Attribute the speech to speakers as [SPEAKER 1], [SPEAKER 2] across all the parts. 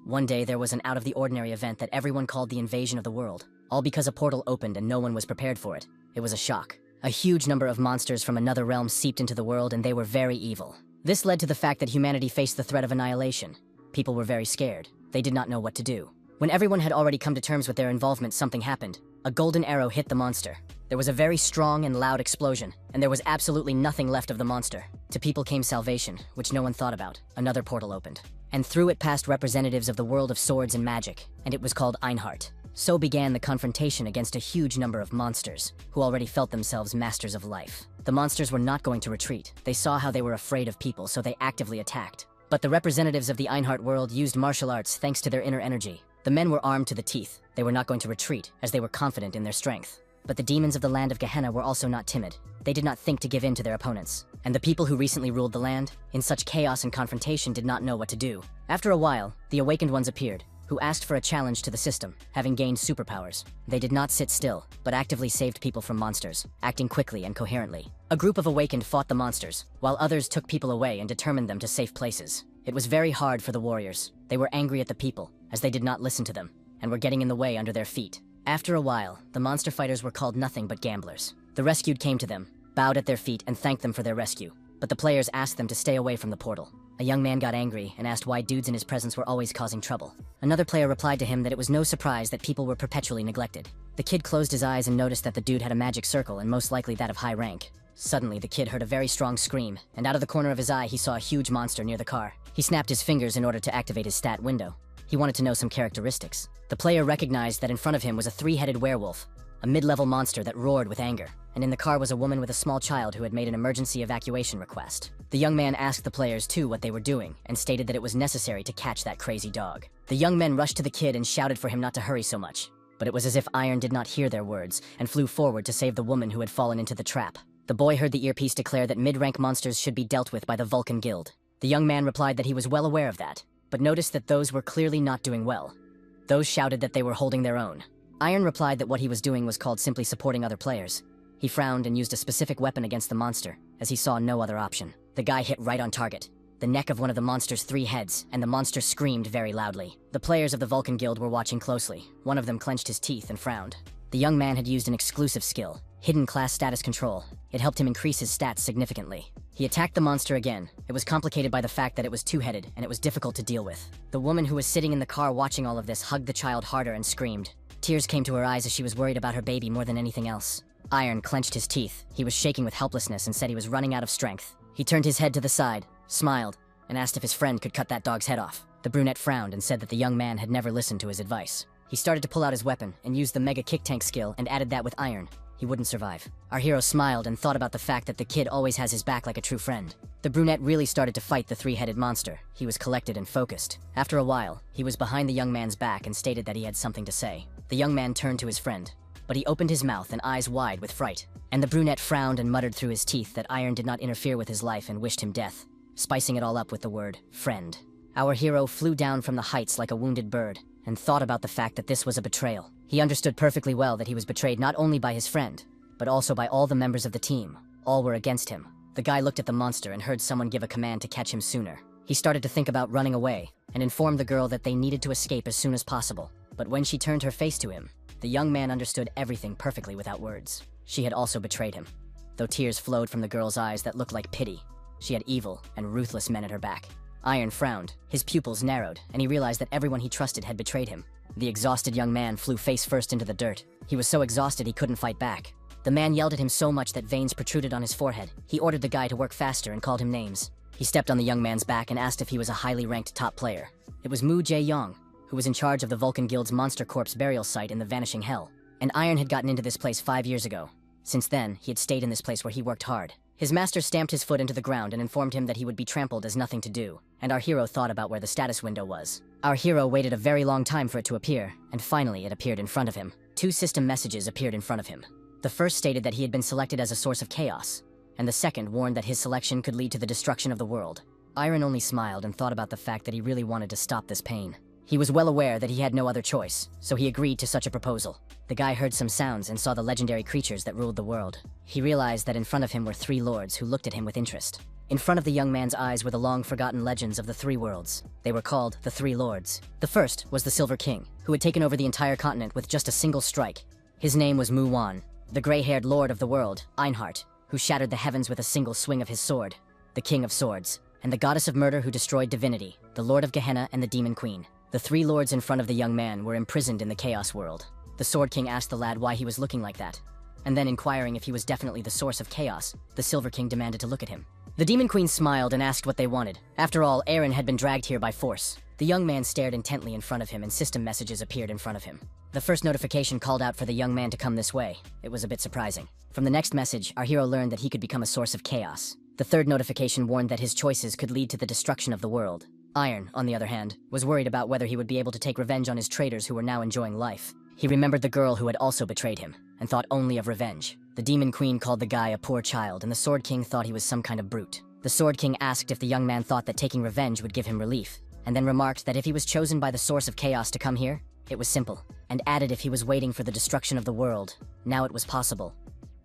[SPEAKER 1] One day there was an out-of-the-ordinary event that everyone called the invasion of the world, all because a portal opened and no one was prepared for it. It was a shock. A huge number of monsters from another realm seeped into the world, and they were very evil. This led to the fact that humanity faced the threat of annihilation. People were very scared. They did not know what to do. When everyone had already come to terms with their involvement, something happened. A golden arrow hit the monster. There was a very strong and loud explosion, and there was absolutely nothing left of the monster. To people came salvation, which no one thought about. Another portal opened, and through it passed representatives of the world of swords and magic, and it was called Einhart. So began the confrontation against a huge number of monsters, who already felt themselves masters of life. The monsters were not going to retreat. They saw how they were afraid of people, so they actively attacked. But the representatives of the Einhart world used martial arts thanks to their inner energy. The men were armed to the teeth. They were not going to retreat, as they were confident in their strength. But the demons of the land of Gehenna were also not timid. They did not think to give in to their opponents. And the people who recently ruled the land, in such chaos and confrontation, did not know what to do. After a while, the awakened ones appeared, who asked for a challenge to the system, having gained superpowers. They did not sit still, but actively saved people from monsters, acting quickly and coherently. A group of awakened fought the monsters, while others took people away and determined them to safe places. It was very hard for the warriors. They were angry at the people, as they did not listen to them, and were getting in the way under their feet. After a while, the monster fighters were called nothing but gamblers. The rescued came to them, bowed at their feet, and thanked them for their rescue. But the players asked them to stay away from the portal. A young man got angry and asked why dudes in his presence were always causing trouble. Another player replied to him that it was no surprise that people were perpetually neglected. The kid closed his eyes and noticed that the dude had a magic circle, and most likely that of high rank. Suddenly, the kid heard a very strong scream, and out of the corner of his eye, he saw a huge monster near the car. He snapped his fingers in order to activate his stat window. He wanted to know some characteristics. The player recognized that in front of him was a three-headed werewolf, a mid-level monster that roared with anger, and in the car was a woman with a small child who had made an emergency evacuation request. The young man asked the players too what they were doing, and stated that it was necessary to catch that crazy dog. The young men rushed to the kid and shouted for him not to hurry so much, but it was as if Iron did not hear their words, and flew forward to save the woman who had fallen into the trap. The boy heard the earpiece declare that mid-rank monsters should be dealt with by the Vulcan Guild. The young man replied that he was well aware of that, but noticed that those were clearly not doing well. Those shouted that they were holding their own. Iron replied that what he was doing was called simply supporting other players. He frowned and used a specific weapon against the monster, as he saw no other option. The guy hit right on target, the neck of one of the monster's 3 heads, and the monster screamed very loudly. The players of the Vulcan Guild were watching closely. One of them clenched his teeth and frowned. The young man had used an exclusive skill, hidden class status control. It helped him increase his stats significantly. He attacked the monster again. It was complicated by the fact that it was two-headed, and it was difficult to deal with. The woman who was sitting in the car watching all of this hugged the child harder and screamed. Tears came to her eyes as she was worried about her baby more than anything else. Iron clenched his teeth. He was shaking with helplessness and said he was running out of strength. He turned his head to the side, smiled, and asked if his friend could cut that dog's head off. The brunette frowned and said that the young man had never listened to his advice. He started to pull out his weapon and used the Mega Kick Tank skill and added that with Iron. He wouldn't survive. Our hero smiled and thought about the fact that the kid always has his back like a true friend. The brunette really started to fight the 3-headed monster. He was collected and focused. After a while, he was behind the young man's back and stated that he had something to say. The young man turned to his friend, but he opened his mouth and eyes wide with fright. And the brunette frowned and muttered through his teeth that Iron did not interfere with his life and wished him death, spicing it all up with the word, friend. Our hero flew down from the heights like a wounded bird, and thought about the fact that this was a betrayal. He understood perfectly well that he was betrayed not only by his friend, but also by all the members of the team. All were against him. The guy looked at the monster and heard someone give a command to catch him sooner. He started to think about running away, and informed the girl that they needed to escape as soon as possible. But when she turned her face to him, the young man understood everything perfectly without words. She had also betrayed him, though tears flowed from the girl's eyes that looked like pity. She had evil and ruthless men at her back. Iron frowned, his pupils narrowed, and he realized that everyone he trusted had betrayed him. The exhausted young man flew face first into the dirt. He was so exhausted he couldn't fight back. The man yelled at him so much that veins protruded on his forehead. He ordered the guy to work faster and called him names. He stepped on the young man's back and asked if he was a highly ranked top player. It was Mu Jae-yong, who was in charge of the Vulcan Guild's monster corpse burial site in the Vanishing Hell. And Iron had gotten into this place 5 years ago. Since then, he had stayed in this place where he worked hard. His master stamped his foot into the ground and informed him that he would be trampled as nothing to do, and our hero thought about where the status window was. Our hero waited a very long time for it to appear, and finally it appeared in front of him. 2 system messages appeared in front of him. The first stated that he had been selected as a source of chaos, and the second warned that his selection could lead to the destruction of the world. Iron only smiled and thought about the fact that he really wanted to stop this pain. He was well aware that he had no other choice, so he agreed to such a proposal. The guy heard some sounds and saw the legendary creatures that ruled the world. He realized that in front of him were 3 lords who looked at him with interest. In front of the young man's eyes were the long-forgotten legends of the three worlds. They were called the Three Lords. The first was the Silver King, who had taken over the entire continent with just a single strike. His name was Mu Wan, the gray-haired lord of the world, Einhart, who shattered the heavens with a single swing of his sword, the King of Swords, and the goddess of murder who destroyed divinity, the Lord of Gehenna and the Demon Queen. The three lords in front of the young man were imprisoned in the Chaos World. The Sword King asked the lad why he was looking like that, and then inquiring if he was definitely the source of chaos, the Silver King demanded to look at him. The Demon Queen smiled and asked what they wanted. After all, Aaron had been dragged here by force. The young man stared intently in front of him and system messages appeared in front of him. The first notification called out for the young man to come this way. It was a bit surprising. From the next message, our hero learned that he could become a source of chaos. The third notification warned that his choices could lead to the destruction of the world. Iron, on the other hand, was worried about whether he would be able to take revenge on his traitors who were now enjoying life. He remembered the girl who had also betrayed him, and thought only of revenge. The Demon Queen called the guy a poor child, and the Sword King thought he was some kind of brute. The Sword King asked if the young man thought that taking revenge would give him relief, and then remarked that if he was chosen by the source of chaos to come here, it was simple, and added if he was waiting for the destruction of the world, now it was possible.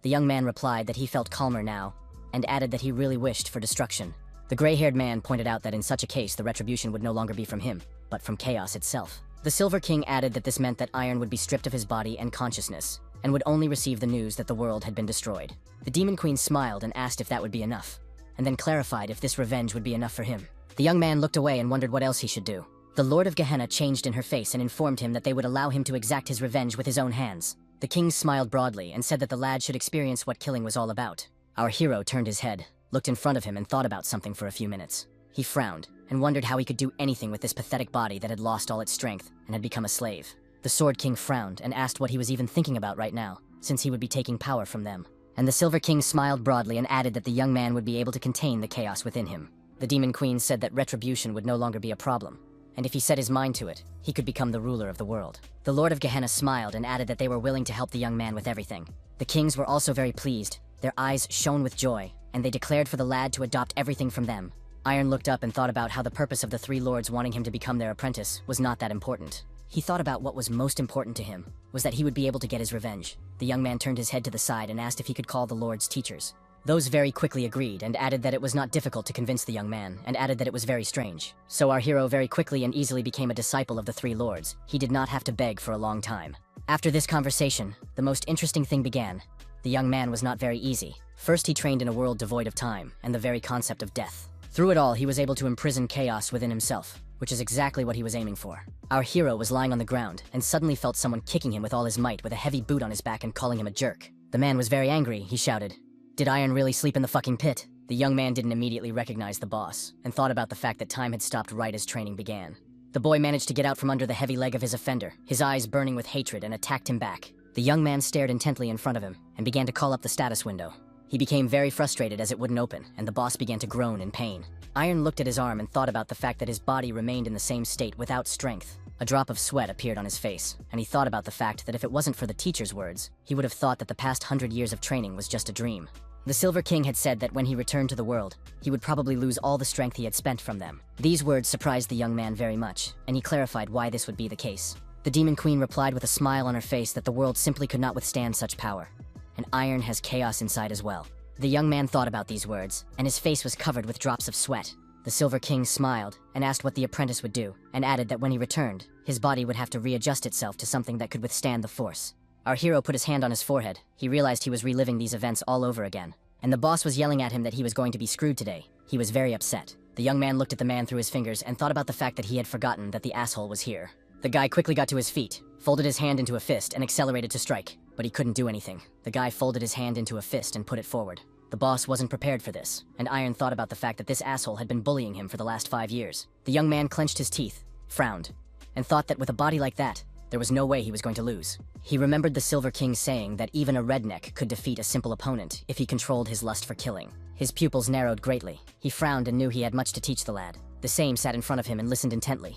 [SPEAKER 1] The young man replied that he felt calmer now, and added that he really wished for destruction. The gray-haired man pointed out that in such a case the retribution would no longer be from him, but from chaos itself. The Silver King added that this meant that Iron would be stripped of his body and consciousness, and would only receive the news that the world had been destroyed. The Demon Queen smiled and asked if that would be enough, and then clarified if this revenge would be enough for him. The young man looked away and wondered what else he should do. The Lord of Gehenna changed in her face and informed him that they would allow him to exact his revenge with his own hands. The king smiled broadly and said that the lad should experience what killing was all about. Our hero turned his head, looked in front of him and thought about something for a few minutes. He frowned and wondered how he could do anything with this pathetic body that had lost all its strength and had become a slave. The Sword King frowned and asked what he was even thinking about right now, since he would be taking power from them. And the Silver King smiled broadly and added that the young man would be able to contain the chaos within him. The Demon Queen said that retribution would no longer be a problem, and if he set his mind to it, he could become the ruler of the world. The Lord of Gehenna smiled and added that they were willing to help the young man with everything. The kings were also very pleased. Their eyes shone with joy, and they declared for the lad to adopt everything from them. Iron looked up and thought about how the purpose of the three lords wanting him to become their apprentice was not that important. He thought about what was most important to him, was that he would be able to get his revenge. The young man turned his head to the side and asked if he could call the lords teachers. Those very quickly agreed and added that it was not difficult to convince the young man, and added that it was very strange. So our hero very quickly and easily became a disciple of the three lords. He did not have to beg for a long time. After this conversation, the most interesting thing began. The young man was not very easy. First, he trained in a world devoid of time and the very concept of death. Through it all, he was able to imprison chaos within himself, which is exactly what he was aiming for. Our hero was lying on the ground and suddenly felt someone kicking him with all his might with a heavy boot on his back and calling him a jerk. The man was very angry. He shouted, "Did Iron really sleep in the fucking pit?" The young man didn't immediately recognize the boss and thought about the fact that time had stopped right as training began. The boy managed to get out from under the heavy leg of his offender, his eyes burning with hatred, and attacked him back. The young man stared intently in front of him and began to call up the status window. He became very frustrated as it wouldn't open, and the boss began to groan in pain. Iron looked at his arm and thought about the fact that his body remained in the same state without strength. A drop of sweat appeared on his face, and he thought about the fact that if it wasn't for the teacher's words, he would have thought that the past 100 years of training was just a dream. The Silver King had said that when he returned to the world, he would probably lose all the strength he had spent from them. These words surprised the young man very much, and he clarified why this would be the case. The Demon Queen replied with a smile on her face that the world simply could not withstand such power, and Iron has chaos inside as well. The young man thought about these words, and his face was covered with drops of sweat. The Silver King smiled and asked what the apprentice would do, and added that when he returned, his body would have to readjust itself to something that could withstand the force. Our hero put his hand on his forehead. He realized he was reliving these events all over again. And the boss was yelling at him that he was going to be screwed today. He was very upset. The young man looked at the man through his fingers and thought about the fact that he had forgotten that the asshole was here. The guy quickly got to his feet, folded his hand into a fist, and accelerated to strike. But he couldn't do anything. The guy folded his hand into a fist and put it forward. The boss wasn't prepared for this, and Iron thought about the fact that this asshole had been bullying him for the last 5 years. The young man clenched his teeth, frowned, and thought that with a body like that, there was no way he was going to lose. He remembered the Silver King saying that even a redneck could defeat a simple opponent if he controlled his lust for killing. His pupils narrowed greatly. He frowned and knew he had much to teach the lad. The same sat in front of him and listened intently.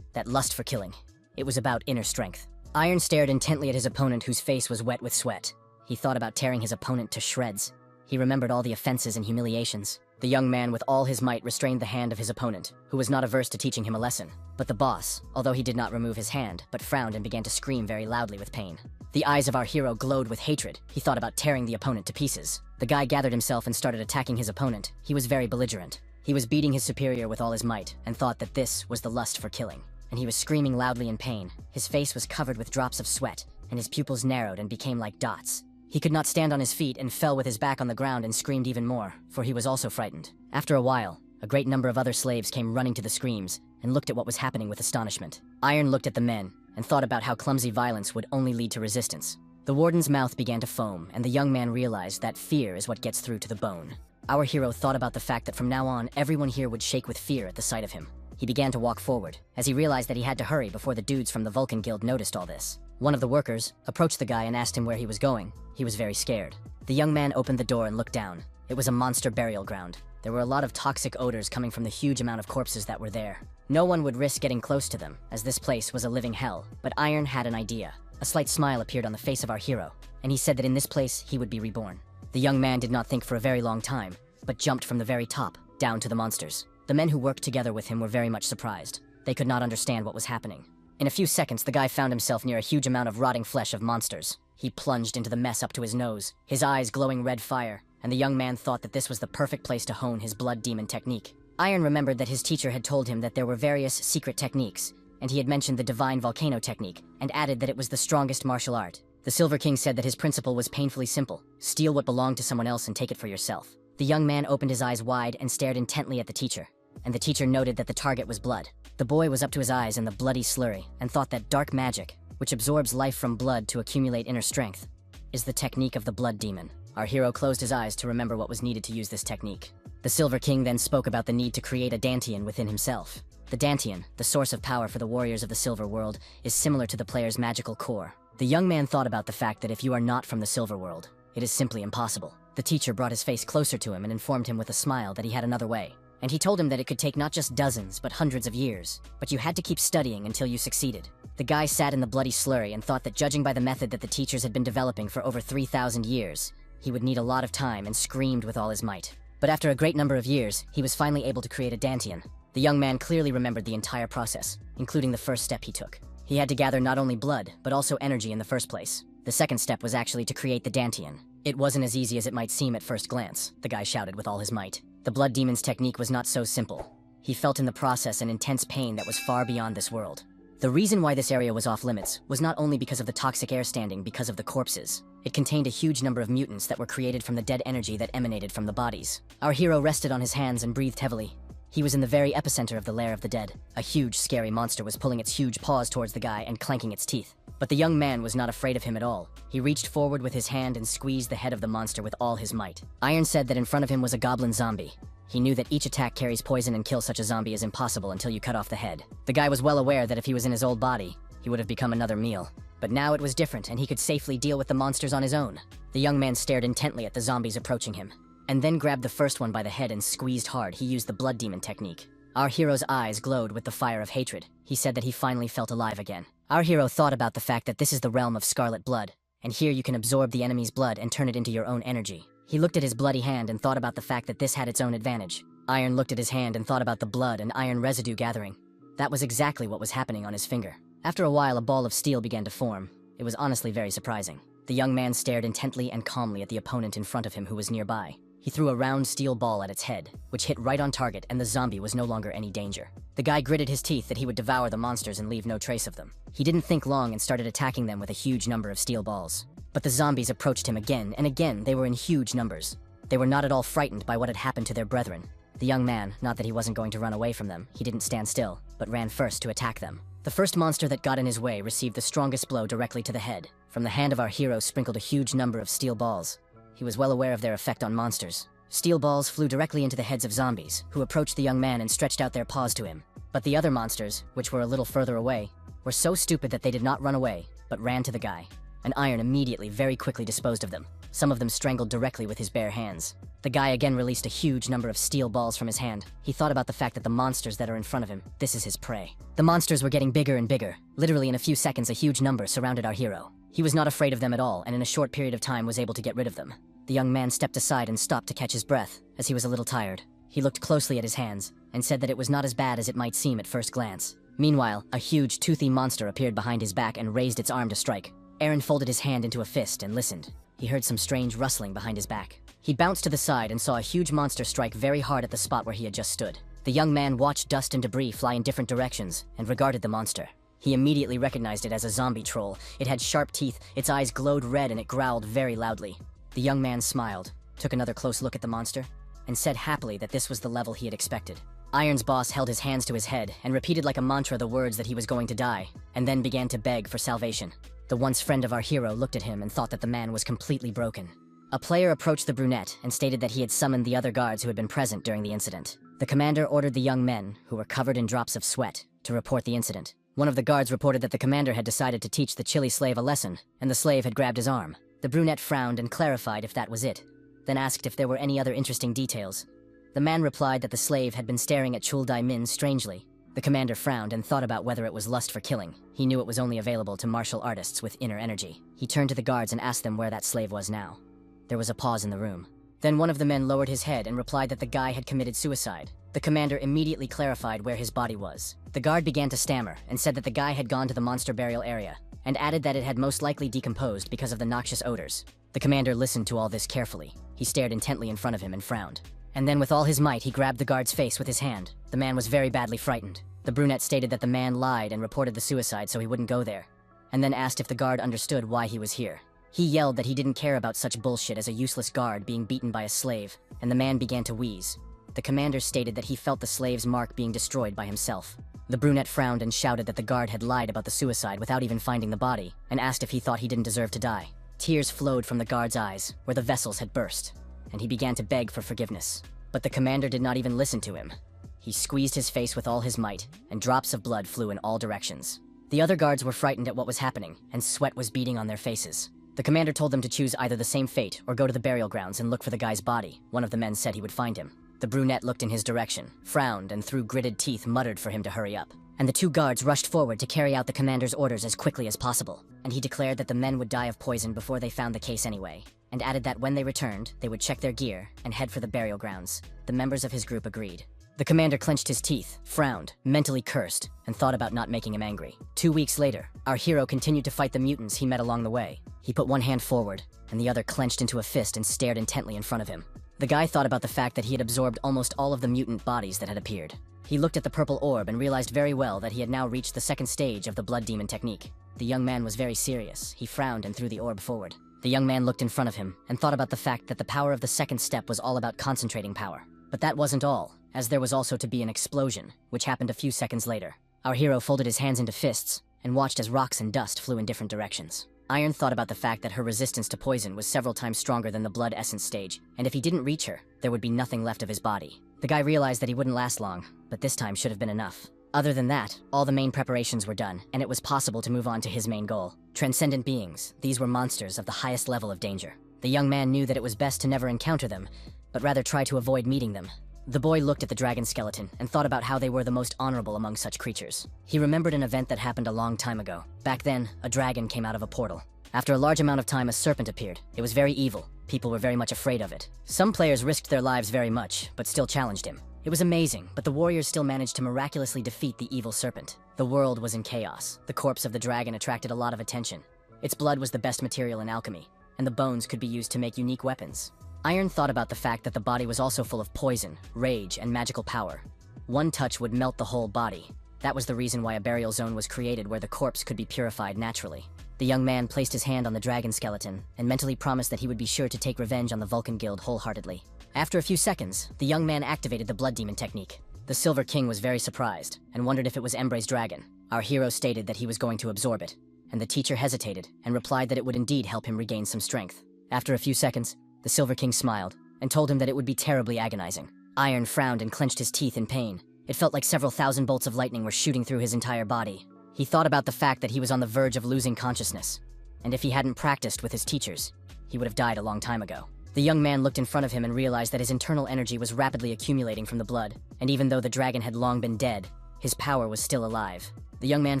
[SPEAKER 1] That lust for killing. It was about inner strength. Iron stared intently at his opponent whose face was wet with sweat. He thought about tearing his opponent to shreds. He remembered all the offenses and humiliations. The young man with all his might restrained the hand of his opponent, who was not averse to teaching him a lesson. But the boss, although he did not remove his hand, but frowned and began to scream very loudly with pain. The eyes of our hero glowed with hatred. He thought about tearing the opponent to pieces. The guy gathered himself and started attacking his opponent. He was very belligerent. He was beating his superior with all his might, and thought that this was the lust for killing. And he was screaming loudly in pain. His face was covered with drops of sweat, and his pupils narrowed and became like dots. He could not stand on his feet and fell with his back on the ground and screamed even more, for he was also frightened. After a while, a great number of other slaves came running to the screams and looked at what was happening with astonishment. Iron looked at the men and thought about how clumsy violence would only lead to resistance. The warden's mouth began to foam, and the young man realized that fear is what gets through to the bone. Our hero thought about the fact that from now on, everyone here would shake with fear at the sight of him. He began to walk forward, as he realized that he had to hurry before the dudes from the Vulcan Guild noticed all this. One of the workers approached the guy and asked him where he was going. He was very scared. The young man opened the door and looked down. It was a monster burial ground. There were a lot of toxic odors coming from the huge amount of corpses that were there. No one would risk getting close to them, as this place was a living hell. But Iron had an idea. A slight smile appeared on the face of our hero, and he said that in this place he would be reborn. The young man did not think for a very long time, but jumped from the very top, down to the monsters. The men who worked together with him were very much surprised. They could not understand what was happening. In a few seconds, the guy found himself near a huge amount of rotting flesh of monsters. He plunged into the mess up to his nose, his eyes glowing red fire, and the young man thought that this was the perfect place to hone his blood demon technique. Iron remembered that his teacher had told him that there were various secret techniques, and he had mentioned the divine volcano technique, and added that it was the strongest martial art. The Silver King said that his principle was painfully simple: steal what belonged to someone else and take it for yourself. The young man opened his eyes wide and stared intently at the teacher, and the teacher noted that the target was blood. The boy was up to his eyes in the bloody slurry, and thought that dark magic, which absorbs life from blood to accumulate inner strength, is the technique of the blood demon. Our hero closed his eyes to remember what was needed to use this technique. The Silver King then spoke about the need to create a Dantian within himself. The Dantian, the source of power for the warriors of the Silver World, is similar to the player's magical core. The young man thought about the fact that if you are not from the Silver World, it is simply impossible. The teacher brought his face closer to him and informed him with a smile that he had another way. And he told him that it could take not just dozens, but hundreds of years. But you had to keep studying until you succeeded. The guy sat in the bloody slurry and thought that judging by the method that the teachers had been developing for over 3,000 years, he would need a lot of time, and screamed with all his might. But after a great number of years, he was finally able to create a Dantian. The young man clearly remembered the entire process, including the first step he took. He had to gather not only blood, but also energy in the first place. The second step was actually to create the Dantian. It wasn't as easy as it might seem at first glance, the guy shouted with all his might. The blood demon's technique was not so simple. He felt in the process an intense pain that was far beyond this world. The reason why this area was off limits was not only because of the toxic air standing because of the corpses. It contained a huge number of mutants that were created from the dead energy that emanated from the bodies. Our hero rested on his hands and breathed heavily. He was in the very epicenter of the lair of the dead. A huge, scary monster was pulling its huge paws towards the guy and clanking its teeth. But the young man was not afraid of him at all. He reached forward with his hand and squeezed the head of the monster with all his might. Iron said that in front of him was a goblin zombie. He knew that each attack carries poison, and kill such a zombie is impossible until you cut off the head. The guy was well aware that if he was in his old body, he would have become another meal. But now it was different, and he could safely deal with the monsters on his own. The young man stared intently at the zombies approaching him, and then grabbed the first one by the head and squeezed hard. He used the blood demon technique. Our hero's eyes glowed with the fire of hatred. He said that he finally felt alive again. Our hero thought about the fact that this is the realm of scarlet blood, and here you can absorb the enemy's blood and turn it into your own energy. He looked at his bloody hand and thought about the fact that this had its own advantage. Iron looked at his hand and thought about the blood and iron residue gathering. That was exactly what was happening on his finger. After a while, a ball of steel began to form. It was honestly very surprising. The young man stared intently and calmly at the opponent in front of him who was nearby. He threw a round steel ball at its head, which hit right on target, and the zombie was no longer any danger. The guy gritted his teeth that he would devour the monsters and leave no trace of them. He didn't think long and started attacking them with a huge number of steel balls. But the zombies approached him again, and again they were in huge numbers. They were not at all frightened by what had happened to their brethren. The young man, not that he wasn't going to run away from them, he didn't stand still, but ran first to attack them. The first monster that got in his way received the strongest blow directly to the head. From the hand of our hero sprinkled a huge number of steel balls. He was well aware of their effect on monsters. Steel balls flew directly into the heads of zombies, who approached the young man and stretched out their paws to him. But the other monsters, which were a little further away, were so stupid that they did not run away, but ran to the guy. And Iron immediately very quickly disposed of them. Some of them strangled directly with his bare hands. The guy again released a huge number of steel balls from his hand. He thought about the fact that the monsters that are in front of him, this is his prey. The monsters were getting bigger and bigger. Literally in a few seconds, a huge number surrounded our hero. He was not afraid of them at all, and in a short period of time was able to get rid of them. The young man stepped aside and stopped to catch his breath, as he was a little tired. He looked closely at his hands, and said that it was not as bad as it might seem at first glance. Meanwhile, a huge, toothy monster appeared behind his back and raised its arm to strike. Aaron folded his hand into a fist and listened. He heard some strange rustling behind his back. He bounced to the side and saw a huge monster strike very hard at the spot where he had just stood. The young man watched dust and debris fly in different directions and regarded the monster. He immediately recognized it as a zombie troll. It had sharp teeth, its eyes glowed red, and it growled very loudly. The young man smiled, took another close look at the monster, and said happily that this was the level he had expected. Iron's boss held his hands to his head and repeated like a mantra the words that he was going to die, and then began to beg for salvation. The once friend of our hero looked at him and thought that the man was completely broken. A player approached the brunette and stated that he had summoned the other guards who had been present during the incident. The commander ordered the young men, who were covered in drops of sweat, to report the incident. One of the guards reported that the commander had decided to teach the chilly slave a lesson, and the slave had grabbed his arm. The brunette frowned and clarified if that was it, then asked if there were any other interesting details. The man replied that the slave had been staring at Chul Dai-min strangely. The commander frowned and thought about whether it was lust for killing. He knew it was only available to martial artists with inner energy. He turned to the guards and asked them where that slave was now. There was a pause in the room. Then one of the men lowered his head and replied that the guy had committed suicide. The commander immediately clarified where his body was. The guard began to stammer and said that the guy had gone to the monster burial area, and added that it had most likely decomposed because of the noxious odors. The commander listened to all this carefully. He stared intently in front of him and frowned. And then with all his might, he grabbed the guard's face with his hand. The man was very badly frightened. The brunette stated that the man lied and reported the suicide so he wouldn't go there, and then asked if the guard understood why he was here. He yelled that he didn't care about such bullshit as a useless guard being beaten by a slave, and the man began to wheeze. The commander stated that he felt the slave's mark being destroyed by himself. The brunette frowned and shouted that the guard had lied about the suicide without even finding the body, and asked if he thought he didn't deserve to die. Tears flowed from the guard's eyes, where the vessels had burst, and he began to beg for forgiveness. But the commander did not even listen to him. He squeezed his face with all his might, and drops of blood flew in all directions. The other guards were frightened at what was happening, and sweat was beading on their faces. The commander told them to choose either the same fate or go to the burial grounds and look for the guy's body. One of the men said he would find him. The brunette looked in his direction, frowned, and through gritted teeth muttered for him to hurry up. And the two guards rushed forward to carry out the commander's orders as quickly as possible, and he declared that the men would die of poison before they found the case anyway, and added that when they returned, they would check their gear and head for the burial grounds. The members of his group agreed. The commander clenched his teeth, frowned, mentally cursed, and thought about not making him angry. 2 weeks later, our hero continued to fight the mutants he met along the way. He put one hand forward, and the other clenched into a fist and stared intently in front of him. The guy thought about the fact that he had absorbed almost all of the mutant bodies that had appeared. He looked at the purple orb and realized very well that he had now reached the second stage of the blood demon technique. The young man was very serious. He frowned and threw the orb forward. The young man looked in front of him and thought about the fact that the power of the second step was all about concentrating power. But that wasn't all, as there was also to be an explosion, which happened a few seconds later. Our hero folded his hands into fists and watched as rocks and dust flew in different directions. Iron thought about the fact that her resistance to poison was several times stronger than the blood essence stage, and if he didn't reach her, there would be nothing left of his body. The guy realized that he wouldn't last long, but this time should have been enough. Other than that, all the main preparations were done, and it was possible to move on to his main goal. Transcendent beings, these were monsters of the highest level of danger. The young man knew that it was best to never encounter them, but rather try to avoid meeting them. The boy looked at the dragon skeleton and thought about how they were the most honorable among such creatures. He remembered an event that happened a long time ago. Back then, a dragon came out of a portal. After a large amount of time, a serpent appeared. It was very evil. People were very much afraid of it. Some players risked their lives very much, but still challenged him. It was amazing, but the warriors still managed to miraculously defeat the evil serpent. The world was in chaos. The corpse of the dragon attracted a lot of attention. Its blood was the best material in alchemy, and the bones could be used to make unique weapons. Iron thought about the fact that the body was also full of poison, rage, and magical power. One touch would melt the whole body. That was the reason why a burial zone was created where the corpse could be purified naturally. The young man placed his hand on the dragon skeleton and mentally promised that he would be sure to take revenge on the Vulcan Guild wholeheartedly. After a few seconds, the young man activated the blood demon technique. The Silver King was very surprised and wondered if it was Embre's dragon. Our hero stated that he was going to absorb it, and the teacher hesitated and replied that it would indeed help him regain some strength. After a few seconds, the Silver King smiled and told him that it would be terribly agonizing. Iron frowned and clenched his teeth in pain. It felt like several thousand bolts of lightning were shooting through his entire body. He thought about the fact that he was on the verge of losing consciousness, and if he hadn't practiced with his teachers, he would have died a long time ago. The young man looked in front of him and realized that his internal energy was rapidly accumulating from the blood, and even though the dragon had long been dead, his power was still alive. The young man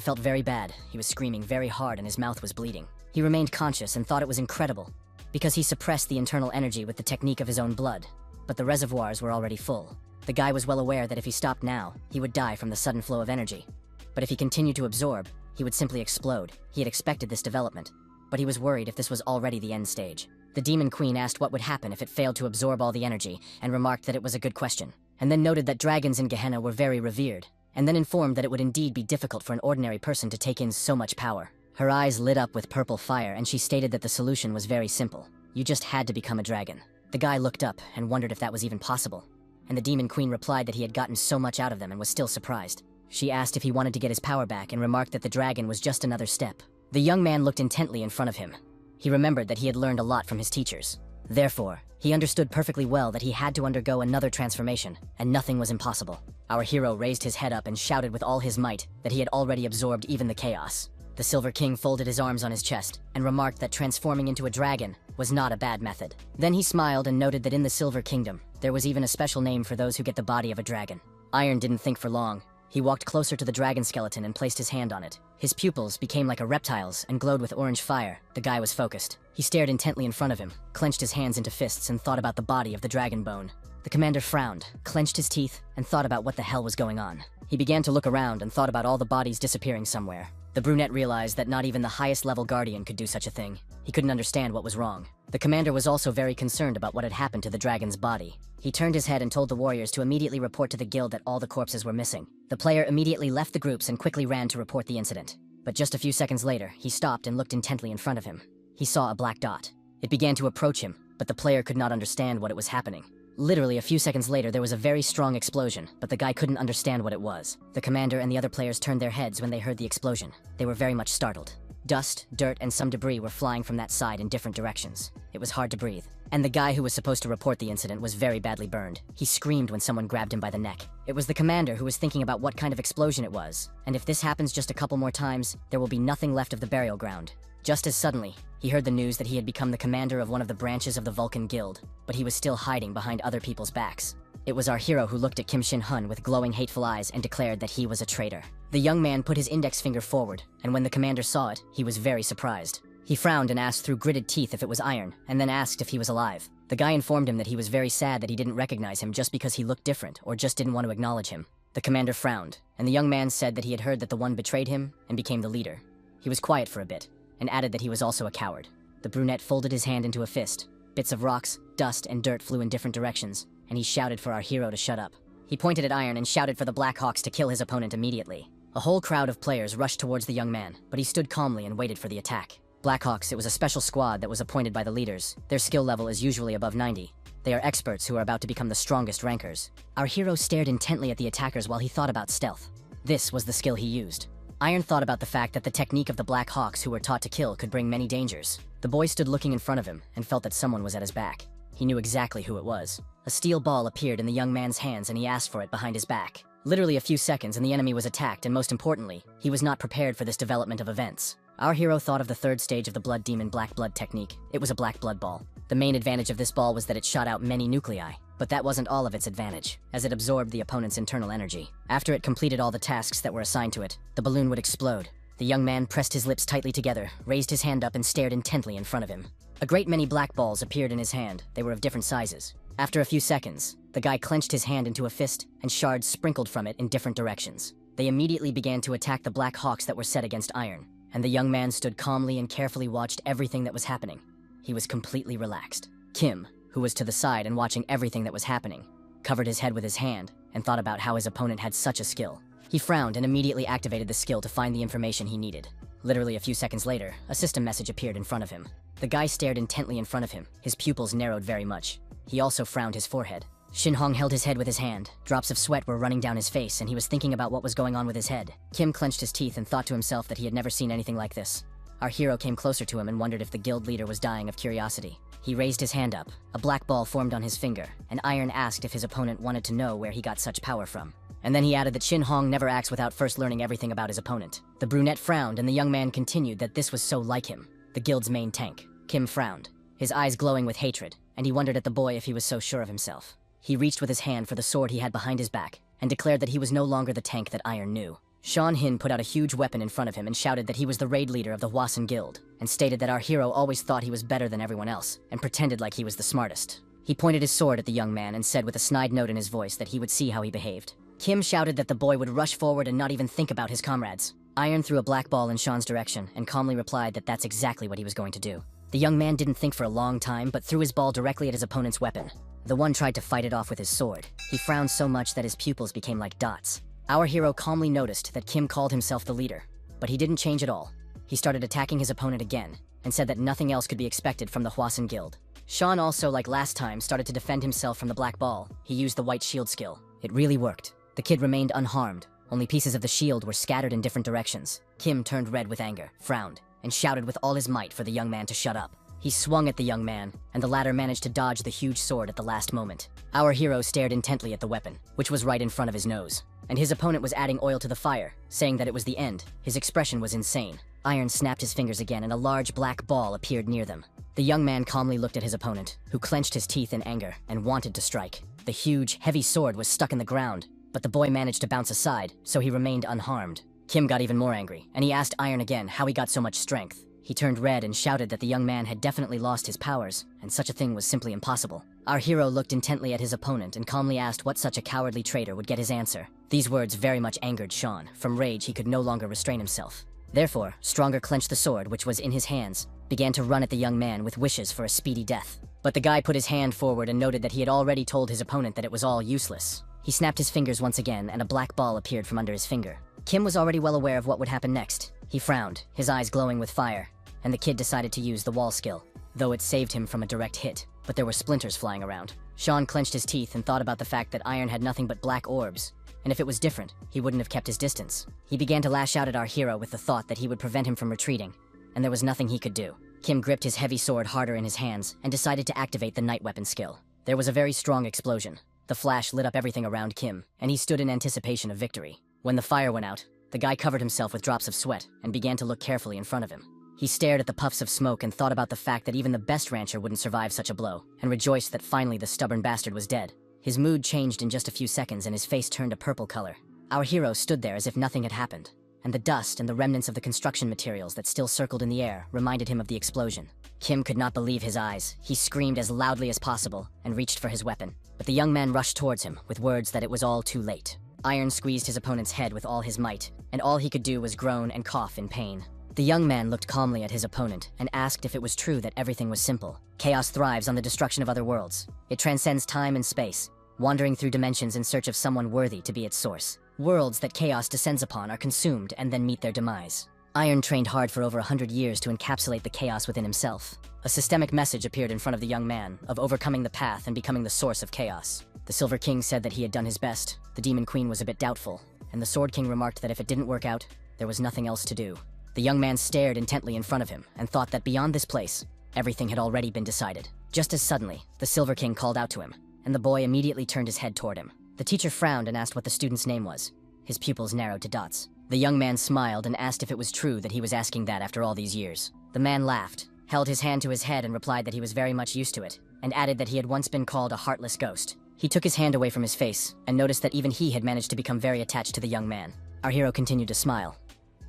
[SPEAKER 1] felt very bad. He was screaming very hard and his mouth was bleeding. He remained conscious and thought it was incredible. because he suppressed the internal energy with the technique of his own blood. But the reservoirs were already full. The guy was well aware that if he stopped now, he would die from the sudden flow of energy. But if he continued to absorb, he would simply explode. He had expected this development, but he was worried if this was already the end stage. The Demon Queen asked what would happen if it failed to absorb all the energy, and remarked that it was a good question, and then noted that dragons in Gehenna were very revered, and then informed that it would indeed be difficult for an ordinary person to take in so much power. Her eyes lit up with purple fire, and she stated that the solution was very simple. You just had to become a dragon. The guy looked up and wondered if that was even possible, and the Demon Queen replied that he had gotten so much out of them and was still surprised. She asked if he wanted to get his power back and remarked that the dragon was just another step. The young man looked intently in front of him. He remembered that he had learned a lot from his teachers. Therefore, he understood perfectly well that he had to undergo another transformation, and nothing was impossible. Our hero raised his head up and shouted with all his might that he had already absorbed even the chaos. The Silver King folded his arms on his chest and remarked that transforming into a dragon was not a bad method. Then he smiled and noted that in the Silver Kingdom, there was even a special name for those who get the body of a dragon. Iron didn't think for long. He walked closer to the dragon skeleton and placed his hand on it. His pupils became like a reptile's and glowed with orange fire. The guy was focused. He stared intently in front of him, clenched his hands into fists, and thought about the body of the dragon bone. The commander frowned, clenched his teeth, and thought about what the hell was going on. He began to look around and thought about all the bodies disappearing somewhere. The brunette realized that not even the highest level guardian could do such a thing. He couldn't understand what was wrong. The commander was also very concerned about what had happened to the dragon's body. He turned his head and told the warriors to immediately report to the guild that all the corpses were missing. The player immediately left the groups and quickly ran to report the incident. But just a few seconds later, he stopped and looked intently in front of him. He saw a black dot. It began to approach him, but the player could not understand what it was happening. Literally a few seconds later, there was a very strong explosion, but the guy couldn't understand what it was. The commander and the other players turned their heads when they heard the explosion. They were very much startled. Dust, dirt, and some debris were flying from that side in different directions. It was hard to breathe. And the guy who was supposed to report the incident was very badly burned. He screamed when someone grabbed him by the neck. It was the commander who was thinking about what kind of explosion it was, and if this happens just a couple more times, there will be nothing left of the burial ground. Just as suddenly, he heard the news that he had become the commander of one of the branches of the Vulcan Guild, but he was still hiding behind other people's backs. It was our hero who looked at Kim Shin-hun with glowing hateful eyes and declared that he was a traitor. The young man put his index finger forward, and when the commander saw it, he was very surprised. He frowned and asked through gritted teeth if it was iron, and then asked if he was alive. The guy informed him that he was very sad that he didn't recognize him just because he looked different or just didn't want to acknowledge him. The commander frowned, and the young man said that he had heard that the one betrayed him and became the leader. He was quiet for a bit, and added that he was also a coward. The brunette folded his hand into a fist. Bits of rocks, dust, and dirt flew in different directions, and he shouted for our hero to shut up. He pointed at Iron and shouted for the Black Hawks to kill his opponent immediately. A whole crowd of players rushed towards the young man, but he stood calmly and waited for the attack. Blackhawks, it was a special squad that was appointed by the leaders. Their skill level is usually above 90. They are experts who are about to become the strongest rankers. Our hero stared intently at the attackers while he thought about stealth. This was the skill he used. Iron thought about the fact that the technique of the Black Hawks who were taught to kill could bring many dangers. The boy stood looking in front of him and felt that someone was at his back. He knew exactly who it was. A steel ball appeared in the young man's hands and he asked for it behind his back. Literally a few seconds and the enemy was attacked, and most importantly, he was not prepared for this development of events. Our hero thought of the third stage of the Blood Demon Black Blood technique. It was a black blood ball. The main advantage of this ball was that it shot out many nuclei, but that wasn't all of its advantage, as it absorbed the opponent's internal energy. After it completed all the tasks that were assigned to it, the balloon would explode. The young man pressed his lips tightly together, raised his hand up and stared intently in front of him. A great many black balls appeared in his hand. They were of different sizes. After a few seconds, the guy clenched his hand into a fist, and shards sprinkled from it in different directions. They immediately began to attack the Black Hawks that were set against Iron, and the young man stood calmly and carefully watched everything that was happening. He was completely relaxed. Kim, who was to the side and watching everything that was happening, covered his head with his hand and thought about how his opponent had such a skill. He frowned and immediately activated the skill to find the information he needed. Literally a few seconds later, a system message appeared in front of him. The guy stared intently in front of him. His pupils narrowed very much. He also frowned his forehead. Shin-hong held his head with his hand. Drops of sweat were running down his face, and he was thinking about what was going on with his head. Kim clenched his teeth and thought to himself that he had never seen anything like this. Our hero came closer to him and wondered if the guild leader was dying of curiosity. He raised his hand up. A black ball formed on his finger, and Iron asked if his opponent wanted to know where he got such power from. And then he added that Shin-hong never acts without first learning everything about his opponent. The brunette frowned, and the young man continued that this was so like him, the guild's main tank. Kim frowned, his eyes glowing with hatred, and he wondered at the boy if he was so sure of himself. He reached with his hand for the sword he had behind his back, and declared that he was no longer the tank that Iron knew. Sean Hin put out a huge weapon in front of him and shouted that he was the raid leader of the Hwasun Guild, and stated that our hero always thought he was better than everyone else, and pretended like he was the smartest. He pointed his sword at the young man and said with a snide note in his voice that he would see how he behaved. Kim shouted that the boy would rush forward and not even think about his comrades. Iron threw a black ball in Sean's direction and calmly replied that that's exactly what he was going to do. The young man didn't think for a long time, but threw his ball directly at his opponent's weapon. The one tried to fight it off with his sword. He frowned so much that his pupils became like dots. Our hero calmly noticed that Kim called himself the leader, but he didn't change at all. He started attacking his opponent again, and said that nothing else could be expected from the Hwasun Guild. Sean also, like last time, started to defend himself from the black ball. He used the white shield skill. It really worked. The kid remained unharmed. Only pieces of the shield were scattered in different directions. Kim turned red with anger, frowned, and shouted with all his might for the young man to shut up. He swung at the young man, and the latter managed to dodge the huge sword at the last moment. Our hero stared intently at the weapon, which was right in front of his nose. And his opponent was adding oil to the fire, saying that it was the end. His expression was insane. Iron snapped his fingers again and a large black ball appeared near them. The young man calmly looked at his opponent, who clenched his teeth in anger and wanted to strike. The huge, heavy sword was stuck in the ground, but the boy managed to bounce aside, so he remained unharmed. Kim got even more angry, and he asked Iron again how he got so much strength. He turned red and shouted that the young man had definitely lost his powers, and such a thing was simply impossible. Our hero looked intently at his opponent and calmly asked what such a cowardly traitor would get his answer. These words very much angered Sean. From rage, he could no longer restrain himself. Therefore, Stronger clenched the sword, which was in his hands, began to run at the young man with wishes for a speedy death. But the guy put his hand forward and noted that he had already told his opponent that it was all useless. He snapped his fingers once again, and a black ball appeared from under his finger. Kim was already well aware of what would happen next. He frowned, his eyes glowing with fire, and the kid decided to use the wall skill, though it saved him from a direct hit, but there were splinters flying around. Sean clenched his teeth and thought about the fact that Iron had nothing but black orbs, and if it was different, he wouldn't have kept his distance. He began to lash out at our hero with the thought that he would prevent him from retreating, and there was nothing he could do. Kim gripped his heavy sword harder in his hands and decided to activate the night weapon skill. There was a very strong explosion. The flash lit up everything around Kim, and he stood in anticipation of victory. When the fire went out, the guy covered himself with drops of sweat and began to look carefully in front of him. He stared at the puffs of smoke and thought about the fact that even the best rancher wouldn't survive such a blow, and rejoiced that finally the stubborn bastard was dead. His mood changed in just a few seconds and his face turned a purple color. Our hero stood there as if nothing had happened, and the dust and the remnants of the construction materials that still circled in the air reminded him of the explosion. Kim could not believe his eyes. He screamed as loudly as possible and reached for his weapon, but the young man rushed towards him with words that it was all too late. Iron squeezed his opponent's head with all his might, and all he could do was groan and cough in pain. The young man looked calmly at his opponent and asked if it was true that everything was simple. Chaos thrives on the destruction of other worlds. It transcends time and space, wandering through dimensions in search of someone worthy to be its source. Worlds that chaos descends upon are consumed and then meet their demise. Iron trained hard for over 100 years to encapsulate the chaos within himself. A systemic message appeared in front of the young man of overcoming the path and becoming the source of chaos. The Silver King said that he had done his best. The Demon Queen was a bit doubtful, and the Sword King remarked that if it didn't work out, there was nothing else to do. The young man stared intently in front of him and thought that beyond this place, everything had already been decided. Just as suddenly, the Silver King called out to him, and the boy immediately turned his head toward him. The teacher frowned and asked what the student's name was. His pupils narrowed to dots. The young man smiled and asked if it was true that he was asking that after all these years. The man laughed, held his hand to his head and replied that he was very much used to it, and added that he had once been called a heartless ghost. He took his hand away from his face and noticed that even he had managed to become very attached to the young man. Our hero continued to smile.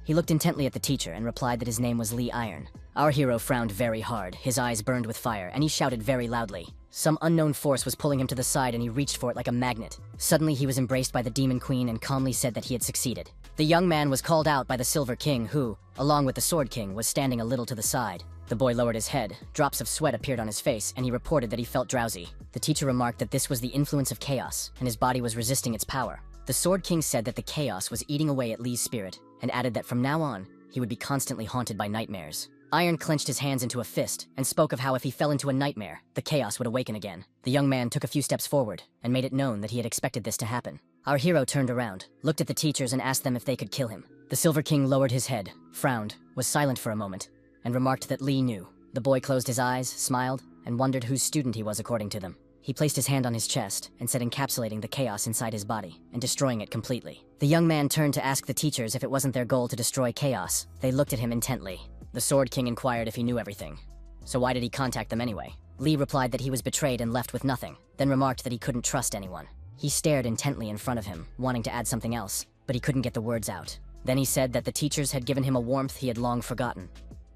[SPEAKER 1] He looked intently at the teacher and replied that his name was Lee Iron. Our hero frowned very hard, his eyes burned with fire, and he shouted very loudly. Some unknown force was pulling him to the side and he reached for it like a magnet. Suddenly he was embraced by the Demon Queen and calmly said that he had succeeded. The young man was called out by the Silver King who, along with the Sword King, was standing a little to the side. The boy lowered his head, drops of sweat appeared on his face, and he reported that he felt drowsy. The teacher remarked that this was the influence of chaos, and his body was resisting its power. The Sword King said that the chaos was eating away at Lee's spirit, and added that from now on, he would be constantly haunted by nightmares. Iron clenched his hands into a fist, and spoke of how if he fell into a nightmare, the chaos would awaken again. The young man took a few steps forward, and made it known that he had expected this to happen. Our hero turned around, looked at the teachers and asked them if they could kill him. The Silver King lowered his head, frowned, was silent for a moment, and remarked that Lee knew. The boy closed his eyes, smiled, and wondered whose student he was according to them. He placed his hand on his chest and said encapsulating the chaos inside his body and destroying it completely. The young man turned to ask the teachers if it wasn't their goal to destroy chaos. They looked at him intently. The Sword King inquired if he knew everything. So why did he contact them anyway? Lee replied that he was betrayed and left with nothing, then remarked that he couldn't trust anyone. He stared intently in front of him, wanting to add something else, but he couldn't get the words out. Then he said that the teachers had given him a warmth he had long forgotten,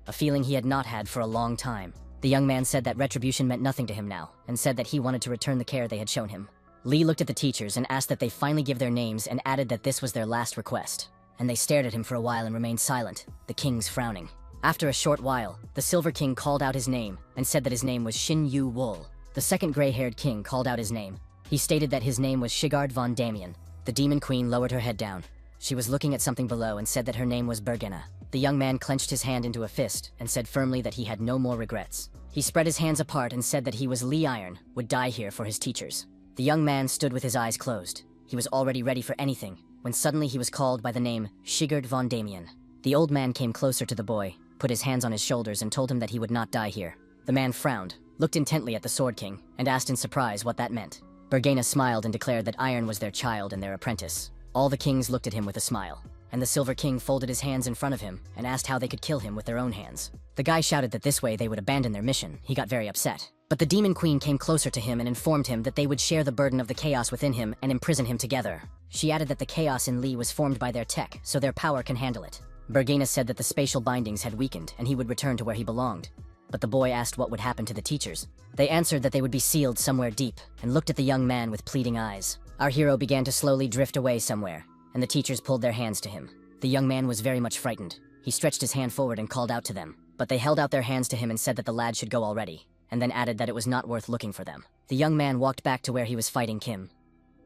[SPEAKER 1] a feeling he had not had for a long time. The young man said that retribution meant nothing to him now, and said that he wanted to return the care they had shown him. Lee looked at the teachers and asked that they finally give their names and added that this was their last request. And they stared at him for a while and remained silent, the kings frowning. After a short while, the Silver King called out his name and said that his name was Shin Yu Wool. The second gray-haired king called out his name. He stated that his name was Sigurd von Damien. The Demon Queen lowered her head down. She was looking at something below and said that her name was Bergena. The young man clenched his hand into a fist and said firmly that he had no more regrets. He spread his hands apart and said that he was Lee Iron, would die here for his teachers. The young man stood with his eyes closed. He was already ready for anything, when suddenly he was called by the name Sigurd von Damien. The old man came closer to the boy, put his hands on his shoulders and told him that he would not die here. The man frowned, looked intently at the Sword King, and asked in surprise what that meant. Bergena smiled and declared that Iron was their child and their apprentice. All the kings looked at him with a smile, and the Silver King folded his hands in front of him and asked how they could kill him with their own hands. The guy shouted that this way they would abandon their mission. He got very upset. But the Demon Queen came closer to him and informed him that they would share the burden of the chaos within him and imprison him together. She added that the chaos in Lee was formed by their tech, so their power can handle it. Bergena said that the spatial bindings had weakened and he would return to where he belonged. But the boy asked what would happen to the teachers. They answered that they would be sealed somewhere deep and looked at the young man with pleading eyes. Our hero began to slowly drift away somewhere, and the teachers pulled their hands to him. The young man was very much frightened. He stretched his hand forward and called out to them, but they held out their hands to him and said that the lad should go already, and then added that it was not worth looking for them. The young man walked back to where he was fighting Kim.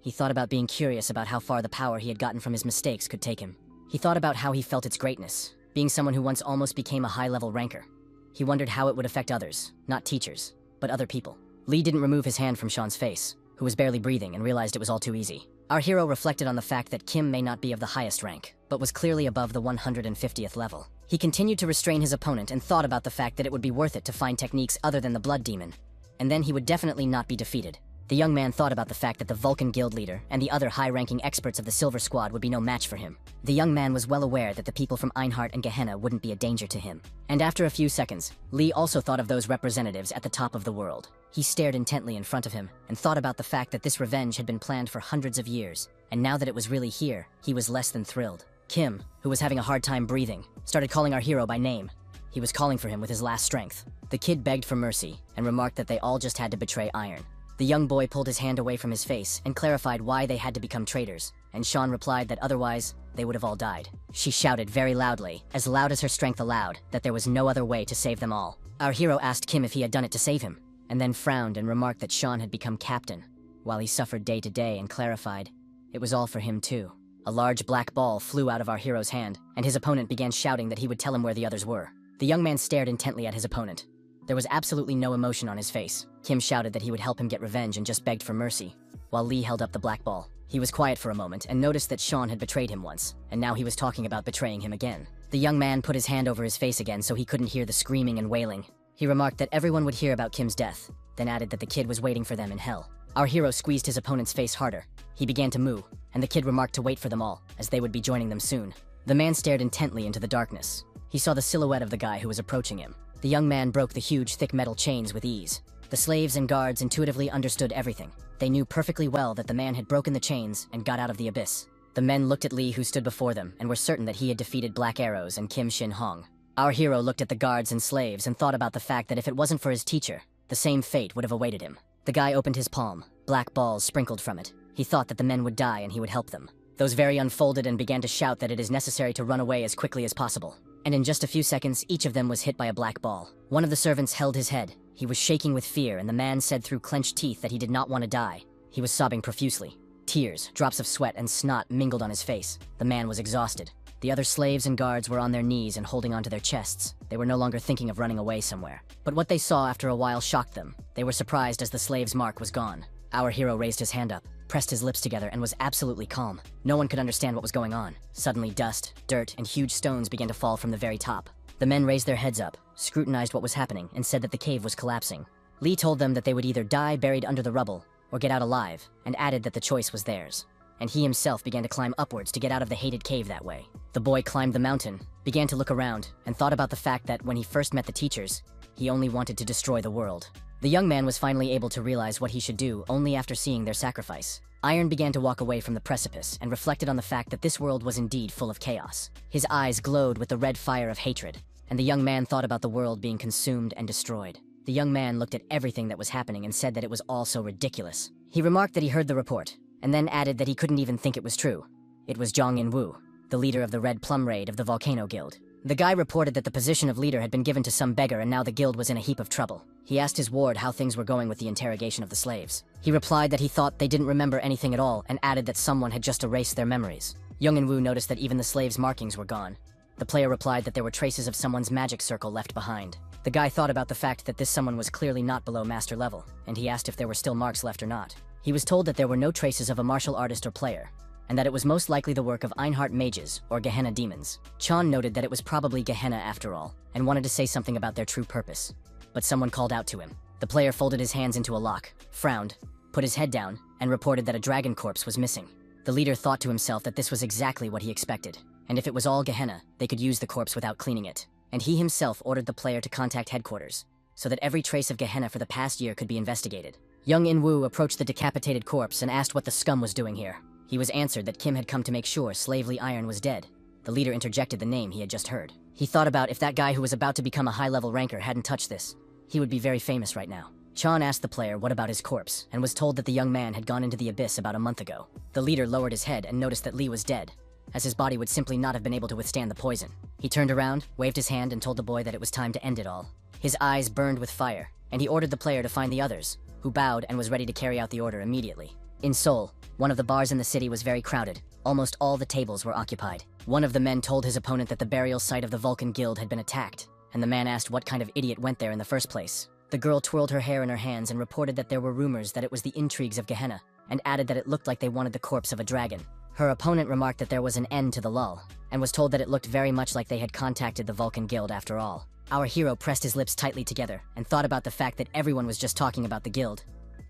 [SPEAKER 1] He thought about being curious about how far the power he had gotten from his mistakes could take him. He thought about how he felt its greatness, being someone who once almost became a high-level ranker. He wondered how it would affect others, not teachers, but other people. Lee didn't remove his hand from Sean's face, who was barely breathing and realized it was all too easy. Our hero reflected on the fact that Kim may not be of the highest rank, but was clearly above the 150th level. He continued to restrain his opponent and thought about the fact that it would be worth it to find techniques other than the Blood Demon, and then he would definitely not be defeated. The young man thought about the fact that the Vulcan guild leader and the other high-ranking experts of the Silver Squad would be no match for him. The young man was well aware that the people from Einhart and Gehenna wouldn't be a danger to him. And after a few seconds, Lee also thought of those representatives at the top of the world. He stared intently in front of him and thought about the fact that this revenge had been planned for hundreds of years, and now that it was really here, he was less than thrilled. Kim, who was having a hard time breathing, started calling our hero by name. He was calling for him with his last strength. The kid begged for mercy and remarked that they all just had to betray Iron. The young boy pulled his hand away from his face and clarified why they had to become traitors, and Sean replied that otherwise, they would have all died. She shouted very loudly, as loud as her strength allowed, that there was no other way to save them all. Our hero asked Kim if he had done it to save him, and then frowned and remarked that Sean had become captain, while he suffered day to day and clarified, it was all for him too. A large black ball flew out of our hero's hand, and his opponent began shouting that he would tell him where the others were. The young man stared intently at his opponent. There was absolutely no emotion on his face. Kim shouted that he would help him get revenge and just begged for mercy, while Lee held up the black ball. He was quiet for a moment and noticed that Sean had betrayed him once, and now he was talking about betraying him again. The young man put his hand over his face again so he couldn't hear the screaming and wailing. He remarked that everyone would hear about Kim's death, then added that the kid was waiting for them in hell. Our hero squeezed his opponent's face harder. He began to moo, and the kid remarked to wait for them all, as they would be joining them soon. The man stared intently into the darkness. He saw the silhouette of the guy who was approaching him. The young man broke the huge, thick metal chains with ease. The slaves and guards intuitively understood everything. They knew perfectly well that the man had broken the chains and got out of the abyss. The men looked at Lee, who stood before them, and were certain that he had defeated Black Arrows and Kim Shin Hong. Our hero looked at the guards and slaves and thought about the fact that if it wasn't for his teacher, the same fate would have awaited him. The guy opened his palm. Black balls sprinkled from it. He thought that the men would die and he would help them. Those very unfolded and began to shout that it is necessary to run away as quickly as possible. And in just a few seconds, each of them was hit by a black ball. One of the servants held his head. He was shaking with fear, and the man said through clenched teeth that he did not want to die. He was sobbing profusely. Tears, drops of sweat, and snot mingled on his face. The man was exhausted. The other slaves and guards were on their knees and holding onto their chests. They were no longer thinking of running away somewhere. But what they saw after a while shocked them. They were surprised as the slave's mark was gone. Our hero raised his hand up, pressed his lips together, and was absolutely calm. No one could understand what was going on. Suddenly dust, dirt, and huge stones began to fall from the very top. The men raised their heads up, scrutinized what was happening, and said that the cave was collapsing. Lee told them that they would either die buried under the rubble or get out alive, and added that the choice was theirs. And he himself began to climb upwards to get out of the hated cave that way. The boy climbed the mountain, began to look around, and thought about the fact that when he first met the teachers, he only wanted to destroy the world. The young man was finally able to realize what he should do only after seeing their sacrifice. Iron began to walk away from the precipice and reflected on the fact that this world was indeed full of chaos. His eyes glowed with the red fire of hatred, and the young man thought about the world being consumed and destroyed. The young man looked at everything that was happening and said that it was all so ridiculous. He remarked that he heard the report, and then added that he couldn't even think it was true. It was Zhang Inwu, the leader of the Red Plum Raid of the Volcano Guild. The guy reported that the position of leader had been given to some beggar and now the guild was in a heap of trouble. He asked his ward how things were going with the interrogation of the slaves. He replied that he thought they didn't remember anything at all and added that someone had just erased their memories. Young and Wu noticed that even the slaves' markings were gone. The player replied that there were traces of someone's magic circle left behind. The guy thought about the fact that this someone was clearly not below master level, and he asked if there were still marks left or not. He was told that there were no traces of a martial artist or player, and that it was most likely the work of Einhart mages or Gehenna demons. Chan noted that it was probably Gehenna after all, and wanted to say something about their true purpose. But someone called out to him. The player folded his hands into a lock, frowned, put his head down, and reported that a dragon corpse was missing. The leader thought to himself that this was exactly what he expected, and if it was all Gehenna, they could use the corpse without cleaning it. And he himself ordered the player to contact headquarters, so that every trace of Gehenna for the past year could be investigated. Young In-woo approached the decapitated corpse and asked what the scum was doing here. He was answered that Kim had come to make sure Slave Lee Iron was dead. The leader interjected the name he had just heard. He thought about if that guy who was about to become a high-level ranker hadn't touched this, he would be very famous right now. Chan asked the player what about his corpse, and was told that the young man had gone into the abyss about a month ago. The leader lowered his head and noticed that Lee was dead, as his body would simply not have been able to withstand the poison. He turned around, waved his hand, and told the boy that it was time to end it all. His eyes burned with fire, and he ordered the player to find the others, who bowed and was ready to carry out the order immediately. In Seoul, one of the bars in the city was very crowded. Almost all the tables were occupied. One of the men told his opponent that the burial site of the Vulcan Guild had been attacked, and the man asked what kind of idiot went there in the first place. The girl twirled her hair in her hands and reported that there were rumors that it was the intrigues of Gehenna, and added that it looked like they wanted the corpse of a dragon. Her opponent remarked that there was an end to the lull, and was told that it looked very much like they had contacted the Vulcan Guild after all. Our hero pressed his lips tightly together and thought about the fact that everyone was just talking about the guild.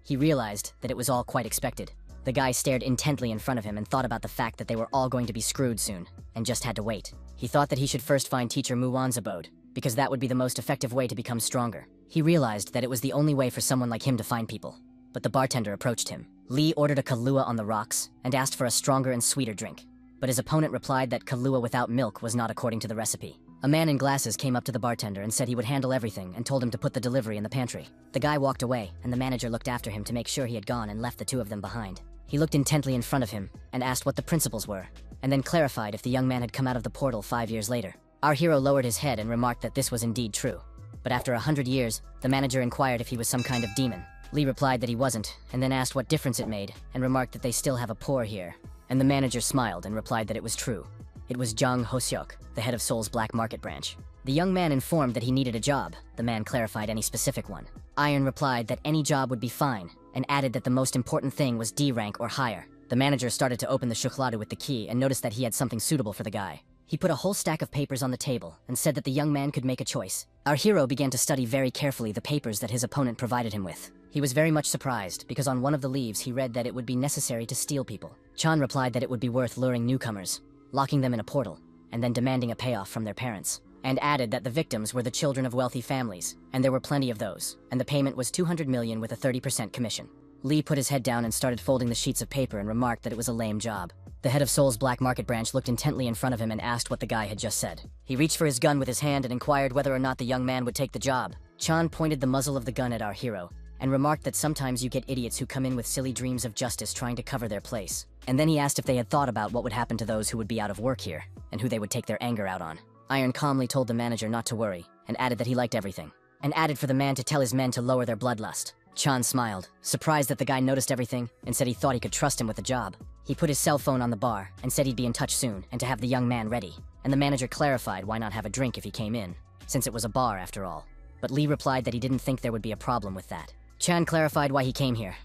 [SPEAKER 1] He realized that it was all quite expected. The guy stared intently in front of him and thought about the fact that they were all going to be screwed soon, and just had to wait. He thought that he should first find teacher Muwan's abode, because that would be the most effective way to become stronger. He realized that it was the only way for someone like him to find people. But the bartender approached him. Lee ordered a Kahlua on the rocks, and asked for a stronger and sweeter drink. But his opponent replied that Kahlua without milk was not according to the recipe. A man in glasses came up to the bartender and said he would handle everything and told him to put the delivery in the pantry. The guy walked away, and the manager looked after him to make sure he had gone and left the two of them behind. He looked intently in front of him and asked what the principles were, and then clarified if the young man had come out of the portal 5 years later. Our hero lowered his head and remarked that this was indeed true. But after 100 years, the manager inquired if he was some kind of demon. Lee replied that he wasn't, and then asked what difference it made, and remarked that they still have a poor here. And the manager smiled and replied that it was true. It was Jang Ho-seok, the head of Seoul's black market branch. The young man informed that he needed a job. The man clarified any specific one. Iron replied that any job would be fine, and added that the most important thing was D rank or higher. The manager started to open the shukladu with the key and noticed that he had something suitable for the guy. He put a whole stack of papers on the table and said that the young man could make a choice. Our hero began to study very carefully the papers that his opponent provided him with. He was very much surprised because on one of the leaves he read that it would be necessary to steal people. Chan replied that it would be worth luring newcomers, locking them in a portal, and then demanding a payoff from their parents, and added that the victims were the children of wealthy families, and there were plenty of those, and the payment was 200 million with a 30% commission. Lee put his head down and started folding the sheets of paper and remarked that it was a lame job. The head of Seoul's black market branch looked intently in front of him and asked what the guy had just said. He reached for his gun with his hand and inquired whether or not the young man would take the job. Chan pointed the muzzle of the gun at our hero, and remarked that sometimes you get idiots who come in with silly dreams of justice trying to cover their place. And then he asked if they had thought about what would happen to those who would be out of work here, and who they would take their anger out on. Iron calmly told the manager not to worry, and added that he liked everything, and added for the man to tell his men to lower their bloodlust. Chan smiled, surprised that the guy noticed everything, and said he thought he could trust him with the job. He put his cell phone on the bar, and said he'd be in touch soon, and to have the young man ready. And the manager clarified why not have a drink if he came in, since it was a bar after all. But Lee replied that he didn't think there would be a problem with that. Chan clarified why he came here.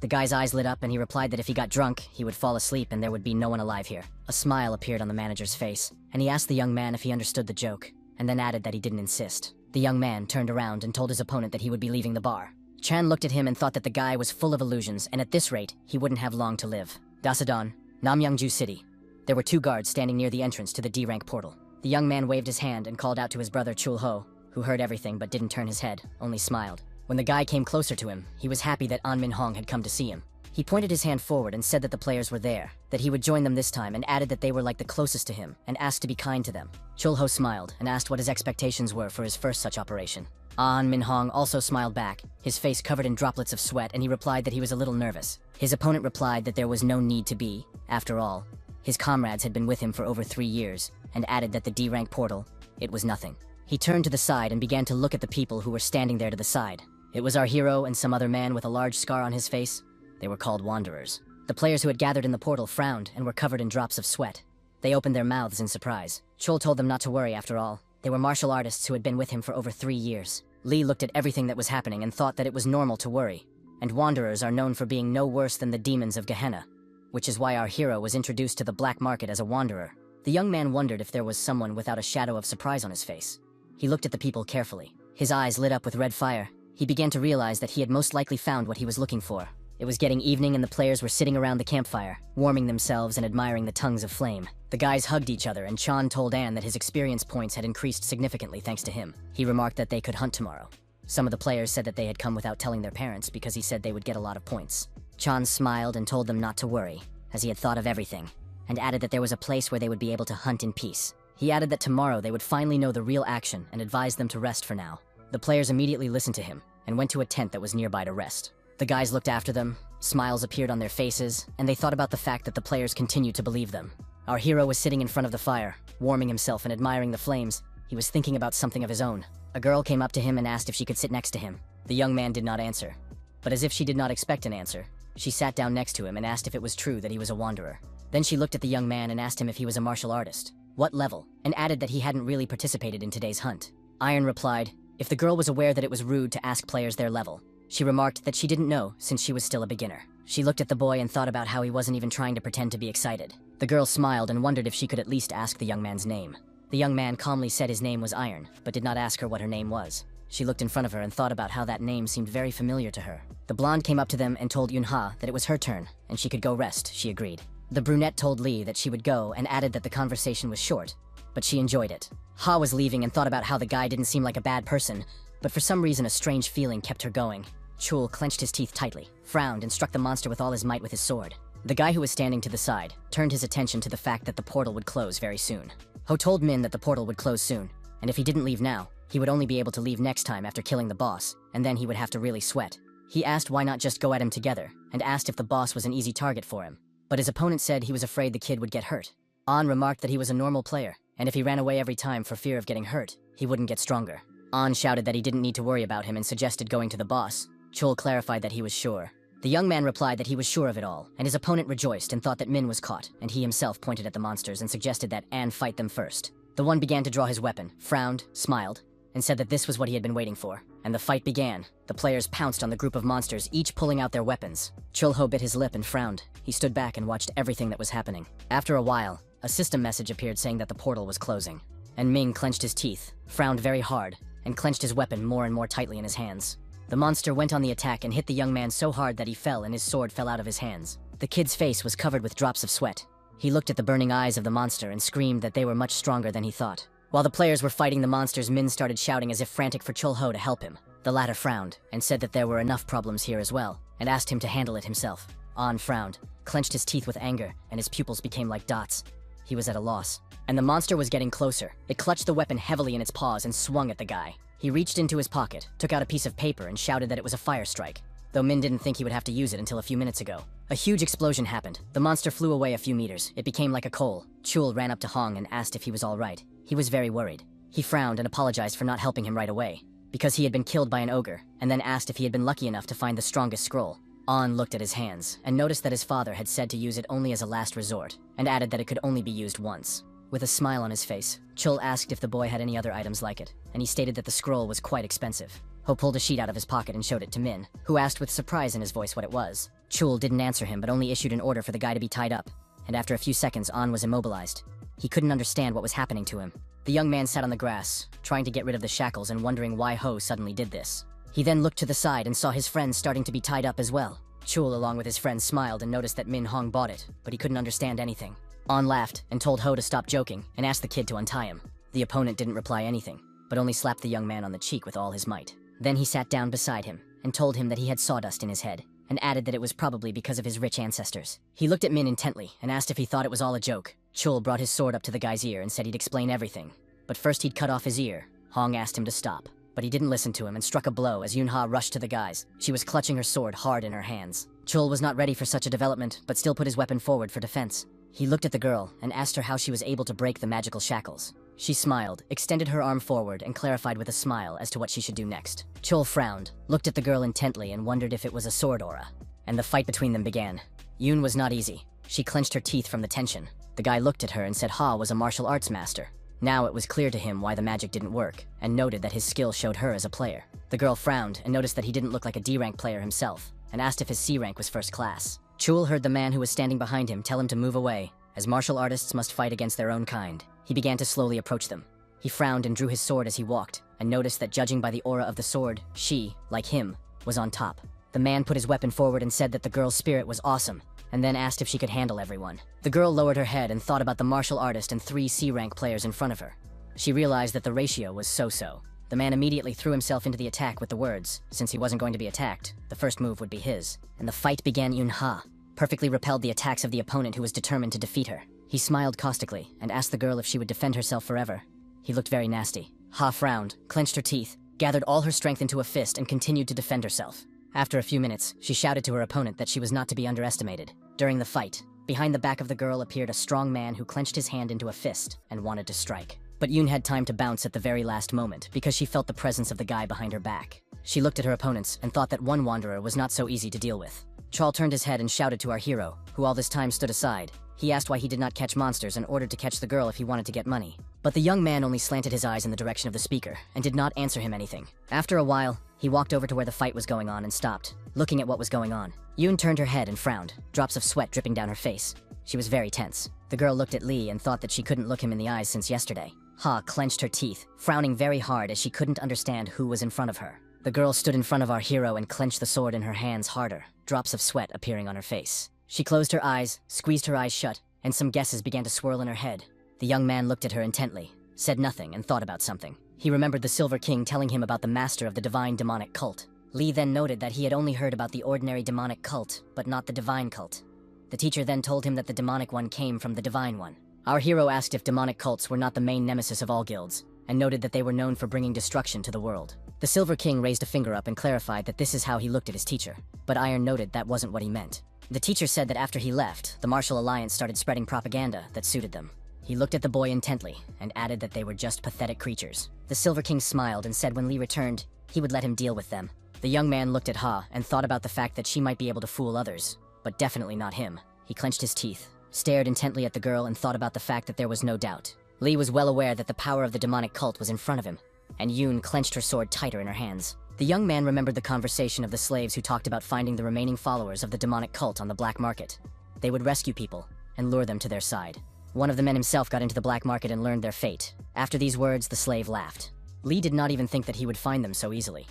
[SPEAKER 1] The guy's eyes lit up and he replied that if he got drunk, he would fall asleep and there would be no one alive here. A smile appeared on the manager's face, and he asked the young man if he understood the joke, and then added that he didn't insist. The young man turned around and told his opponent that he would be leaving the bar. Chan looked at him and thought that the guy was full of illusions, and at this rate, he wouldn't have long to live. Dasadon, Namyangju City. There were 2 guards standing near the entrance to the D-rank portal. The young man waved his hand and called out to his brother Chul-ho, who heard everything but didn't turn his head, only smiled. When the guy came closer to him, he was happy that An Min Hong had come to see him. He pointed his hand forward and said that the players were there, that he would join them this time, and added that they were like the closest to him, and asked to be kind to them. Chulho smiled and asked what his expectations were for his first such operation. An Minhong also smiled back, his face covered in droplets of sweat, and he replied that he was a little nervous. His opponent replied that there was no need to be. After all, his comrades had been with him for over 3 years, and added that the D-rank portal, it was nothing. He turned to the side and began to look at the people who were standing there to the side. It was our hero and some other man with a large scar on his face. They were called Wanderers. The players who had gathered in the portal frowned and were covered in drops of sweat. They opened their mouths in surprise. Chul told them not to worry after all. They were martial artists who had been with him for over 3 years. Lee looked at everything that was happening and thought that it was normal to worry. And Wanderers are known for being no worse than the demons of Gehenna, which is why our hero was introduced to the black market as a wanderer. The young man wondered if there was someone without a shadow of surprise on his face. He looked at the people carefully. His eyes lit up with red fire. He began to realize that he had most likely found what he was looking for. It was getting evening and the players were sitting around the campfire, warming themselves and admiring the tongues of flame. The guys hugged each other and Chan told Anne that his experience points had increased significantly thanks to him. He remarked that they could hunt tomorrow. Some of the players said that they had come without telling their parents because he said they would get a lot of points. Chan smiled and told them not to worry, as he had thought of everything, and added that there was a place where they would be able to hunt in peace. He added that tomorrow they would finally know the real action and advised them to rest for now. The players immediately listened to him and went to a tent that was nearby to rest. The guys looked after them, smiles appeared on their faces, and they thought about the fact that the players continued to believe them. Our hero was sitting in front of the fire, warming himself and admiring the flames. He was thinking about something of his own. A girl came up to him and asked if she could sit next to him. The young man did not answer. But as if she did not expect an answer, she sat down next to him and asked if it was true that he was a wanderer. Then she looked at the young man and asked him if he was a martial artist, what level, and added that he hadn't really participated in today's hunt. Iron replied, if the girl was aware that it was rude to ask players their level. She remarked that she didn't know since she was still a beginner. She looked at the boy and thought about how he wasn't even trying to pretend to be excited. The girl smiled and wondered if she could at least ask the young man's name. The young man calmly said his name was Iron, but did not ask her what her name was. She looked in front of her and thought about how that name seemed very familiar to her. The blonde came up to them and told Yunha that it was her turn, and she could go rest, she agreed. The brunette told Lee that she would go and added that the conversation was short, but she enjoyed it. Ha was leaving and thought about how the guy didn't seem like a bad person, but for some reason a strange feeling kept her going. Chul clenched his teeth tightly, frowned, and struck the monster with all his might with his sword. The guy who was standing to the side turned his attention to the fact that the portal would close very soon. Ho told Min that the portal would close soon, and if he didn't leave now, he would only be able to leave next time after killing the boss, and then he would have to really sweat. He asked why not just go at him together, and asked if the boss was an easy target for him. But his opponent said he was afraid the kid would get hurt. An remarked that he was a normal player, and if he ran away every time for fear of getting hurt, he wouldn't get stronger. An shouted that he didn't need to worry about him and suggested going to the boss. Chul clarified that he was sure. The young man replied that he was sure of it all, and his opponent rejoiced and thought that Min was caught, and he himself pointed at the monsters and suggested that An fight them first. The one began to draw his weapon, frowned, smiled, and said that this was what he had been waiting for. And the fight began. The players pounced on the group of monsters, each pulling out their weapons. Chulho bit his lip and frowned. He stood back and watched everything that was happening. After a while, a system message appeared saying that the portal was closing. And Ming clenched his teeth, frowned very hard, and clenched his weapon more and more tightly in his hands. The monster went on the attack and hit the young man so hard that he fell and his sword fell out of his hands. The kid's face was covered with drops of sweat. He looked at the burning eyes of the monster and screamed that they were much stronger than he thought. While the players were fighting the monsters, Min started shouting as if frantic for Chulho to help him. The latter frowned and said that there were enough problems here as well, and asked him to handle it himself. An frowned, clenched his teeth with anger, and his pupils became like dots. He was at a loss. And the monster was getting closer. It clutched the weapon heavily in its paws and swung at the guy. He reached into his pocket, took out a piece of paper, and shouted that it was a fire strike, though Min didn't think he would have to use it until a few minutes ago. A huge explosion happened. The monster flew away a few meters. It became like a coal. Chul ran up to Hong and asked if he was all right. He was very worried. He frowned and apologized for not helping him right away, because he had been killed by an ogre, and then asked if he had been lucky enough to find the strongest scroll. An looked at his hands, and noticed that his father had said to use it only as a last resort, and added that it could only be used once. With a smile on his face, Chul asked if the boy had any other items like it, and he stated that the scroll was quite expensive. Ho pulled a sheet out of his pocket and showed it to Min, who asked with surprise in his voice what it was. Chul didn't answer him but only issued an order for the guy to be tied up, and after a few seconds An was immobilized. He couldn't understand what was happening to him. The young man sat on the grass, trying to get rid of the shackles and wondering why Ho suddenly did this. He then looked to the side and saw his friends starting to be tied up as well. Chul along with his friends smiled and noticed that Min Hong bought it, but he couldn't understand anything. An laughed and told Ho to stop joking and asked the kid to untie him. The opponent didn't reply anything, but only slapped the young man on the cheek with all his might. Then he sat down beside him and told him that he had sawdust in his head, and added that it was probably because of his rich ancestors. He looked at Min intently and asked if he thought it was all a joke. Chul brought his sword up to the guy's ear and said he'd explain everything. But first he'd cut off his ear. Hong asked him to stop, but he didn't listen to him and struck a blow as Yunha rushed to the guys. She was clutching her sword hard in her hands. Chul was not ready for such a development, but still put his weapon forward for defense. He looked at the girl and asked her how she was able to break the magical shackles. She smiled, extended her arm forward, and clarified with a smile as to what she should do next. Chul frowned, looked at the girl intently, and wondered if it was a sword aura. And the fight between them began. Yoon was not easy. She clenched her teeth from the tension. The guy looked at her and said Ha was a martial arts master. Now it was clear to him why the magic didn't work, and noted that his skill showed her as a player. The girl frowned and noticed that he didn't look like a D-rank player himself, and asked if his C-rank was first class. Chul heard the man who was standing behind him tell him to move away, as martial artists must fight against their own kind. He began to slowly approach them. He frowned and drew his sword as he walked, and noticed that judging by the aura of the sword, she, like him, was on top. The man put his weapon forward and said that the girl's spirit was awesome, and then asked if she could handle everyone. The girl lowered her head and thought about the martial artist and 3 C-rank players in front of her. She realized that the ratio was so-so. The man immediately threw himself into the attack with the words, since he wasn't going to be attacked, the first move would be his. And the fight began. Yunha perfectly repelled the attacks of the opponent who was determined to defeat her. He smiled caustically and asked the girl if she would defend herself forever. He looked very nasty. Ha frowned, clenched her teeth, gathered all her strength into a fist and continued to defend herself. After a few minutes, she shouted to her opponent that she was not to be underestimated. During the fight, behind the back of the girl appeared a strong man who clenched his hand into a fist and wanted to strike. But Yoon had time to bounce at the very last moment because she felt the presence of the guy behind her back. She looked at her opponents and thought that one wanderer was not so easy to deal with. Chul turned his head and shouted to our hero, who all this time stood aside. He asked why he did not catch monsters and ordered to catch the girl if he wanted to get money. But the young man only slanted his eyes in the direction of the speaker and did not answer him anything. After a while, he walked over to where the fight was going on and stopped, looking at what was going on. Yoon turned her head and frowned, drops of sweat dripping down her face. She was very tense. The girl looked at Lee and thought that she couldn't look him in the eyes since yesterday. Ha clenched her teeth, frowning very hard as she couldn't understand who was in front of her. The girl stood in front of our hero and clenched the sword in her hands harder, drops of sweat appearing on her face. She closed her eyes, squeezed her eyes shut, and some guesses began to swirl in her head. The young man looked at her intently, said nothing, and thought about something. He remembered the Silver King telling him about the master of the divine demonic cult. Lee then noted that he had only heard about the ordinary demonic cult, but not the divine cult. The teacher then told him that the demonic one came from the divine one. Our hero asked if demonic cults were not the main nemesis of all guilds, and noted that they were known for bringing destruction to the world. The Silver King raised a finger up and clarified that this is how he looked at his teacher, but Iron noted that wasn't what he meant. The teacher said that after he left, the Martial Alliance started spreading propaganda that suited them. He looked at the boy intently and added that they were just pathetic creatures. The Silver King smiled and said when Lee returned, he would let him deal with them. The young man looked at Ha and thought about the fact that she might be able to fool others, but definitely not him. He clenched his teeth, stared intently at the girl, and thought about the fact that there was no doubt. Lee was well aware that the power of the demonic cult was in front of him, and Yoon clenched her sword tighter in her hands. The young man remembered the conversation of the slaves who talked about finding the remaining followers of the demonic cult on the black market. They would rescue people and lure them to their side. One of the men himself got into the black market and learned their fate. After these words, the slave laughed. Lee did not even think that he would find them so easily.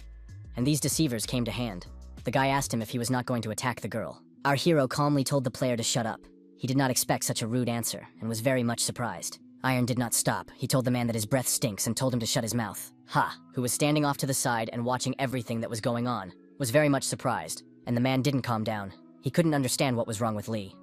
[SPEAKER 1] And these deceivers came to hand. The guy asked him if he was not going to attack the girl. Our hero calmly told the player to shut up. He did not expect such a rude answer and was very much surprised. Iron did not stop. He told the man that his breath stinks and told him to shut his mouth. Ha, who was standing off to the side and watching everything that was going on, was very much surprised, and the man didn't calm down. He couldn't understand what was wrong with Lee.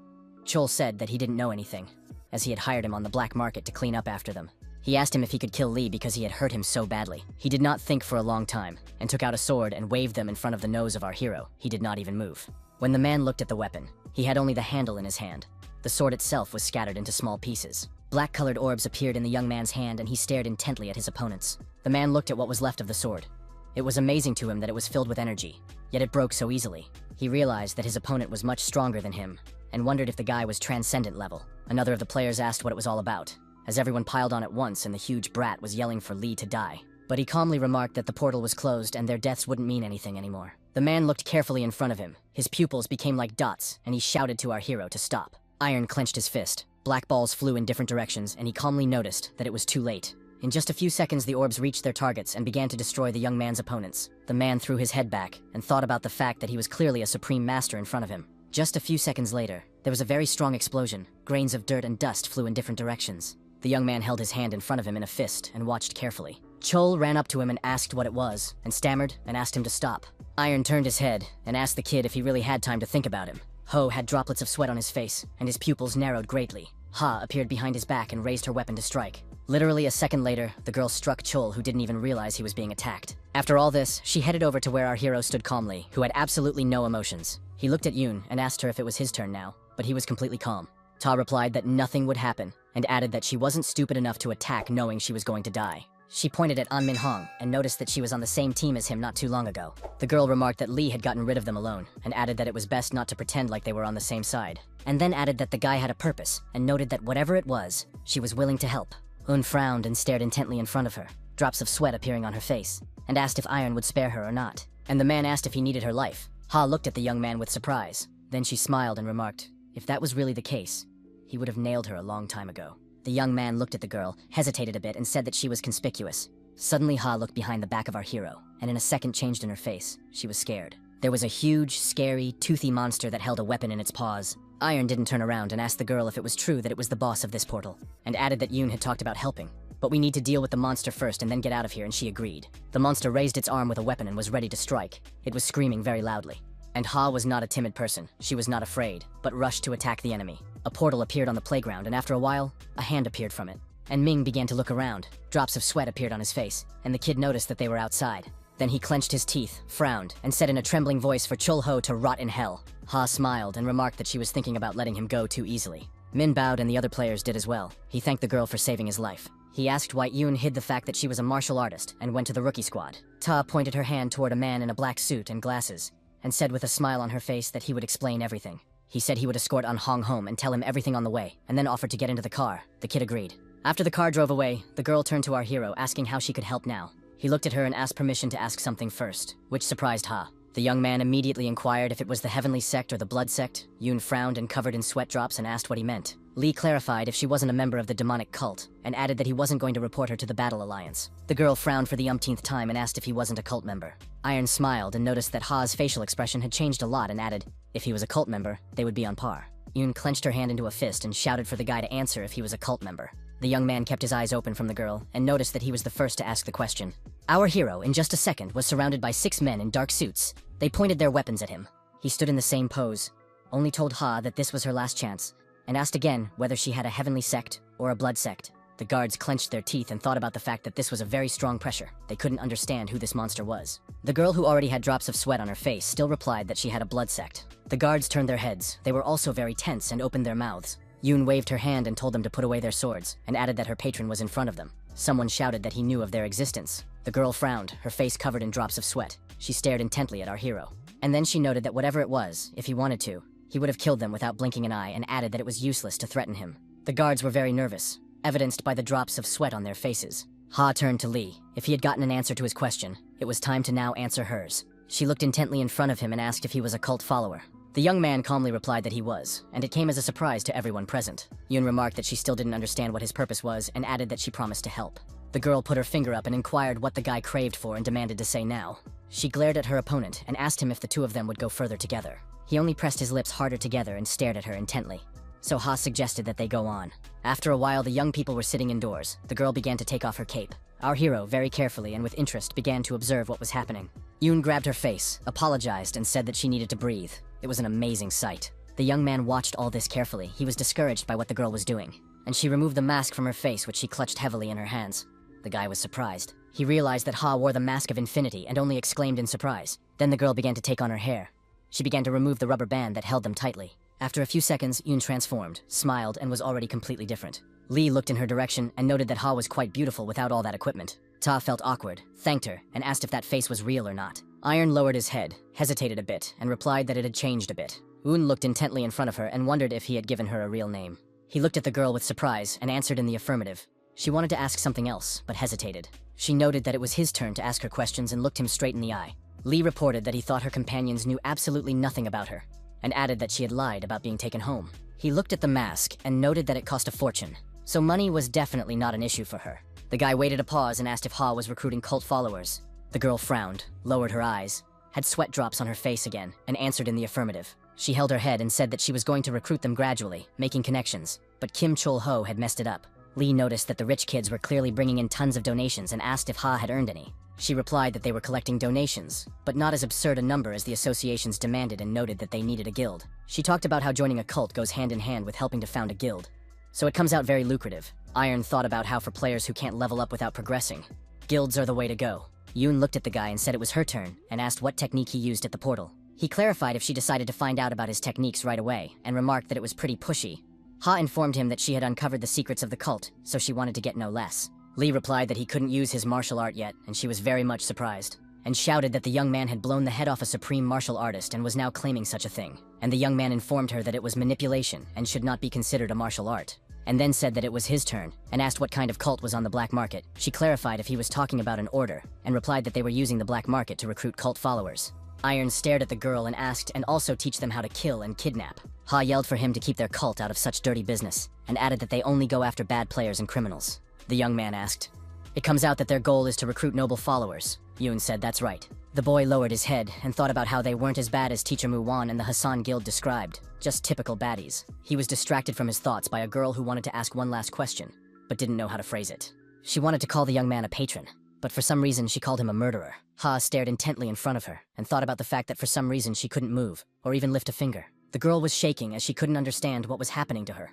[SPEAKER 1] Chul said that he didn't know anything, as he had hired him on the black market to clean up after them. He asked him if he could kill Lee because he had hurt him so badly. He did not think for a long time, and took out a sword and waved them in front of the nose of our hero. He did not even move. When the man looked at the weapon, he had only the handle in his hand. The sword itself was scattered into small pieces. Black-colored orbs appeared in the young man's hand and he stared intently at his opponents. The man looked at what was left of the sword. It was amazing to him that it was filled with energy, yet it broke so easily. He realized that his opponent was much stronger than him, and wondered if the guy was transcendent level. Another of the players asked what it was all about, as everyone piled on at once and the huge brat was yelling for Lee to die. But he calmly remarked that the portal was closed and their deaths wouldn't mean anything anymore. The man looked carefully in front of him. His pupils became like dots, and he shouted to our hero to stop. Iron clenched his fist. Black balls flew in different directions, and he calmly noticed that it was too late. In just a few seconds, the orbs reached their targets and began to destroy the young man's opponents. The man threw his head back and thought about the fact that he was clearly a supreme master in front of him. Just a few seconds later, there was a very strong explosion. Grains of dirt and dust flew in different directions. The young man held his hand in front of him in a fist and watched carefully. Chul ran up to him and asked what it was, and stammered and asked him to stop. Iron turned his head and asked the kid if he really had time to think about him. Ho had droplets of sweat on his face, and his pupils narrowed greatly. Ha appeared behind his back and raised her weapon to strike. Literally a second later, the girl struck Chol, who didn't even realize he was being attacked. After all this, she headed over to where our hero stood calmly, who had absolutely no emotions. He looked at Yoon and asked her if it was his turn now, but he was completely calm. Ta replied that nothing would happen, and added that she wasn't stupid enough to attack knowing she was going to die. She pointed at An Min Hong and noticed that she was on the same team as him not too long ago. The girl remarked that Lee had gotten rid of them alone, and added that it was best not to pretend like they were on the same side. And then added that the guy had a purpose, and noted that whatever it was, she was willing to help. Un frowned and stared intently in front of her, drops of sweat appearing on her face, and asked if Iron would spare her or not. And the man asked if he needed her life. Ha looked at the young man with surprise. Then she smiled and remarked, if that was really the case, he would have nailed her a long time ago. The young man looked at the girl, hesitated a bit, and said that she was conspicuous. Suddenly Ha looked behind the back of our hero, and in a second changed in her face. She was scared. There was a huge, scary, toothy monster that held a weapon in its paws. Iron didn't turn around and asked the girl if it was true that it was the boss of this portal, and added that Yoon had talked about helping. But we need to deal with the monster first and then get out of here, and she agreed. The monster raised its arm with a weapon and was ready to strike. It was screaming very loudly. And Ha was not a timid person. She was not afraid, but rushed to attack the enemy. A portal appeared on the playground, and after a while, a hand appeared from it. And Ming began to look around. Drops of sweat appeared on his face, and the kid noticed that they were outside. Then he clenched his teeth, frowned, and said in a trembling voice for Chol Ho to rot in hell. Ha smiled and remarked that she was thinking about letting him go too easily. Min bowed and the other players did as well. He thanked the girl for saving his life. He asked why Yoon hid the fact that she was a martial artist and went to the rookie squad. Ta pointed her hand toward a man in a black suit and glasses, and said with a smile on her face that he would explain everything. He said he would escort An Hong home and tell him everything on the way, and then offered to get into the car. The kid agreed. After the car drove away, the girl turned to our hero, asking how she could help now. He looked at her and asked permission to ask something first, which surprised Ha. The young man immediately inquired if it was the heavenly sect or the blood sect. Yoon frowned and covered in sweat drops and asked what he meant. Lee clarified if she wasn't a member of the demonic cult, and added that he wasn't going to report her to the Battle Alliance. The girl frowned for the umpteenth time and asked if he wasn't a cult member. Iron smiled and noticed that Ha's facial expression had changed a lot and added, if he was a cult member, they would be on par. Yoon clenched her hand into a fist and shouted for the guy to answer if he was a cult member. The young man kept his eyes open from the girl and noticed that he was the first to ask the question. Our hero, in just a second, was surrounded by 6 men in dark suits. They pointed their weapons at him. He stood in the same pose, only told Ha that this was her last chance, and asked again whether she had a heavenly sect or a blood sect. The guards clenched their teeth and thought about the fact that this was a very strong pressure. They couldn't understand who this monster was. The girl, who already had drops of sweat on her face, still replied that she had a blood sect. The guards turned their heads. They were also very tense and opened their mouths. Yoon waved her hand and told them to put away their swords, and added that her patron was in front of them. Someone shouted that he knew of their existence. The girl frowned, her face covered in drops of sweat. She stared intently at our hero. And then she noted that whatever it was, if he wanted to, he would have killed them without blinking an eye, and added that it was useless to threaten him. The guards were very nervous, evidenced by the drops of sweat on their faces. Ha turned to Lee. If he had gotten an answer to his question, it was time to now answer hers. She looked intently in front of him and asked if he was a cult follower. The young man calmly replied that he was, and it came as a surprise to everyone present. Yoon remarked that she still didn't understand what his purpose was, and added that she promised to help. The girl put her finger up and inquired what the guy craved for and demanded to say now. She glared at her opponent and asked him if the two of them would go further together. He only pressed his lips harder together and stared at her intently. So Ha suggested that they go on. After a while, the young people were sitting indoors. The girl began to take off her cape. Our hero, very carefully and with interest, began to observe what was happening. Yoon grabbed her face, apologized, and said that she needed to breathe. It was an amazing sight. The young man watched all this carefully. He was discouraged by what the girl was doing. And she removed the mask from her face, which she clutched heavily in her hands. The guy was surprised. He realized that Ha wore the mask of infinity and only exclaimed in surprise. Then the girl began to take on her hair. She began to remove the rubber band that held them tightly. After a few seconds, Yoon transformed, smiled, and was already completely different. Lee looked in her direction and noted that Ha was quite beautiful without all that equipment. Ta felt awkward, thanked her, and asked if that face was real or not. Iron lowered his head, hesitated a bit, and replied that it had changed a bit. Un looked intently in front of her and wondered if he had given her a real name. He looked at the girl with surprise and answered in the affirmative. She wanted to ask something else, but hesitated. She noted that it was his turn to ask her questions and looked him straight in the eye. Lee reported that he thought her companions knew absolutely nothing about her, and added that she had lied about being taken home. He looked at the mask and noted that it cost a fortune, so money was definitely not an issue for her. The guy waited a pause and asked if Ha was recruiting cult followers. The girl frowned, lowered her eyes, had sweat drops on her face again, and answered in the affirmative. She held her head and said that she was going to recruit them gradually, making connections, but Kim Chol Ho had messed it up. Lee noticed that the rich kids were clearly bringing in tons of donations and asked if Ha had earned any. She replied that they were collecting donations, but not as absurd a number as the associations demanded, and noted that they needed a guild. She talked about how joining a cult goes hand in hand with helping to found a guild. So it comes out very lucrative. Iron thought about how for players who can't level up without progressing, guilds are the way to go. Yoon looked at the guy and said it was her turn, and asked what technique he used at the portal. He clarified if she decided to find out about his techniques right away, and remarked that it was pretty pushy. Ha informed him that she had uncovered the secrets of the cult, so she wanted to get no less. Lee replied that he couldn't use his martial art yet, and she was very much surprised, and shouted that the young man had blown the head off a supreme martial artist and was now claiming such a thing. And the young man informed her that it was manipulation and should not be considered a martial art, and then said that it was his turn, and asked what kind of cult was on the black market. She clarified if he was talking about an order, and replied that they were using the black market to recruit cult followers. Iron stared at the girl and asked and also teach them how to kill and kidnap. Ha yelled for him to keep their cult out of such dirty business, and added that they only go after bad players and criminals. The young man asked, "It comes out that their goal is to recruit noble followers." Yoon said that's right. The boy lowered his head and thought about how they weren't as bad as Teacher Muwan and the Hassan Guild described, just typical baddies. He was distracted from his thoughts by a girl who wanted to ask one last question, but didn't know how to phrase it. She wanted to call the young man a patron, but for some reason she called him a murderer. Ha stared intently in front of her, and thought about the fact that for some reason she couldn't move, or even lift a finger. The girl was shaking as she couldn't understand what was happening to her,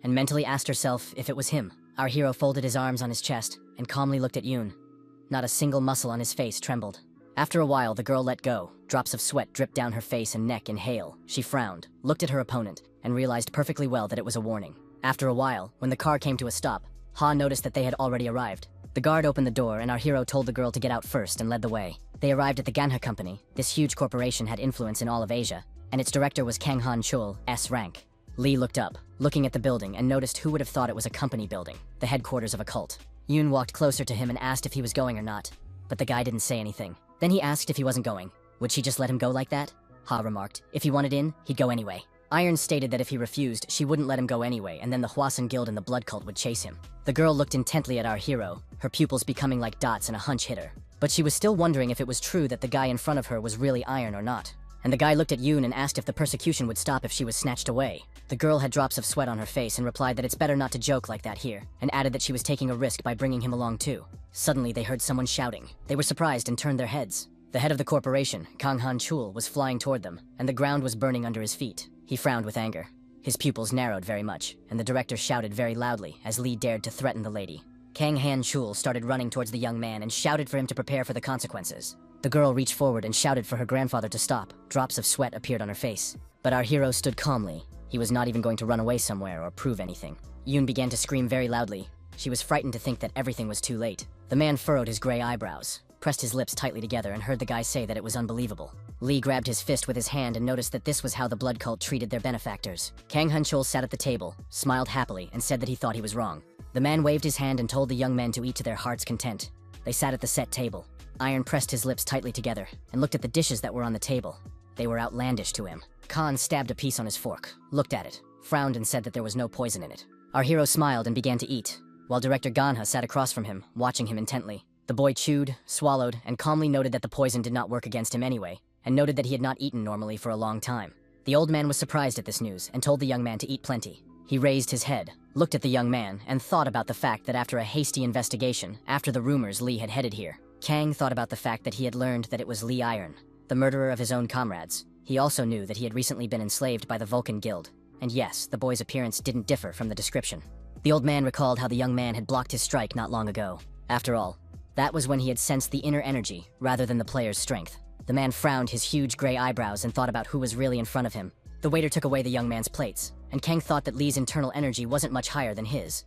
[SPEAKER 1] and mentally asked herself if it was him. Our hero folded his arms on his chest, and calmly looked at Yoon. Not a single muscle on his face trembled. After a while, the girl let go. Drops of sweat dripped down her face and neck in hail. She frowned, looked at her opponent, and realized perfectly well that it was a warning. After a while, when the car came to a stop, Ha noticed that they had already arrived. The guard opened the door, and our hero told the girl to get out first and led the way. They arrived at the Ganha Company. This huge corporation had influence in all of Asia, and its director was Kang Han Chul, S rank. Lee looked up, looking at the building, and noticed who would have thought it was a company building, the headquarters of a cult. Yoon walked closer to him and asked if he was going or not, but the guy didn't say anything. Then he asked if he wasn't going. Would she just let him go like that? Ha remarked, if he wanted in, he'd go anyway. Iron stated that if he refused, she wouldn't let him go anyway, and then the Hwasun Guild and the Blood Cult would chase him. The girl looked intently at our hero, her pupils becoming like dots, and a hunch hit her. But she was still wondering if it was true that the guy in front of her was really Iron or not. And the guy looked at Yoon and asked if the persecution would stop if she was snatched away. The girl had drops of sweat on her face and replied that it's better not to joke like that here, and added that she was taking a risk by bringing him along too. Suddenly they heard someone shouting. They were surprised and turned their heads. The head of the corporation, Kang Han Chul, was flying toward them, and the ground was burning under his feet. He frowned with anger. His pupils narrowed very much, and the director shouted very loudly as Lee dared to threaten the lady. Kang Han Chul started running towards the young man and shouted for him to prepare for the consequences. The girl reached forward and shouted for her grandfather to stop. Drops of sweat appeared on her face. But our hero stood calmly. He was not even going to run away somewhere or prove anything. Yoon began to scream very loudly. She was frightened to think that everything was too late. The man furrowed his gray eyebrows, pressed his lips tightly together, and heard the guy say that it was unbelievable. Lee grabbed his fist with his hand and noticed that this was how the blood cult treated their benefactors. Kang Han Chul sat at the table, smiled happily, and said that he thought he was wrong. The man waved his hand and told the young men to eat to their heart's content. They sat at the set table. Iron pressed his lips tightly together and looked at the dishes that were on the table. They were outlandish to him. Khan stabbed a piece on his fork, looked at it, frowned, and said that there was no poison in it. Our hero smiled and began to eat, while Director Ganha sat across from him, watching him intently. The boy chewed, swallowed, and calmly noted that the poison did not work against him anyway, and noted that he had not eaten normally for a long time. The old man was surprised at this news and told the young man to eat plenty. He raised his head, looked at the young man, and thought about the fact that after a hasty investigation, after the rumors Lee had headed here, Kang thought about the fact that he had learned that it was Lee Iron, the murderer of his own comrades. He also knew that he had recently been enslaved by the Vulcan Guild, and yes, the boy's appearance didn't differ from the description. The old man recalled how the young man had blocked his strike not long ago. After all, that was when he had sensed the inner energy rather than the player's strength. The man frowned his huge gray eyebrows and thought about who was really in front of him. The waiter took away the young man's plates, and Kang thought that Lee's internal energy wasn't much higher than his.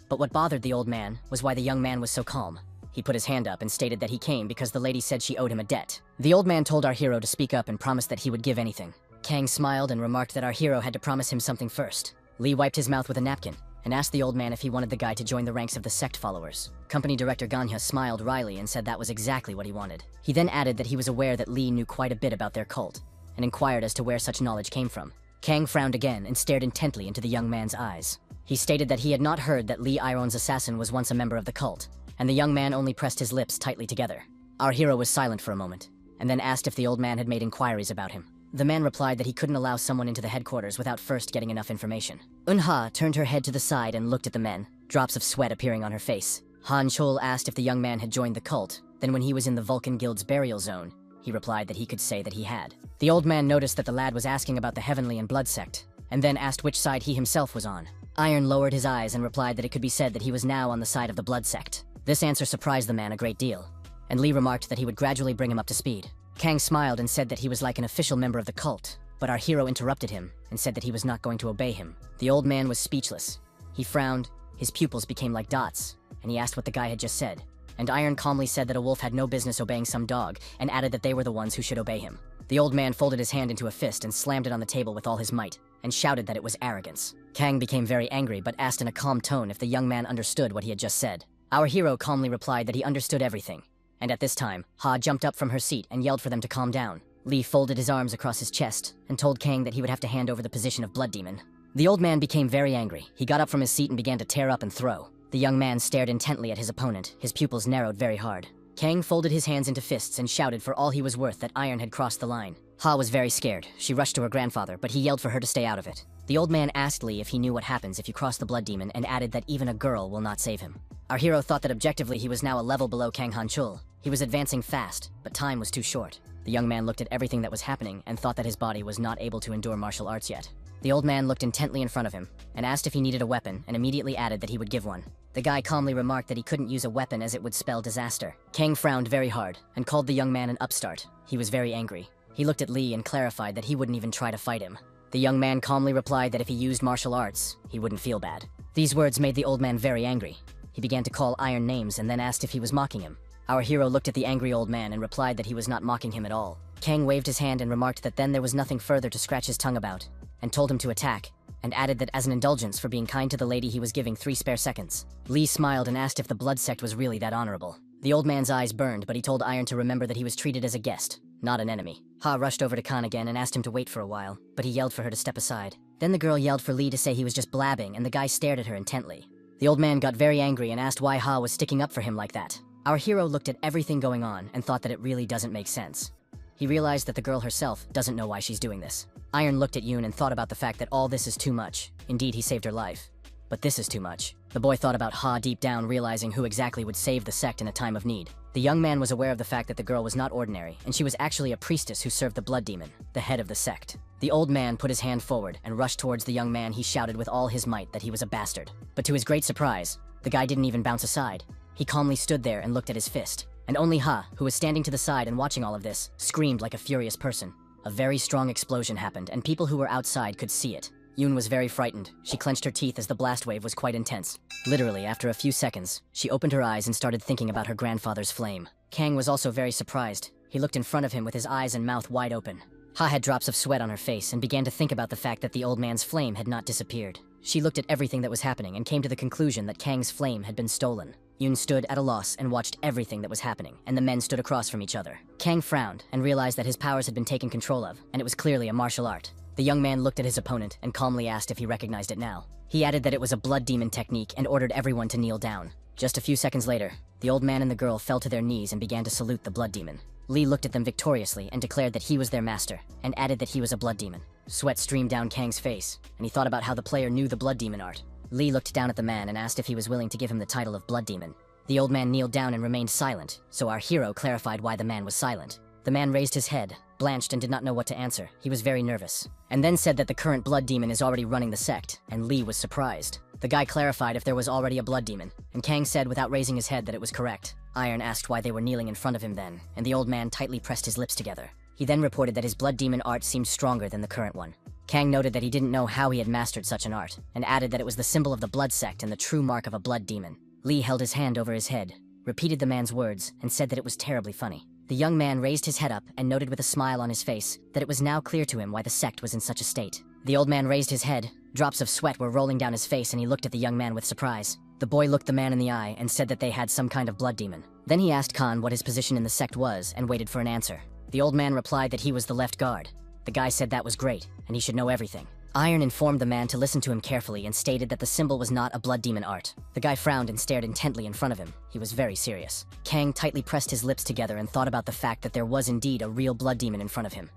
[SPEAKER 1] But what bothered the old man was why the young man was so calm. He put his hand up and stated that he came because the lady said she owed him a debt. The old man told our hero to speak up and promised that he would give anything. Kang smiled and remarked that our hero had to promise him something first. Lee wiped his mouth with a napkin and asked the old man if he wanted the guy to join the ranks of the sect followers. Company Director Ganya smiled wryly and said that was exactly what he wanted. He then added that he was aware that Lee knew quite a bit about their cult, and inquired as to where such knowledge came from. Kang frowned again and stared intently into the young man's eyes. He stated that he had not heard that Lee Iron's assassin was once a member of the cult, and the young man only pressed his lips tightly together. Our hero was silent for a moment, and then asked if the old man had made inquiries about him. The man replied that he couldn't allow someone into the headquarters without first getting enough information. Unha turned her head to the side and looked at the men. drops of sweat appearing on her face. Han Chul asked if the young man had joined the cult. Then when he was in the Vulcan Guild's burial zone, he replied that he could say that he had. The old man noticed that the lad was asking about the Heavenly and Blood sect, and then asked which side he himself was on. Iron lowered his eyes and replied that it could be said that he was now on the side of the Blood sect. This answer surprised the man a great deal, and Lee remarked that he would gradually bring him up to speed. Kang smiled and said that he was like an official member of the cult, but our hero interrupted him and said that he was not going to obey him. The old man was speechless. He frowned, his pupils became like dots, and he asked what the guy had just said. And Iron calmly said that a wolf had no business obeying some dog, and added that they were the ones who should obey him. The old man folded his hand into a fist and slammed it on the table with all his might, and shouted that it was arrogance. Kang became very angry but asked in a calm tone if the young man understood what he had just said. Our hero calmly replied that he understood everything, and at this time, Ha jumped up from her seat and yelled for them to calm down. Lee folded his arms across his chest and told Kang that he would have to hand over the position of Blood Demon. The old man became very angry. He got up from his seat and began to tear up and throw. The young man stared intently at his opponent, his pupils narrowed very hard. Kang folded his hands into fists and shouted for all he was worth that Iron had crossed the line. Ha was very scared. She rushed to her grandfather, but he yelled for her to stay out of it. The old man asked Lee if he knew what happens if you cross the Blood Demon and added that even a girl will not save him. Our hero thought that objectively he was now a level below Kang Han Chul. He was advancing fast, but time was too short. The young man looked at everything that was happening and thought that his body was not able to endure martial arts yet. The old man looked intently in front of him and asked if he needed a weapon and immediately added that he would give one. The guy calmly remarked that he couldn't use a weapon as it would spell disaster. Kang frowned very hard and called the young man an upstart. He was very angry. He looked at Lee and clarified that he wouldn't even try to fight him. The young man calmly replied that if he used martial arts, he wouldn't feel bad. These words made the old man very angry. He began to call Iron names and then asked if he was mocking him. Our hero looked at the angry old man and replied that he was not mocking him at all. Kang waved his hand and remarked that then there was nothing further to scratch his tongue about, and told him to attack, and added that as an indulgence for being kind to the lady he was giving 3 spare seconds. Lee smiled and asked if the blood sect was really that honorable. The old man's eyes burned, but he told Iron to remember that he was treated as a guest, not an enemy. Ha rushed over to Khan again and asked him to wait for a while, but he yelled for her to step aside. Then the girl yelled for Lee to say he was just blabbing, and the guy stared at her intently. The old man got very angry and asked why Ha was sticking up for him like that. Our hero looked at everything going on and thought that it really doesn't make sense. He realized that the girl herself doesn't know why she's doing this. Iron looked at Yoon and thought about the fact that all this is too much. Indeed, he saved her life. But this is too much. The boy thought about Ha deep down, realizing who exactly would save the sect in a time of need. The young man was aware of the fact that the girl was not ordinary, and she was actually a priestess who served the blood demon, the head of the sect. The old man put his hand forward and rushed towards the young man. He shouted with all his might that he was a bastard. But to his great surprise, the guy didn't even bounce aside. He calmly stood there and looked at his fist. And only Ha, who was standing to the side and watching all of this, screamed like a furious person. A very strong explosion happened, and people who were outside could see it. Yoon was very frightened. She clenched her teeth as the blast wave was quite intense. Literally, after a few seconds, she opened her eyes and started thinking about her grandfather's flame. Kang was also very surprised. He looked in front of him with his eyes and mouth wide open. Ha had drops of sweat on her face and began to think about the fact that the old man's flame had not disappeared. She looked at everything that was happening and came to the conclusion that Kang's flame had been stolen. Yoon stood at a loss and watched everything that was happening, and the men stood across from each other. Kang frowned and realized that his powers had been taken control of, and it was clearly a martial art. The young man looked at his opponent and calmly asked if he recognized it now. He added that it was a blood demon technique and ordered everyone to kneel down. Just a few seconds later, the old man and the girl fell to their knees and began to salute the blood demon. Lee looked at them victoriously and declared that he was their master, and added that he was a blood demon. Sweat streamed down Kang's face, and he thought about how the player knew the blood demon art. Lee looked down at the man and asked if he was willing to give him the title of blood demon. The old man kneeled down and remained silent, so our hero clarified why the man was silent. The man raised his head, blanched, and did not know what to answer. He was very nervous, and then said that the current blood demon is already running the sect, and Lee was surprised. The guy clarified if there was already a blood demon, and Kang said without raising his head that it was correct. Iron asked why they were kneeling in front of him then, and the old man tightly pressed his lips together. He then reported that his blood demon art seemed stronger than the current one. Kang noted that he didn't know how he had mastered such an art, and added that it was the symbol of the blood sect and the true mark of a blood demon. Lee held his hand over his head, repeated the man's words, and said that it was terribly funny. The young man raised his head up and noted with a smile on his face that it was now clear to him why the sect was in such a state. The old man raised his head, drops of sweat were rolling down his face, and he looked at the young man with surprise. The boy looked the man in the eye and said that they had some kind of blood demon. Then he asked Khan what his position in the sect was and waited for an answer. The old man replied that he was the left guard. The guy said that was great, and he should know everything. Iron informed the man to listen to him carefully and stated that the symbol was not a blood demon art. The guy frowned and stared intently in front of him. He was very serious. Kang tightly pressed his lips together and thought about the fact that there was indeed a real blood demon in front of him.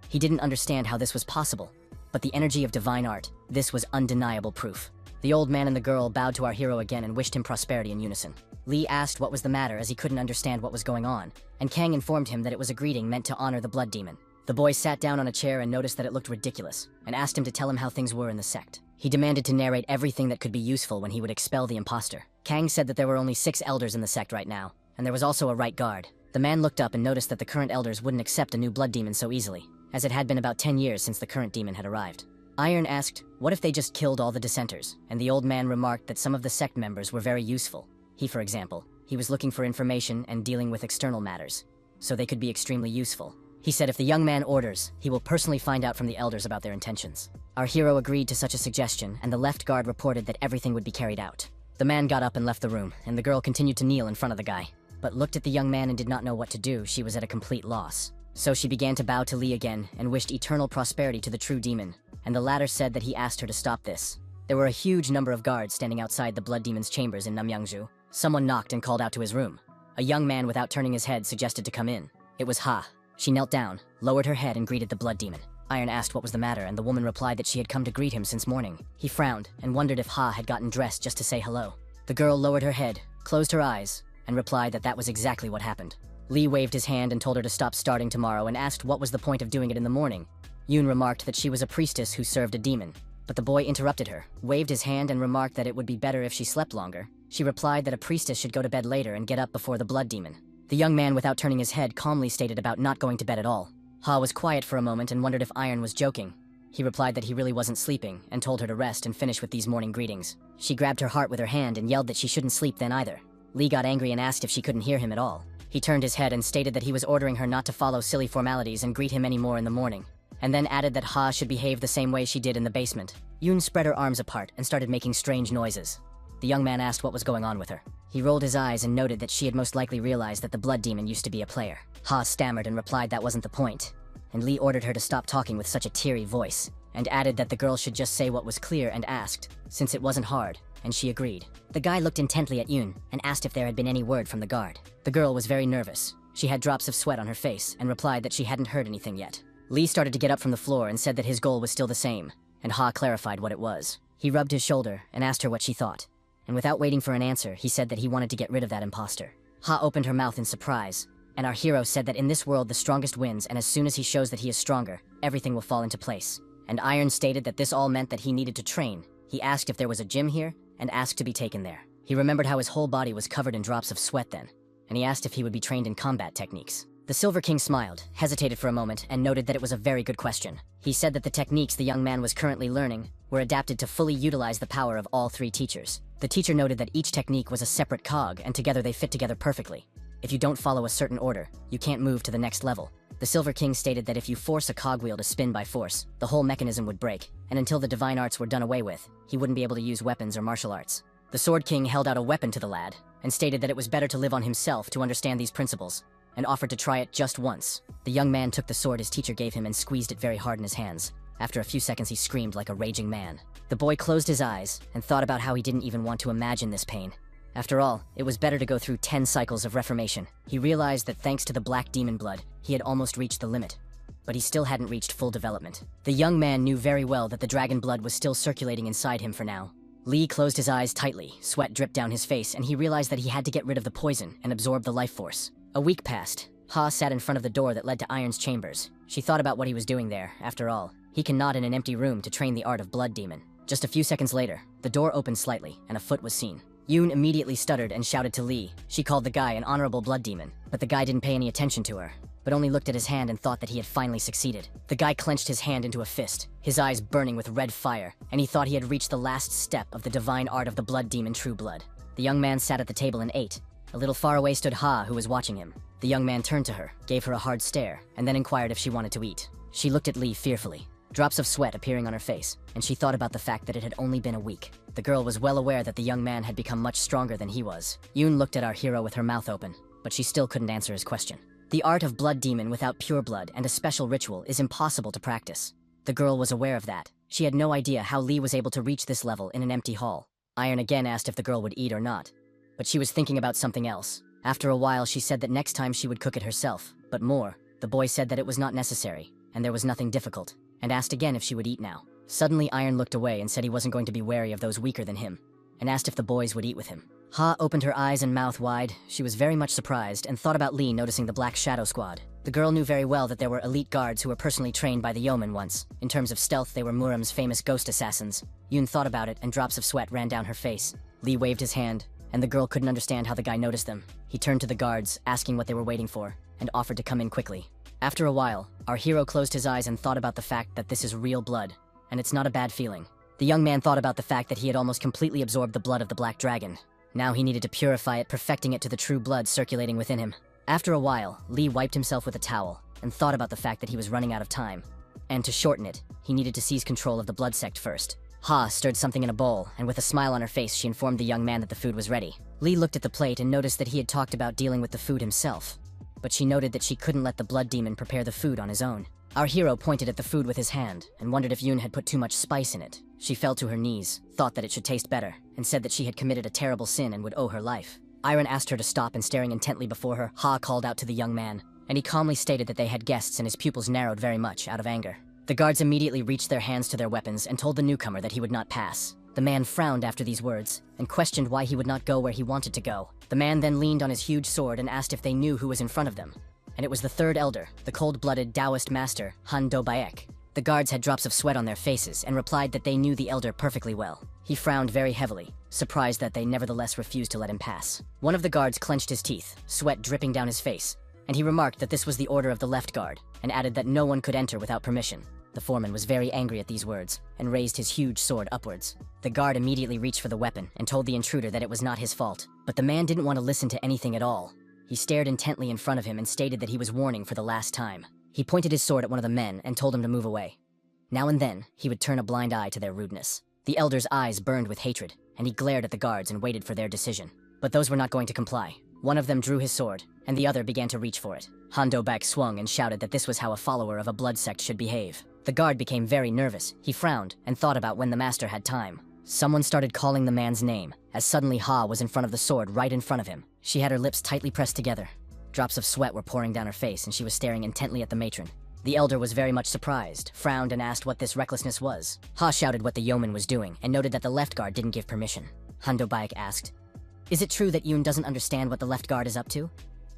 [SPEAKER 1] He didn't understand how this was possible, but the energy of divine art, this was undeniable proof. The The old man and the girl bowed to our hero again and wished him prosperity in unison. Lee asked what was the matter as he couldn't understand what was going on, and Kang informed him that it was a greeting meant to honor the blood demon. The boy sat down on a chair and noticed that it looked ridiculous, and asked him to tell him how things were in the sect. He demanded to narrate everything that could be useful when he would expel the imposter. Kang said that there were only 6 elders in the sect right now, and there was also a right guard. The man looked up and noticed that the current elders wouldn't accept a new blood demon so easily, as it had been about 10 years since the current demon had arrived. Iron asked, what if they just killed all the dissenters? And the old man remarked that some of the sect members were very useful. For example, he was looking for information and dealing with external matters, so they could be extremely useful. He said if the young man orders, he will personally find out from the elders about their intentions. Our hero agreed to such a suggestion, and the left guard reported that everything would be carried out. The man got up and left the room, and the girl continued to kneel in front of the guy, but looked at the young man and did not know what to do. She was at a complete loss. So she began to bow to Lee again and wished eternal prosperity to the true demon, and the latter said that he asked her to stop this. There were a huge number of guards standing outside the blood demon's chambers in Namyangju. Someone knocked and called out to his room. A young man, without turning his head, suggested to come in. It was Ha. She knelt down, lowered her head, and greeted the blood demon. Iron asked what was the matter, and the woman replied that she had come to greet him since morning. He frowned and wondered if Ha had gotten dressed just to say hello. The girl lowered her head, closed her eyes, and replied that that was exactly what happened. Lee waved his hand and told her to stop starting tomorrow and asked what was the point of doing it in the morning. Yoon remarked that she was a priestess who served a demon, but the boy interrupted her, waved his hand, and remarked that it would be better if she slept longer. She replied that a priestess should go to bed later and get up before the blood demon. The young man, without turning his head, calmly stated about not going to bed at all. Ha was quiet for a moment and wondered if Iron was joking. He replied that he really wasn't sleeping and told her to rest and finish with these morning greetings. She grabbed her heart with her hand and yelled that she shouldn't sleep then either. Lee got angry and asked if she couldn't hear him at all. He turned his head and stated that he was ordering her not to follow silly formalities and greet him anymore in the morning, and then added that Ha should behave the same way she did in the basement. Yoon spread her arms apart and started making strange noises. The young man asked what was going on with her. He rolled his eyes and noted that she had most likely realized that the blood demon used to be a player. Ha stammered and replied that wasn't the point, and Lee ordered her to stop talking with such a teary voice, and added that the girl should just say what was clear and asked, since it wasn't hard, and she agreed. The guy looked intently at Yoon and asked if there had been any word from the guard. The girl was very nervous. She had drops of sweat on her face and replied that she hadn't heard anything yet. Lee started to get up from the floor and said that his goal was still the same, and Ha clarified what it was. He rubbed his shoulder and asked her what she thought, and without waiting for an answer, he said that he wanted to get rid of that imposter. Ha opened her mouth in surprise, and our hero said that in this world the strongest wins, and as soon as he shows that he is stronger, everything will fall into place. And Iron stated that this all meant that he needed to train. He asked if there was a gym here, and asked to be taken there. He remembered how his whole body was covered in drops of sweat then, and he asked if he would be trained in combat techniques. The Silver King smiled, hesitated for a moment, and noted that it was a very good question. He said that the techniques the young man was currently learning were adapted to fully utilize the power of all 3 teachers. The teacher noted that each technique was a separate cog, and together they fit together perfectly. If you don't follow a certain order, you can't move to the next level. The Silver King stated that if you force a cogwheel to spin by force, the whole mechanism would break, and until the divine arts were done away with, he wouldn't be able to use weapons or martial arts. The Sword King held out a weapon to the lad, and stated that it was better to live on himself to understand these principles, and offered to try it just once. The young man took the sword his teacher gave him and squeezed it very hard in his hands. After a few seconds, he screamed like a raging man. The boy closed his eyes and thought about how he didn't even want to imagine this pain. After all, it was better to go through 10 cycles of reformation. He realized that thanks to the black demon blood, he had almost reached the limit, but he still hadn't reached full development. The young man knew very well that the dragon blood was still circulating inside him for now. Lee closed his eyes tightly, sweat dripped down his face, and he realized that he had to get rid of the poison and absorb the life force. A week passed. Ha sat in front of the door that led to Iron's chambers. She thought about what he was doing there. After all, he cannot in an empty room to train the art of blood demon. Just a few seconds later, the door opened slightly, and a foot was seen. Yoon immediately stuttered and shouted to Lee. She called the guy an honorable blood demon, but the guy didn't pay any attention to her, but only looked at his hand and thought that he had finally succeeded. The guy clenched his hand into a fist, his eyes burning with red fire, and he thought he had reached the last step of the divine art of the blood demon True Blood. The young man sat at the table and ate. A little far away stood Ha, who was watching him. The young man turned to her, gave her a hard stare, and then inquired if she wanted to eat. She looked at Lee fearfully, drops of sweat appearing on her face, and she thought about the fact that it had only been a week. The girl was well aware that the young man had become much stronger than he was. Yoon looked at our hero with her mouth open, but she still couldn't answer his question. The art of blood demon without pure blood and a special ritual is impossible to practice. The girl was aware of that. She had no idea how Lee was able to reach this level in an empty hall. Iron again asked if the girl would eat or not, but she was thinking about something else. After a while, she said that next time she would cook it herself, but more. The boy said that it was not necessary, and there was nothing difficult, and asked again if she would eat now. Suddenly, Iron looked away and said he wasn't going to be wary of those weaker than him, and asked if the boys would eat with him. Ha opened her eyes and mouth wide. She was very much surprised and thought about Lee noticing the Black Shadow Squad. The girl knew very well that there were elite guards who were personally trained by the yeoman once. In terms of stealth, they were Muram's famous ghost assassins. Yoon thought about it and drops of sweat ran down her face. Lee waved his hand, and the girl couldn't understand how the guy noticed them. He turned to the guards, asking what they were waiting for, and offered to come in quickly. After a while, our hero closed his eyes and thought about the fact that this is real blood, and it's not a bad feeling. The young man thought about the fact that he had almost completely absorbed the blood of the Black Dragon. Now he needed to purify it, perfecting it to the true blood circulating within him. After a while, Lee wiped himself with a towel, and thought about the fact that he was running out of time. And to shorten it, he needed to seize control of the blood sect first. Ha stirred something in a bowl, and with a smile on her face, she informed the young man that the food was ready. Lee looked at the plate and noticed that he had talked about dealing with the food himself. But she noted that she couldn't let the blood demon prepare the food on his own. Our hero pointed at the food with his hand, and wondered if Yoon had put too much spice in it. She fell to her knees, thought that it should taste better, and said that she had committed a terrible sin and would owe her life. Iron asked her to stop, and staring intently before her, Ha called out to the young man, and he calmly stated that they had guests, and his pupils narrowed very much out of anger. The guards immediately reached their hands to their weapons and told the newcomer that he would not pass. The man frowned after these words, and questioned why he would not go where he wanted to go. The man then leaned on his huge sword and asked if they knew who was in front of them. And it was the third elder, the cold-blooded Taoist master, Han Do-baek. The guards had drops of sweat on their faces and replied that they knew the elder perfectly well. He frowned very heavily, surprised that they nevertheless refused to let him pass. One of the guards clenched his teeth, sweat dripping down his face, and he remarked that this was the order of the left guard, and added that no one could enter without permission. The foreman was very angry at these words, and raised his huge sword upwards. The guard immediately reached for the weapon and told the intruder that it was not his fault. But the man didn't want to listen to anything at all. He stared intently in front of him and stated that he was warning for the last time. He pointed his sword at one of the men and told him to move away. Now and then, he would turn a blind eye to their rudeness. The elder's eyes burned with hatred, and he glared at the guards and waited for their decision. But those were not going to comply. One of them drew his sword, and the other began to reach for it. Han Do-baek swung and shouted that this was how a follower of a blood sect should behave. The guard became very nervous. He frowned and thought about when the master had time. Someone started calling the man's name, as suddenly Ha was in front of the sword right in front of him. She had her lips tightly pressed together. Drops of sweat were pouring down her face, and she was staring intently at the matron. The elder was very much surprised, frowned, and asked what this recklessness was. Ha shouted what the yeoman was doing, and noted that the left guard didn't give permission. Han Do-baek asked, "Is it true that Yoon doesn't understand what the left guard is up to?"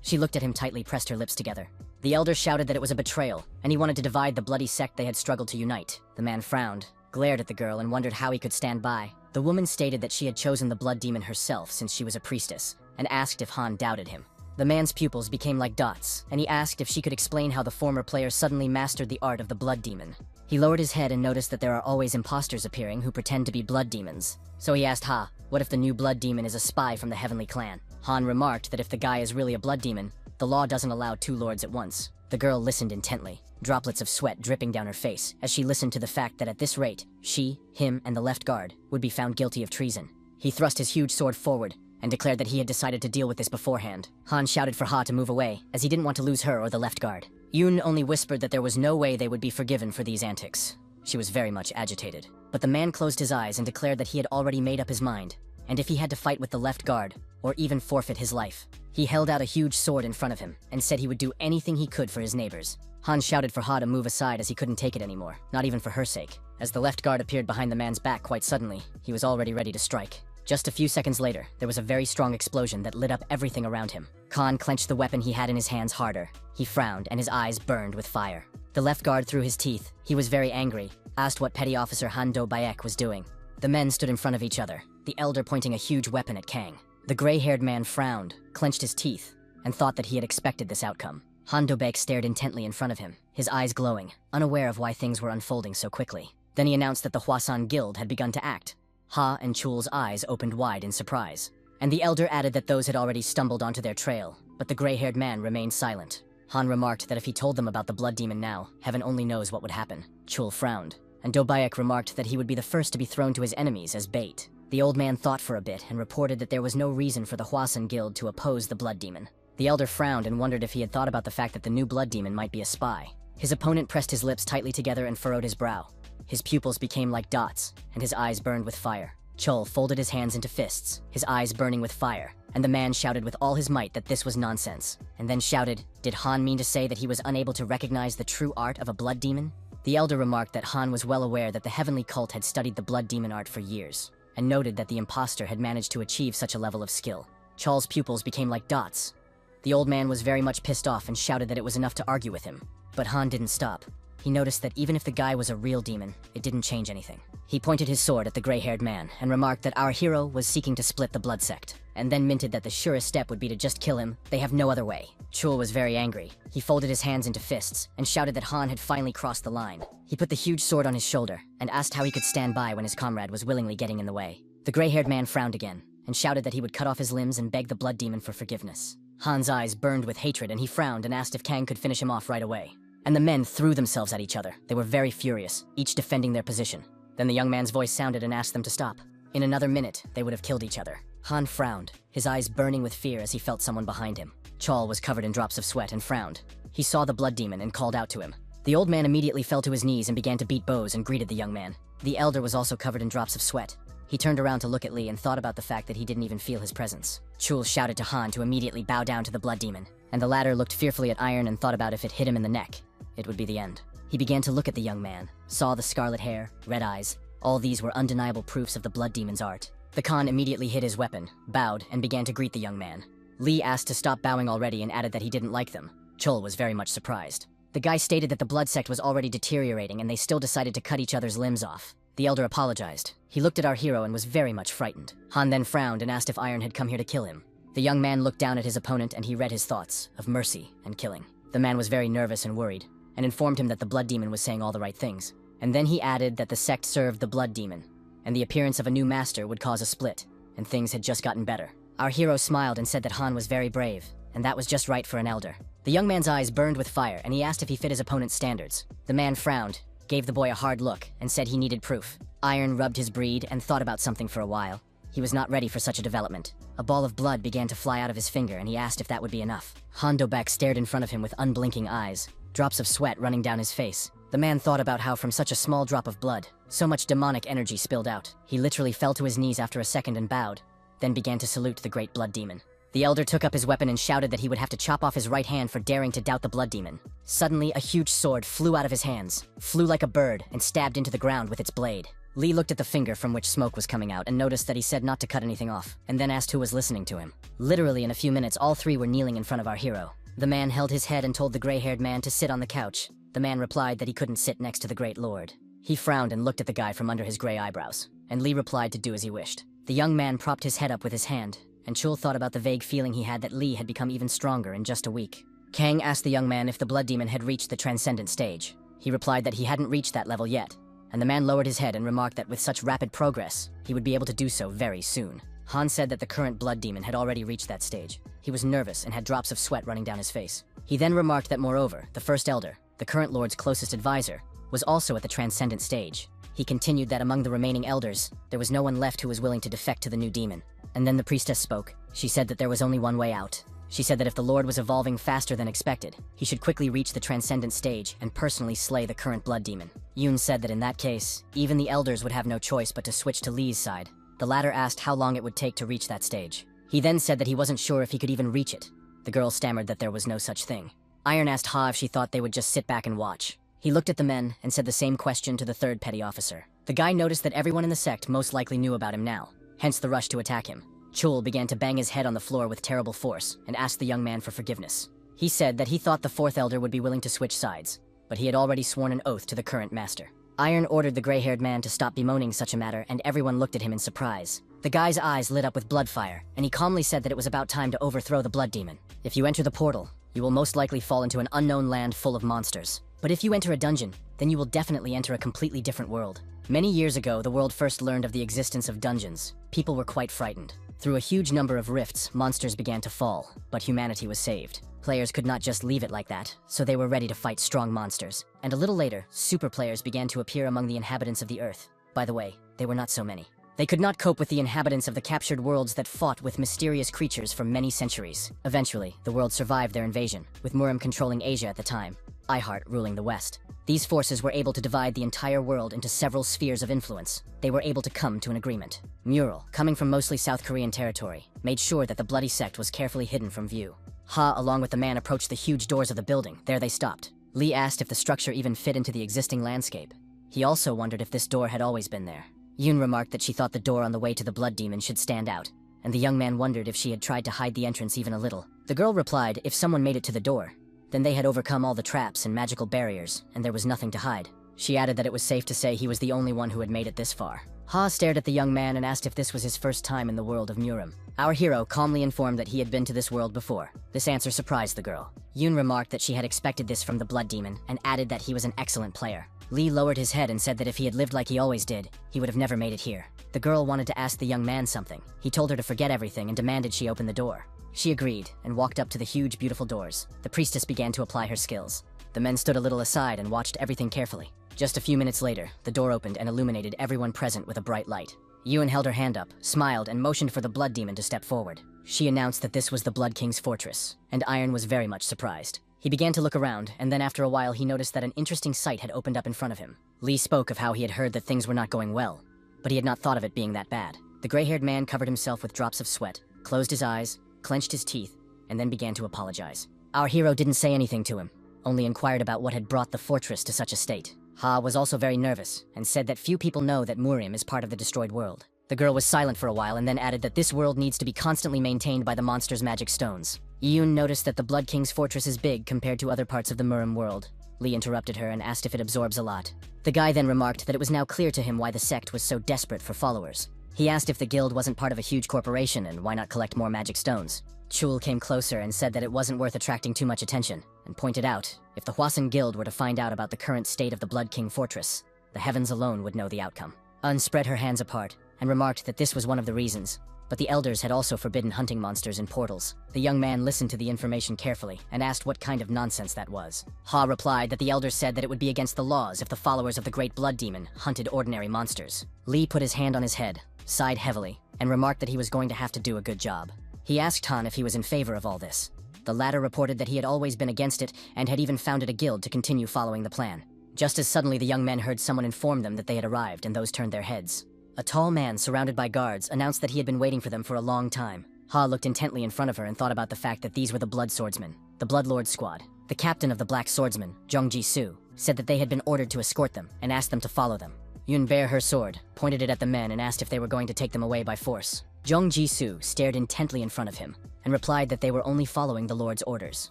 [SPEAKER 1] She looked at him tightly, pressed her lips together. The elder shouted that it was a betrayal, and he wanted to divide the bloody sect they had struggled to unite. The man frowned, glared at the girl, and wondered how he could stand by. The woman stated that she had chosen the blood demon herself since she was a priestess, and asked if Han doubted him. The man's pupils became like dots, and he asked if she could explain how the former player suddenly mastered the art of the blood demon. He lowered his head and noticed that there are always imposters appearing who pretend to be blood demons. So he asked Ha, what if the new blood demon is a spy from the heavenly clan? Han remarked that if the guy is really a blood demon, the law doesn't allow two lords at once. The girl listened intently, droplets of sweat dripping down her face, as she listened to the fact that at this rate, she, him, and the left guard would be found guilty of treason. He thrust his huge sword forward, and declared that he had decided to deal with this beforehand. Han shouted for Ha to move away, as he didn't want to lose her or the left guard. Yoon only whispered that there was no way they would be forgiven for these antics. She was very much agitated. But the man closed his eyes and declared that he had already made up his mind, and if he had to fight with the left guard, or even forfeit his life. He held out a huge sword in front of him, and said he would do anything he could for his neighbors. Han shouted for Ha to move aside as he couldn't take it anymore, not even for her sake. As the left guard appeared behind the man's back quite suddenly, he was already ready to strike. Just a few seconds later, there was a very strong explosion that lit up everything around him. Khan clenched the weapon he had in his hands harder. He frowned, and his eyes burned with fire. The left guard threw his teeth. He was very angry, asked what Petty Officer Han Do-baek was doing. The men stood in front of each other, the elder pointing a huge weapon at Kang. The gray-haired man frowned, clenched his teeth, and thought that he had expected this outcome. Han Do-baek stared intently in front of him, his eyes glowing, unaware of why things were unfolding so quickly. Then he announced that the Hwasan Guild had begun to act. Ha and Chul's eyes opened wide in surprise, and the elder added that those had already stumbled onto their trail, but the gray-haired man remained silent. Han remarked that if he told them about the blood demon now, heaven only knows what would happen. Chul frowned, and Do-baek remarked that he would be the first to be thrown to his enemies as bait. The old man thought for a bit and reported that there was no reason for the Hwasan Guild to oppose the blood demon. The elder frowned and wondered if he had thought about the fact that the new blood demon might be a spy. His opponent pressed his lips tightly together and furrowed his brow. His pupils became like dots, and his eyes burned with fire. Chul folded his hands into fists, his eyes burning with fire, and the man shouted with all his might that this was nonsense, and then shouted, did Han mean to say that he was unable to recognize the true art of a blood demon? The elder remarked that Han was well aware that the heavenly cult had studied the blood demon art for years, and noted that the imposter had managed to achieve such a level of skill. Chal's pupils became like dots. The old man was very much pissed off and shouted that it was enough to argue with him. But Han didn't stop. He noticed that even if the guy was a real demon, it didn't change anything. He pointed his sword at the gray-haired man and remarked that our hero was seeking to split the blood sect, and then minted that the surest step would be to just kill him. They have no other way. Chul was very angry. He folded his hands into fists and shouted that Han had finally crossed the line. He put the huge sword on his shoulder and asked how he could stand by when his comrade was willingly getting in the way. The gray-haired man frowned again and shouted that he would cut off his limbs and beg the blood demon for forgiveness. Han's eyes burned with hatred and he frowned and asked if Kang could finish him off right away. And the men threw themselves at each other. They were very furious, each defending their position. Then the young man's voice sounded and asked them to stop. In another minute, they would have killed each other. Han frowned, his eyes burning with fear as he felt someone behind him. Chal was covered in drops of sweat and frowned. He saw the blood demon and called out to him. The old man immediately fell to his knees and began to beat bows and greeted the young man. The elder was also covered in drops of sweat. He turned around to look at Lee and thought about the fact that he didn't even feel his presence. Chul shouted to Han to immediately bow down to the blood demon, and the latter looked fearfully at Iron and thought about if it hit him in the neck, it would be the end. He began to look at the young man, saw the scarlet hair, red eyes. All these were undeniable proofs of the blood demon's art. The Khan immediately hid his weapon, bowed, and began to greet the young man. Lee asked to stop bowing already and added that he didn't like them. Chul was very much surprised. The guy stated that the blood sect was already deteriorating and they still decided to cut each other's limbs off. The elder apologized. He looked at our hero and was very much frightened. Han then frowned and asked if Iron had come here to kill him. The young man looked down at his opponent and he read his thoughts of mercy and killing. The man was very nervous and worried, and informed him that the blood demon was saying all the right things. And then he added that the sect served the blood demon, and the appearance of a new master would cause a split, and things had just gotten better. Our hero smiled and said that Han was very brave, and that was just right for an elder. The young man's eyes burned with fire, and he asked if he fit his opponent's standards. The man frowned, gave the boy a hard look, and said he needed proof. Iron rubbed his breed and thought about something for a while. He was not ready for such a development. A ball of blood began to fly out of his finger, and he asked if that would be enough. Handobek stared in front of him with unblinking eyes, drops of sweat running down his face. The man thought about how from such a small drop of blood, so much demonic energy spilled out. He literally fell to his knees after a second and bowed, then began to salute the great blood demon. The elder took up his weapon and shouted that he would have to chop off his right hand for daring to doubt the blood demon. Suddenly, a huge sword flew out of his hands, flew like a bird, and stabbed into the ground with its blade. Lee looked at the finger from which smoke was coming out and noticed that he said not to cut anything off, and then asked who was listening to him. Literally in a few minutes, all three were kneeling in front of our hero. The man held his head and told the gray-haired man to sit on the couch. The man replied that he couldn't sit next to the great lord. He frowned and looked at the guy from under his gray eyebrows, and Lee replied to do as he wished. The young man propped his head up with his hand, and Chul thought about the vague feeling he had that Lee had become even stronger in just a week. Kang asked the young man if the blood demon had reached the transcendent stage. He replied that he hadn't reached that level yet, and the man lowered his head and remarked that with such rapid progress, he would be able to do so very soon. Han said that the current blood demon had already reached that stage. He was nervous and had drops of sweat running down his face. He then remarked that moreover, the first elder, the current lord's closest advisor, was also at the transcendent stage. He continued that among the remaining elders, there was no one left who was willing to defect to the new demon. And then the priestess spoke. She said that there was only one way out. She said that if the Lord was evolving faster than expected, he should quickly reach the transcendent stage and personally slay the current blood demon. Yoon said that in that case, even the elders would have no choice but to switch to Lee's side. The latter asked how long it would take to reach that stage. He then said that he wasn't sure if he could even reach it. The girl stammered that there was no such thing. Iron asked Ha if she thought they would just sit back and watch. He looked at the men and said the same question to the third petty officer. The guy noticed that everyone in the sect most likely knew about him now, hence the rush to attack him. Chul began to bang his head on the floor with terrible force and asked the young man for forgiveness. He said that he thought the fourth elder would be willing to switch sides, but he had already sworn an oath to the current master. Iron ordered the gray-haired man to stop bemoaning such a matter, and everyone looked at him in surprise. The guy's eyes lit up with blood fire, and he calmly said that it was about time to overthrow the blood demon. If you enter the portal, you will most likely fall into an unknown land full of monsters. But if you enter a dungeon, then you will definitely enter a completely different world. Many years ago, the world first learned of the existence of dungeons. People were quite frightened. Through a huge number of rifts, monsters began to fall, but humanity was saved. Players could not just leave it like that, so they were ready to fight strong monsters. And a little later, super players began to appear among the inhabitants of the Earth. By the way, they were not so many. They could not cope with the inhabitants of the captured worlds that fought with mysterious creatures for many centuries. Eventually, the world survived their invasion, with Murim controlling Asia at the time, Ihart ruling the West. These forces were able to divide the entire world into several spheres of influence. They were able to come to an agreement. Mural, coming from mostly South Korean territory, made sure that the bloody sect was carefully hidden from view. Ha, along with the man, approached the huge doors of the building. There they stopped. Lee asked if the structure even fit into the existing landscape. He also wondered if this door had always been there. Yoon remarked that she thought the door on the way to the blood demon should stand out, and the young man wondered if she had tried to hide the entrance even a little. The girl replied if someone made it to the door, then they had overcome all the traps and magical barriers, and there was nothing to hide. She added that it was safe to say he was the only one who had made it this far. Ha stared at the young man and asked if this was his first time in the world of Murim. Our hero calmly informed that he had been to this world before. This answer surprised the girl. Yoon remarked that she had expected this from the blood demon, and added that he was an excellent player. Lee lowered his head and said that if he had lived like he always did, he would have never made it here. The girl wanted to ask the young man something. He told her to forget everything and demanded she open the door. She agreed, and walked up to the huge, beautiful doors. The priestess began to apply her skills. The men stood a little aside and watched everything carefully. Just a few minutes later, the door opened and illuminated everyone present with a bright light. Yoon held her hand up, smiled, and motioned for the blood demon to step forward. She announced that this was the Blood King's fortress, and Iron was very much surprised. He began to look around, and then after a while he noticed that an interesting sight had opened up in front of him. Lee spoke of how he had heard that things were not going well, but he had not thought of it being that bad. The gray-haired man covered himself with drops of sweat, closed his eyes, clenched his teeth, and then began to apologize. Our hero didn't say anything to him, only inquired about what had brought the fortress to such a state. Ha was also very nervous, and said that few people know that Murim is part of the destroyed world. The girl was silent for a while and then added that this world needs to be constantly maintained by the monster's magic stones. Yoon noticed that the Blood King's fortress is big compared to other parts of the Murim world. Lee interrupted her and asked if it absorbs a lot. The guy then remarked that it was now clear to him why the sect was so desperate for followers. He asked if the guild wasn't part of a huge corporation and why not collect more magic stones. Chul came closer and said that it wasn't worth attracting too much attention, and pointed out, if the Hwasun Guild were to find out about the current state of the Blood King Fortress, the heavens alone would know the outcome. Un spread her hands apart, and remarked that this was one of the reasons, but the elders had also forbidden hunting monsters in portals. The young man listened to the information carefully, and asked what kind of nonsense that was. Ha replied that the elders said that it would be against the laws if the followers of the Great Blood Demon hunted ordinary monsters. Lee put his hand on his head, sighed heavily, and remarked that he was going to have to do a good job. He asked Han if he was in favor of all this. The latter reported that he had always been against it and had even founded a guild to continue following the plan. Just as suddenly the young men heard someone inform them that they had arrived, and those turned their heads. A tall man surrounded by guards announced that he had been waiting for them for a long time. Ha looked intently in front of her and thought about the fact that these were the Blood Swordsmen, the Bloodlord Squad. The captain of the Black Swordsmen, Jung Ji-soo, said that they had been ordered to escort them and asked them to follow them. Yoon bare her sword, pointed it at the men and asked if they were going to take them away by force. Jung Ji-soo stared intently in front of him and replied that they were only following the Lord's orders.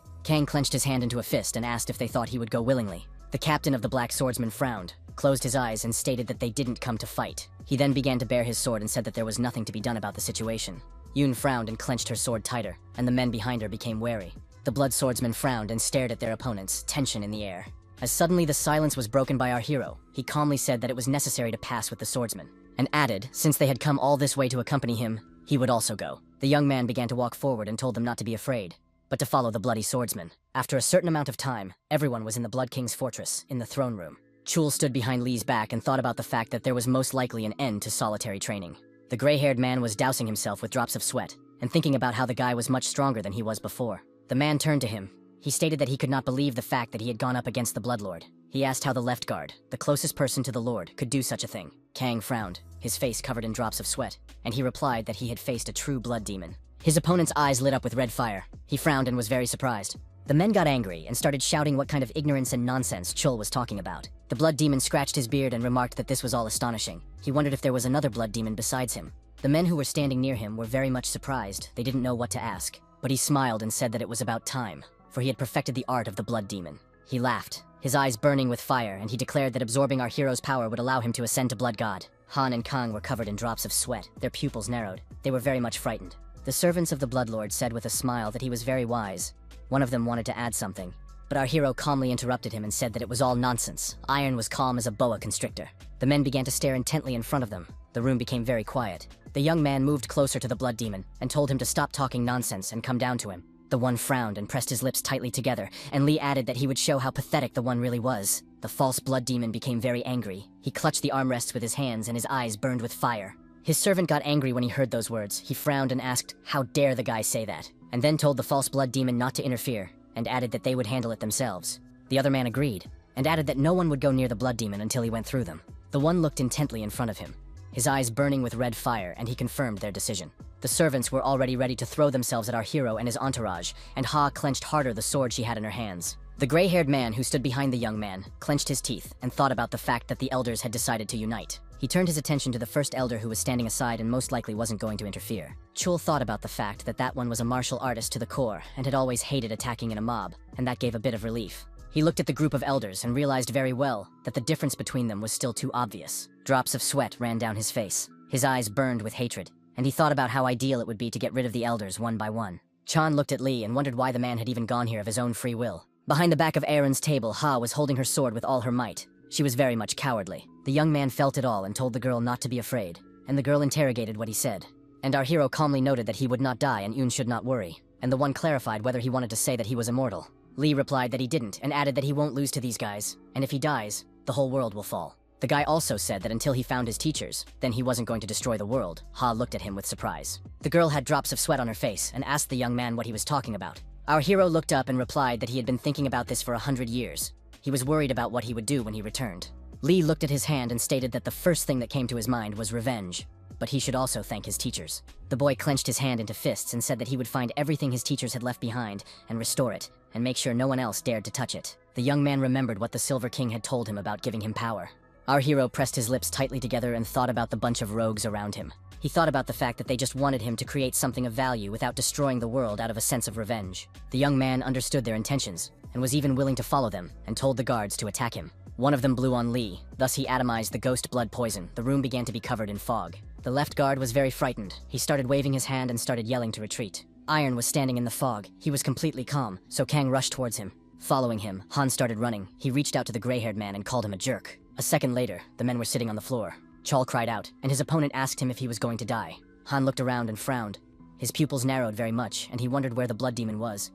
[SPEAKER 1] Kang clenched his hand into a fist and asked if they thought he would go willingly. The captain of the Black Swordsmen frowned, closed his eyes, and stated that they didn't come to fight. He then began to bare his sword and said that there was nothing to be done about the situation. Yoon frowned and clenched her sword tighter, and the men behind her became wary. The Blood Swordsmen frowned and stared at their opponents, tension in the air. As suddenly the silence was broken by our hero, he calmly said that it was necessary to pass with the swordsmen, and added, since they had come all this way to accompany him, he would also go. The young man began to walk forward and told them not to be afraid, but to follow the bloody swordsman. After a certain amount of time, everyone was in the Blood King's fortress, in the throne room. Chul stood behind Lee's back and thought about the fact that there was most likely an end to solitary training. The gray-haired man was dousing himself with drops of sweat, and thinking about how the guy was much stronger than he was before. The man turned to him. He stated that he could not believe the fact that he had gone up against the Bloodlord. He asked how the left guard, the closest person to the Lord, could do such a thing. Kang frowned, his face covered in drops of sweat, and he replied that he had faced a true blood demon. His opponent's eyes lit up with red fire. He frowned and was very surprised. The men got angry and started shouting what kind of ignorance and nonsense Chul was talking about. The blood demon scratched his beard and remarked that this was all astonishing. He wondered if there was another blood demon besides him. The men who were standing near him were very much surprised. They didn't know what to ask. But he smiled and said that it was about time, for he had perfected the art of the blood demon. He laughed, his eyes burning with fire, and he declared that absorbing our hero's power would allow him to ascend to Blood God. Han and Kang were covered in drops of sweat, their pupils narrowed. They were very much frightened. The servants of the Bloodlord said with a smile that he was very wise. One of them wanted to add something, but our hero calmly interrupted him and said that it was all nonsense. Iron was calm as a boa constrictor. The men began to stare intently in front of them. The room became very quiet. The young man moved closer to the blood demon and told him to stop talking nonsense and come down to him. The one frowned and pressed his lips tightly together, and Lee added that he would show how pathetic the one really was. The false blood demon became very angry. He clutched the armrests with his hands and his eyes burned with fire. His servant got angry when he heard those words. He frowned and asked, how dare the guy say that? And then told the false blood demon not to interfere, and added that they would handle it themselves. The other man agreed, and added that no one would go near the blood demon until he went through them. The one looked intently in front of him, his eyes burning with red fire, and he confirmed their decision. The servants were already ready to throw themselves at our hero and his entourage, and Ha clenched harder the sword she had in her hands. The gray-haired man who stood behind the young man clenched his teeth and thought about the fact that the elders had decided to unite. He turned his attention to the first elder who was standing aside and most likely wasn't going to interfere. Chul thought about the fact that that one was a martial artist to the core and had always hated attacking in a mob, and that gave a bit of relief. He looked at the group of elders and realized very well that the difference between them was still too obvious. Drops of sweat ran down his face. His eyes burned with hatred, and he thought about how ideal it would be to get rid of the elders one by one. Chan looked at Lee and wondered why the man had even gone here of his own free will. Behind the back of Aaron's table, Ha was holding her sword with all her might. She was very much cowardly. The young man felt it all and told the girl not to be afraid, and the girl interrogated what he said. And our hero calmly noted that he would not die and Yoon should not worry, and the one clarified whether he wanted to say that he was immortal. Lee replied that he didn't and added that he won't lose to these guys, and if he dies, the whole world will fall. The guy also said that until he found his teachers, then he wasn't going to destroy the world. Ha looked at him with surprise. The girl had drops of sweat on her face and asked the young man what he was talking about. Our hero looked up and replied that he had been thinking about this for 100 years. He was worried about what he would do when he returned. Lee looked at his hand and stated that the first thing that came to his mind was revenge, but he should also thank his teachers. The boy clenched his hand into fists and said that he would find everything his teachers had left behind and restore it, and make sure no one else dared to touch it. The young man remembered what the Silver King had told him about giving him power. Our hero pressed his lips tightly together and thought about the bunch of rogues around him. He thought about the fact that they just wanted him to create something of value without destroying the world out of a sense of revenge. The young man understood their intentions, and was even willing to follow them, and told the guards to attack him. One of them blew on Lee, thus he atomized the ghost blood poison. The room began to be covered in fog. The left guard was very frightened. He started waving his hand and started yelling to retreat. Iron was standing in the fog. He was completely calm, so Kang rushed towards him. Following him, Han started running. He reached out to the gray-haired man and called him a jerk. A second later, the men were sitting on the floor. Chol cried out, and his opponent asked him if he was going to die. Han looked around and frowned. His pupils narrowed very much, and he wondered where the blood demon was.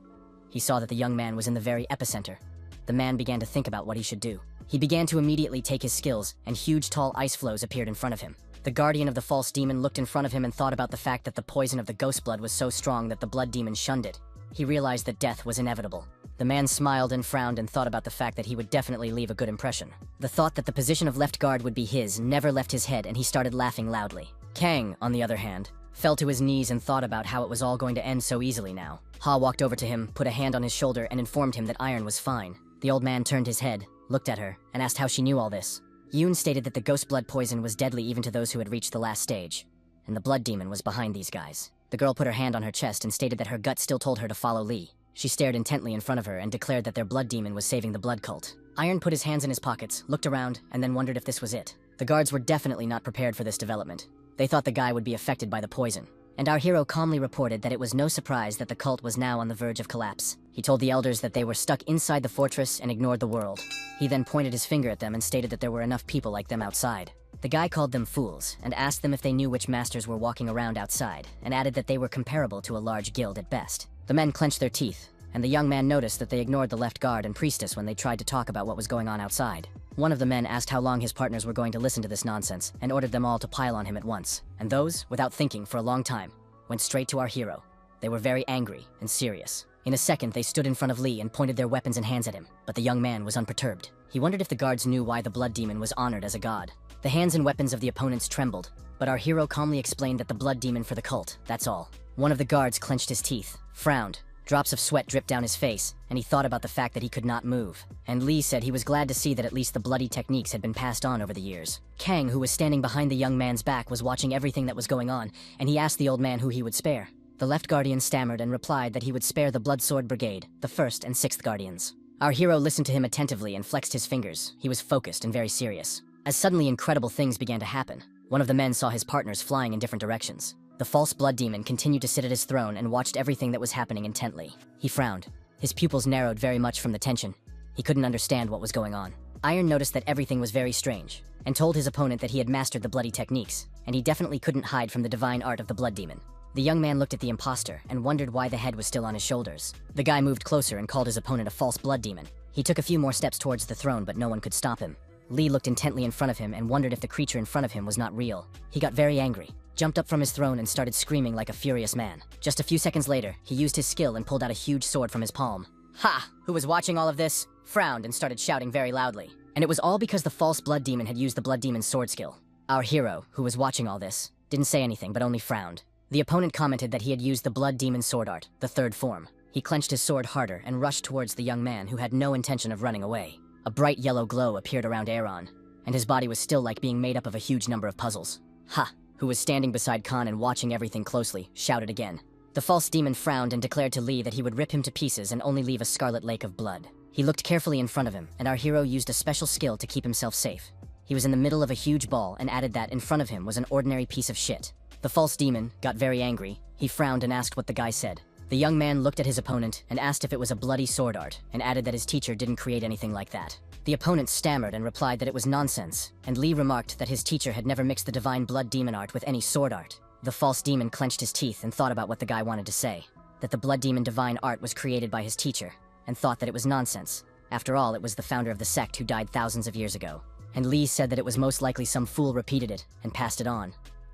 [SPEAKER 1] He saw that the young man was in the very epicenter. The man began to think about what he should do. He began to immediately take his skills, and huge tall ice flows appeared in front of him. The guardian of the false demon looked in front of him and thought about the fact that the poison of the ghost blood was so strong that the blood demon shunned it. He realized that death was inevitable. The man smiled and frowned and thought about the fact that he would definitely leave a good impression. The thought that the position of left guard would be his never left his head, and he started laughing loudly. Kang, on the other hand, fell to his knees and thought about how it was all going to end so easily now. Ha walked over to him, put a hand on his shoulder, and informed him that Iron was fine. The old man turned his head, looked at her, and asked how she knew all this. Yoon stated that the ghost blood poison was deadly even to those who had reached the last stage, and the blood demon was behind these guys. The girl put her hand on her chest and stated that her gut still told her to follow Lee. She stared intently in front of her and declared that their blood demon was saving the blood cult. Iron put his hands in his pockets, looked around, and then wondered if this was it. The guards were definitely not prepared for this development. They thought the guy would be affected by the poison. And our hero calmly reported that it was no surprise that the cult was now on the verge of collapse. He told the elders that they were stuck inside the fortress and ignored the world. He then pointed his finger at them and stated that there were enough people like them outside. The guy called them fools and asked them if they knew which masters were walking around outside, and added that they were comparable to a large guild at best. The men clenched their teeth, and the young man noticed that they ignored the left guard and priestess when they tried to talk about what was going on outside. One of the men asked how long his partners were going to listen to this nonsense and ordered them all to pile on him at once. And those, without thinking for a long time, went straight to our hero. They were very angry and serious. In a second, they stood in front of Lee and pointed their weapons and hands at him, but the young man was unperturbed. He wondered if the guards knew why the blood demon was honored as a god. The hands and weapons of the opponents trembled, but our hero calmly explained that the blood demon for the cult, that's all. One of the guards clenched his teeth, frowned. Drops of sweat dripped down his face, and he thought about the fact that he could not move. And Lee said he was glad to see that at least the bloody techniques had been passed on over the years. Kang, who was standing behind the young man's back, was watching everything that was going on, and he asked the old man who he would spare. The left guardian stammered and replied that he would spare the Blood Sword Brigade, the 1st and 6th Guardians. Our hero listened to him attentively and flexed his fingers. He was focused and very serious. As suddenly incredible things began to happen, one of the men saw his partners flying in different directions. The false blood demon continued to sit at his throne and watched everything that was happening intently. He frowned. His pupils narrowed very much from the tension. He couldn't understand what was going on. Iron noticed that everything was very strange, and told his opponent that he had mastered the bloody techniques, and he definitely couldn't hide from the divine art of the blood demon. The young man looked at the imposter and wondered why the head was still on his shoulders. The guy moved closer and called his opponent a false blood demon. He took a few more steps towards the throne, but no one could stop him. Lee looked intently in front of him and wondered if the creature in front of him was not real. He got very angry, jumped up from his throne and started screaming like a furious man. Just a few seconds later, he used his skill and pulled out a huge sword from his palm. Ha! Who was watching all of this, frowned and started shouting very loudly. And it was all because the false blood demon had used the blood demon's sword skill. Our hero, who was watching all this, didn't say anything but only frowned. The opponent commented that he had used the blood demon sword art, the 3rd form. He clenched his sword harder and rushed towards the young man who had no intention of running away. A bright yellow glow appeared around Aaron, and his body was still like being made up of a huge number of puzzles. Ha! Who was standing beside Khan and watching everything closely, shouted again. The false demon frowned and declared to Lee that he would rip him to pieces and only leave a scarlet lake of blood. He looked carefully in front of him, and our hero used a special skill to keep himself safe. He was in the middle of a huge ball and added that in front of him was an ordinary piece of shit. The false demon got very angry. He frowned and asked what the guy said. The young man looked at his opponent and asked if it was a bloody sword art, and added that his teacher didn't create anything like that. The opponent stammered and replied that it was nonsense, and Lee remarked that his teacher had never mixed the divine blood demon art with any sword art. The false demon clenched his teeth and thought about what the guy wanted to say, that the blood demon divine art was created by his teacher, and thought that it was nonsense. After all, it was the founder of the sect who died thousands of years ago. And Lee said that it was most likely some fool repeated it and passed it on,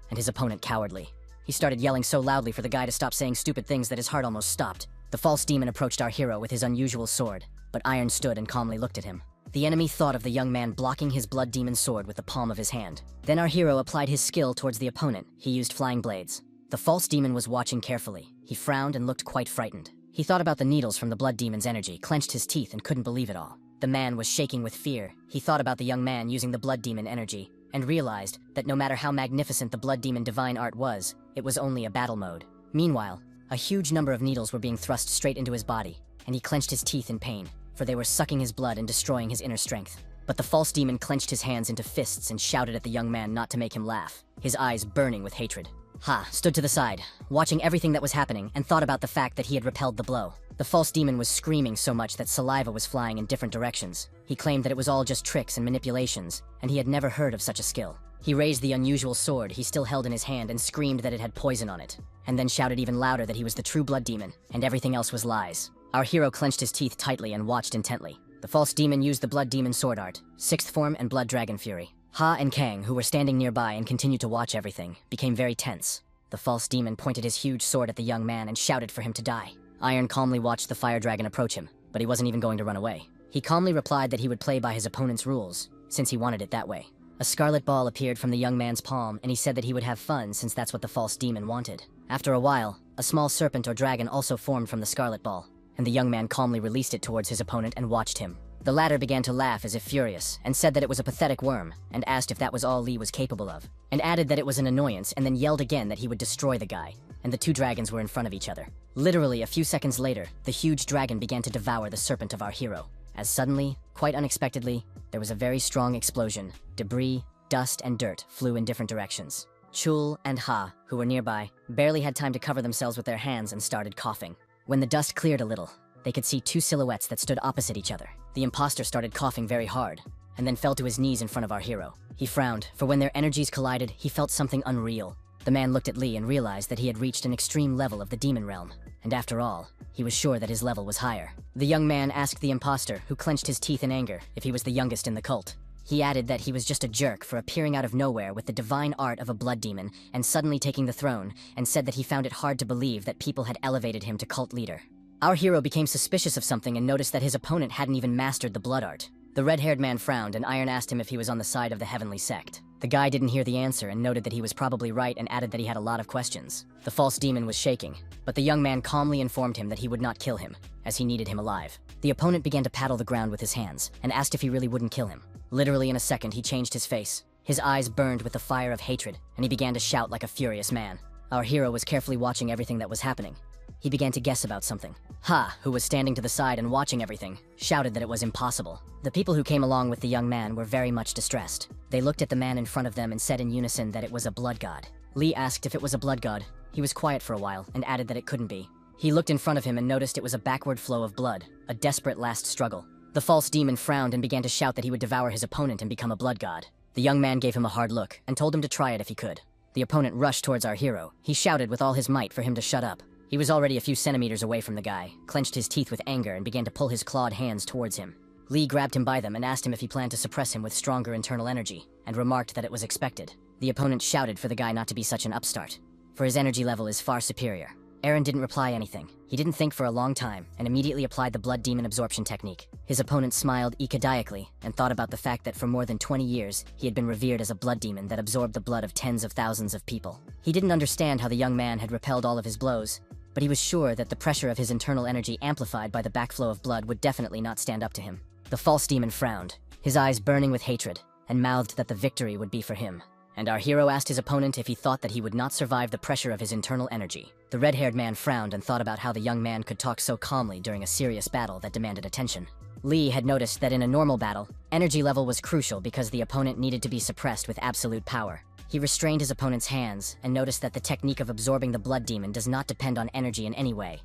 [SPEAKER 1] and his opponent cowardly. He started yelling so loudly for the guy to stop saying stupid things that his heart almost stopped. The false demon approached our hero with his unusual sword, but Iron stood and calmly looked at him. The enemy thought of the young man blocking his blood demon sword with the palm of his hand. Then our hero applied his skill towards the opponent. He used flying blades. The false demon was watching carefully. He frowned and looked quite frightened. He thought about the needles from the blood demon's energy, clenched his teeth, and couldn't believe it all. The man was shaking with fear. He thought about the young man using the blood demon energy, and realized that no matter how magnificent the blood demon divine art was, it was only a battle mode. Meanwhile, a huge number of needles were being thrust straight into his body, and he clenched his teeth in pain, for they were sucking his blood and destroying his inner strength. But the false demon clenched his hands into fists and shouted at the young man not to make him laugh, his eyes burning with hatred. Ha stood to the side, watching everything that was happening, and thought about the fact that he had repelled the blow. The false demon was screaming so much that saliva was flying in different directions. He claimed that it was all just tricks and manipulations, and he had never heard of such a skill. He raised the unusual sword he still held in his hand and screamed that it had poison on it, and then shouted even louder that he was the true blood demon, and everything else was lies. Our hero clenched his teeth tightly and watched intently. The false demon used the blood demon sword art, sixth form and blood dragon fury. Ha and Kang, who were standing nearby and continued to watch everything, became very tense. The false demon pointed his huge sword at the young man and shouted for him to die. Iron calmly watched the fire dragon approach him, but he wasn't even going to run away. He calmly replied that he would play by his opponent's rules, since he wanted it that way. A scarlet ball appeared from the young man's palm, and he said that he would have fun since that's what the false demon wanted. After a while, a small serpent or dragon also formed from the scarlet ball, and the young man calmly released it towards his opponent and watched him. The latter began to laugh as if furious, and said that it was a pathetic worm, and asked if that was all Lee was capable of, and added that it was an annoyance, and then yelled again that he would destroy the guy, and the two dragons were in front of each other. Literally a few seconds later, the huge dragon began to devour the serpent of our hero. As suddenly, quite unexpectedly, there was a very strong explosion. Debris, dust, and dirt flew in different directions. Chul and Ha, who were nearby, barely had time to cover themselves with their hands and started coughing. When the dust cleared a little, they could see two silhouettes that stood opposite each other. The imposter started coughing very hard, and then fell to his knees in front of our hero. He frowned, for when their energies collided, he felt something unreal. The man looked at Lee and realized that he had reached an extreme level of the demon realm, and after all, he was sure that his level was higher. The young man asked the imposter, who clenched his teeth in anger, if he was the youngest in the cult. He added that he was just a jerk for appearing out of nowhere with the divine art of a blood demon and suddenly taking the throne, and said that he found it hard to believe that people had elevated him to cult leader. Our hero became suspicious of something and noticed that his opponent hadn't even mastered the blood art. The red-haired man frowned, and Iron asked him if he was on the side of the heavenly sect. The guy didn't hear the answer and noted that he was probably right and added that he had a lot of questions. The false demon was shaking, but the young man calmly informed him that he would not kill him, as he needed him alive. The opponent began to paddle the ground with his hands, and asked if he really wouldn't kill him. Literally in a second, he changed his face. His eyes burned with the fire of hatred, and he began to shout like a furious man. Our hero was carefully watching everything that was happening. He began to guess about something. Ha, who was standing to the side and watching everything, shouted that it was impossible. The people who came along with the young man were very much distressed. They looked at the man in front of them and said in unison that it was a blood god. Lee asked if it was a blood god. He was quiet for a while and added that it couldn't be. He looked in front of him and noticed it was a backward flow of blood, a desperate last struggle. The false demon frowned and began to shout that he would devour his opponent and become a blood god. The young man gave him a hard look and told him to try it if he could. The opponent rushed towards our hero. He shouted with all his might for him to shut up. He was already a few centimeters away from the guy, clenched his teeth with anger, and began to pull his clawed hands towards him. Lee grabbed him by them and asked him if he planned to suppress him with stronger internal energy, and remarked that it was expected. The opponent shouted for the guy not to be such an upstart, for his energy level is far superior. Aaron didn't reply anything. He didn't think for a long time, and immediately applied the blood demon absorption technique. His opponent smiled ecadiacally, and thought about the fact that for more than 20 years, he had been revered as a blood demon that absorbed the blood of tens of thousands of people. He didn't understand how the young man had repelled all of his blows, but he was sure that the pressure of his internal energy amplified by the backflow of blood would definitely not stand up to him. The false demon frowned, his eyes burning with hatred, and mouthed that the victory would be for him. And our hero asked his opponent if he thought that he would not survive the pressure of his internal energy. The red-haired man frowned and thought about how the young man could talk so calmly during a serious battle that demanded attention. Lee had noticed that in a normal battle, energy level was crucial because the opponent needed to be suppressed with absolute power. He restrained his opponent's hands and noticed that the technique of absorbing the blood demon does not depend on energy in any way.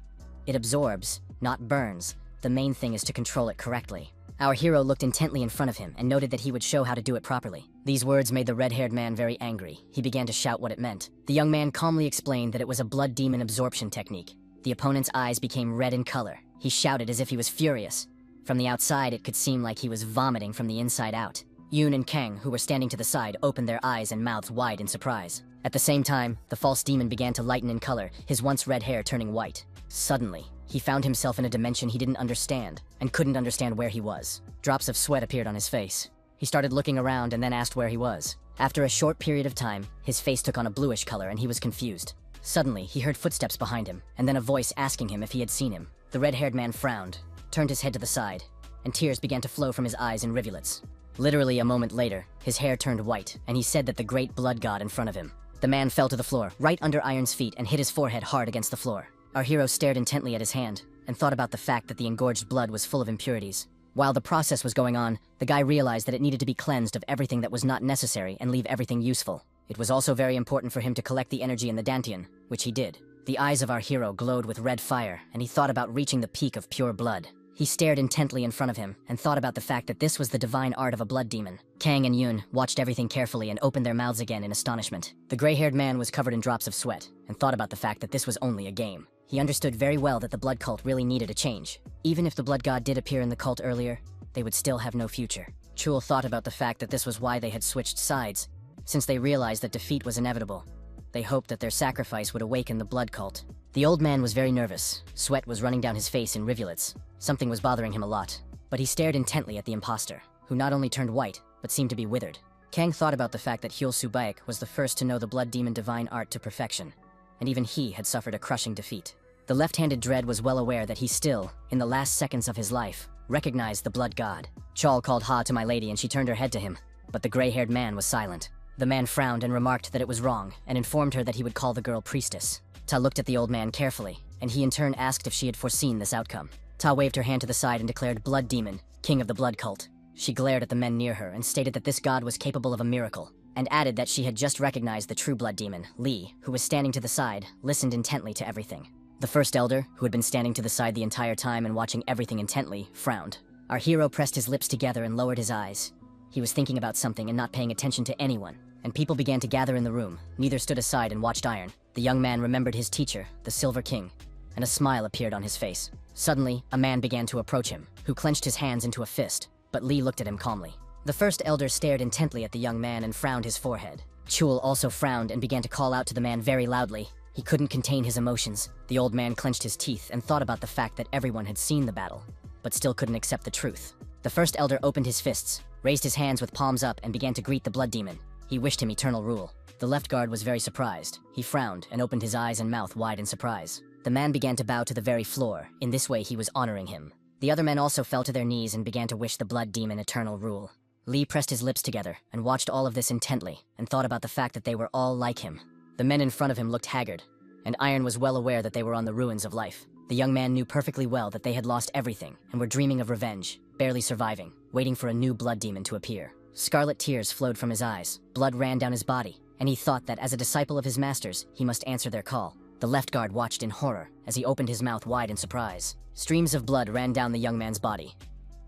[SPEAKER 1] It absorbs, not burns. The main thing is to control it correctly. Our hero looked intently in front of him and noted that he would show how to do it properly. These words made the red-haired man very angry. He began to shout what it meant. The young man calmly explained that it was a blood demon absorption technique. The opponent's eyes became red in color. He shouted as if he was furious. From the outside, it could seem like he was vomiting from the inside out. Yoon and Kang, who were standing to the side, opened their eyes and mouths wide in surprise. At the same time, the false demon began to lighten in color, his once red hair turning white. Suddenly, he found himself in a dimension he didn't understand, and couldn't understand where he was. Drops of sweat appeared on his face. He started looking around and then asked where he was. After a short period of time, his face took on a bluish color and he was confused. Suddenly, he heard footsteps behind him, and then a voice asking him if he had seen him. The red-haired man frowned, turned his head to the side, and tears began to flow from his eyes in rivulets. Literally a moment later, his hair turned white, and he said that the great blood god in front of him. The man fell to the floor, right under Iron's feet, and hit his forehead hard against the floor. Our hero stared intently at his hand, and thought about the fact that the engorged blood was full of impurities. While the process was going on, the guy realized that it needed to be cleansed of everything that was not necessary and leave everything useful. It was also very important for him to collect the energy in the dantian, which he did. The eyes of our hero glowed with red fire, and he thought about reaching the peak of pure blood. He stared intently in front of him, and thought about the fact that this was the divine art of a blood demon. Kang and Yoon watched everything carefully and opened their mouths again in astonishment. The gray-haired man was covered in drops of sweat, and thought about the fact that this was only a game. He understood very well that the blood cult really needed a change. Even if the blood god did appear in the cult earlier, they would still have no future. Chul thought about the fact that this was why they had switched sides. Since they realized that defeat was inevitable, they hoped that their sacrifice would awaken the blood cult. The old man was very nervous. Sweat was running down his face in rivulets. Something was bothering him a lot. But he stared intently at the imposter, who not only turned white, but seemed to be withered. Kang thought about the fact that Hyul Subaek was the first to know the blood demon divine art to perfection, and even he had suffered a crushing defeat. The left-handed dread was well aware that he still, in the last seconds of his life, recognized the blood god. Chal called Ha to my lady and she turned her head to him, but the gray-haired man was silent. The man frowned and remarked that it was wrong, and informed her that he would call the girl priestess. Ta looked at the old man carefully, and he in turn asked if she had foreseen this outcome. Ta waved her hand to the side and declared blood demon, king of the blood cult. She glared at the men near her and stated that this god was capable of a miracle, and added that she had just recognized the true blood demon, Lee, who was standing to the side, listened intently to everything. The first elder, who had been standing to the side the entire time and watching everything intently, frowned. Our hero pressed his lips together and lowered his eyes. He was thinking about something and not paying attention to anyone, and people began to gather in the room. Neither stood aside and watched Iron. The young man remembered his teacher, the Silver King, and a smile appeared on his face. Suddenly, a man began to approach him, who clenched his hands into a fist, but Lee looked at him calmly. The first elder stared intently at the young man and frowned his forehead. Chul also frowned and began to call out to the man very loudly. He couldn't contain his emotions. The old man clenched his teeth and thought about the fact that everyone had seen the battle, but still couldn't accept the truth. The first elder opened his fists, raised his hands with palms up, and began to greet the blood demon. He wished him eternal rule. The left guard was very surprised. He frowned and opened his eyes and mouth wide in surprise. The man began to bow to the very floor. In this way, he was honoring him. The other men also fell to their knees and began to wish the blood demon eternal rule. Lee pressed his lips together and watched all of this intently and thought about the fact that they were all like him. The men in front of him looked haggard, and Iron was well aware that they were on the ruins of life. The young man knew perfectly well that they had lost everything and were dreaming of revenge, barely surviving, waiting for a new blood demon to appear. Scarlet tears flowed from his eyes, blood ran down his body, and he thought that as a disciple of his masters, he must answer their call. The left guard watched in horror as he opened his mouth wide in surprise. Streams of blood ran down the young man's body.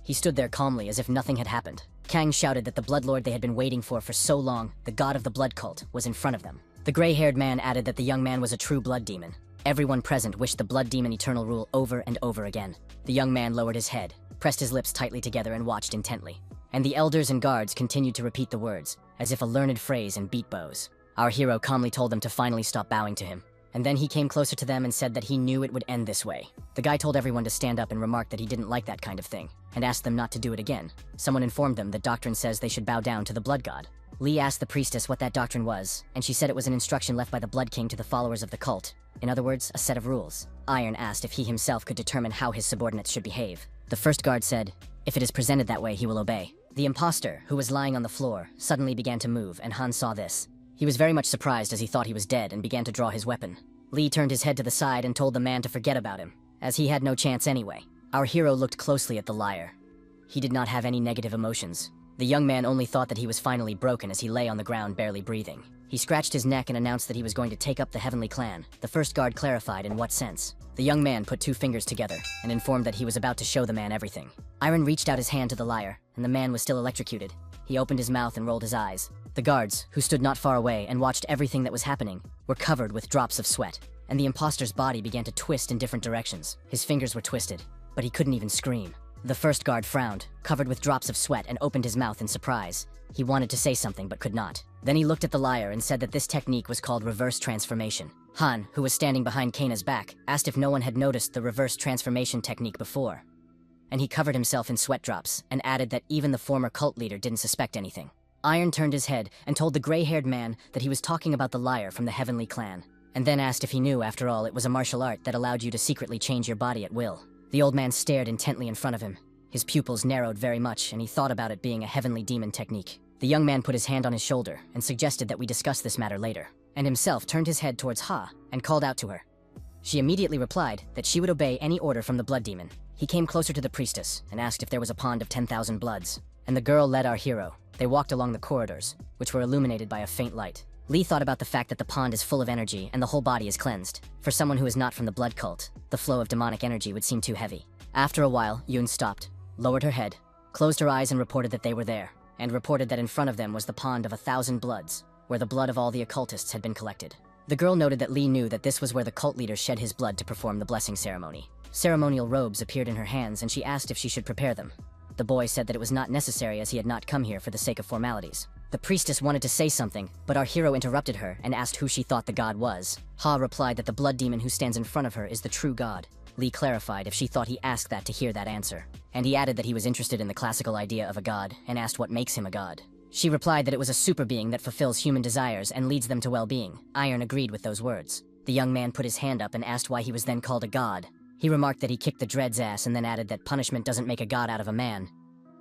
[SPEAKER 1] He stood there calmly as if nothing had happened. Kang shouted that the bloodlord they had been waiting for so long, the god of the blood cult, was in front of them. The gray-haired man added that the young man was a true blood demon. Everyone present wished the blood demon eternal rule over and over again. The young man lowered his head, pressed his lips tightly together and watched intently. And the elders and guards continued to repeat the words, as if a learned phrase in beat bows. Our hero calmly told them to finally stop bowing to him. And then he came closer to them and said that he knew it would end this way. The guy told everyone to stand up and remarked that he didn't like that kind of thing, and asked them not to do it again. Someone informed them that doctrine says they should bow down to the blood god. Lee asked the priestess what that doctrine was, and she said it was an instruction left by the Blood King to the followers of the cult. In other words, a set of rules. Iron asked if he himself could determine how his subordinates should behave. The first guard said, if it is presented that way, he will obey. The imposter, who was lying on the floor, suddenly began to move, and Han saw this. He was very much surprised as he thought he was dead and began to draw his weapon. Lee turned his head to the side and told the man to forget about him, as he had no chance anyway. Our hero looked closely at the liar. He did not have any negative emotions. The young man only thought that he was finally broken as he lay on the ground barely breathing. He scratched his neck and announced that he was going to take up the heavenly clan. The first guard clarified in what sense. The young man put two fingers together and informed that he was about to show the man everything. Iron reached out his hand to the liar, and the man was still electrocuted. He opened his mouth and rolled his eyes. The guards, who stood not far away and watched everything that was happening, were covered with drops of sweat, and the imposter's body began to twist in different directions. His fingers were twisted, but he couldn't even scream. The first guard frowned, covered with drops of sweat, and opened his mouth in surprise. He wanted to say something but could not. Then he looked at the liar and said that this technique was called reverse transformation. Han, who was standing behind Kana's back, asked if no one had noticed the reverse transformation technique before. And he covered himself in sweat drops and added that even the former cult leader didn't suspect anything. Iron turned his head and told the gray-haired man that he was talking about the liar from the Heavenly Clan, and then asked if he knew, after all, it was a martial art that allowed you to secretly change your body at will. The old man stared intently in front of him. His pupils narrowed very much, and he thought about it being a heavenly demon technique. The young man put his hand on his shoulder and suggested that we discuss this matter later, and himself turned his head towards Ha and called out to her. She immediately replied that she would obey any order from the blood demon. He came closer to the priestess and asked if there was a pond of 10,000 bloods, and the girl led our hero. They walked along the corridors, which were illuminated by a faint light. Lee thought about the fact that the pond is full of energy and the whole body is cleansed. For someone who is not from the blood cult, the flow of demonic energy would seem too heavy. After a while, Yoon stopped, lowered her head, closed her eyes and reported that they were there, and reported that in front of them was the pond of 1,000 bloods, where the blood of all the occultists had been collected. The girl noted that Lee knew that this was where the cult leader shed his blood to perform the blessing ceremony. Ceremonial robes appeared in her hands and she asked if she should prepare them. The boy said that it was not necessary as he had not come here for the sake of formalities. The priestess wanted to say something, but our hero interrupted her and asked who she thought the god was. Ha replied that the blood demon who stands in front of her is the true god. Lee clarified if she thought he asked that to hear that answer, and he added that he was interested in the classical idea of a god and asked what makes him a god. She replied that it was a super being that fulfills human desires and leads them to well-being. Iron agreed with those words. The young man put his hand up and asked why he was then called a god. He remarked that he kicked the dread's ass and then added that punishment doesn't make a god out of a man.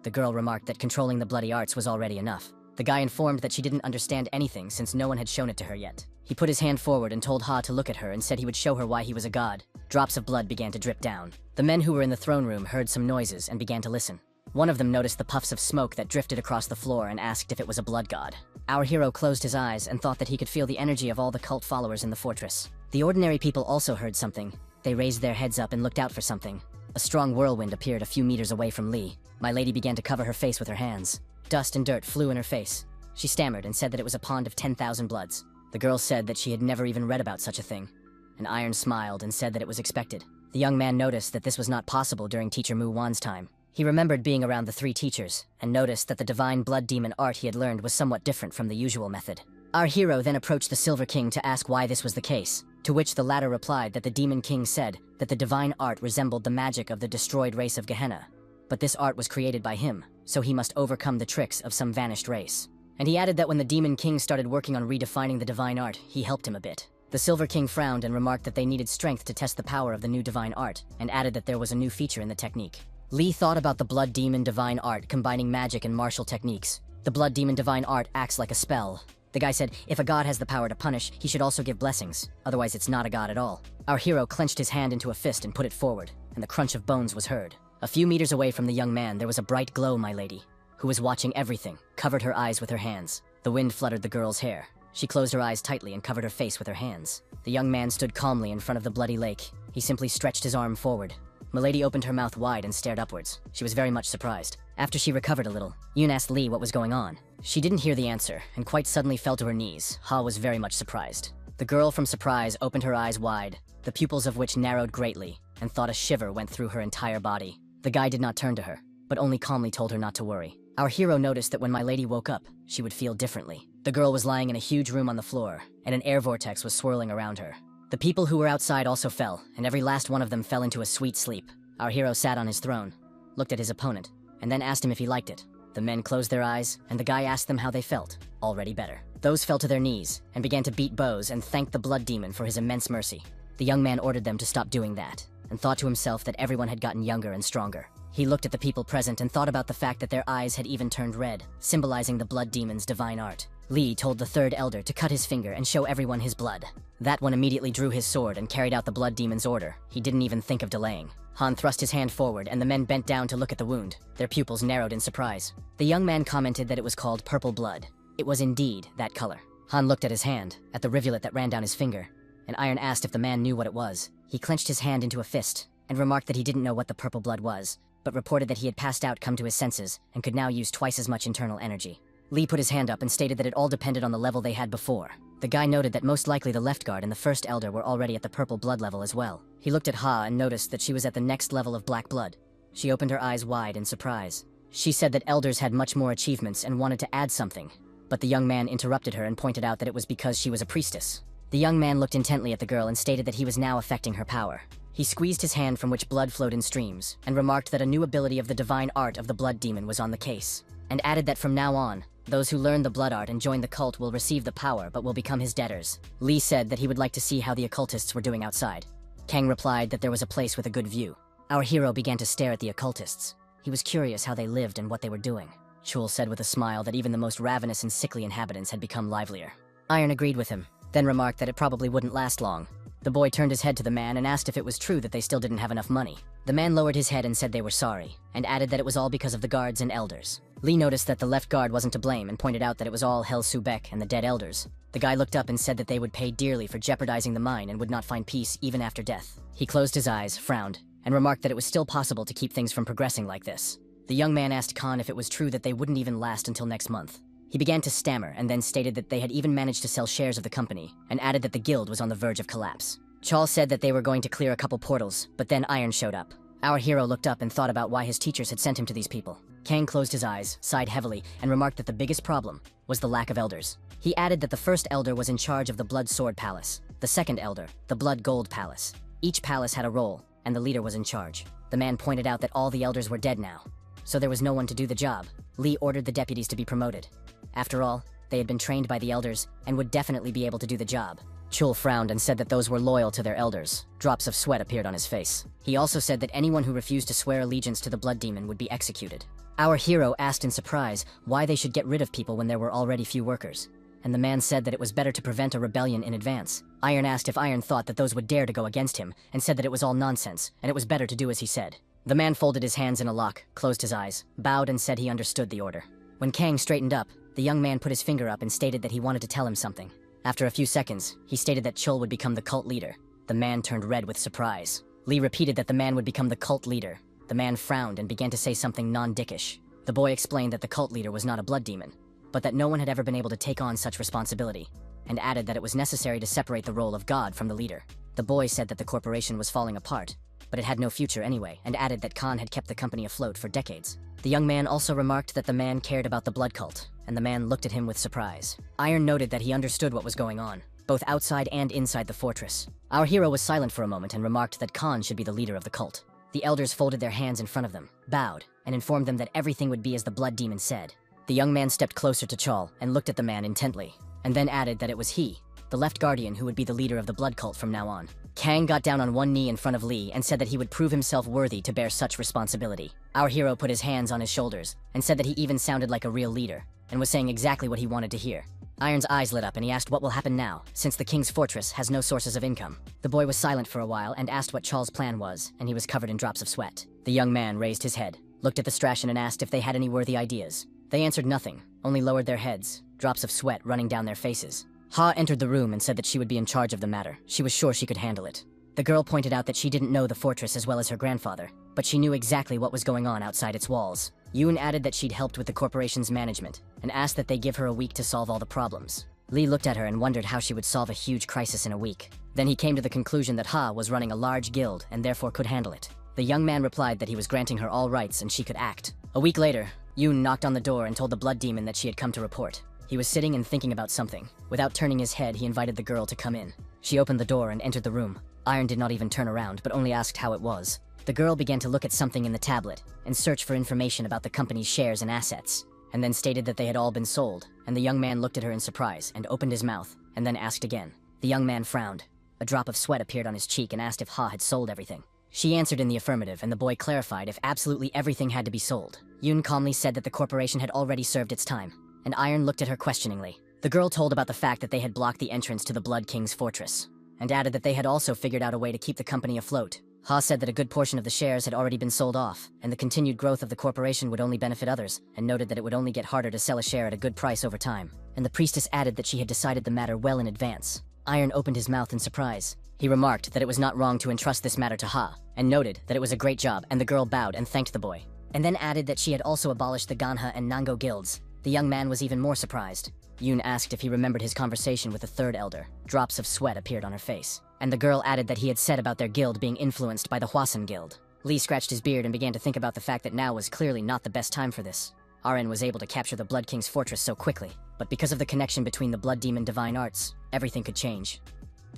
[SPEAKER 1] The girl remarked that controlling the bloody arts was already enough. The guy informed that she didn't understand anything since no one had shown it to her yet. He put his hand forward and told Ha to look at her and said he would show her why he was a god. Drops of blood began to drip down. The men who were in the throne room heard some noises and began to listen. One of them noticed the puffs of smoke that drifted across the floor and asked if it was a blood god. Our hero closed his eyes and thought that he could feel the energy of all the cult followers in the fortress. The ordinary people also heard something. They raised their heads up and looked out for something. A strong whirlwind appeared a few meters away from Lee. My lady began to cover her face with her hands. Dust and dirt flew in her face. She stammered and said that it was a pond of 10,000 bloods. The girl said that she had never even read about such a thing. And Iron smiled and said that it was expected. The young man noticed that this was not possible during Teacher Mu Wan's time. He remembered being around the three teachers, and noticed that the divine blood demon art he had learned was somewhat different from the usual method. Our hero then approached the Silver King to ask why this was the case, to which the latter replied that the Demon King said that the divine art resembled the magic of the destroyed race of Gehenna. But this art was created by him, so he must overcome the tricks of some vanished race. And he added that when the Demon King started working on redefining the divine art, he helped him a bit. The Silver King frowned and remarked that they needed strength to test the power of the new divine art, and added that there was a new feature in the technique. Lee thought about the blood demon divine art combining magic and martial techniques. The blood demon divine art acts like a spell. The guy said, if a god has the power to punish, he should also give blessings, otherwise it's not a god at all. Our hero clenched his hand into a fist and put it forward, and the crunch of bones was heard. A few meters away from the young man there was a bright glow, my lady, who was watching everything, covered her eyes with her hands. The wind fluttered the girl's hair. She closed her eyes tightly and covered her face with her hands. The young man stood calmly in front of the bloody lake. He simply stretched his arm forward. Milady opened her mouth wide and stared upwards. She was very much surprised. After she recovered a little, Yoon asked Lee what was going on. She didn't hear the answer, and quite suddenly fell to her knees. Ha was very much surprised. The girl from surprise opened her eyes wide, the pupils of which narrowed greatly, and thought a shiver went through her entire body. The guy did not turn to her, but only calmly told her not to worry. Our hero noticed that when my lady woke up, she would feel differently. The girl was lying in a huge room on the floor, and an air vortex was swirling around her. The people who were outside also fell, and every last one of them fell into a sweet sleep. Our hero sat on his throne, looked at his opponent, and then asked him if he liked it. The men closed their eyes, and the guy asked them how they felt. Already better. Those fell to their knees and began to beat bows and thanked the blood demon for his immense mercy. The young man ordered them to stop doing that, and thought to himself that everyone had gotten younger and stronger. He looked at the people present and thought about the fact that their eyes had even turned red, symbolizing the blood demon's divine art. Li told the third elder to cut his finger and show everyone his blood. That one immediately drew his sword and carried out the blood demon's order. He didn't even think of delaying. Han thrust his hand forward and the men bent down to look at the wound. Their pupils narrowed in surprise. The young man commented that it was called purple blood. It was indeed that color. Han looked at his hand, at the rivulet that ran down his finger, and Iron asked if the man knew what it was. He clenched his hand into a fist and remarked that he didn't know what the purple blood was, but reported that he had passed out, come to his senses, and could now use twice as much internal energy. Li put his hand up and stated that it all depended on the level they had before. The guy noted that most likely the left guard and the first elder were already at the purple blood level as well. He looked at Ha and noticed that she was at the next level of black blood. She opened her eyes wide in surprise. She said that elders had much more achievements and wanted to add something, but the young man interrupted her and pointed out that it was because she was a priestess. The young man looked intently at the girl and stated that he was now affecting her power. He squeezed his hand from which blood flowed in streams, and remarked that a new ability of the divine art of the blood demon was on the case, and added that from now on, those who learn the blood art and join the cult will receive the power but will become his debtors. Li said that he would like to see how the occultists were doing outside. Kang replied that there was a place with a good view. Our hero began to stare at the occultists. He was curious how they lived and what they were doing. Chul said with a smile that even the most ravenous and sickly inhabitants had become livelier. Iron agreed with him, then remarked that it probably wouldn't last long. The boy turned his head to the man and asked if it was true that they still didn't have enough money. The man lowered his head and said they were sorry, and added that it was all because of the guards and elders. Li noticed that the left guard wasn't to blame and pointed out that it was all Hel Subek and the dead elders. The guy looked up and said that they would pay dearly for jeopardizing the mine and would not find peace even after death. He closed his eyes, frowned, and remarked that it was still possible to keep things from progressing like this. The young man asked Khan if it was true that they wouldn't even last until next month. He began to stammer and then stated that they had even managed to sell shares of the company, and added that the guild was on the verge of collapse. Chal said that they were going to clear a couple portals, but then Iron showed up. Our hero looked up and thought about why his teachers had sent him to these people. Kang closed his eyes, sighed heavily, and remarked that the biggest problem was the lack of elders. He added that the first elder was in charge of the Blood Sword Palace, the second elder, the Blood Gold Palace. Each palace had a role, and the leader was in charge. The man pointed out that all the elders were dead now, so there was no one to do the job. Li ordered the deputies to be promoted. After all, they had been trained by the elders and would definitely be able to do the job. Chul frowned and said that those were loyal to their elders. Drops of sweat appeared on his face. He also said that anyone who refused to swear allegiance to the blood demon would be executed. Our hero asked in surprise why they should get rid of people when there were already few workers, and the man said that it was better to prevent a rebellion in advance. Iron asked if Iron thought that those would dare to go against him, and said that it was all nonsense, and it was better to do as he said. The man folded his hands in a lock, closed his eyes, bowed and said he understood the order. When Kang straightened up, the young man put his finger up and stated that he wanted to tell him something. After a few seconds, he stated that Chul would become the cult leader. The man turned red with surprise. Li repeated that the man would become the cult leader. The man frowned and began to say something non-dickish. The boy explained that the cult leader was not a blood demon, but that no one had ever been able to take on such responsibility, and added that it was necessary to separate the role of God from the leader. The boy said that the corporation was falling apart, but it had no future anyway, and added that Khan had kept the company afloat for decades. The young man also remarked that the man cared about the blood cult, and the man looked at him with surprise. Iron noted that he understood what was going on, both outside and inside the fortress. Our hero was silent for a moment and remarked that Khan should be the leader of the cult. The elders folded their hands in front of them, bowed, and informed them that everything would be as the blood demon said. The young man stepped closer to Chal and looked at the man intently, and then added that it was he, the left guardian, who would be the leader of the blood cult from now on. Kang got down on one knee in front of Li and said that he would prove himself worthy to bear such responsibility. Our hero put his hands on his shoulders and said that he even sounded like a real leader, and was saying exactly what he wanted to hear. Iron's eyes lit up and he asked what will happen now, since the king's fortress has no sources of income. The boy was silent for a while and asked what Chal's plan was, and he was covered in drops of sweat. The young man raised his head, looked at the Strashen and asked if they had any worthy ideas. They answered nothing, only lowered their heads, drops of sweat running down their faces. Ha entered the room and said that she would be in charge of the matter. She was sure she could handle it. The girl pointed out that she didn't know the fortress as well as her grandfather, but she knew exactly what was going on outside its walls. Yoon added that she'd helped with the corporation's management, and asked that they give her a week to solve all the problems. Li looked at her and wondered how she would solve a huge crisis in a week. Then he came to the conclusion that Ha was running a large guild and therefore could handle it. The young man replied that he was granting her all rights and she could act. A week later, Yoon knocked on the door and told the blood demon that she had come to report. He was sitting and thinking about something. Without turning his head, he invited the girl to come in. She opened the door and entered the room. Iron did not even turn around, but only asked how it was. The girl began to look at something in the tablet and search for information about the company's shares and assets, and then stated that they had all been sold, and the young man looked at her in surprise and opened his mouth, and then asked again. The young man frowned. A drop of sweat appeared on his cheek and asked if Ha had sold everything. She answered in the affirmative, and the boy clarified if absolutely everything had to be sold. Yoon calmly said that the corporation had already served its time, and Iron looked at her questioningly. The girl told about the fact that they had blocked the entrance to the Blood King's fortress, and added that they had also figured out a way to keep the company afloat. Ha said that a good portion of the shares had already been sold off, and the continued growth of the corporation would only benefit others, and noted that it would only get harder to sell a share at a good price over time. And the priestess added that she had decided the matter well in advance. Iron opened his mouth in surprise. He remarked that it was not wrong to entrust this matter to Ha, and noted that it was a great job, and the girl bowed and thanked the boy. And then added that she had also abolished the Ganha and Nango guilds. The young man was even more surprised. Yoon asked if he remembered his conversation with the third elder. Drops of sweat appeared on her face. And the girl added that he had said about their guild being influenced by the Hwasun guild. Lee scratched his beard and began to think about the fact that now was clearly not the best time for this. Aren was able to capture the Blood King's fortress so quickly, but because of the connection between the Blood Demon divine arts, everything could change.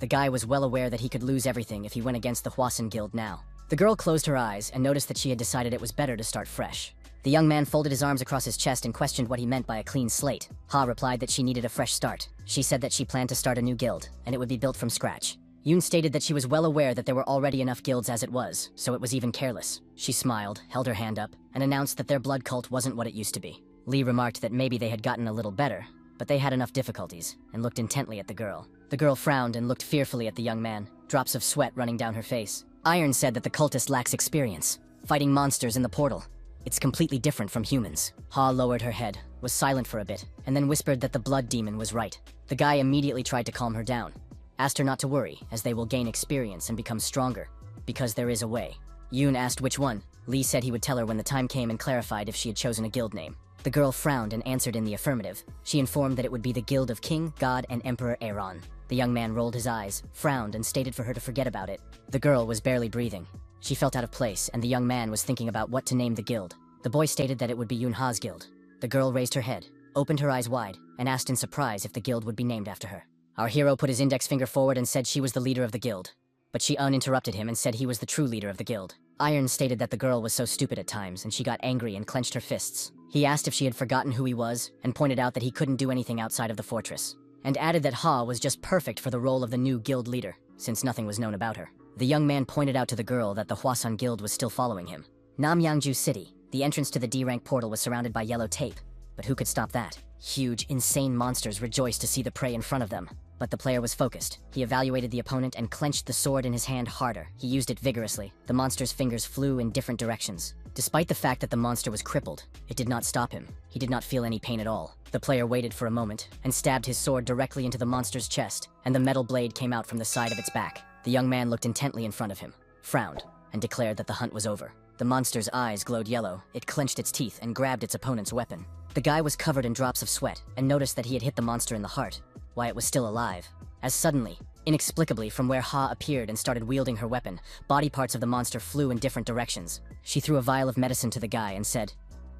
[SPEAKER 1] The guy was well aware that he could lose everything if he went against the Hwasun guild now. The girl closed her eyes and noticed that she had decided it was better to start fresh. The young man folded his arms across his chest and questioned what he meant by a clean slate. Ha replied that she needed a fresh start. She said that she planned to start a new guild, and it would be built from scratch. Yoon stated that she was well aware that there were already enough guilds as it was, so it was even careless. She smiled, held her hand up, and announced that their blood cult wasn't what it used to be. Lee remarked that maybe they had gotten a little better, but they had enough difficulties, and looked intently at the girl. The girl frowned and looked fearfully at the young man, drops of sweat running down her face. Iron said that the cultist lacks experience, fighting monsters in the portal. It's completely different from humans. Ha lowered her head, was silent for a bit, and then whispered that the blood demon was right. The guy immediately tried to calm her down. Asked her not to worry, as they will gain experience and become stronger, because there is a way. Yoon asked which one. Lee said he would tell her when the time came and clarified if she had chosen a guild name. The girl frowned and answered in the affirmative. She informed that it would be the Guild of King, God, and Emperor Aaron. The young man rolled his eyes, frowned, and stated for her to forget about it. The girl was barely breathing. She felt out of place, and the young man was thinking about what to name the guild. The boy stated that it would be Yoon-ha's guild. The girl raised her head, opened her eyes wide, and asked in surprise if the guild would be named after her. Our hero put his index finger forward and said she was the leader of the guild. But she uninterrupted him and said he was the true leader of the guild. Iron stated that the girl was so stupid at times, and she got angry and clenched her fists. He asked if she had forgotten who he was, and pointed out that he couldn't do anything outside of the fortress, and added that Ha was just perfect for the role of the new guild leader, since nothing was known about her. The young man pointed out to the girl that the Hwasun guild was still following him. Namyangju City. The entrance to the D-rank portal was surrounded by yellow tape, but who could stop that? Huge, insane monsters rejoiced to see the prey in front of them. But the player was focused. He evaluated the opponent and clenched the sword in his hand harder. He used it vigorously. The monster's fingers flew in different directions. Despite the fact that the monster was crippled, it did not stop him. He did not feel any pain at all. The player waited for a moment and stabbed his sword directly into the monster's chest, and the metal blade came out from the side of its back. The young man looked intently in front of him, frowned, and declared that the hunt was over. The monster's eyes glowed yellow. It clenched its teeth and grabbed its opponent's weapon. The guy was covered in drops of sweat and noticed that he had hit the monster in the heart, why it was still alive. As suddenly, inexplicably, from where Ha appeared and started wielding her weapon, body parts of the monster flew in different directions. She threw a vial of medicine to the guy and said,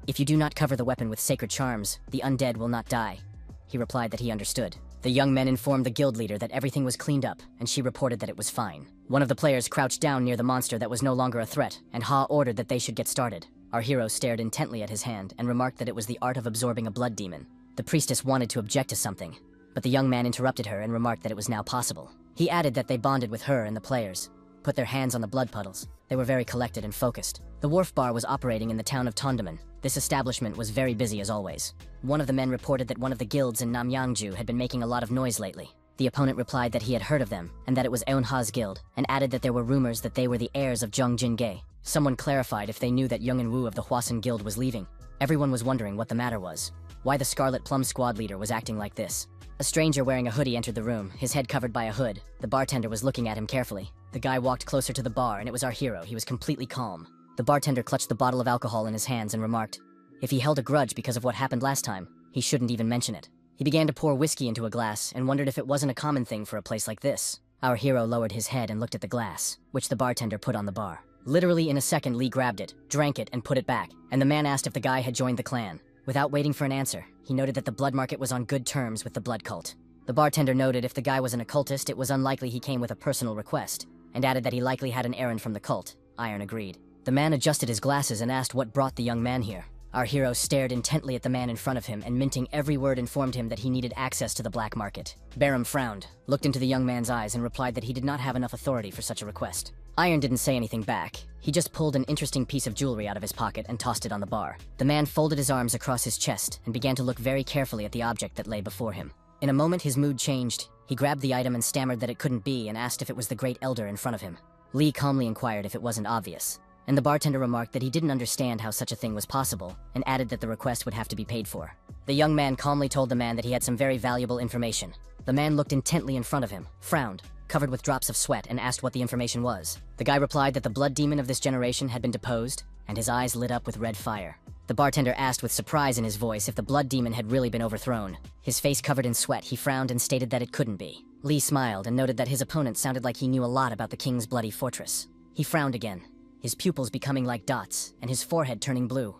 [SPEAKER 1] "If you do not cover the weapon with sacred charms, the undead will not die." He replied that he understood. The young men informed the guild leader that everything was cleaned up, and she reported that it was fine. One of the players crouched down near the monster that was no longer a threat, and Ha ordered that they should get started. Our hero stared intently at his hand and remarked that it was the art of absorbing a blood demon. The priestess wanted to object to something, but the young man interrupted her and remarked that it was now possible. He added that they bonded with her and the players, put their hands on the blood puddles. They were very collected and focused. The wharf bar was operating in the town of Tondaman. This establishment was very busy as always. One of the men reported that one of the guilds in Namyangju had been making a lot of noise lately. The opponent replied that he had heard of them, and that it was Eunha's guild, and added that there were rumors that they were the heirs of Jung Jin-ge. Someone clarified if they knew that Young and Woo of the Hwasun guild was leaving. Everyone was wondering what the matter was. Why the Scarlet Plum squad leader was acting like this. A stranger wearing a hoodie entered the room, his head covered by a hood. The bartender was looking at him carefully. The guy walked closer to the bar, and it was our hero. He was completely calm. The bartender clutched the bottle of alcohol in his hands and remarked, if he held a grudge because of what happened last time, he shouldn't even mention it. He began to pour whiskey into a glass and wondered if it wasn't a common thing for a place like this. Our hero lowered his head and looked at the glass, which the bartender put on the bar. Literally in a second, Lee grabbed it, drank it, and put it back, and the man asked if the guy had joined the clan. Without waiting for an answer, he noted that the blood market was on good terms with the blood cult. The bartender noted if the guy was an occultist, it was unlikely he came with a personal request, and added that he likely had an errand from the cult. Iron agreed. The man adjusted his glasses and asked what brought the young man here. Our hero stared intently at the man in front of him and minting every word informed him that he needed access to the black market. Barum frowned, looked into the young man's eyes and replied that he did not have enough authority for such a request. Iron didn't say anything back. He just pulled an interesting piece of jewelry out of his pocket and tossed it on the bar. The man folded his arms across his chest and began to look very carefully at the object that lay before him. In a moment his mood changed. He grabbed the item and stammered that it couldn't be and asked if it was the great elder in front of him. Lee calmly inquired if it wasn't obvious, and the bartender remarked that he didn't understand how such a thing was possible, and added that the request would have to be paid for. The young man calmly told the man that he had some very valuable information. The man looked intently in front of him, frowned, covered with drops of sweat, and asked what the information was. The guy replied that the blood demon of this generation had been deposed, and his eyes lit up with red fire. The bartender asked with surprise in his voice if the blood demon had really been overthrown. His face covered in sweat, he frowned and stated that it couldn't be. Lee smiled and noted that his opponent sounded like he knew a lot about the king's bloody fortress. He frowned again, his pupils becoming like dots, and his forehead turning blue.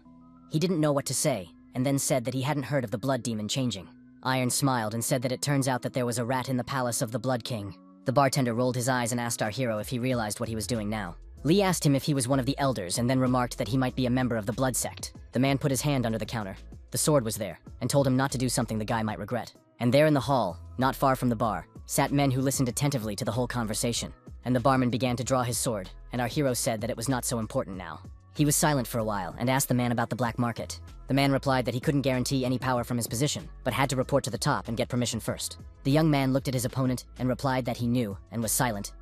[SPEAKER 1] He didn't know what to say, and then said that he hadn't heard of the blood demon changing. Iron smiled and said that it turns out that there was a rat in the palace of the Blood King. The bartender rolled his eyes and asked our hero if he realized what he was doing now. Lee asked him if he was one of the elders and then remarked that he might be a member of the blood sect. The man put his hand under the counter. The sword was there, and told him not to do something the guy might regret. And there in the hall, not far from the bar, sat men who listened attentively to the whole conversation. And the barman began to draw his sword, and our hero said that it was not so important now. He was silent for a while and asked the man about the black market. The man replied that he couldn't guarantee any power from his position, but had to report to the top and get permission first. The young man looked at his opponent and replied that he knew and was silent.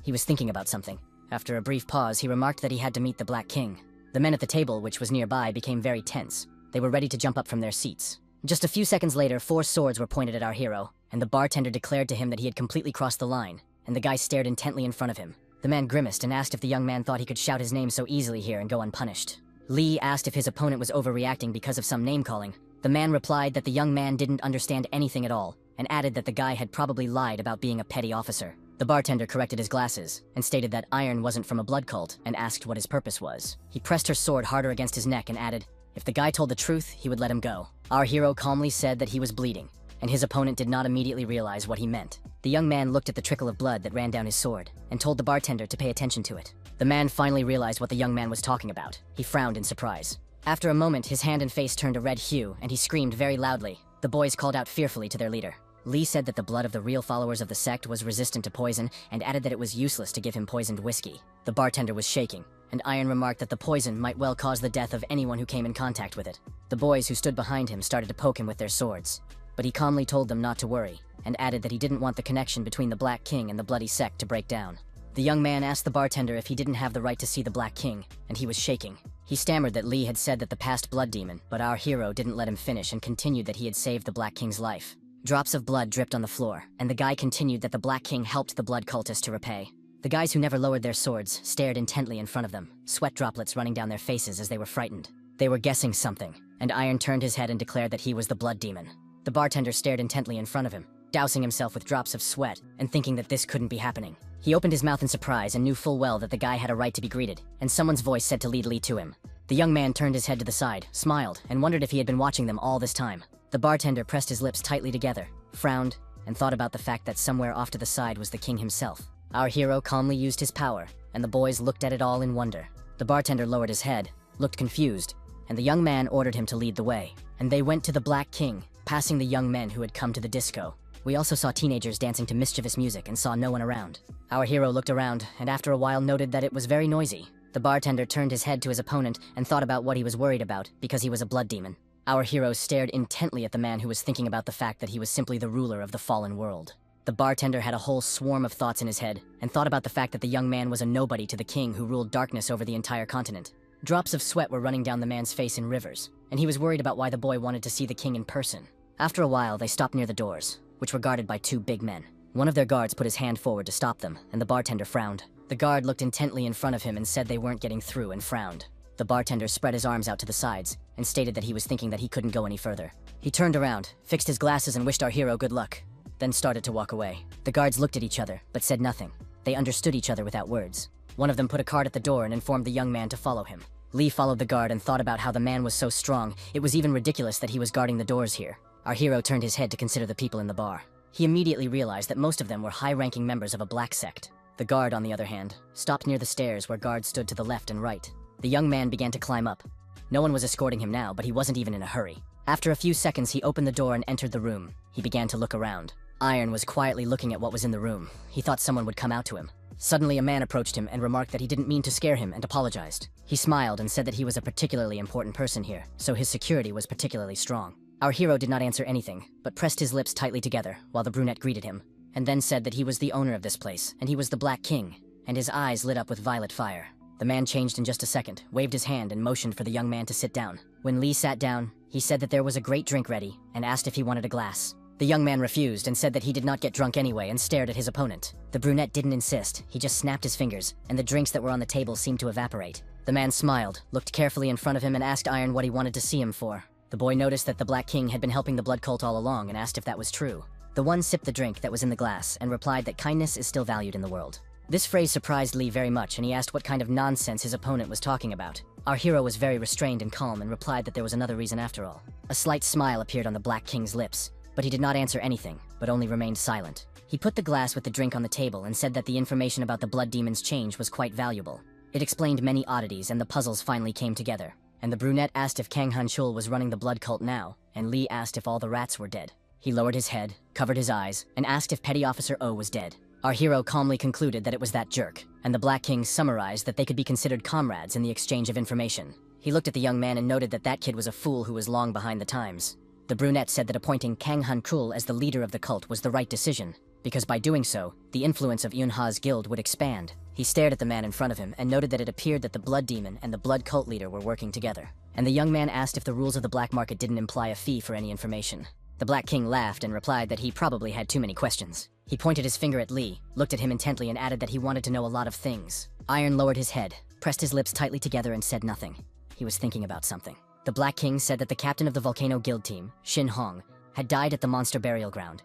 [SPEAKER 1] He was thinking about something. After a brief pause, he remarked that he had to meet the Black King. The men at the table, which was nearby, became very tense. They were ready to jump up from their seats. Just a few seconds later, 4 swords were pointed at our hero, and the bartender declared to him that he had completely crossed the line, and the guy stared intently in front of him. The man grimaced and asked if the young man thought he could shout his name so easily here and go unpunished. Lee asked if his opponent was overreacting because of some name-calling. The man replied that the young man didn't understand anything at all, and added that the guy had probably lied about being a petty officer. The bartender corrected his glasses, and stated that Iron wasn't from a blood cult, and asked what his purpose was. He pressed her sword harder against his neck and added, if the guy told the truth, he would let him go. Our hero calmly said that he was bleeding, and his opponent did not immediately realize what he meant. The young man looked at the trickle of blood that ran down his sword, and told the bartender to pay attention to it. The man finally realized what the young man was talking about. He frowned in surprise. After a moment, his hand and face turned a red hue, and he screamed very loudly. The boys called out fearfully to their leader. Lee said that the blood of the real followers of the sect was resistant to poison, and added that it was useless to give him poisoned whiskey. The bartender was shaking, and Iron remarked that the poison might well cause the death of anyone who came in contact with it. The boys who stood behind him started to poke him with their swords, but he calmly told them not to worry, and added that he didn't want the connection between the Black King and the bloody sect to break down. The young man asked the bartender if he didn't have the right to see the Black King, and he was shaking. He stammered that Lee had said that the past blood demon, but our hero didn't let him finish and continued that he had saved the Black King's life. Drops of blood dripped on the floor, and the guy continued that the Black King helped the blood cultist to repay. The guys who never lowered their swords stared intently in front of them, sweat droplets running down their faces as they were frightened. They were guessing something, and Iron turned his head and declared that he was the blood demon. The bartender stared intently in front of him, dousing himself with drops of sweat and thinking that this couldn't be happening. He opened his mouth in surprise and knew full well that the guy had a right to be greeted, and someone's voice said to lead Lee to him. The young man turned his head to the side, smiled, and wondered if he had been watching them all this time. The bartender pressed his lips tightly together, frowned, and thought about the fact that somewhere off to the side was the king himself. Our hero calmly used his power, and the boys looked at it all in wonder. The bartender lowered his head, looked confused, and the young man ordered him to lead the way. And they went to the Black King, passing the young men who had come to the disco. We also saw teenagers dancing to mischievous music and saw no one around. Our hero looked around, and after a while noted that it was very noisy. The bartender turned his head to his opponent and thought about what he was worried about, because he was a blood demon. Our hero stared intently at the man who was thinking about the fact that he was simply the ruler of the fallen world. The bartender had a whole swarm of thoughts in his head, and thought about the fact that the young man was a nobody to the king who ruled darkness over the entire continent. Drops of sweat were running down the man's face in rivers, and he was worried about why the boy wanted to see the king in person. After a while, they stopped near the doors, which were guarded by 2 big men. One of their guards put his hand forward to stop them, and the bartender frowned. The guard looked intently in front of him and said they weren't getting through and frowned. The bartender spread his arms out to the sides and stated that he was thinking that he couldn't go any further. He turned around, fixed his glasses and wished our hero good luck, then started to walk away. The guards looked at each other, but said nothing. They understood each other without words. One of them put a card at the door and informed the young man to follow him. Lee followed the guard and thought about how the man was so strong, it was even ridiculous that he was guarding the doors here. Our hero turned his head to consider the people in the bar. He immediately realized that most of them were high-ranking members of a black sect. The guard, on the other hand, stopped near the stairs where guards stood to the left and right. The young man began to climb up. No one was escorting him now, but he wasn't even in a hurry. After a few seconds, he opened the door and entered the room. He began to look around. Iron was quietly looking at what was in the room. He thought someone would come out to him. Suddenly, a man approached him and remarked that he didn't mean to scare him and apologized. He smiled and said that he was a particularly important person here, so his security was particularly strong. Our hero did not answer anything, but pressed his lips tightly together while the brunette greeted him, and then said that he was the owner of this place, and he was the Black King, and his eyes lit up with violet fire. The man changed in just a second, waved his hand and motioned for the young man to sit down. When Lee sat down, he said that there was a great drink ready, and asked if he wanted a glass. The young man refused and said that he did not get drunk anyway and stared at his opponent. The brunette didn't insist, he just snapped his fingers, and the drinks that were on the table seemed to evaporate. The man smiled, looked carefully in front of him and asked Iron what he wanted to see him for. The boy noticed that the Black King had been helping the blood cult all along and asked if that was true. The one sipped the drink that was in the glass and replied that kindness is still valued in the world. This phrase surprised Lee very much, and he asked what kind of nonsense his opponent was talking about. Our hero was very restrained and calm and replied that there was another reason after all. A slight smile appeared on the Black King's lips, but he did not answer anything, but only remained silent. He put the glass with the drink on the table and said that the information about the blood demon's change was quite valuable. It explained many oddities and the puzzles finally came together. And the brunette asked if Kang Han-chul was running the blood cult now, and Lee asked if all the rats were dead. He lowered his head, covered his eyes, and asked if Petty Officer O was dead. Our hero calmly concluded that it was that jerk, and the Black King summarized that they could be considered comrades in the exchange of information. He looked at the young man and noted that that kid was a fool who was long behind the times. The brunette said that appointing Kang Han-chul as the leader of the cult was the right decision, because by doing so, the influence of Yunha's guild would expand. He stared at the man in front of him and noted that it appeared that the blood demon and the blood cult leader were working together. And the young man asked if the rules of the black market didn't imply a fee for any information. The Black King laughed and replied that he probably had too many questions. He pointed his finger at Lee, looked at him intently and added that he wanted to know a lot of things. Iron lowered his head, pressed his lips tightly together and said nothing. He was thinking about something. The Black King said that the captain of the Volcano Guild team, Shin Hong, had died at the monster burial ground.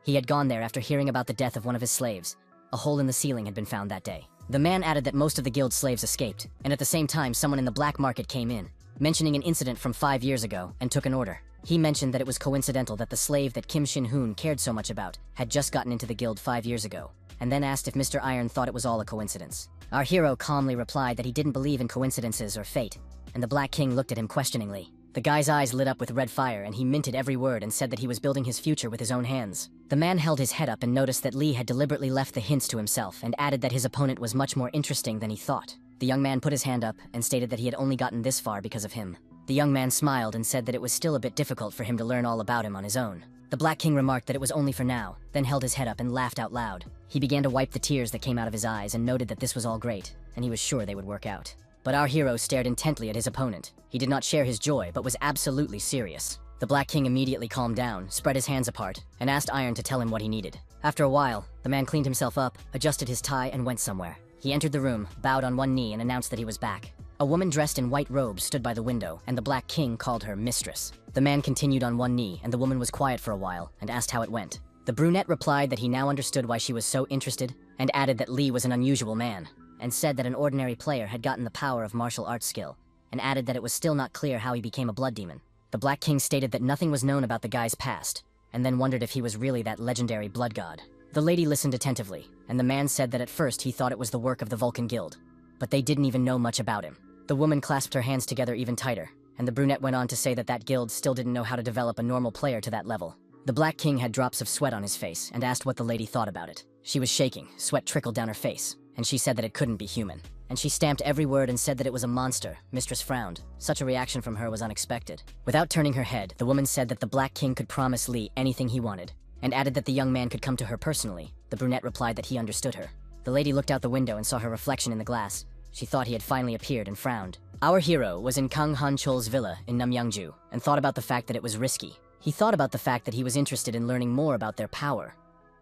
[SPEAKER 1] He had gone there after hearing about the death of one of his slaves. A hole in the ceiling had been found that day. The man added that most of the guild's slaves escaped, and at the same time someone in the black market came in, mentioning an incident from 5 years ago, and took an order. He mentioned that it was coincidental that the slave that Kim Shin-hoon cared so much about had just gotten into the guild 5 years ago, and then asked if Mr. Iron thought it was all a coincidence. Our hero calmly replied that he didn't believe in coincidences or fate, and the Black King looked at him questioningly. The guy's eyes lit up with red fire and he minted every word and said that he was building his future with his own hands. The man held his head up and noticed that Lee had deliberately left the hints to himself and added that his opponent was much more interesting than he thought. The young man put his hand up and stated that he had only gotten this far because of him. The young man smiled and said that it was still a bit difficult for him to learn all about him on his own. The Black King remarked that it was only for now, then held his head up and laughed out loud. He began to wipe the tears that came out of his eyes and noted that this was all great, and he was sure they would work out. But our hero stared intently at his opponent. He did not share his joy, but was absolutely serious. The Black King immediately calmed down, spread his hands apart, and asked Iron to tell him what he needed. After a while, the man cleaned himself up, adjusted his tie, and went somewhere. He entered the room, bowed on one knee, and announced that he was back. A woman dressed in white robes stood by the window, and the Black King called her mistress. The man continued on one knee, and the woman was quiet for a while, and asked how it went. The brunette replied that he now understood why she was so interested, and added that Lee was an unusual man, and said that an ordinary player had gotten the power of martial arts skill, and added that it was still not clear how he became a blood demon. The Black King stated that nothing was known about the guy's past, and then wondered if he was really that legendary blood god. The lady listened attentively, and the man said that at first he thought it was the work of the Vulcan Guild, but they didn't even know much about him. The woman clasped her hands together even tighter, and the brunette went on to say that that guild still didn't know how to develop a normal player to that level. The Black King had drops of sweat on his face and asked what the lady thought about it. She was shaking, sweat trickled down her face, and she said that it couldn't be human. And she stamped every word and said that it was a monster. Mistress frowned. Such a reaction from her was unexpected. Without turning her head, the woman said that the Black King could promise Lee anything he wanted, and added that the young man could come to her personally. The brunette replied that he understood her. The lady looked out the window and saw her reflection in the glass. She thought he had finally appeared and frowned. Our hero was in Kang Han-chul's villa in Namyangju, and thought about the fact that it was risky. He thought about the fact that he was interested in learning more about their power,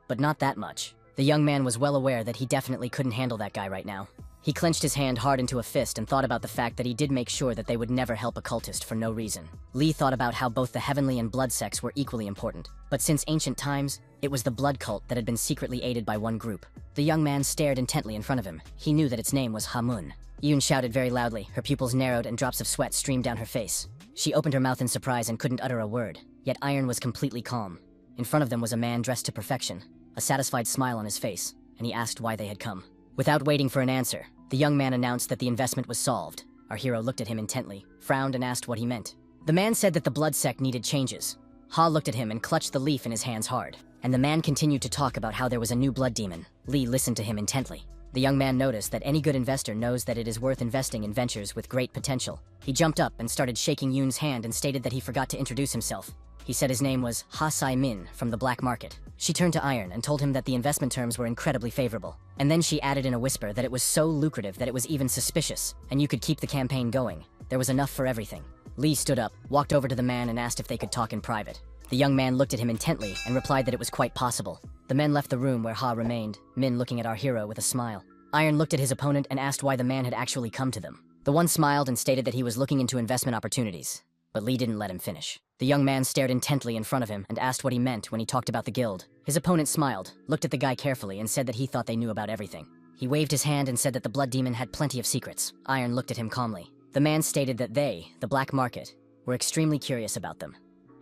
[SPEAKER 1] but not that much. The young man was well aware that he definitely couldn't handle that guy right now. He clenched his hand hard into a fist and thought about the fact that he did make sure that they would never help a cultist for no reason. Lee thought about how both the heavenly and blood sects were equally important, but since ancient times, it was the blood cult that had been secretly aided by one group. The young man stared intently in front of him. He knew that its name was Hamun. Yoon shouted very loudly, her pupils narrowed and drops of sweat streamed down her face. She opened her mouth in surprise and couldn't utter a word, yet Iron was completely calm. In front of them was a man dressed to perfection, a satisfied smile on his face, and he asked why they had come. Without waiting for an answer, the young man announced that the investment was solved. Our hero looked at him intently, frowned and asked what he meant. The man said that the blood sect needed changes. Ha looked at him and clutched the leaf in his hands hard, and the man continued to talk about how there was a new blood demon. Lee listened to him intently. The young man noticed that any good investor knows that it is worth investing in ventures with great potential. He jumped up and started shaking Yoon's hand and stated that he forgot to introduce himself. He said his name was Ha Sai-min from the black market. She turned to Iron and told him that the investment terms were incredibly favorable. And then she added in a whisper that it was so lucrative that it was even suspicious, and you could keep the campaign going. There was enough for everything. Lee stood up, walked over to the man and asked if they could talk in private. The young man looked at him intently and replied that it was quite possible. The men left the room where Ha remained, Min looking at our hero with a smile. Iron looked at his opponent and asked why the man had actually come to them. The one smiled and stated that he was looking into investment opportunities. But Lee didn't let him finish. The young man stared intently in front of him and asked what he meant when he talked about the guild. His opponent smiled, looked at the guy carefully and said that he thought they knew about everything. He waved his hand and said that the blood demon had plenty of secrets. Iron looked at him calmly. The man stated that they, the black market, were extremely curious about them,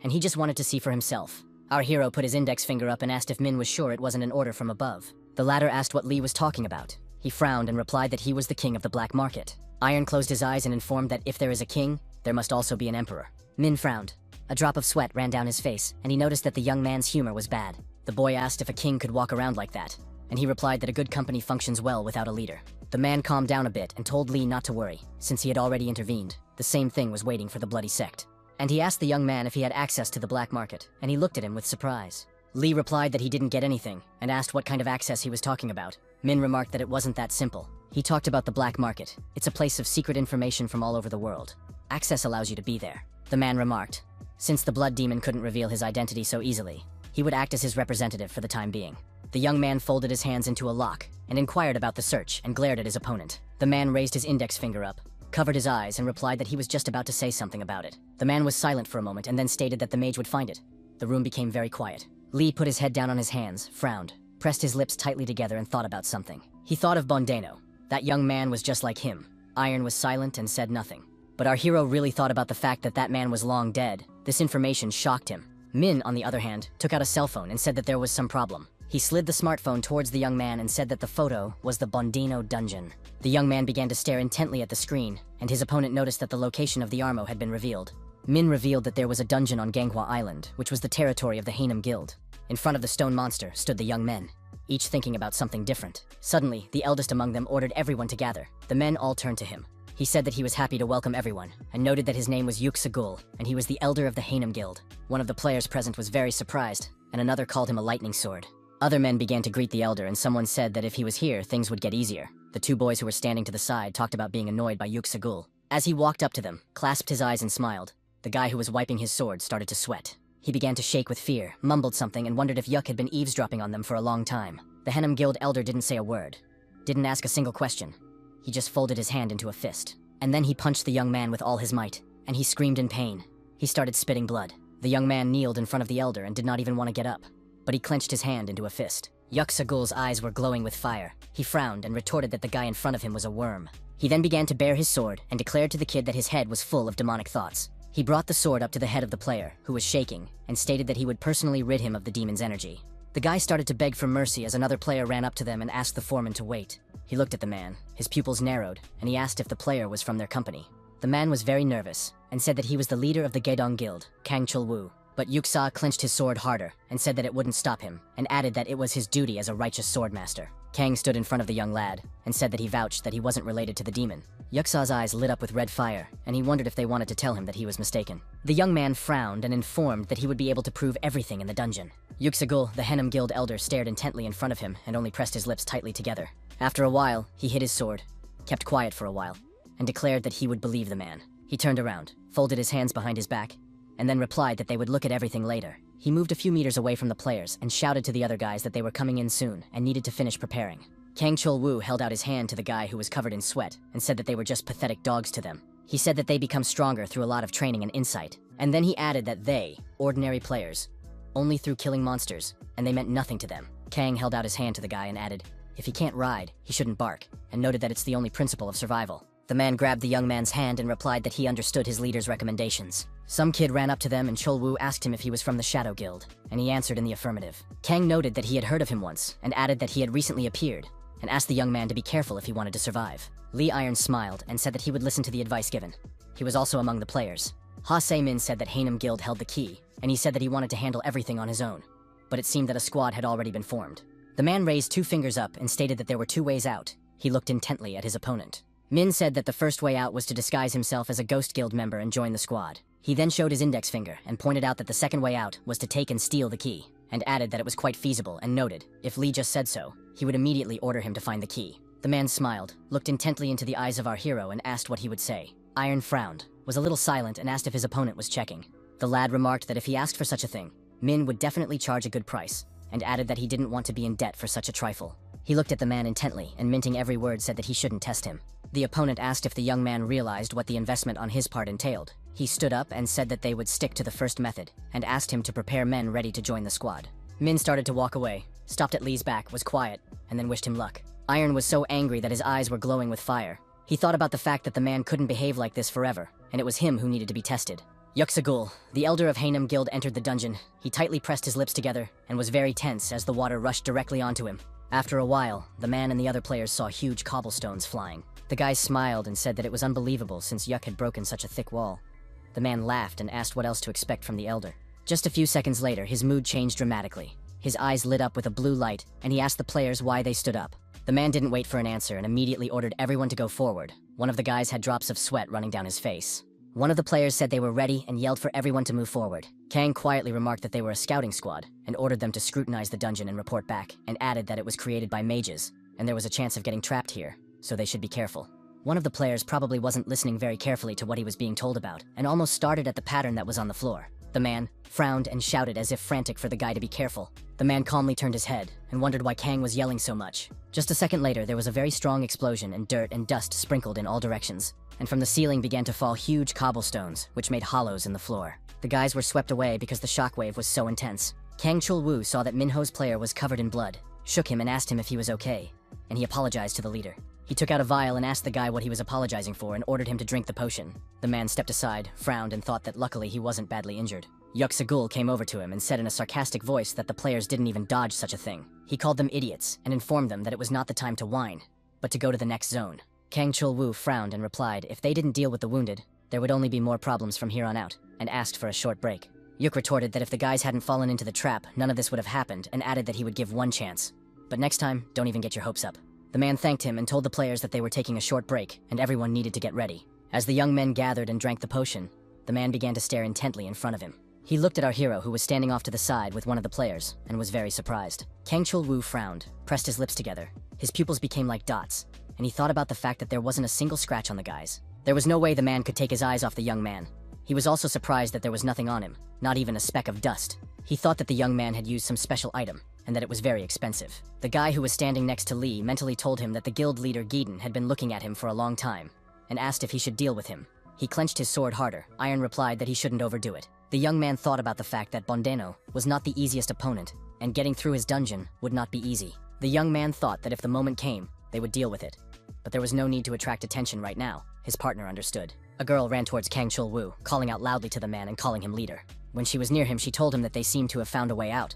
[SPEAKER 1] and he just wanted to see for himself. Our hero put his index finger up and asked if Min was sure it wasn't an order from above. The latter asked what Lee was talking about. He frowned and replied that he was the king of the black market. Iron closed his eyes and informed that if there is a king, there must also be an emperor. Min frowned. A drop of sweat ran down his face, and he noticed that the young man's humor was bad. The boy asked if a king could walk around like that, and he replied that a good company functions well without a leader. The man calmed down a bit and told Lee not to worry, since he had already intervened. The same thing was waiting for the bloody sect. And he asked the young man if he had access to the black market, and he looked at him with surprise. Lee replied that he didn't get anything, and asked what kind of access he was talking about. Min remarked that it wasn't that simple. He talked about the black market. It's a place of secret information from all over the world. Access allows you to be there. The man remarked, since the blood demon couldn't reveal his identity so easily, he would act as his representative for the time being. The young man folded his hands into a lock and inquired about the search and glared at his opponent. The man raised his index finger up, covered his eyes, and replied that he was just about to say something about it. The man was silent for a moment and then stated that the mage would find it. The room became very quiet. Lee put his head down on his hands, frowned, pressed his lips tightly together and thought about something. He thought of Bondeno. That young man was just like him. Iron was silent and said nothing. But our hero really thought about the fact that that man was long dead. This information shocked him. Min, on the other hand, took out a cell phone and said that there was some problem. He slid the smartphone towards the young man and said that the photo was the Bondeno dungeon. The young man began to stare intently at the screen, and his opponent noticed that the location of the Armo had been revealed. Min revealed that there was a dungeon on Ganghwa Island, which was the territory of the Hainem Guild. In front of the stone monster stood the young men, each thinking about something different. Suddenly, the eldest among them ordered everyone to gather. The men all turned to him. He said that he was happy to welcome everyone, and noted that his name was Yuk Sagul, and he was the elder of the Hainem Guild. One of the players present was very surprised, and another called him a lightning sword. Other men began to greet the elder, and someone said that if he was here, things would get easier. The two boys who were standing to the side talked about being annoyed by Yuk Sagul. As he walked up to them, clasped his eyes and smiled, the guy who was wiping his sword started to sweat. He began to shake with fear, mumbled something, and wondered if Yuk had been eavesdropping on them for a long time. The Hainem Guild elder didn't say a word, didn't ask a single question. He just folded his hand into a fist. And then he punched the young man with all his might, and he screamed in pain. He started spitting blood. The young man kneeled in front of the elder and did not even want to get up, but he clenched his hand into a fist. Yuk Sagul's eyes were glowing with fire. He frowned and retorted that the guy in front of him was a worm. He then began to bare his sword and declared to the kid that his head was full of demonic thoughts. He brought the sword up to the head of the player, who was shaking, and stated that he would personally rid him of the demon's energy. The guy started to beg for mercy as another player ran up to them and asked the foreman to wait. He looked at the man, his pupils narrowed, and he asked if the player was from their company. The man was very nervous, and said that he was the leader of the Gaedong Guild, Kang Chul-woo. But Yuksa clenched his sword harder, and said that it wouldn't stop him, and added that it was his duty as a righteous swordmaster. Kang stood in front of the young lad, and said that he vouched that he wasn't related to the demon. Yuksa's eyes lit up with red fire, and he wondered if they wanted to tell him that he was mistaken. The young man frowned and informed that he would be able to prove everything in the dungeon. Yuksagul, the Hainem Guild elder, stared intently in front of him and only pressed his lips tightly together. After a while, he hid his sword, kept quiet for a while, and declared that he would believe the man. He turned around, folded his hands behind his back, and then replied that they would look at everything later. He moved a few meters away from the players and shouted to the other guys that they were coming in soon and needed to finish preparing. Kang Chul-woo held out his hand to the guy who was covered in sweat and said that they were just pathetic dogs to them. He said that they become stronger through a lot of training and insight, and then he added that they, ordinary players, only through killing monsters, and they meant nothing to them. Kang held out his hand to the guy and added, If he can't ride, he shouldn't bark, and noted that it's the only principle of survival. The man grabbed the young man's hand and replied that he understood his leader's recommendations. Some kid ran up to them and Chol-woo asked him if he was from the Shadow Guild, and he answered in the affirmative. Kang noted that he had heard of him once, and added that he had recently appeared, and asked the young man to be careful if he wanted to survive. Lee Iron smiled and said that he would listen to the advice given. He was also among the players. Ha Se-min said that Haenim Guild held the key, and he said that he wanted to handle everything on his own. But it seemed that a squad had already been formed. The man raised 2 fingers up and stated that there were 2 ways out. He looked intently at his opponent. Min said that the first way out was to disguise himself as a Ghost Guild member and join the squad. He then showed his index finger and pointed out that the second way out was to take and steal the key, and added that it was quite feasible and noted, if Lee just said so, he would immediately order him to find the key. The man smiled, looked intently into the eyes of our hero and asked what he would say. Iron frowned, was a little silent and asked if his opponent was checking. The lad remarked that if he asked for such a thing, Min would definitely charge a good price, and added that he didn't want to be in debt for such a trifle. He looked at the man intently and minting every word said that he shouldn't test him. The opponent asked if the young man realized what the investment on his part entailed. He stood up and said that they would stick to the first method, and asked him to prepare men ready to join the squad. Min started to walk away, stopped at Lee's back, was quiet, and then wished him luck. Iron was so angry that his eyes were glowing with fire. He thought about the fact that the man couldn't behave like this forever, and it was him who needed to be tested. Yuksagul, the elder of Haenim Guild, entered the dungeon. He tightly pressed his lips together, and was very tense as the water rushed directly onto him. After a while, the man and the other players saw huge cobblestones flying. The guy smiled and said that it was unbelievable since Yuk had broken such a thick wall. The man laughed and asked what else to expect from the elder. Just a few seconds later, his mood changed dramatically. His eyes lit up with a blue light, and he asked the players why they stood up. The man didn't wait for an answer and immediately ordered everyone to go forward. One of the guys had drops of sweat running down his face. One of the players said they were ready and yelled for everyone to move forward. Kang quietly remarked that they were a scouting squad and ordered them to scrutinize the dungeon and report back, and added that it was created by mages, and there was a chance of getting trapped here, so they should be careful. One of the players probably wasn't listening very carefully to what he was being told about, and almost started at the pattern that was on the floor. The man frowned and shouted as if frantic for the guy to be careful. The man calmly turned his head and wondered why Kang was yelling so much. Just a second later, there was a very strong explosion and dirt and dust sprinkled in all directions, and from the ceiling began to fall huge cobblestones, which made hollows in the floor. The guys were swept away because the shockwave was so intense. Kang Chul-woo saw that Minho's player was covered in blood, shook him and asked him if he was okay, and he apologized to the leader. He took out a vial and asked the guy what he was apologizing for and ordered him to drink the potion. The man stepped aside, frowned, and thought that luckily he wasn't badly injured. Yuksagul came over to him and said in a sarcastic voice that the players didn't even dodge such a thing. He called them idiots and informed them that it was not the time to whine, but to go to the next zone. Kang Chul-woo frowned and replied if they didn't deal with the wounded, there would only be more problems from here on out, and asked for a short break. Yuk retorted that if the guys hadn't fallen into the trap, none of this would have happened, and added that he would give one chance. But next time, don't even get your hopes up. The man thanked him and told the players that they were taking a short break, and everyone needed to get ready. As the young men gathered and drank the potion, the man began to stare intently in front of him. He looked at our hero, who was standing off to the side with one of the players, and was very surprised. Kang Chul-woo frowned, pressed his lips together. His pupils became like dots, and he thought about the fact that there wasn't a single scratch on the guys. There was no way the man could take his eyes off the young man. He was also surprised that there was nothing on him, not even a speck of dust. He thought that the young man had used some special item, and that it was very expensive. The guy who was standing next to Lee mentally told him that the guild leader Geedon had been looking at him for a long time, and asked if he should deal with him. He clenched his sword harder. Iron replied that he shouldn't overdo it. The young man thought about the fact that Bondeno was not the easiest opponent, and getting through his dungeon would not be easy. The young man thought that if the moment came, they would deal with it. But there was no need to attract attention right now. His partner understood. A girl ran towards Kang Chul-woo, calling out loudly to the man and calling him leader. When she was near him, she told him that they seemed to have found a way out.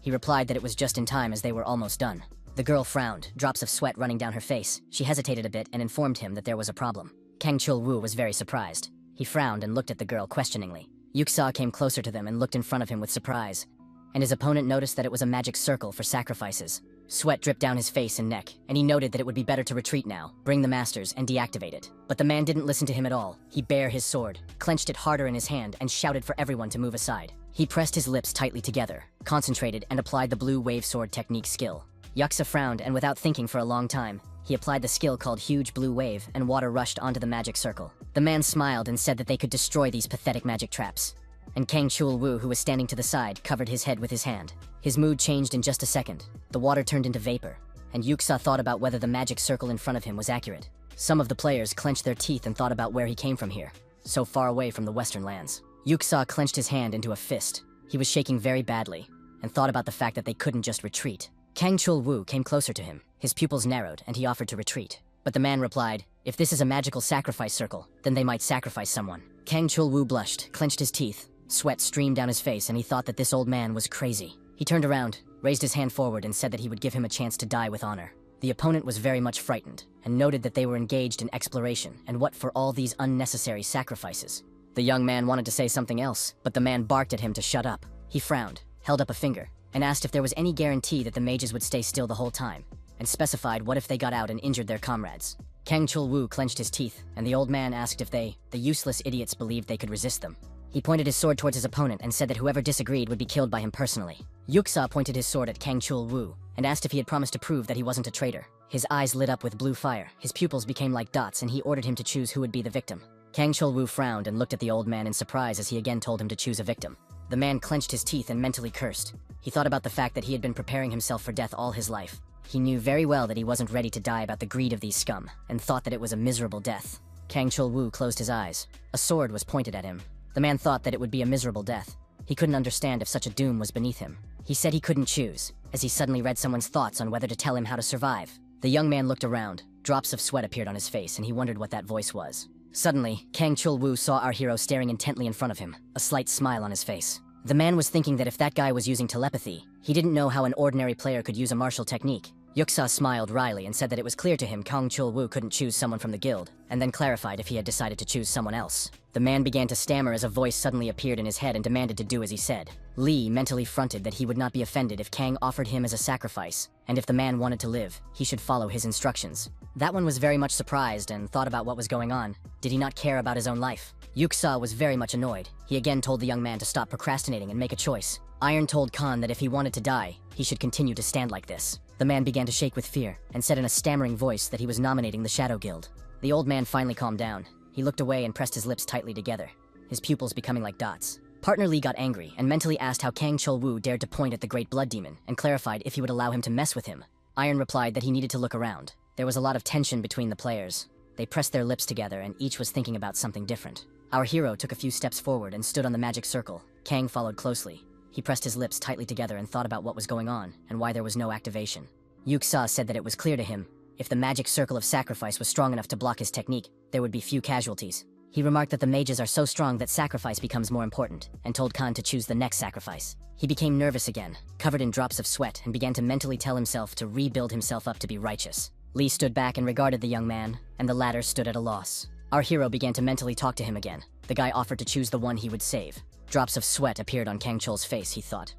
[SPEAKER 1] He replied that it was just in time as they were almost done. The girl frowned, drops of sweat running down her face. She hesitated a bit and informed him that there was a problem. Kang Chul-woo was very surprised. He frowned and looked at the girl questioningly. Yuksa came closer to them and looked in front of him with surprise, and his opponent noticed that it was a magic circle for sacrifices. Sweat dripped down his face and neck, and he noted that it would be better to retreat now, bring the masters, and deactivate it. But the man didn't listen to him at all. He bared his sword, clenched it harder in his hand, and shouted for everyone to move aside. He pressed his lips tightly together, concentrated, and applied the blue wave sword technique skill. Yuksa frowned, and without thinking for a long time, he applied the skill called Huge Blue Wave, and water rushed onto the magic circle. The man smiled and said that they could destroy these pathetic magic traps. And Kang Chul-woo, who was standing to the side, covered his head with his hand. His mood changed in just a second. The water turned into vapor, and Yuksa thought about whether the magic circle in front of him was accurate. Some of the players clenched their teeth and thought about where he came from here, so far away from the western lands. Yuksa clenched his hand into a fist. He was shaking very badly, and thought about the fact that they couldn't just retreat. Kang Chul-woo came closer to him. His pupils narrowed, and he offered to retreat. But the man replied, "If this is a magical sacrifice circle, then they might sacrifice someone." Kang Chul-woo blushed, clenched his teeth. Sweat streamed down his face, and he thought that this old man was crazy. He turned around, raised his hand forward, and said that he would give him a chance to die with honor. The opponent was very much frightened, and noted that they were engaged in exploration, and what for all these unnecessary sacrifices. The young man wanted to say something else, but the man barked at him to shut up. He frowned, held up a finger, and asked if there was any guarantee that the mages would stay still the whole time, and specified what if they got out and injured their comrades. Kang Chul-woo clenched his teeth, and the old man asked if the useless idiots, believed they could resist them. He pointed his sword towards his opponent and said that whoever disagreed would be killed by him personally. Yuksa pointed his sword at Kang Chul-woo and asked if he had promised to prove that he wasn't a traitor. His eyes lit up with blue fire, his pupils became like dots, and he ordered him to choose who would be the victim. Kang Chul-woo frowned and looked at the old man in surprise as he again told him to choose a victim. The man clenched his teeth and mentally cursed. He thought about the fact that he had been preparing himself for death all his life. He knew very well that he wasn't ready to die about the greed of these scum, and thought that it was a miserable death. Kang Chul-woo closed his eyes. A sword was pointed at him. The man thought that it would be a miserable death. He couldn't understand if such a doom was beneath him. He said he couldn't choose, as he suddenly read someone's thoughts on whether to tell him how to survive. The young man looked around. Drops of sweat appeared on his face, and he wondered what that voice was. Suddenly, Kang Chul-woo saw our hero staring intently in front of him, a slight smile on his face. The man was thinking that if that guy was using telepathy, he didn't know how an ordinary player could use a martial technique. Yuksa smiled wryly and said that it was clear to him Kang Chul-woo couldn't choose someone from the guild, and then clarified if he had decided to choose someone else. The man began to stammer as a voice suddenly appeared in his head and demanded to do as he said. Lee mentally fronted that he would not be offended if Kang offered him as a sacrifice, and if the man wanted to live, he should follow his instructions. That one was very much surprised and thought about what was going on. Did he not care about his own life? Yuksa was very much annoyed. He again told the young man to stop procrastinating and make a choice. Iron told Khan that if he wanted to die, he should continue to stand like this. The man began to shake with fear, and said in a stammering voice that he was nominating the Shadow Guild. The old man finally calmed down. He looked away and pressed his lips tightly together, his pupils becoming like dots. Partner Lee got angry and mentally asked how Kang Chul-woo dared to point at the Great Blood Demon, and clarified if he would allow him to mess with him. Iron replied that he needed to look around. There was a lot of tension between the players. They pressed their lips together, and each was thinking about something different. Our hero took a few steps forward and stood on the magic circle. Kang followed closely. He pressed his lips tightly together and thought about what was going on, and why there was no activation. Yuksa said that it was clear to him, if the magic circle of sacrifice was strong enough to block his technique, there would be few casualties. He remarked that the mages are so strong that sacrifice becomes more important, and told Khan to choose the next sacrifice. He became nervous again, covered in drops of sweat, and began to mentally tell himself to rebuild himself up to be righteous. Lee stood back and regarded the young man, and the latter stood at a loss. Our hero began to mentally talk to him again. The guy offered to choose the one he would save. Drops of sweat appeared on Kang Chul's face, he thought.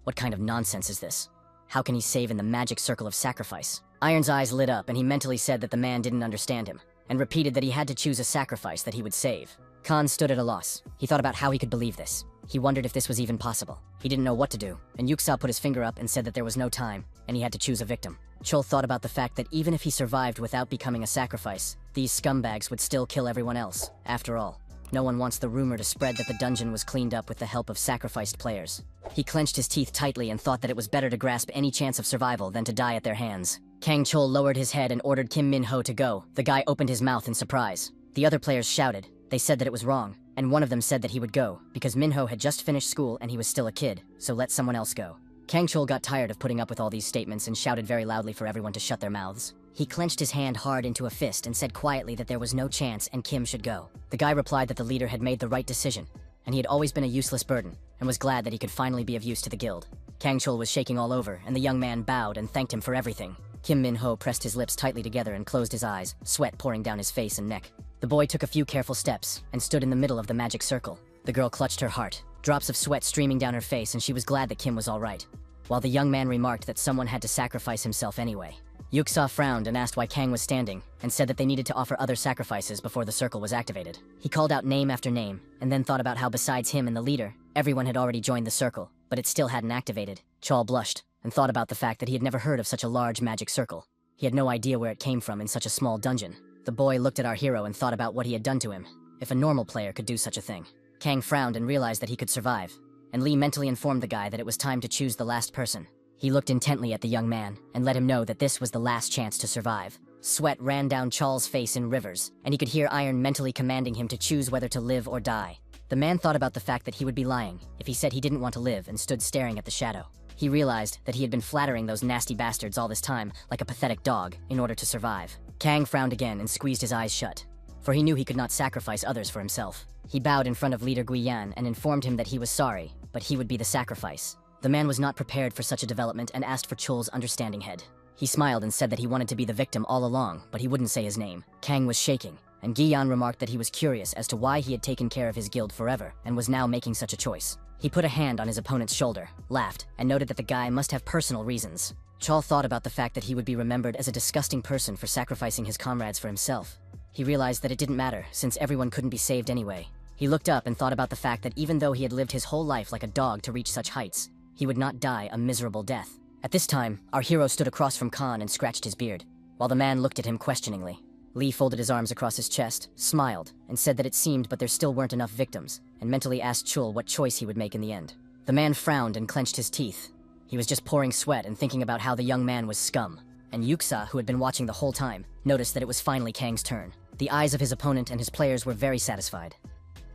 [SPEAKER 1] What kind of nonsense is this? How can he save in the magic circle of sacrifice? Iron's eyes lit up, and he mentally said that the man didn't understand him, and repeated that he had to choose a sacrifice that he would save. Khan stood at a loss. He thought about how he could believe this. He wondered if this was even possible. He didn't know what to do, and Yuksa put his finger up and said that there was no time, and he had to choose a victim. Chul thought about the fact that even if he survived without becoming a sacrifice, these scumbags would still kill everyone else. After all, no one wants the rumor to spread that the dungeon was cleaned up with the help of sacrificed players. He clenched his teeth tightly and thought that it was better to grasp any chance of survival than to die at their hands. Kang Chul lowered his head and ordered Kim Min-ho to go. The guy opened his mouth in surprise. The other players shouted. They said that it was wrong, and one of them said that he would go, because Min-ho had just finished school and he was still a kid, so let someone else go. Kang Chul got tired of putting up with all these statements and shouted very loudly for everyone to shut their mouths. He clenched his hand hard into a fist and said quietly that there was no chance and Kim should go. The guy replied that the leader had made the right decision, and he had always been a useless burden, and was glad that he could finally be of use to the guild. Kang Chul was shaking all over, and the young man bowed and thanked him for everything. Kim Min-ho pressed his lips tightly together and closed his eyes, sweat pouring down his face and neck. The boy took a few careful steps and stood in the middle of the magic circle. The girl clutched her heart, drops of sweat streaming down her face, and she was glad that Kim was all right, while the young man remarked that someone had to sacrifice himself anyway. Yuksa frowned and asked why Kang was standing, and said that they needed to offer other sacrifices before the circle was activated. He called out name after name, and then thought about how besides him and the leader, everyone had already joined the circle, but it still hadn't activated. Chul blushed, and thought about the fact that he had never heard of such a large magic circle. He had no idea where it came from in such a small dungeon. The boy looked at our hero and thought about what he had done to him. If a normal player could do such a thing. Kang frowned and realized that he could survive, and Lee mentally informed the guy that it was time to choose the last person. He looked intently at the young man, and let him know that this was the last chance to survive. Sweat ran down Chul's face in rivers, and he could hear Iron mentally commanding him to choose whether to live or die. The man thought about the fact that he would be lying if he said he didn't want to live and stood staring at the shadow. He realized that he had been flattering those nasty bastards all this time like a pathetic dog in order to survive. Kang frowned again and squeezed his eyes shut, for he knew he could not sacrifice others for himself. He bowed in front of leader Guiyan and informed him that he was sorry, but he would be the sacrifice. The man was not prepared for such a development and asked for Chul's understanding head. He smiled and said that he wanted to be the victim all along, but he wouldn't say his name. Kang was shaking, and Guiyan remarked that he was curious as to why he had taken care of his guild forever and was now making such a choice. He put a hand on his opponent's shoulder, laughed, and noted that the guy must have personal reasons. Chul thought about the fact that he would be remembered as a disgusting person for sacrificing his comrades for himself. He realized that it didn't matter, since everyone couldn't be saved anyway. He looked up and thought about the fact that even though he had lived his whole life like a dog to reach such heights, he would not die a miserable death. At this time, our hero stood across from Khan and scratched his beard, while the man looked at him questioningly. Lee folded his arms across his chest, smiled, and said that it seemed but there still weren't enough victims, and mentally asked Chul what choice he would make in the end. The man frowned and clenched his teeth. He was just pouring sweat and thinking about how the young man was scum. And Yuksa, who had been watching the whole time, noticed that it was finally Kang's turn. The eyes of his opponent and his players were very satisfied.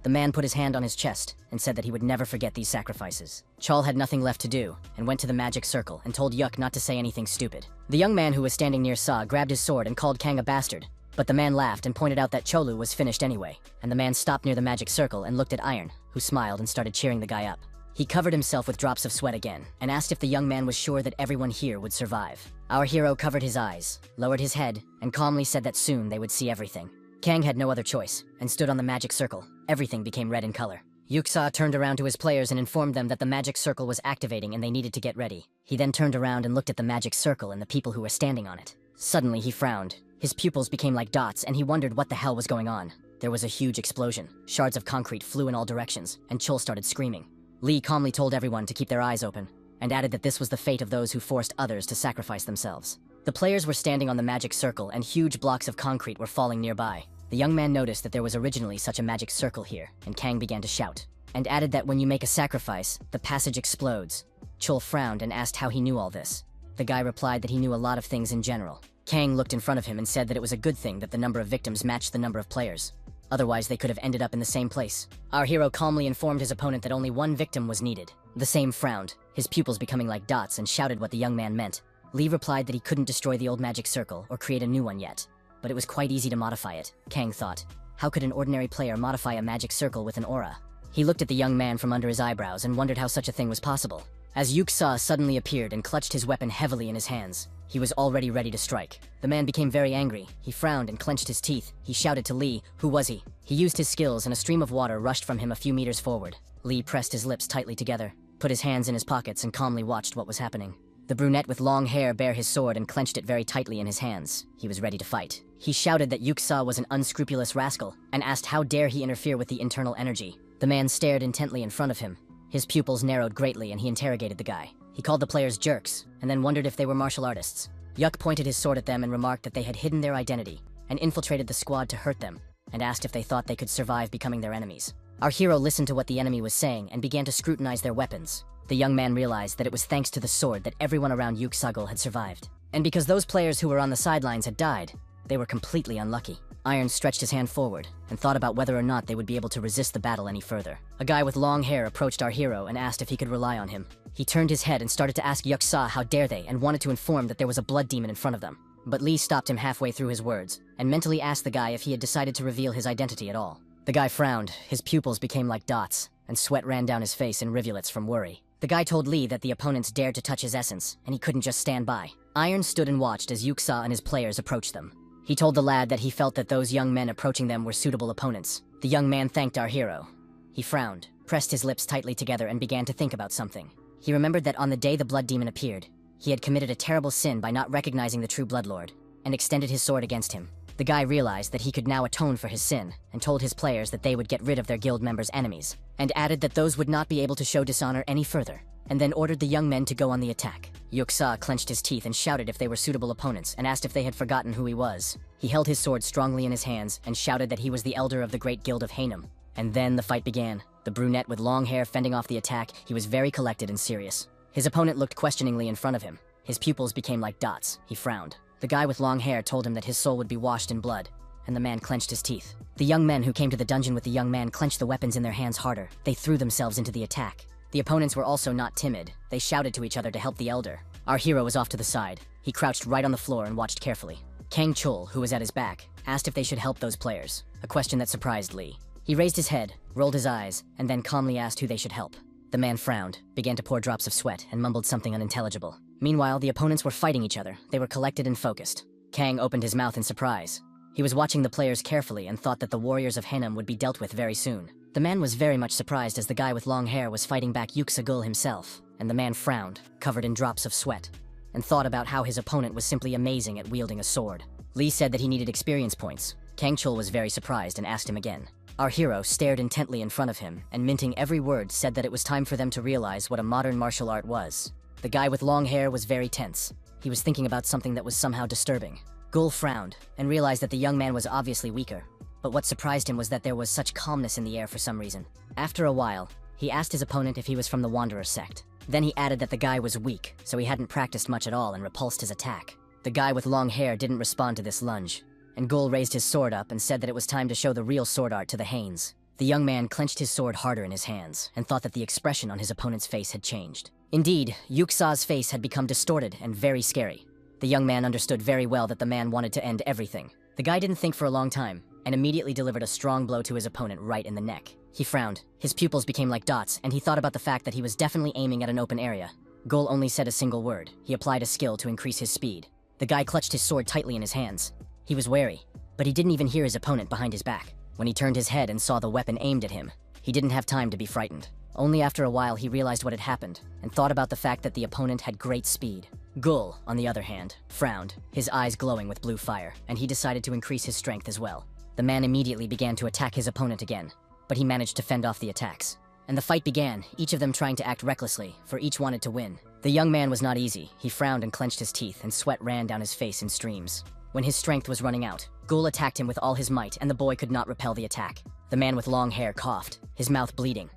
[SPEAKER 1] The man put his hand on his chest and said that he would never forget these sacrifices. Chul had nothing left to do and went to the magic circle and told Yuk not to say anything stupid. The young man who was standing near Sa grabbed his sword and called Kang a bastard, but the man laughed and pointed out that Cholu was finished anyway, and the man stopped near the magic circle and looked at Iron, who smiled and started cheering the guy up. He covered himself with drops of sweat again and asked if the young man was sure that everyone here would survive. Our hero covered his eyes, lowered his head, and calmly said that soon they would see everything. Kang had no other choice and stood on the magic circle. Everything became red in color. Yuksa turned around to his players and informed them that the magic circle was activating and they needed to get ready. He then turned around and looked at the magic circle and the people who were standing on it. Suddenly he frowned. His pupils became like dots and he wondered what the hell was going on. There was a huge explosion. Shards of concrete flew in all directions and Chul started screaming. Lee calmly told everyone to keep their eyes open and added that this was the fate of those who forced others to sacrifice themselves. The players were standing on the magic circle and huge blocks of concrete were falling nearby. The young man noticed that there was originally such a magic circle here, and Kang began to shout, and added that when you make a sacrifice, the passage explodes. Chul frowned and asked how he knew all this. The guy replied that he knew a lot of things in general. Kang looked in front of him and said that it was a good thing that the number of victims matched the number of players. Otherwise, they could have ended up in the same place. Our hero calmly informed his opponent that only one victim was needed. The same frowned, his pupils becoming like dots, and shouted what the young man meant. Lee replied that he couldn't destroy the old magic circle or create a new one yet, but it was quite easy to modify it. Kang thought, how could an ordinary player modify a magic circle with an aura? He looked at the young man from under his eyebrows and wondered how such a thing was possible. As Yuksa suddenly appeared and clutched his weapon heavily in his hands, he was already ready to strike. The man became very angry. He frowned and clenched his teeth. He shouted to Lee, who was he? He used his skills and a stream of water rushed from him a few meters forward. Lee pressed his lips tightly together, put his hands in his pockets and calmly watched what was happening. The brunette with long hair bare his sword and clenched it very tightly in his hands. He was ready to fight. He shouted that Yuksa was an unscrupulous rascal and asked how dare he interfere with the internal energy. The man stared intently in front of him. His pupils narrowed greatly and he interrogated the guy. He called the players jerks and then wondered if they were martial artists. Yuk pointed his sword at them and remarked that they had hidden their identity and infiltrated the squad to hurt them, and asked if they thought they could survive becoming their enemies. Our hero listened to what the enemy was saying and began to scrutinize their weapons. The young man realized that it was thanks to the sword that everyone around Yuksagul had survived. And because those players who were on the sidelines had died, they were completely unlucky. Iron stretched his hand forward and thought about whether or not they would be able to resist the battle any further. A guy with long hair approached our hero and asked if he could rely on him. He turned his head and started to ask Yuksa how dare they and wanted to inform that there was a blood demon in front of them. But Lee stopped him halfway through his words and mentally asked the guy if he had decided to reveal his identity at all. The guy frowned, his pupils became like dots, and sweat ran down his face in rivulets from worry. The guy told Lee that the opponents dared to touch his essence, and he couldn't just stand by. Iron stood and watched as Yuksa and his players approached them. He told the lad that he felt that those young men approaching them were suitable opponents. The young man thanked our hero. He frowned, pressed his lips tightly together and began to think about something. He remembered that on the day the blood demon appeared, he had committed a terrible sin by not recognizing the true bloodlord, and extended his sword against him. The guy realized that he could now atone for his sin, and told his players that they would get rid of their guild members' enemies, and added that those would not be able to show dishonor any further, and then ordered the young men to go on the attack. Yuksa clenched his teeth and shouted if they were suitable opponents, and asked if they had forgotten who he was. He held his sword strongly in his hands, and shouted that he was the elder of the great guild of Hanem. And then the fight began. The brunette with long hair fending off the attack, he was very collected and serious. His opponent looked questioningly in front of him. His pupils became like dots. He frowned. The guy with long hair told him that his soul would be washed in blood, and the man clenched his teeth. The young men who came to the dungeon with the young man clenched the weapons in their hands harder. They threw themselves into the attack. The opponents were also not timid. They shouted to each other to help the elder. Our hero was off to the side. He crouched right on the floor and watched carefully. Kang Chul, who was at his back, asked if they should help those players, a question that surprised Lee. He raised his head, rolled his eyes, and then calmly asked who they should help. The man frowned, began to pour drops of sweat, and mumbled something unintelligible. Meanwhile, the opponents were fighting each other. They were collected and focused. Kang opened his mouth in surprise. He was watching the players carefully and thought that the warriors of Henem would be dealt with very soon. The man was very much surprised as the guy with long hair was fighting back Yuksagul himself, and the man frowned, covered in drops of sweat, and thought about how his opponent was simply amazing at wielding a sword. Lee said that he needed experience points. Kang Chul was very surprised and asked him again. Our hero stared intently in front of him, and minting every word said that it was time for them to realize what a modern martial art was. The guy with long hair was very tense. He was thinking about something that was somehow disturbing. Gul frowned, and realized that the young man was obviously weaker. But what surprised him was that there was such calmness in the air for some reason. After a while, he asked his opponent if he was from the Wanderer sect. Then he added that the guy was weak, so he hadn't practiced much at all and repulsed his attack. The guy with long hair didn't respond to this lunge, and Gul raised his sword up and said that it was time to show the real sword art to the Hanes. The young man clenched his sword harder in his hands, and thought that the expression on his opponent's face had changed. Indeed, Yuksa's face had become distorted and very scary. The young man understood very well that the man wanted to end everything. The guy didn't think for a long time, and immediately delivered a strong blow to his opponent right in the neck. He frowned. His pupils became like dots, and he thought about the fact that he was definitely aiming at an open area. Gul only said a single word. He applied a skill to increase his speed. The guy clutched his sword tightly in his hands. He was wary, but he didn't even hear his opponent behind his back. When he turned his head and saw the weapon aimed at him, he didn't have time to be frightened. Only after a while he realized what had happened, and thought about the fact that the opponent had great speed. Gul, on the other hand, frowned, his eyes glowing with blue fire, and he decided to increase his strength as well. The man immediately began to attack his opponent again, but he managed to fend off the attacks. And the fight began, each of them trying to act recklessly, for each wanted to win. The young man was not easy. He frowned and clenched his teeth, and sweat ran down his face in streams. When his strength was running out, Gul attacked him with all his might, and the boy could not repel the attack. The man with long hair coughed, his mouth bleeding,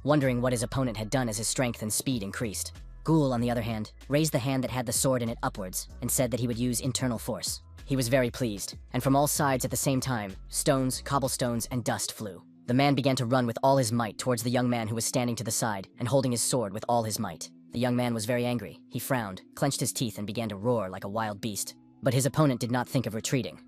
[SPEAKER 1] wondering what his opponent had done as his strength and speed increased. Gul, on the other hand, raised the hand that had the sword in it upwards, and said that he would use internal force. He was very pleased, and from all sides at the same time, stones, cobblestones, and dust flew. The man began to run with all his might towards the young man who was standing to the side and holding his sword with all his might. The young man was very angry. He frowned, clenched his teeth, and began to roar like a wild beast. But his opponent did not think of retreating.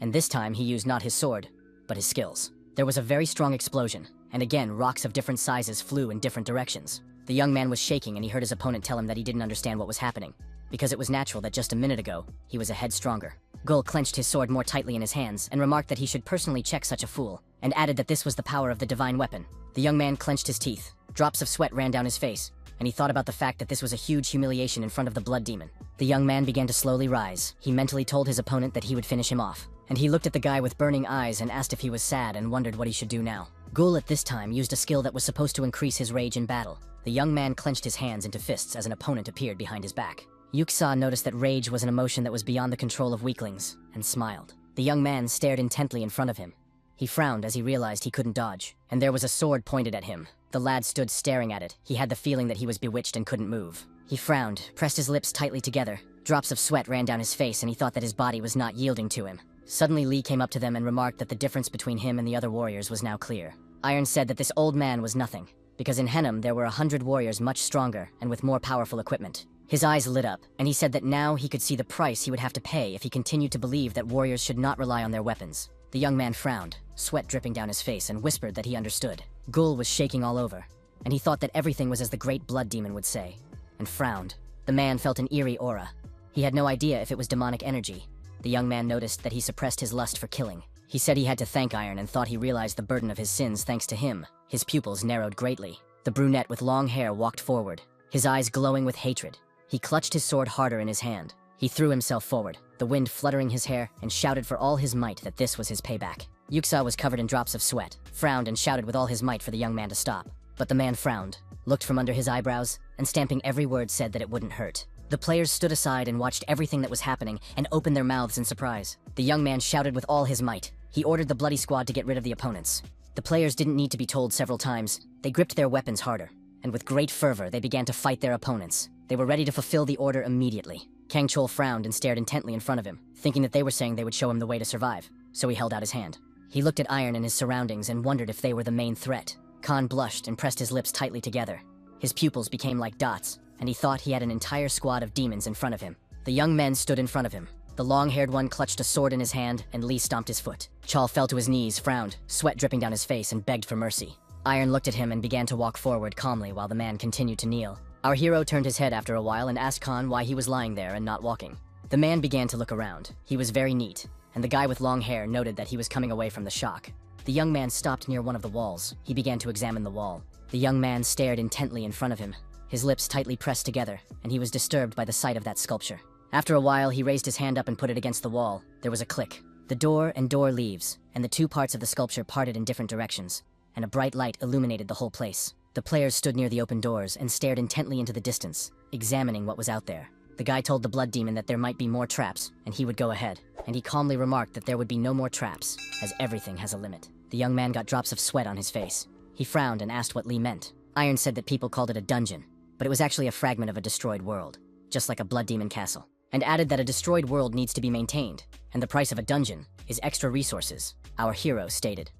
[SPEAKER 1] And this time he used not his sword, but his skills. There was a very strong explosion, and again rocks of different sizes flew in different directions. The young man was shaking, and he heard his opponent tell him that he didn't understand what was happening, because it was natural that just a minute ago, he was a head stronger. Gul clenched his sword more tightly in his hands and remarked that he should personally check such a fool, and added that this was the power of the divine weapon. The young man clenched his teeth. Drops of sweat ran down his face, and he thought about the fact that this was a huge humiliation in front of the blood demon. The young man began to slowly rise. He mentally told his opponent that he would finish him off, and he looked at the guy with burning eyes and asked if he was sad and wondered what he should do now. Gul at this time used a skill that was supposed to increase his rage in battle. The young man clenched his hands into fists as an opponent appeared behind his back. Yuksa noticed that rage was an emotion that was beyond the control of weaklings, and smiled. The young man stared intently in front of him. He frowned as he realized he couldn't dodge, and there was a sword pointed at him. The lad stood staring at it. He had the feeling that he was bewitched and couldn't move. He frowned, pressed his lips tightly together. Drops of sweat ran down his face, and he thought that his body was not yielding to him. Suddenly Lee came up to them and remarked that the difference between him and the other warriors was now clear. Iron said that this old man was nothing, because in Henem there were 100 warriors much stronger and with more powerful equipment. His eyes lit up, and he said that now he could see the price he would have to pay if he continued to believe that warriors should not rely on their weapons. The young man frowned, sweat dripping down his face, and whispered that he understood. Gul was shaking all over, and he thought that everything was as the great blood demon would say, and frowned. The man felt an eerie aura. He had no idea if it was demonic energy. The young man noticed that he suppressed his lust for killing. He said he had to thank Iron and thought he realized the burden of his sins thanks to him. His pupils narrowed greatly. The brunette with long hair walked forward, his eyes glowing with hatred. He clutched his sword harder in his hand. He threw himself forward, the wind fluttering his hair, and shouted for all his might that this was his payback. Yuksa was covered in drops of sweat, frowned and shouted with all his might for the young man to stop. But the man frowned, looked from under his eyebrows, and stamping every word said that it wouldn't hurt. The players stood aside and watched everything that was happening and opened their mouths in surprise. The young man shouted with all his might. He ordered the bloody squad to get rid of the opponents. The players didn't need to be told several times. They gripped their weapons harder, and with great fervor they began to fight their opponents. They were ready to fulfill the order immediately. Kang Chul frowned and stared intently in front of him, thinking that they were saying they would show him the way to survive, so he held out his hand. He looked at Iron and his surroundings and wondered if they were the main threat. Khan blushed and pressed his lips tightly together. His pupils became like dots, and he thought he had an entire squad of demons in front of him. The young men stood in front of him. The long-haired one clutched a sword in his hand, and Lee stomped his foot. Chal fell to his knees, frowned, sweat dripping down his face, and begged for mercy. Iron looked at him and began to walk forward calmly while the man continued to kneel. Our hero turned his head after a while and asked Khan why he was lying there and not walking. The man began to look around. He was very neat, and the guy with long hair noted that he was coming away from the shock. The young man stopped near one of the walls. He began to examine the wall. The young man stared intently in front of him, his lips tightly pressed together, and he was disturbed by the sight of that sculpture. After a while, he raised his hand up and put it against the wall. There was a click. The door and door leaves, and the two parts of the sculpture parted in different directions, and a bright light illuminated the whole place. The players stood near the open doors and stared intently into the distance, examining what was out there. The guy told the blood demon that there might be more traps, and he would go ahead, and he calmly remarked that there would be no more traps, as everything has a limit. The young man got drops of sweat on his face. He frowned and asked what Lee meant. Iron said that people called it a dungeon, but it was actually a fragment of a destroyed world, just like a blood demon castle, and added that a destroyed world needs to be maintained, and the price of a dungeon is extra resources, our hero stated.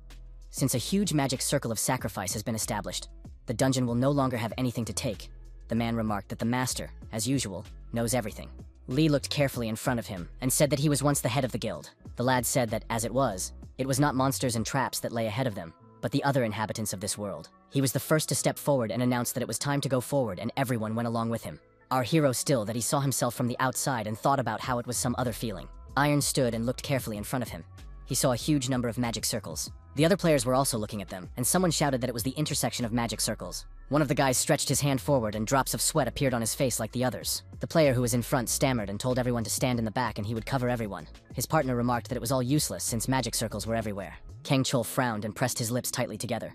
[SPEAKER 1] Since a huge magic circle of sacrifice has been established, the dungeon will no longer have anything to take. The man remarked that the master, as usual, knows everything. Lee looked carefully in front of him and said that he was once the head of the guild. The lad said that, as it was not monsters and traps that lay ahead of them, but the other inhabitants of this world. He was the first to step forward and announced that it was time to go forward, and everyone went along with him. Our hero still that he saw himself from the outside and thought about how it was some other feeling. Iron stood and looked carefully in front of him. He saw a huge number of magic circles. The other players were also looking at them, and someone shouted that it was the intersection of magic circles. One of the guys stretched his hand forward and drops of sweat appeared on his face like the others. The player who was in front stammered and told everyone to stand in the back and he would cover everyone. His partner remarked that it was all useless since magic circles were everywhere. Kang Chul frowned and pressed his lips tightly together.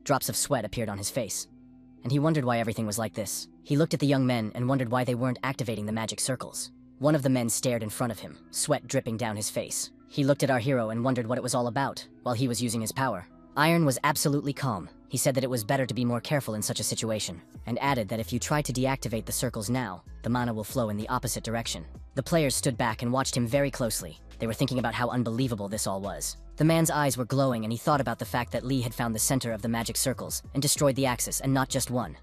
[SPEAKER 1] Drops of sweat appeared on his face, and he wondered why everything was like this. He looked at the young men and wondered why they weren't activating the magic circles. One of the men stared in front of him, sweat dripping down his face. He looked at our hero and wondered what it was all about, while he was using his power. Iron was absolutely calm. He said that it was better to be more careful in such a situation, and added that if you try to deactivate the circles now, the mana will flow in the opposite direction. The players stood back and watched him very closely. They were thinking about how unbelievable this all was. The man's eyes were glowing and he thought about the fact that Lee had found the center of the magic circles and destroyed the axis, and not just one,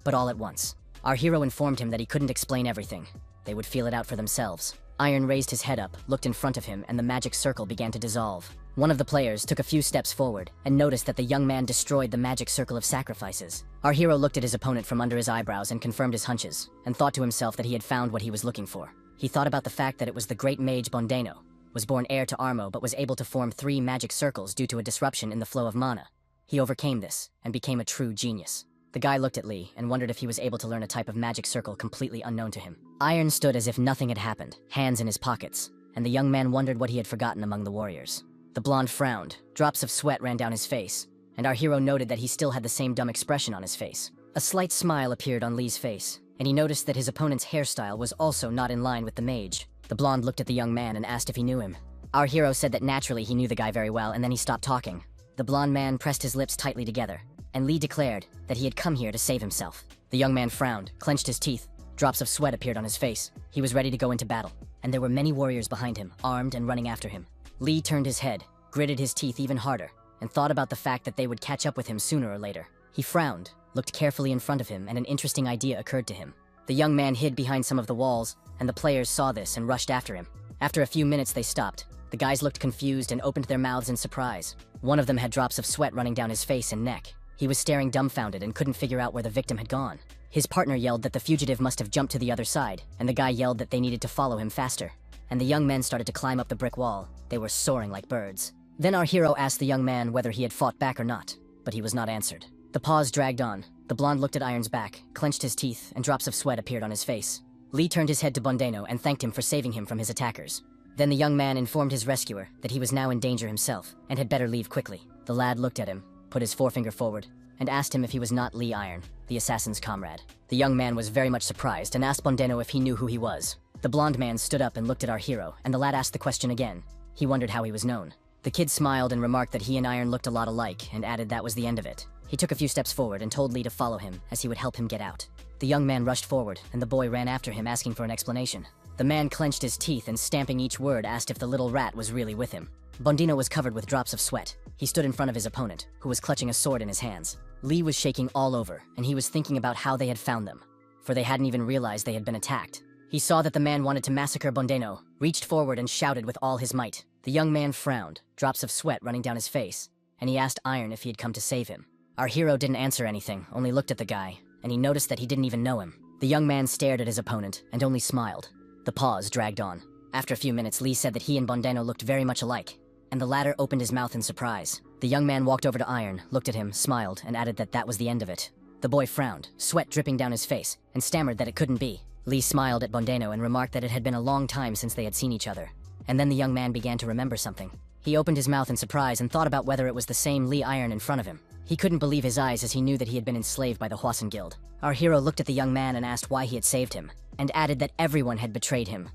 [SPEAKER 1] but all at once. Our hero informed him that he couldn't explain everything. They would feel it out for themselves. Iron raised his head up, looked in front of him, and the magic circle began to dissolve. One of the players took a few steps forward and noticed that the young man destroyed the magic circle of sacrifices. Our hero looked at his opponent from under his eyebrows and confirmed his hunches, and thought to himself that he had found what he was looking for. He thought about the fact that it was the great mage Bondeno, was born heir to Armo but was able to form 3 magic circles due to a disruption in the flow of mana. He overcame this and became a true genius. The guy looked at Lee and wondered if he was able to learn a type of magic circle completely unknown to him. Iron stood as if nothing had happened, hands in his pockets, and the young man wondered what he had forgotten among the warriors. The blonde frowned, drops of sweat ran down his face, and our hero noted that he still had the same dumb expression on his face. A slight smile appeared on Lee's face, and he noticed that his opponent's hairstyle was also not in line with the mage. The blonde looked at the young man and asked if he knew him. Our hero said that naturally he knew the guy very well, and then he stopped talking. The blonde man pressed his lips tightly together, and Lee declared that he had come here to save himself. The young man frowned, clenched his teeth. Drops of sweat appeared on his face. He was ready to go into battle, and there were many warriors behind him, armed and running after him. Lee turned his head, gritted his teeth even harder, and thought about the fact that they would catch up with him sooner or later. He frowned, looked carefully in front of him, and an interesting idea occurred to him. The young man hid behind some of the walls, and the players saw this and rushed after him. After a few minutes they stopped. The guys looked confused and opened their mouths in surprise. One of them had drops of sweat running down his face and neck. He was staring dumbfounded and couldn't figure out where the victim had gone. His partner yelled that the fugitive must have jumped to the other side, and the guy yelled that they needed to follow him faster. And the young men started to climb up the brick wall. They were soaring like birds. Then our hero asked the young man whether he had fought back or not, but he was not answered. The pause dragged on. The blonde looked at Iron's back, clenched his teeth, and drops of sweat appeared on his face. Lee turned his head to Bondeno and thanked him for saving him from his attackers. Then the young man informed his rescuer that he was now in danger himself, and had better leave quickly. The lad looked at him, put his forefinger forward, and asked him if he was not Lee Iron, the assassin's comrade. The young man was very much surprised and asked Bondeno if he knew who he was. The blonde man stood up and looked at our hero, and the lad asked the question again. He wondered how he was known. The kid smiled and remarked that he and Iron looked a lot alike, and added that was the end of it. He took a few steps forward and told Lee to follow him, as he would help him get out. The young man rushed forward, and the boy ran after him asking for an explanation. The man clenched his teeth and stamping each word asked if the little rat was really with him. Bondino was covered with drops of sweat. He stood in front of his opponent, who was clutching a sword in his hands. Lee was shaking all over, and he was thinking about how they had found them, for they hadn't even realized they had been attacked. He saw that the man wanted to massacre Bondeno, reached forward and shouted with all his might. The young man frowned, drops of sweat running down his face, and he asked Iron if he had come to save him. Our hero didn't answer anything, only looked at the guy, and he noticed that he didn't even know him. The young man stared at his opponent and only smiled. The pause dragged on. After a few minutes, Lee said that he and Bondeno looked very much alike, and the latter opened his mouth in surprise. The young man walked over to Iron, looked at him, smiled, and added that that was the end of it. The boy frowned, sweat dripping down his face, and stammered that it couldn't be. Lee smiled at Bondeno and remarked that it had been a long time since they had seen each other. And then the young man began to remember something. He opened his mouth in surprise and thought about whether it was the same Lee Iron in front of him. He couldn't believe his eyes as he knew that he had been enslaved by the Hwasun Guild. Our hero looked at the young man and asked why he had saved him, and added that everyone had betrayed him,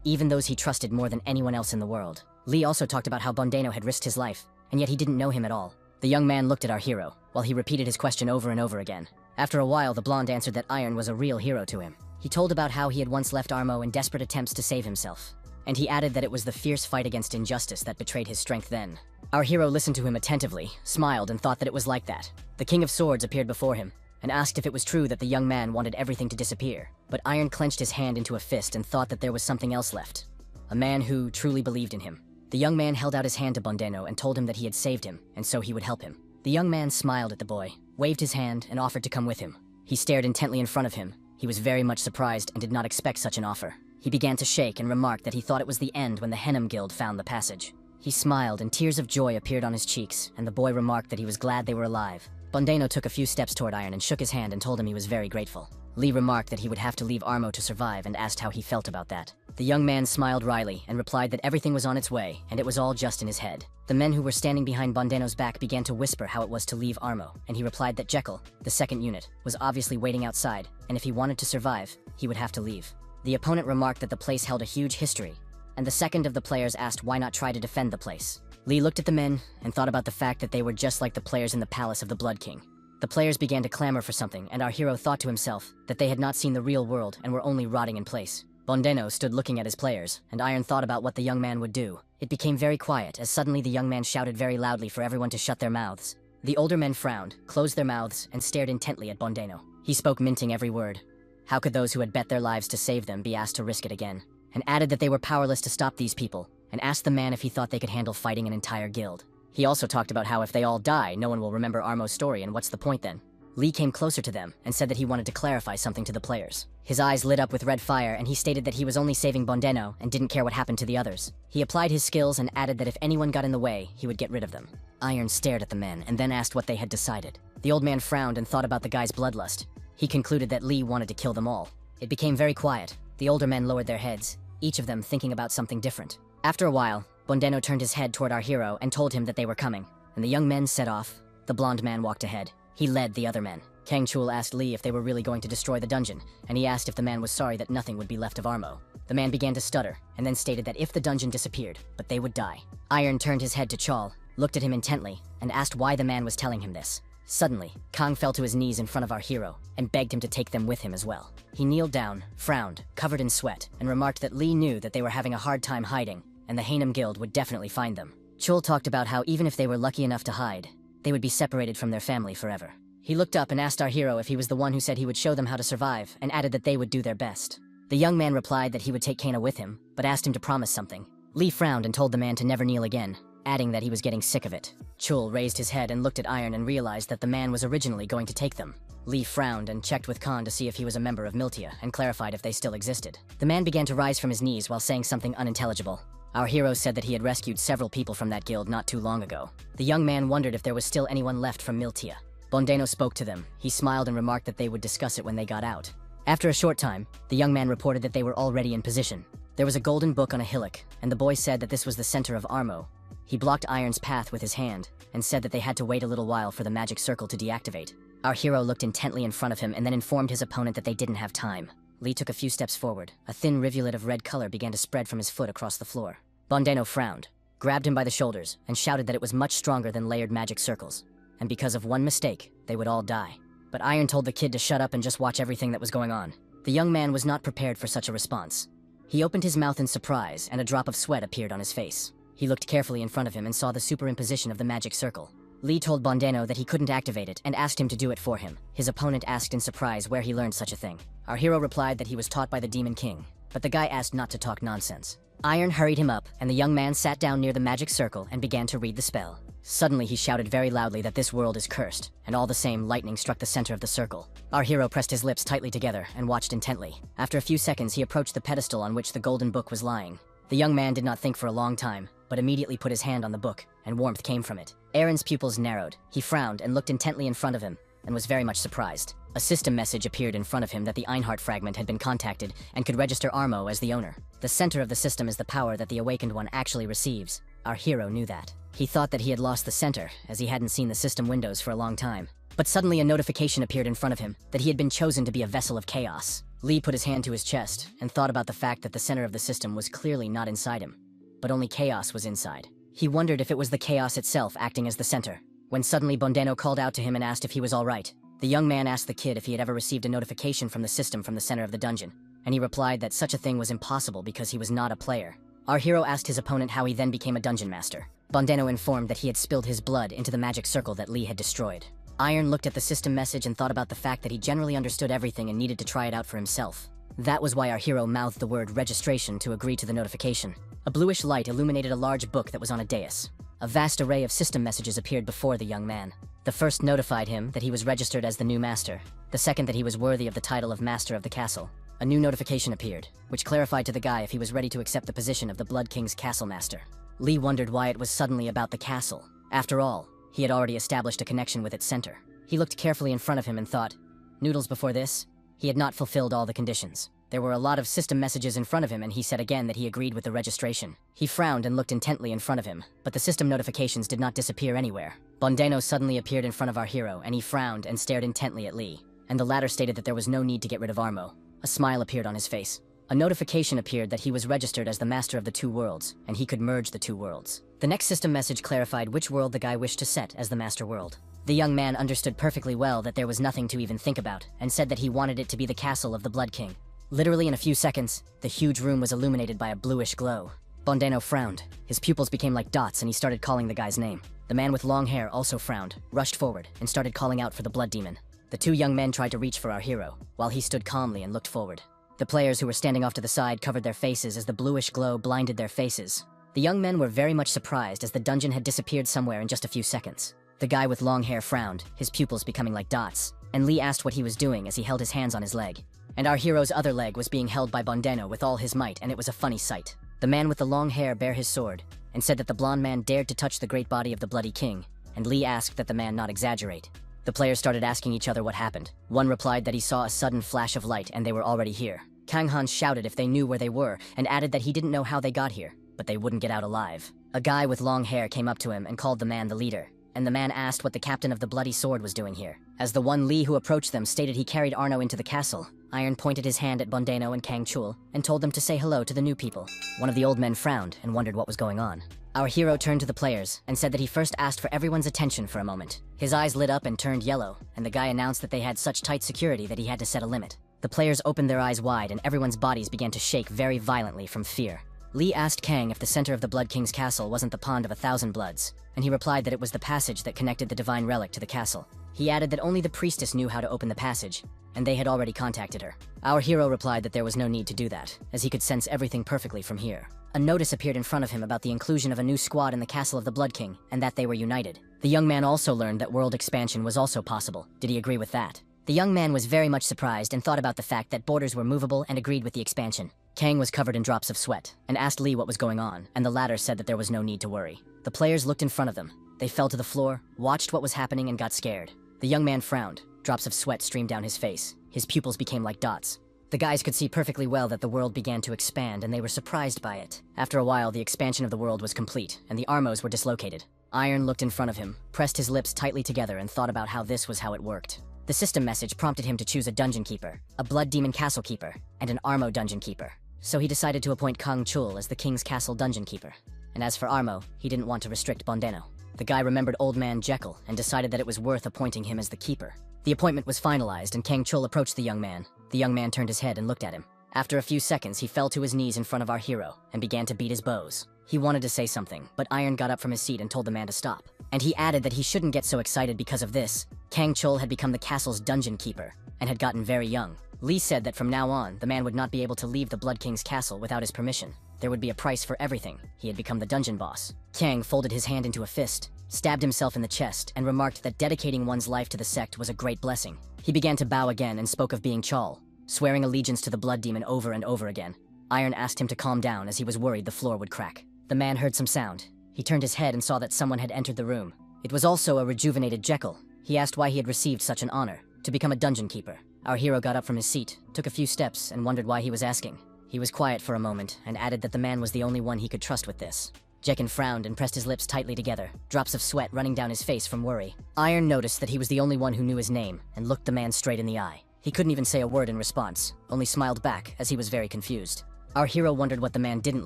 [SPEAKER 1] even those he trusted more than anyone else in the world. Lee also talked about how Bondeno had risked his life, and yet he didn't know him at all. The young man looked at our hero, while he repeated his question over and over again. After a while, the blonde answered that Iron was a real hero to him. He told about how he had once left Armo in desperate attempts to save himself, and he added that it was the fierce fight against injustice that betrayed his strength then. Our hero listened to him attentively, smiled, and thought that it was like that. The King of Swords appeared before him, and asked if it was true that the young man wanted everything to disappear. But Iron clenched his hand into a fist and thought that there was something else left. A man who truly believed in him. The young man held out his hand to Bondeno and told him that he had saved him, and so he would help him. The young man smiled at the boy, waved his hand, and offered to come with him. He stared intently in front of him. He was very much surprised and did not expect such an offer. He began to shake and remarked that he thought it was the end when the Henham Guild found the passage. He smiled and tears of joy appeared on his cheeks, and the boy remarked that he was glad they were alive. Bondeno took a few steps toward Iron and shook his hand and told him he was very grateful. Lee remarked that he would have to leave Armo to survive and asked how he felt about that. The young man smiled wryly and replied that everything was on its way and it was all just in his head. The men who were standing behind Bondeno's back began to whisper how it was to leave Armo, and he replied that Jekyll, the second unit, was obviously waiting outside, and if he wanted to survive, he would have to leave. The opponent remarked that the place held a huge history, and the second of the players asked why not try to defend the place. Lee looked at the men and thought about the fact that they were just like the players in the palace of the Blood King. The players began to clamor for something, and our hero thought to himself that they had not seen the real world and were only rotting in place. Bondeno stood looking at his players, and Iron thought about what the young man would do. It became very quiet as suddenly the young man shouted very loudly for everyone to shut their mouths. The older men frowned, closed their mouths, and stared intently at Bondeno. He spoke, minting every word. How could those who had bet their lives to save them be asked to risk it again? And added that they were powerless to stop these people, and asked the man if he thought they could handle fighting an entire guild. He also talked about how if they all die, no one will remember Armo's story, and what's the point then? Lee came closer to them and said that he wanted to clarify something to the players. His eyes lit up with red fire and he stated that he was only saving Bondeno and didn't care what happened to the others. He applied his skills and added that if anyone got in the way, he would get rid of them. Iron stared at the men and then asked what they had decided. The old man frowned and thought about the guy's bloodlust. He concluded that Lee wanted to kill them all. It became very quiet. The older men lowered their heads, each of them thinking about something different. After a while, Bondeno turned his head toward our hero and told him that they were coming, and the young men set off. The blonde man walked ahead. He led the other men. Kang Chul asked Lee if they were really going to destroy the dungeon, and he asked if the man was sorry that nothing would be left of Armo. The man began to stutter, and then stated that if the dungeon disappeared, but they would die. Iron turned his head to Chul, looked at him intently, and asked why the man was telling him this. Suddenly, Kang fell to his knees in front of our hero, and begged him to take them with him as well. He kneeled down, frowned, covered in sweat, and remarked that Lee knew that they were having a hard time hiding, and the Hainam Guild would definitely find them. Chul talked about how even if they were lucky enough to hide, they would be separated from their family forever. He looked up and asked our hero if he was the one who said he would show them how to survive, and added that they would do their best. The young man replied that he would take Kana with him, but asked him to promise something. Lee frowned and told the man to never kneel again, adding that he was getting sick of it. Chul raised his head and looked at Iron and realized that the man was originally going to take them. Lee frowned and checked with Khan to see if he was a member of Miltia, and clarified if they still existed. The man began to rise from his knees while saying something unintelligible. Our hero said that he had rescued several people from that guild not too long ago. The young man wondered if there was still anyone left from Miltia. Bondeno spoke to them. He smiled and remarked that they would discuss it when they got out. After a short time, the young man reported that they were already in position. There was a golden book on a hillock, and the boy said that this was the center of Armo. He blocked Iron's path with his hand, and said that they had to wait a little while for the magic circle to deactivate. Our hero looked intently in front of him and then informed his opponent that they didn't have time. Lee took a few steps forward. A thin rivulet of red color began to spread from his foot across the floor. Bondeno frowned, grabbed him by the shoulders, and shouted that it was much stronger than layered magic circles, and because of one mistake, they would all die. But Iron told the kid to shut up and just watch everything that was going on. The young man was not prepared for such a response. He opened his mouth in surprise, and a drop of sweat appeared on his face. He looked carefully in front of him and saw the superimposition of the magic circle. Lee told Bondeno that he couldn't activate it and asked him to do it for him. His opponent asked in surprise where he learned such a thing. Our hero replied that he was taught by the Demon King, but the guy asked not to talk nonsense. Iron hurried him up, and the young man sat down near the magic circle and began to read the spell. Suddenly he shouted very loudly that this world is cursed, and all the same lightning struck the center of the circle. Our hero pressed his lips tightly together and watched intently. After a few seconds he approached the pedestal on which the golden book was lying. The young man did not think for a long time, but immediately put his hand on the book, and warmth came from it. Aaron's pupils narrowed. He frowned and looked intently in front of him, and was very much surprised. A system message appeared in front of him that the Einhart fragment had been contacted and could register Armo as the owner. The center of the system is the power that the Awakened One actually receives. Our hero knew that. He thought that he had lost the center, as he hadn't seen the system windows for a long time. But suddenly a notification appeared in front of him that he had been chosen to be a vessel of chaos. Lee put his hand to his chest and thought about the fact that the center of the system was clearly not inside him, but only chaos was inside. He wondered if it was the chaos itself acting as the center, when suddenly Bondeno called out to him and asked if he was all right. The young man asked the kid if he had ever received a notification from the system from the center of the dungeon, and he replied that such a thing was impossible because he was not a player. Our hero asked his opponent how he then became a dungeon master. Bondeno informed that he had spilled his blood into the magic circle that Lee had destroyed. Iron looked at the system message and thought about the fact that he generally understood everything and needed to try it out for himself. That was why our hero mouthed the word registration to agree to the notification. A bluish light illuminated a large book that was on a dais. A vast array of system messages appeared before the young man. The first notified him that he was registered as the new master. The second that he was worthy of the title of master of the castle. A new notification appeared, which clarified to the guy if he was ready to accept the position of the Blood King's castle master. Lee wondered why it was suddenly about the castle. After all, he had already established a connection with its center. He looked carefully in front of him and thought, noodles before this? He had not fulfilled all the conditions. There were a lot of system messages in front of him, and he said again that he agreed with the registration. He frowned and looked intently in front of him, but the system notifications did not disappear anywhere. Bondeno suddenly appeared in front of our hero, and he frowned and stared intently at Lee, and the latter stated that there was no need to get rid of Armo. A smile appeared on his face. A notification appeared that he was registered as the master of the two worlds, and he could merge the two worlds. The next system message clarified which world the guy wished to set as the master world. The young man understood perfectly well that there was nothing to even think about, and said that he wanted it to be the castle of the Blood King. Literally in a few seconds, the huge room was illuminated by a bluish glow. Bondeno frowned. His pupils became like dots and he started calling the guy's name. The man with long hair also frowned, rushed forward, and started calling out for the blood demon. The two young men tried to reach for our hero, while he stood calmly and looked forward. The players who were standing off to the side covered their faces as the bluish glow blinded their faces. The young men were very much surprised as the dungeon had disappeared somewhere in just a few seconds. The guy with long hair frowned, his pupils becoming like dots, and Lee asked what he was doing as he held his hands on his leg. And our hero's other leg was being held by Bondeno with all his might, and it was a funny sight. The man with the long hair bare his sword, and said that the blonde man dared to touch the great body of the bloody king, and Lee asked that the man not exaggerate. The players started asking each other what happened. One replied that he saw a sudden flash of light and they were already here. Kanghan shouted if they knew where they were, and added that he didn't know how they got here, but they wouldn't get out alive. A guy with long hair came up to him and called the man the leader, and the man asked what the captain of the bloody sword was doing here. As the one Lee who approached them stated he carried Arno into the castle, Iron pointed his hand at Bondeno and Kang Chul and told them to say hello to the new people. One of the old men frowned and wondered what was going on. Our hero turned to the players and said that he first asked for everyone's attention for a moment. His eyes lit up and turned yellow, and the guy announced that they had such tight security that he had to set a limit. The players opened their eyes wide and everyone's bodies began to shake very violently from fear. Lee asked Kang if the center of the Blood King's castle wasn't the Pond of 1,000 Bloods, and he replied that it was the passage that connected the divine relic to the castle. He added that only the priestess knew how to open the passage, and they had already contacted her. Our hero replied that there was no need to do that, as he could sense everything perfectly from here. A notice appeared in front of him about the inclusion of a new squad in the castle of the Blood King, and that they were united. The young man also learned that world expansion was also possible. Did he agree with that? The young man was very much surprised and thought about the fact that borders were movable and agreed with the expansion. Kang was covered in drops of sweat, and asked Lee what was going on, and the latter said that there was no need to worry. The players looked in front of them. They fell to the floor, watched what was happening, and got scared. The young man frowned. Drops of sweat streamed down his face. His pupils became like dots. The guys could see perfectly well that the world began to expand, and they were surprised by it. After a while, the expansion of the world was complete, and the Armos were dislocated. Iron looked in front of him, pressed his lips tightly together, and thought about how this was how it worked. The system message prompted him to choose a dungeon keeper, a blood demon castle keeper, and an Armo dungeon keeper. So he decided to appoint Kang Chul as the king's castle dungeon keeper. And as for Armo, he didn't want to restrict Bondeno. The guy remembered Old Man Jekyll and decided that it was worth appointing him as the keeper. The appointment was finalized and Kang Chul approached the young man. The young man turned his head and looked at him. After a few seconds, he fell to his knees in front of our hero and began to beat his bows. He wanted to say something, but Iron got up from his seat and told the man to stop. And he added that he shouldn't get so excited because of this. Kang Chul had become the castle's dungeon keeper, and had gotten very young. Lee said that from now on, the man would not be able to leave the Blood King's castle without his permission. There would be a price for everything. He had become the dungeon boss. Kang folded his hand into a fist, stabbed himself in the chest, and remarked that dedicating one's life to the sect was a great blessing. He began to bow again and spoke of being Chul, swearing allegiance to the Blood Demon over and over again. Iron asked him to calm down as he was worried the floor would crack. The man heard some sound. He turned his head and saw that someone had entered the room. It was also a rejuvenated Jekyll. He asked why he had received such an honor, to become a dungeon keeper. Our hero got up from his seat, took a few steps, and wondered why he was asking. He was quiet for a moment, and added that the man was the only one he could trust with this. Jekin frowned and pressed his lips tightly together, drops of sweat running down his face from worry. Iron noticed that he was the only one who knew his name, and looked the man straight in the eye. He couldn't even say a word in response, only smiled back as he was very confused. Our hero wondered what the man didn't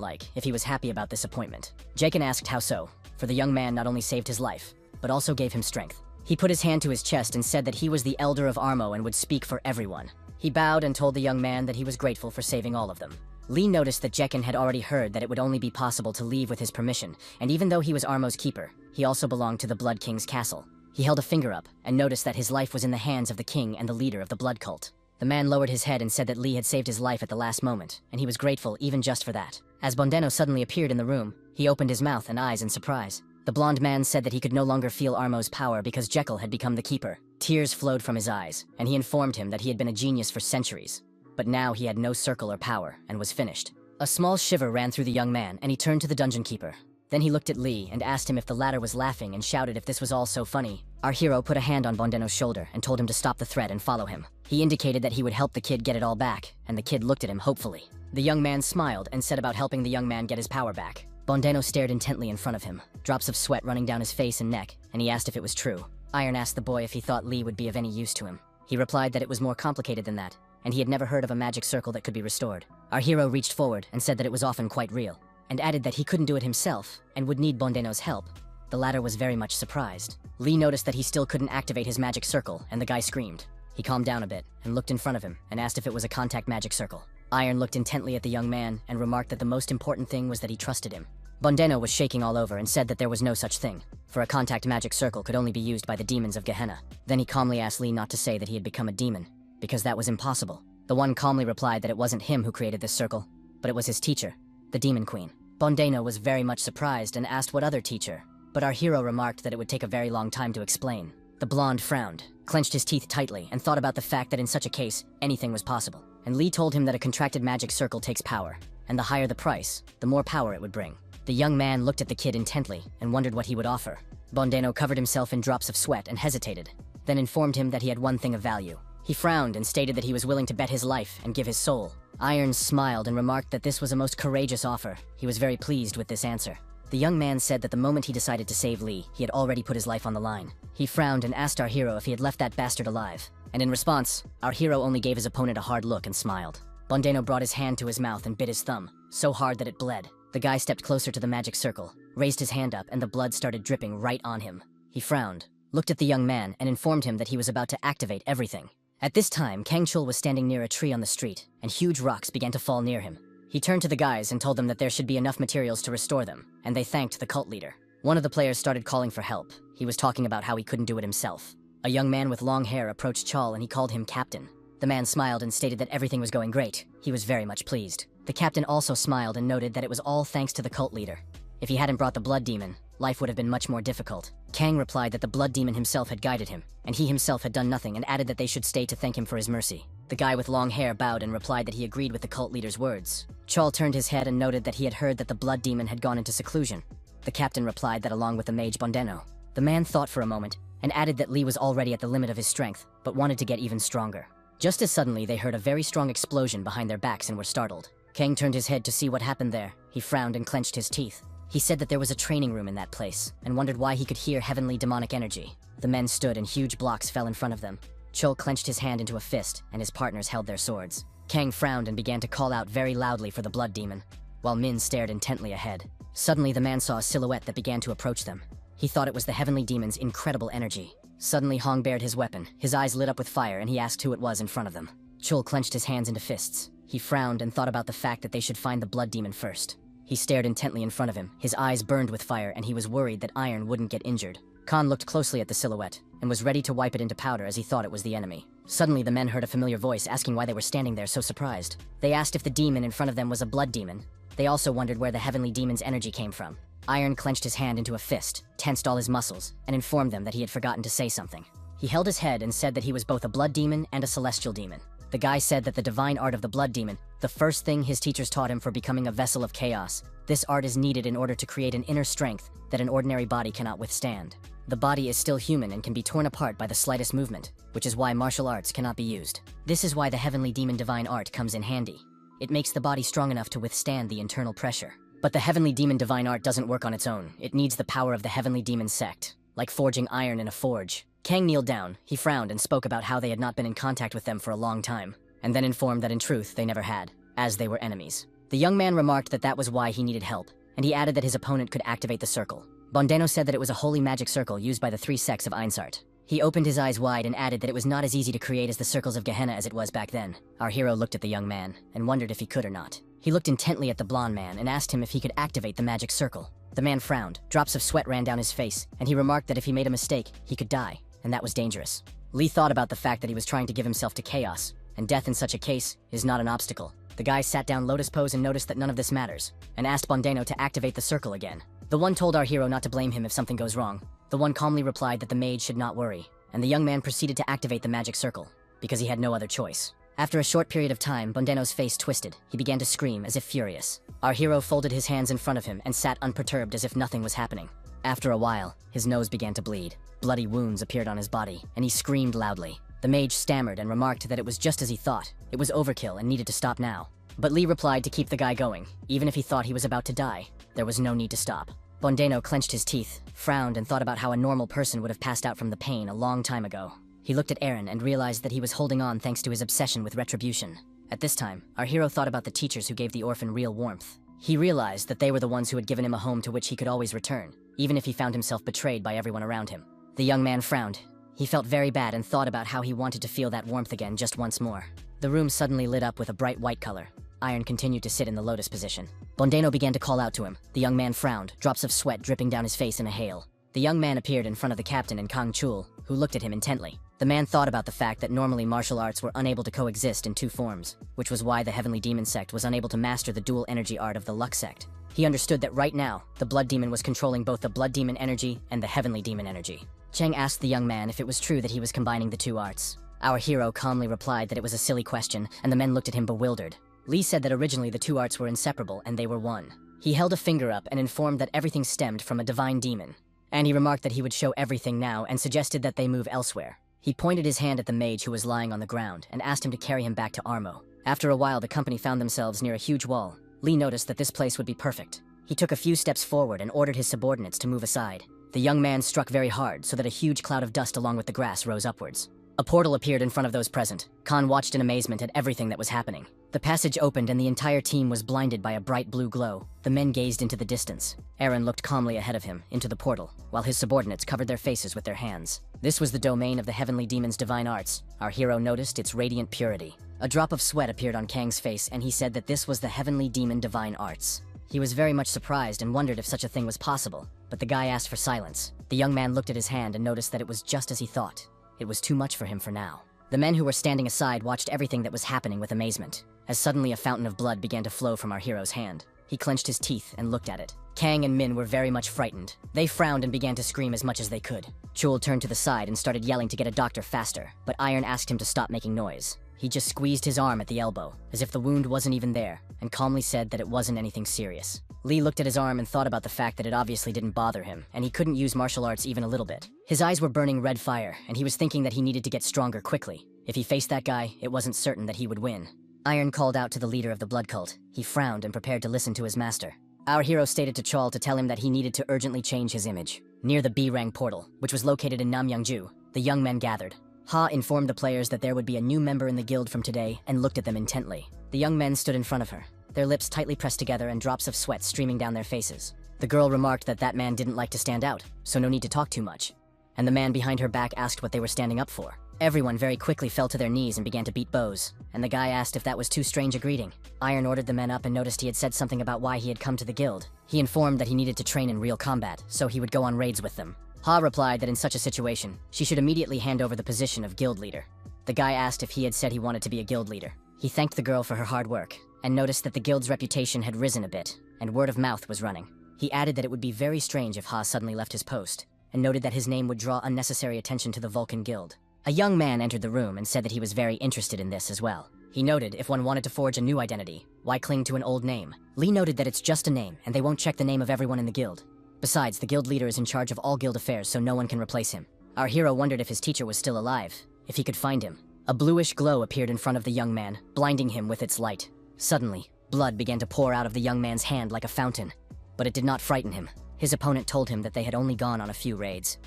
[SPEAKER 1] like, if he was happy about this appointment. Jekin asked how so, for the young man not only saved his life, but also gave him strength. He put his hand to his chest and said that he was the elder of Armo and would speak for everyone. He bowed and told the young man that he was grateful for saving all of them. Lee noticed that Jekin had already heard that it would only be possible to leave with his permission, and even though he was Armo's keeper, he also belonged to the Blood King's castle. He held a finger up and noticed that his life was in the hands of the king and the leader of the blood cult. The man lowered his head and said that Lee had saved his life at the last moment, and he was grateful even just for that. As Bondeno suddenly appeared in the room, he opened his mouth and eyes in surprise. The blonde man said that he could no longer feel Armo's power because Jekyll had become the keeper. Tears flowed from his eyes, and he informed him that he had been a genius for centuries. But now he had no circle or power, and was finished. A small shiver ran through the young man, and he turned to the dungeon keeper. Then he looked at Lee and asked him if the latter was laughing and shouted if this was all so funny. Our hero put a hand on Bondeno's shoulder and told him to stop the threat and follow him. He indicated that he would help the kid get it all back, and the kid looked at him hopefully. The young man smiled and said about helping the young man get his power back. Bondeno stared intently in front of him, drops of sweat running down his face and neck, and he asked if it was true. Iron asked the boy if he thought Lee would be of any use to him. He replied that it was more complicated than that, and he had never heard of a magic circle that could be restored. Our hero reached forward and said that it was often quite real, and added that he couldn't do it himself and would need Bondeno's help. The latter was very much surprised. Lee noticed that he still couldn't activate his magic circle, and the guy screamed. He calmed down a bit and looked in front of him and asked if it was a contact magic circle. Iron looked intently at the young man and remarked that the most important thing was that he trusted him. Bondeno was shaking all over and said that there was no such thing, for a contact magic circle could only be used by the demons of Gehenna. Then he calmly asked Lee not to say that he had become a demon, because that was impossible. The one calmly replied that it wasn't him who created this circle, but it was his teacher, the Demon Queen. Bondeno was very much surprised and asked what other teacher, but our hero remarked that it would take a very long time to explain. The blonde frowned, clenched his teeth tightly, and thought about the fact that in such a case, anything was possible. And Lee told him that a contracted magic circle takes power, and the higher the price, the more power it would bring. The young man looked at the kid intently and wondered what he would offer. Bondeno covered himself in drops of sweat and hesitated, then informed him that he had one thing of value. He frowned and stated that he was willing to bet his life and give his soul. Irons smiled and remarked that this was a most courageous offer. He was very pleased with this answer. The young man said that the moment he decided to save Lee, he had already put his life on the line. He frowned and asked our hero if he had left that bastard alive. And in response, our hero only gave his opponent a hard look and smiled. Bondeno brought his hand to his mouth and bit his thumb, so hard that it bled. The guy stepped closer to the magic circle, raised his hand up, and the blood started dripping right on him. He frowned, looked at the young man, and informed him that he was about to activate everything. At this time, Kang Chul was standing near a tree on the street, and huge rocks began to fall near him. He turned to the guys and told them that there should be enough materials to restore them, and they thanked the cult leader. One of the players started calling for help. He was talking about how he couldn't do it himself. A young man with long hair approached Chul and he called him captain. The man smiled and stated that everything was going great. He was very much pleased. The captain also smiled and noted that it was all thanks to the cult leader. If he hadn't brought the blood demon, life would have been much more difficult. Kang replied that the blood demon himself had guided him, and he himself had done nothing, and added that they should stay to thank him for his mercy. The guy with long hair bowed and replied that he agreed with the cult leader's words. Chul turned his head and noted that he had heard that the blood demon had gone into seclusion. The captain replied that along with the mage Bondeno. The man thought for a moment, and added that Lee was already at the limit of his strength, but wanted to get even stronger. Just as suddenly they heard a very strong explosion behind their backs and were startled. Kang turned his head to see what happened there. He frowned and clenched his teeth. He said that there was a training room in that place, and wondered why he could hear heavenly demonic energy. The men stood and huge blocks fell in front of them. Chul clenched his hand into a fist, and his partners held their swords. Kang frowned and began to call out very loudly for the blood demon, while Min stared intently ahead. Suddenly the man saw a silhouette that began to approach them. He thought it was the heavenly demon's incredible energy. Suddenly Hong bared his weapon, his eyes lit up with fire, and he asked who it was in front of them. Chul clenched his hands into fists. He frowned and thought about the fact that they should find the blood demon first. He stared intently in front of him, his eyes burned with fire, and he was worried that Iron wouldn't get injured. Khan looked closely at the silhouette, and was ready to wipe it into powder as he thought it was the enemy. Suddenly, the men heard a familiar voice asking why they were standing there so surprised. They asked if the demon in front of them was a blood demon. They also wondered where the heavenly demon's energy came from. Iron clenched his hand into a fist, tensed all his muscles, and informed them that he had forgotten to say something. He held his head and said that he was both a blood demon and a celestial demon. The guy said that the divine art of the blood demon, the first thing his teachers taught him for becoming a vessel of chaos, this art is needed in order to create an inner strength that an ordinary body cannot withstand. The body is still human and can be torn apart by the slightest movement, which is why martial arts cannot be used. This is why the heavenly demon divine art comes in handy. It makes the body strong enough to withstand the internal pressure. But the heavenly demon divine art doesn't work on its own. It needs the power of the heavenly demon sect, like forging iron in a forge. Kang kneeled down, he frowned and spoke about how they had not been in contact with them for a long time, and then informed that in truth they never had, as they were enemies. The young man remarked that that was why he needed help, and he added that his opponent could activate the circle. Bondeno said that it was a holy magic circle used by the 3 sects of Einsart. He opened his eyes wide and added that it was not as easy to create as the circles of Gehenna as it was back then. Our hero looked at the young man and wondered if he could or not. He looked intently at the blonde man and asked him if he could activate the magic circle. The man frowned, drops of sweat ran down his face, and he remarked that if he made a mistake, he could die, and that was dangerous. Lee thought about the fact that he was trying to give himself to chaos, and death in such a case is not an obstacle. The guy sat down lotus pose and noticed that none of this matters, and asked Bondeno to activate the circle again. The one told our hero not to blame him if something goes wrong. The one calmly replied that the mage should not worry, and the young man proceeded to activate the magic circle, because he had no other choice. After a short period of time, Bondeno's face twisted. He began to scream, as if furious. Our hero folded his hands in front of him and sat unperturbed as if nothing was happening. After a while, his nose began to bleed. Bloody wounds appeared on his body, and he screamed loudly. The mage stammered and remarked that it was just as he thought. It was overkill and needed to stop now. But Lee replied to keep the guy going, even if he thought he was about to die. There was no need to stop. Bondeno clenched his teeth, frowned, and thought about how a normal person would have passed out from the pain a long time ago. He looked at Eren and realized that he was holding on thanks to his obsession with retribution. At this time, our hero thought about the teachers who gave the orphan real warmth. He realized that they were the ones who had given him a home to which he could always return, even if he found himself betrayed by everyone around him. The young man frowned. He felt very bad and thought about how he wanted to feel that warmth again just once more. The room suddenly lit up with a bright white color. Iron continued to sit in the lotus position. Bondeno began to call out to him. The young man frowned, drops of sweat dripping down his face in a hail. The young man appeared in front of the captain and Kang Chul, who looked at him intently. The man thought about the fact that normally martial arts were unable to coexist in 2 forms, which was why the Heavenly Demon sect was unable to master the dual energy art of the Lux sect. He understood that right now, the Blood Demon was controlling both the Blood Demon energy and the Heavenly Demon energy. Cheng asked the young man if it was true that he was combining the 2 arts. Our hero calmly replied that it was a silly question, and the men looked at him bewildered. Lee said that originally the 2 arts were inseparable and they were one. He held a finger up and informed that everything stemmed from a divine demon. And he remarked that he would show everything now and suggested that they move elsewhere. He pointed his hand at the mage who was lying on the ground and asked him to carry him back to Armo. After a while, the company found themselves near a huge wall. Lee noticed that this place would be perfect. He took a few steps forward and ordered his subordinates to move aside. The young man struck very hard so that a huge cloud of dust along with the grass rose upwards. A portal appeared in front of those present. Khan watched in amazement at everything that was happening. The passage opened and the entire team was blinded by a bright blue glow. The men gazed into the distance. Eren looked calmly ahead of him, into the portal, while his subordinates covered their faces with their hands. This was the domain of the Heavenly Demon's divine arts. Our hero noticed its radiant purity. A drop of sweat appeared on Kang's face and he said that this was the Heavenly Demon divine arts. He was very much surprised and wondered if such a thing was possible, but the guy asked for silence. The young man looked at his hand and noticed that it was just as he thought. It was too much for him for now. The men who were standing aside watched everything that was happening with amazement, as suddenly a fountain of blood began to flow from our hero's hand. He clenched his teeth and looked at it. Kang and Min were very much frightened. They frowned and began to scream as much as they could. Chul turned to the side and started yelling to get a doctor faster, but Iron asked him to stop making noise. He just squeezed his arm at the elbow, as if the wound wasn't even there, and calmly said that it wasn't anything serious. Lee looked at his arm and thought about the fact that it obviously didn't bother him, and he couldn't use martial arts even a little bit. His eyes were burning red fire, and he was thinking that he needed to get stronger quickly. If he faced that guy, it wasn't certain that he would win. Iron called out to the leader of the blood cult. He frowned and prepared to listen to his master. Our hero stated to Chol to tell him that he needed to urgently change his image. Near the B-Rang portal, which was located in Namyangju, the young men gathered. Ha informed the players that there would be a new member in the guild from today and looked at them intently. The young men stood in front of her, their lips tightly pressed together and drops of sweat streaming down their faces. The girl remarked that that man didn't like to stand out, so no need to talk too much. And the man behind her back asked what they were standing up for. Everyone very quickly fell to their knees and began to beat bows, and the guy asked if that was too strange a greeting. Iron ordered the men up and noticed he had said something about why he had come to the guild. He informed that he needed to train in real combat, so he would go on raids with them. Ha replied that in such a situation, she should immediately hand over the position of guild leader. The guy asked if he had said he wanted to be a guild leader. He thanked the girl for her hard work, and noticed that the guild's reputation had risen a bit, and word of mouth was running. He added that it would be very strange if Ha suddenly left his post, and noted that his name would draw unnecessary attention to the Vulcan Guild. A young man entered the room and said that he was very interested in this as well. He noted if one wanted to forge a new identity, why cling to an old name? Lee noted that it's just a name, and they won't check the name of everyone in the guild. Besides, the guild leader is in charge of all guild affairs, so no one can replace him. Our hero wondered if his teacher was still alive, if he could find him. A bluish glow appeared in front of the young man, blinding him with its light. Suddenly, blood began to pour out of the young man's hand like a fountain. But it did not frighten him. His opponent told him that they had only gone on a few raids,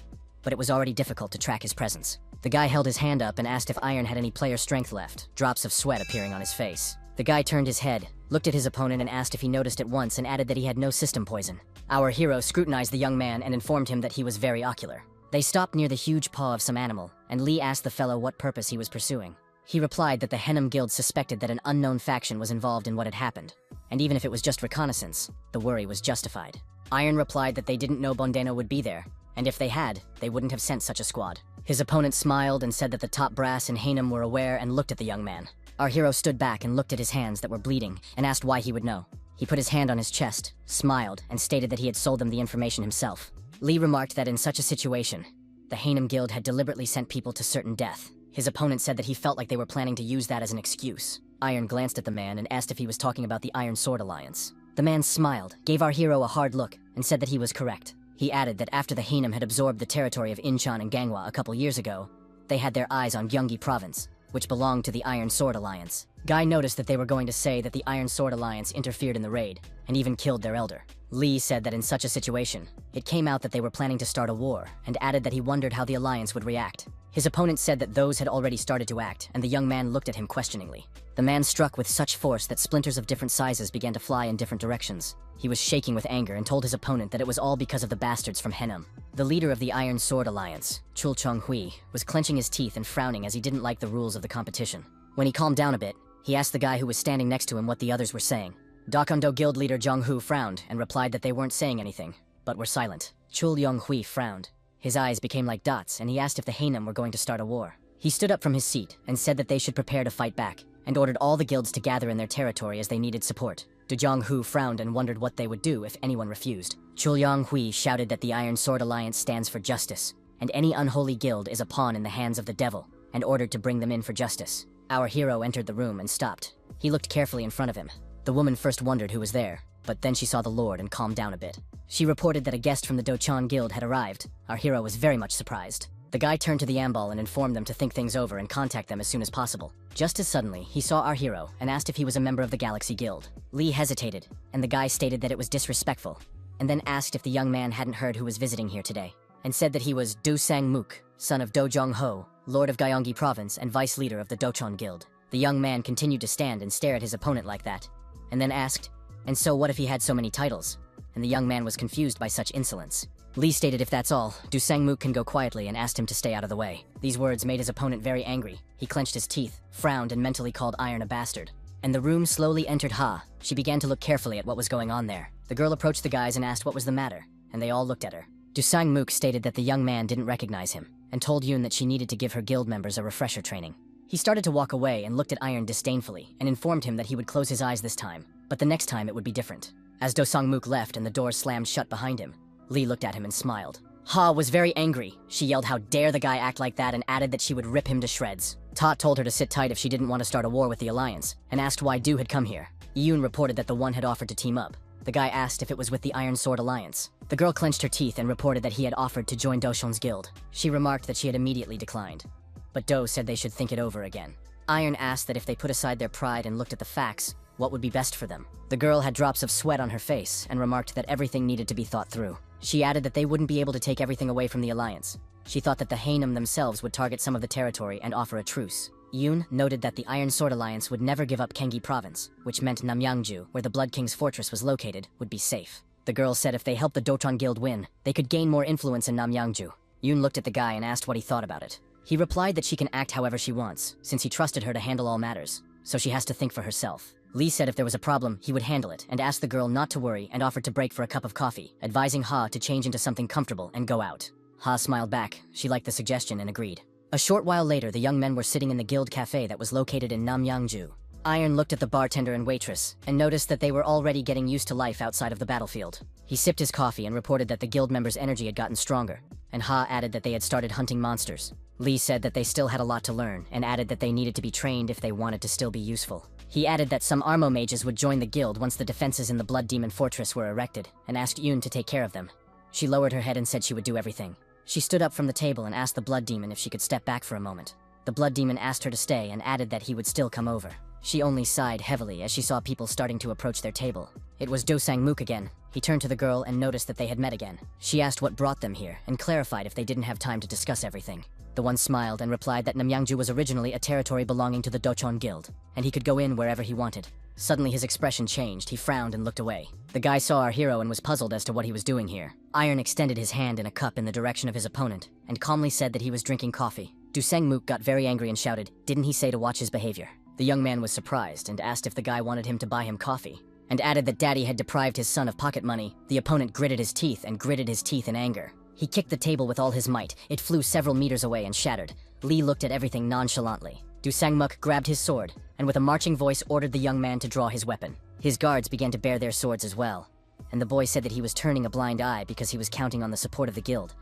[SPEAKER 1] but it was already difficult to track his presence. The guy held his hand up and asked if Iron had any player strength left, drops of sweat appearing on his face. The guy turned his head, looked at his opponent and asked if he noticed it once and added that he had no system poison. Our hero scrutinized the young man and informed him that he was very ocular. They stopped near the huge paw of some animal, and Lee asked the fellow what purpose he was pursuing. He replied that the Henham Guild suspected that an unknown faction was involved in what had happened, and even if it was just reconnaissance, the worry was justified. Iron replied that they didn't know Bondeno would be there, and if they had, they wouldn't have sent such a squad. His opponent smiled and said that the top brass in Henham were aware and looked at the young man. Our hero stood back and looked at his hands that were bleeding and asked why he would know. He put his hand on his chest, smiled, and stated that he had sold them the information himself. Lee remarked that in such a situation, the Henham Guild had deliberately sent people to certain death. His opponent said that he felt like they were planning to use that as an excuse. Iron glanced at the man and asked if he was talking about the Iron Sword Alliance. The man smiled, gave our hero a hard look, and said that he was correct. He added that after the Henham had absorbed the territory of Incheon and Ganghwa a couple years ago, they had their eyes on Gyeonggi Province, which belonged to the Iron Sword Alliance. Guy noticed that they were going to say that the Iron Sword Alliance interfered in the raid, and even killed their elder. Lee said that in such a situation, it came out that they were planning to start a war, and added that he wondered how the alliance would react. His opponent said that those had already started to act, and the young man looked at him questioningly. The man struck with such force that splinters of different sizes began to fly in different directions. He was shaking with anger and told his opponent that it was all because of the bastards from Henham. The leader of the Iron Sword Alliance, Chul Chong-hui, was clenching his teeth and frowning as he didn't like the rules of the competition. When he calmed down a bit, he asked the guy who was standing next to him what the others were saying. Dakondo Guild leader Jong-hu frowned and replied that they weren't saying anything, but were silent. Chul Yong-hui frowned. His eyes became like dots, and he asked if the Henham were going to start a war. He stood up from his seat and said that they should prepare to fight back, and ordered all the guilds to gather in their territory as they needed support. Du Jong-hu frowned and wondered what they would do if anyone refused. Chul Yong-hui shouted that the Iron Sword Alliance stands for justice, and any unholy guild is a pawn in the hands of the devil, and ordered to bring them in for justice. Our hero entered the room and stopped. He looked carefully in front of him. The woman first wondered who was there, but then she saw the lord and calmed down a bit. She reported that a guest from the Dochan Guild had arrived. Our hero was very much surprised. The guy turned to the Ambal and informed them to think things over and contact them as soon as possible. Just as suddenly, he saw our hero and asked if he was a member of the Galaxy Guild. Lee hesitated, and the guy stated that it was disrespectful, and then asked if the young man hadn't heard who was visiting here today, and said that he was Do Sang-mook, son of Do Jong-ho, Lord of Gyeonggi Province and Vice Leader of the Dochan Guild. The young man continued to stand and stare at his opponent like that, and then asked, "And so what if he had so many titles?" And the young man was confused by such insolence. Lee stated if that's all, Du Sang-mook can go quietly and asked him to stay out of the way. These words made his opponent very angry. He clenched his teeth, frowned, and mentally called Iron a bastard. And the room slowly entered Ha. She began to look carefully at what was going on there. The girl approached the guys and asked what was the matter, and they all looked at her. Du Sang-mook stated that the young man didn't recognize him, and told Yoon that she needed to give her guild members a refresher training. He started to walk away and looked at Iron disdainfully, and informed him that he would close his eyes this time, but the next time it would be different. As Do Sang-mook left and the door slammed shut behind him, Lee looked at him and smiled. Ha was very angry. She yelled how dare the guy act like that and added that she would rip him to shreds. Tot told her to sit tight if she didn't want to start a war with the Alliance, and asked why Du had come here. Yoon reported that the one had offered to team up. The guy asked if it was with the Iron Sword Alliance. The girl clenched her teeth and reported that he had offered to join Doshon's guild. She remarked that she had immediately declined. But Do said they should think it over again. Iron asked that if they put aside their pride and looked at the facts, what would be best for them. The girl had drops of sweat on her face and remarked that everything needed to be thought through. She added that they wouldn't be able to take everything away from the Alliance. She thought that the Henham themselves would target some of the territory and offer a truce. Yoon noted that the Iron Sword Alliance would never give up Gyeonggi Province, which meant Namyangju, where the Blood King's fortress was located, would be safe. The girl said if they helped the Dochan Guild win, they could gain more influence in Namyangju. Yoon looked at the guy and asked what he thought about it. He replied that she can act however she wants, since he trusted her to handle all matters, so she has to think for herself. Lee said if there was a problem, he would handle it, and asked the girl not to worry and offered to break for a cup of coffee, advising Ha to change into something comfortable and go out. Ha smiled back. She liked the suggestion and agreed. A short while later, the young men were sitting in the guild cafe that was located in Namyangju. Iron looked at the bartender and waitress, and noticed that they were already getting used to life outside of the battlefield. He sipped his coffee and reported that the guild members' energy had gotten stronger, and Ha added that they had started hunting monsters. Lee said that they still had a lot to learn, and added that they needed to be trained if they wanted to still be useful. He added that some Armo mages would join the guild once the defenses in the Blood Demon Fortress were erected, and asked Yoon to take care of them. She lowered her head and said she would do everything. She stood up from the table and asked the Blood Demon if she could step back for a moment. The Blood Demon asked her to stay and added that he would still come over. She only sighed heavily as she saw people starting to approach their table. It was Do Sang-mook again. He turned to the girl and noticed that they had met again. She asked what brought them here and clarified if they didn't have time to discuss everything. The one smiled and replied that Namyangju was originally a territory belonging to the Dochon Guild, and he could go in wherever he wanted. Suddenly his expression changed. He frowned and looked away. The guy saw our hero and was puzzled as to what he was doing here. Iron extended his hand in a cup in the direction of his opponent, and calmly said that he was drinking coffee. Do Sang-mook got very angry and shouted, "Didn't he say to watch his behavior?" The young man was surprised and asked if the guy wanted him to buy him coffee, and added that daddy had deprived his son of pocket money. The opponent gritted his teeth in anger. He kicked the table with all his might. It flew several meters away and shattered. Lee looked at everything nonchalantly. Do Sang-mook grabbed his sword, and with a marching voice ordered the young man to draw his weapon. His guards began to bear their swords as well, and the boy said that he was turning a blind eye because he was counting on the support of the guild.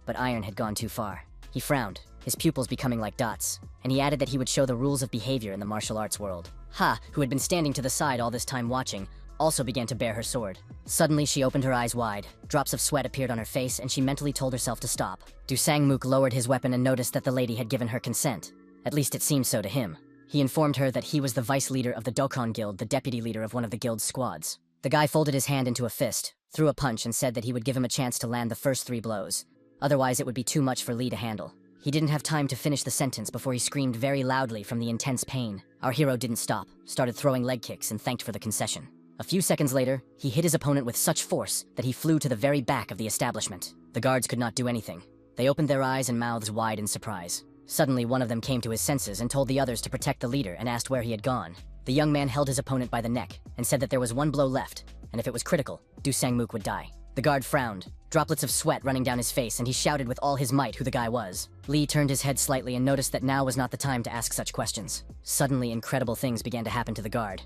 [SPEAKER 1] But Iron had gone too far. He frowned, his pupils becoming like dots, and he added that he would show the rules of behavior in the martial arts world. Ha, who had been standing to the side all this time watching, also began to bare her sword. Suddenly, she opened her eyes wide. Drops of sweat appeared on her face, and she mentally told herself to stop. Do Sang-mook lowered his weapon and noticed that the lady had given her consent. At least it seemed so to him. He informed her that he was the vice leader of the Dokkan Guild, the deputy leader of one of the guild's squads. The guy folded his hand into a fist, threw a punch, and said that he would give him a chance to land the first 3 blows. Otherwise, it would be too much for Lee to handle. He didn't have time to finish the sentence before he screamed very loudly from the intense pain. Our hero didn't stop, started throwing leg kicks, and thanked for the concession. A few seconds later, he hit his opponent with such force that he flew to the very back of the establishment. The guards could not do anything. They opened their eyes and mouths wide in surprise. Suddenly, one of them came to his senses and told the others to protect the leader and asked where he had gone. The young man held his opponent by the neck and said that there was 1 blow left, and if it was critical, Do Sang-mook would die. The guard frowned, droplets of sweat running down his face, and he shouted with all his might who the guy was. Lee turned his head slightly and noticed that now was not the time to ask such questions. Suddenly, incredible things began to happen to the guard.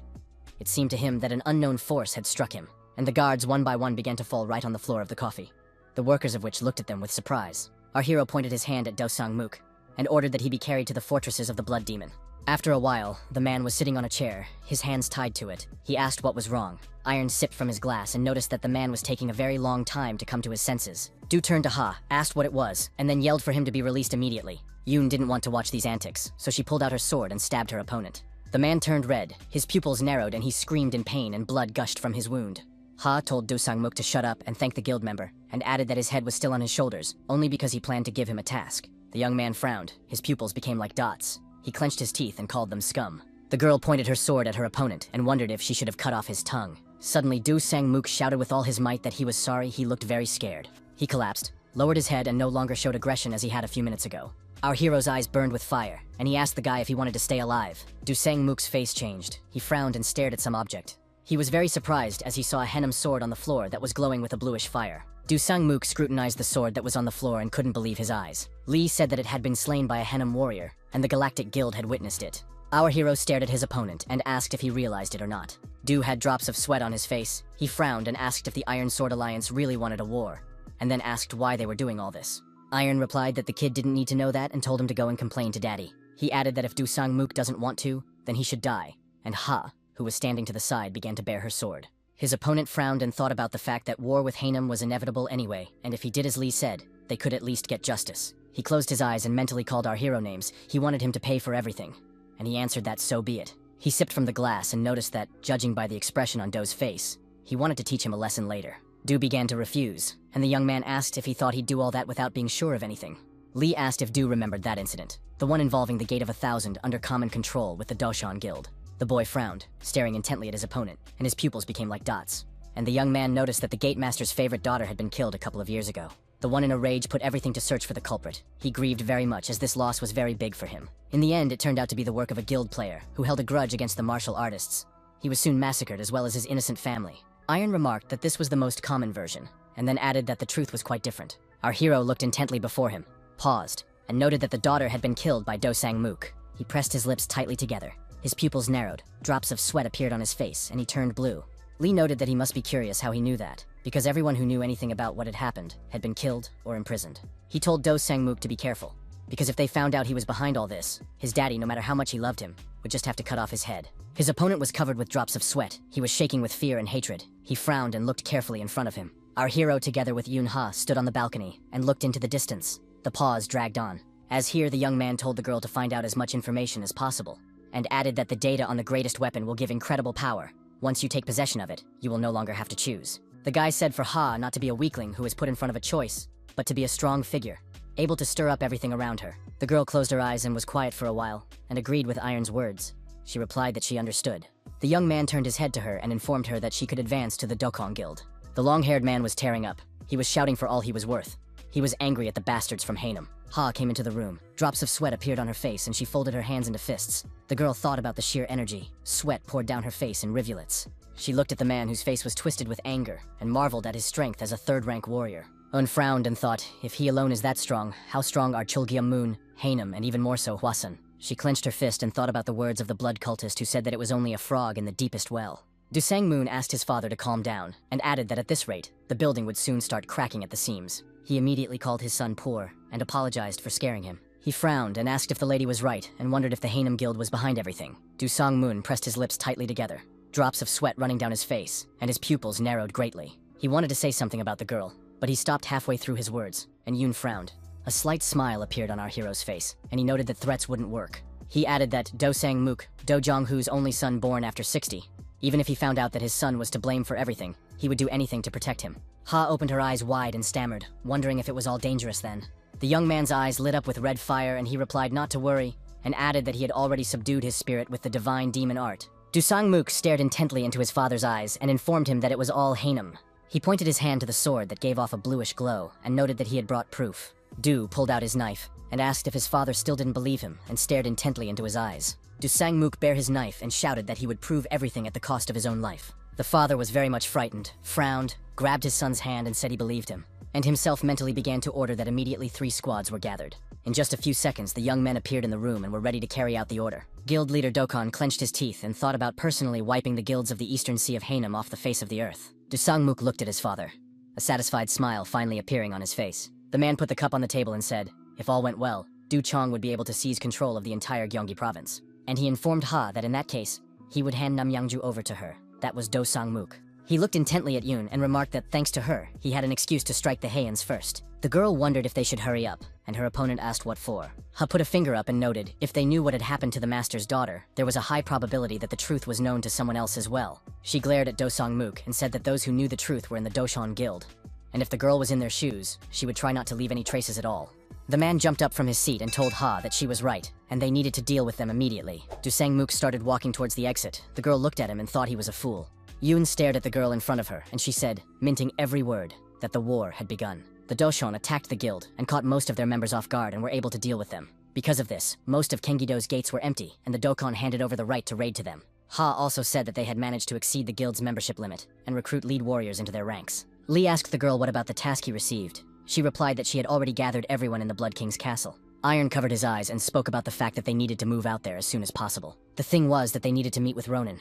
[SPEAKER 1] It seemed to him that an unknown force had struck him, and the guards one by one began to fall right on the floor of the coffee, the workers of which looked at them with surprise. Our hero pointed his hand at Do Sang-mook and ordered that he be carried to the fortresses of the Blood Demon. After a while, the man was sitting on a chair, his hands tied to it. He asked what was wrong. Iron sipped from his glass and noticed that the man was taking a very long time to come to his senses. Du turned to Ha, asked what it was, and then yelled for him to be released immediately. Yoon didn't want to watch these antics, so she pulled out her sword and stabbed her opponent. The man turned red, his pupils narrowed, and he screamed in pain and blood gushed from his wound. Ha told Do Sang-mook to shut up and thank the guild member, and added that his head was still on his shoulders, only because he planned to give him a task. The young man frowned, his pupils became like dots. He clenched his teeth and called them scum. The girl pointed her sword at her opponent and wondered if she should have cut off his tongue. Suddenly, Do Sang-mook shouted with all his might that he was sorry. He looked very scared. He collapsed, lowered his head, and no longer showed aggression as he had a few minutes ago. Our hero's eyes burned with fire, and he asked the guy if he wanted to stay alive. Do Sang-mook's face changed. He frowned and stared at some object. He was very surprised as he saw a Henim sword on the floor that was glowing with a bluish fire. Do Sang-mook scrutinized the sword that was on the floor and couldn't believe his eyes. Lee said that it had been slain by a Henim warrior, and the Galactic Guild had witnessed it. Our hero stared at his opponent and asked if he realized it or not. Do had drops of sweat on his face. He frowned and asked if the Iron Sword Alliance really wanted a war, and then asked why they were doing all this. Iron replied that the kid didn't need to know that and told him to go and complain to daddy. He added that if Do Sang-mook doesn't want to, then he should die, and Ha, who was standing to the side, began to bare her sword. His opponent frowned and thought about the fact that war with Hanem was inevitable anyway, and if he did as Lee said, they could at least get justice. He closed his eyes and mentally called our hero names. He wanted him to pay for everything, and he answered that so be it. He sipped from the glass and noticed that, judging by the expression on Do's face, he wanted to teach him a lesson later. Do began to refuse, and the young man asked if he thought he'd do all that without being sure of anything. Lee asked if Do remembered that incident, the one involving the Gate of 1,000 under common control with the Doshon Guild. The boy frowned, staring intently at his opponent, and his pupils became like dots. And the young man noticed that the Gate Master's favorite daughter had been killed a couple of years ago. The one in a rage put everything to search for the culprit. He grieved very much as this loss was very big for him. In the end, it turned out to be the work of a guild player who held a grudge against the martial artists. He was soon massacred as well as his innocent family. Iron remarked that this was the most common version, and then added that the truth was quite different. Our hero looked intently before him, paused, and noted that the daughter had been killed by Do Sang-mook. He pressed his lips tightly together. His pupils narrowed, drops of sweat appeared on his face, and he turned blue. Lee noted that he must be curious how he knew that, because everyone who knew anything about what had happened had been killed or imprisoned. He told Do Sang-mook to be careful, because if they found out he was behind all this, his daddy, no matter how much he loved him, would just have to cut off his head. His opponent was covered with drops of sweat. He was shaking with fear and hatred. He frowned and looked carefully in front of him. Our hero, together with Yoon-ha, stood on the balcony and looked into the distance. The pause dragged on. As here, the young man told the girl to find out as much information as possible, and added that the data on the greatest weapon will give incredible power. Once you take possession of it, you will no longer have to choose. The guy said for Ha not to be a weakling who is put in front of a choice, but to be a strong figure, able to stir up everything around her. The girl closed her eyes and was quiet for a while, and agreed with Iron's words. She replied that she understood. The young man turned his head to her and informed her that she could advance to the Dokkan Guild. The long-haired man was tearing up. He was shouting for all he was worth. He was angry at the bastards from Hanem. Ha came into the room. Drops of sweat appeared on her face and she folded her hands into fists. The girl thought about the sheer energy. Sweat poured down her face in rivulets. She looked at the man whose face was twisted with anger and marveled at his strength as a third-rank warrior. Un frowned and thought, if he alone is that strong, how strong are Chulgyeom-moon, Hanem, and even more so Hwasun? She clenched her fist and thought about the words of the blood cultist who said that it was only a frog in the deepest well. Du Sang-moon asked his father to calm down, and added that at this rate, the building would soon start cracking at the seams. He immediately called his son poor, and apologized for scaring him. He frowned and asked if the lady was right, and wondered if the Hanem Guild was behind everything. Du Sang-moon pressed his lips tightly together, drops of sweat running down his face, and his pupils narrowed greatly. He wanted to say something about the girl, but he stopped halfway through his words, and Yoon frowned. A slight smile appeared on our hero's face, and he noted that threats wouldn't work. He added that Do Sang-mook, Do Jong-hoo's only son born after 60, even if he found out that his son was to blame for everything, he would do anything to protect him. Ha opened her eyes wide and stammered, wondering if it was all dangerous then. The young man's eyes lit up with red fire and he replied not to worry, and added that he had already subdued his spirit with the divine demon art. Du Sang-mook stared intently into his father's eyes and informed him that it was all Hanem. He pointed his hand to the sword that gave off a bluish glow and noted that he had brought proof. Du pulled out his knife and asked if his father still didn't believe him and stared intently into his eyes. Du Sang-mook bare his knife and shouted that he would prove everything at the cost of his own life. The father was very much frightened, frowned, grabbed his son's hand and said he believed him, and himself mentally began to order that immediately 3 squads were gathered. In just a few seconds, the young men appeared in the room and were ready to carry out the order. Guild leader Dokkan clenched his teeth and thought about personally wiping the guilds of the Eastern Sea of Hanem off the face of the earth. Du Sang-mook looked at his father, a satisfied smile finally appearing on his face. The man put the cup on the table and said, if all went well, Du Chong would be able to seize control of the entire Gyeonggi province. And he informed Ha that in that case, he would hand Namyangju over to her. That was Do Sang-mook. He looked intently at Yoon and remarked that thanks to her, he had an excuse to strike the Haeans first. The girl wondered if they should hurry up, and her opponent asked what for. Ha put a finger up and noted, if they knew what had happened to the master's daughter, there was a high probability that the truth was known to someone else as well. She glared at Do Sang-mook and said that those who knew the truth were in the Doshan Guild, and if the girl was in their shoes, she would try not to leave any traces at all. The man jumped up from his seat and told Ha that she was right, and they needed to deal with them immediately. Du Sang-mook started walking towards the exit. The girl looked at him and thought he was a fool. Yoon stared at the girl in front of her, and she said, minting every word, that the war had begun. The Doshon attacked the guild and caught most of their members off guard and were able to deal with them. Because of this, most of Kengido's gates were empty, and the Dokkan handed over the right to raid to them. Ha also said that they had managed to exceed the guild's membership limit and recruit lead warriors into their ranks. Lee asked the girl what about the task he received. She replied that she had already gathered everyone in the Blood King's castle. Iron covered his eyes and spoke about the fact that they needed to move out there as soon as possible. The thing was that they needed to meet with Ronin.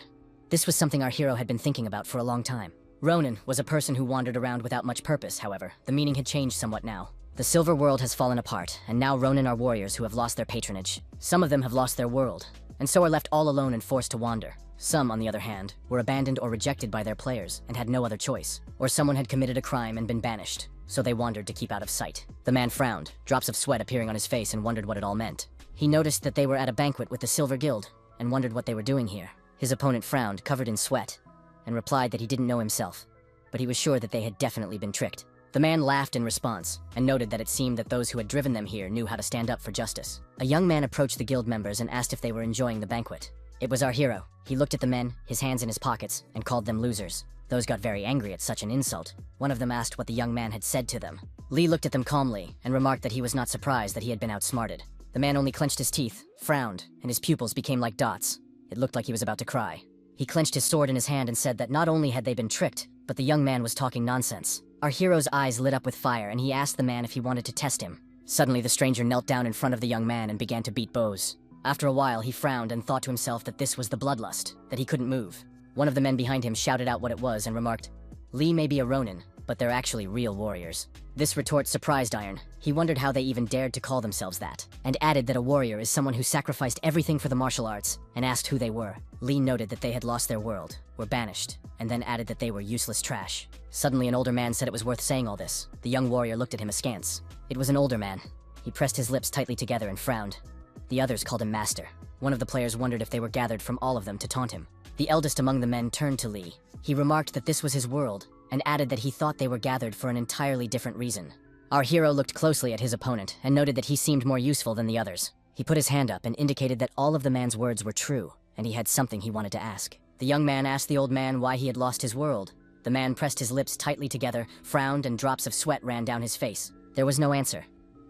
[SPEAKER 1] This was something our hero had been thinking about for a long time. Ronin was a person who wandered around without much purpose, however. The meaning had changed somewhat now. The Silver World has fallen apart, and now Ronin are warriors who have lost their patronage. Some of them have lost their world, and so are left all alone and forced to wander. Some, on the other hand, were abandoned or rejected by their players and had no other choice, or someone had committed a crime and been banished, so they wandered to keep out of sight. The man frowned, drops of sweat appearing on his face, and wondered what it all meant. He noticed that they were at a banquet with the Silver Guild, and wondered what they were doing here. His opponent frowned, covered in sweat, and replied that he didn't know himself, but he was sure that they had definitely been tricked. The man laughed in response, and noted that it seemed that those who had driven them here knew how to stand up for justice. A young man approached the guild members and asked if they were enjoying the banquet. It was our hero. He looked at the men, his hands in his pockets, and called them losers. Those got very angry at such an insult. One of them asked what the young man had said to them. Lee looked at them calmly and remarked that he was not surprised that he had been outsmarted. The man only clenched his teeth, frowned, and his pupils became like dots. It looked like he was about to cry. He clenched his sword in his hand and said that not only had they been tricked, but the young man was talking nonsense. Our hero's eyes lit up with fire and he asked the man if he wanted to test him. Suddenly the stranger knelt down in front of the young man and began to beat bows. After a while he frowned and thought to himself that this was the bloodlust, that he couldn't move. One of the men behind him shouted out what it was and remarked, "Lee may be a Ronin, but they're actually real warriors." This retort surprised Iron. He wondered how they even dared to call themselves that, and added that a warrior is someone who sacrificed everything for the martial arts, and asked who they were. Lee noted that they had lost their world, were banished, and then added that they were useless trash. Suddenly an older man said it was worth saying all this. The young warrior looked at him askance. It was an older man. He pressed his lips tightly together and frowned. The others called him master. One of the players wondered if they were gathered from all of them to taunt him. The eldest among the men turned to Lee. He remarked that this was his world, and added that he thought they were gathered for an entirely different reason. Our hero looked closely at his opponent and noted that he seemed more useful than the others. He put his hand up and indicated that all of the man's words were true, and he had something he wanted to ask. The young man asked the old man why he had lost his world. The man pressed his lips tightly together, frowned, and drops of sweat ran down his face. There was no answer.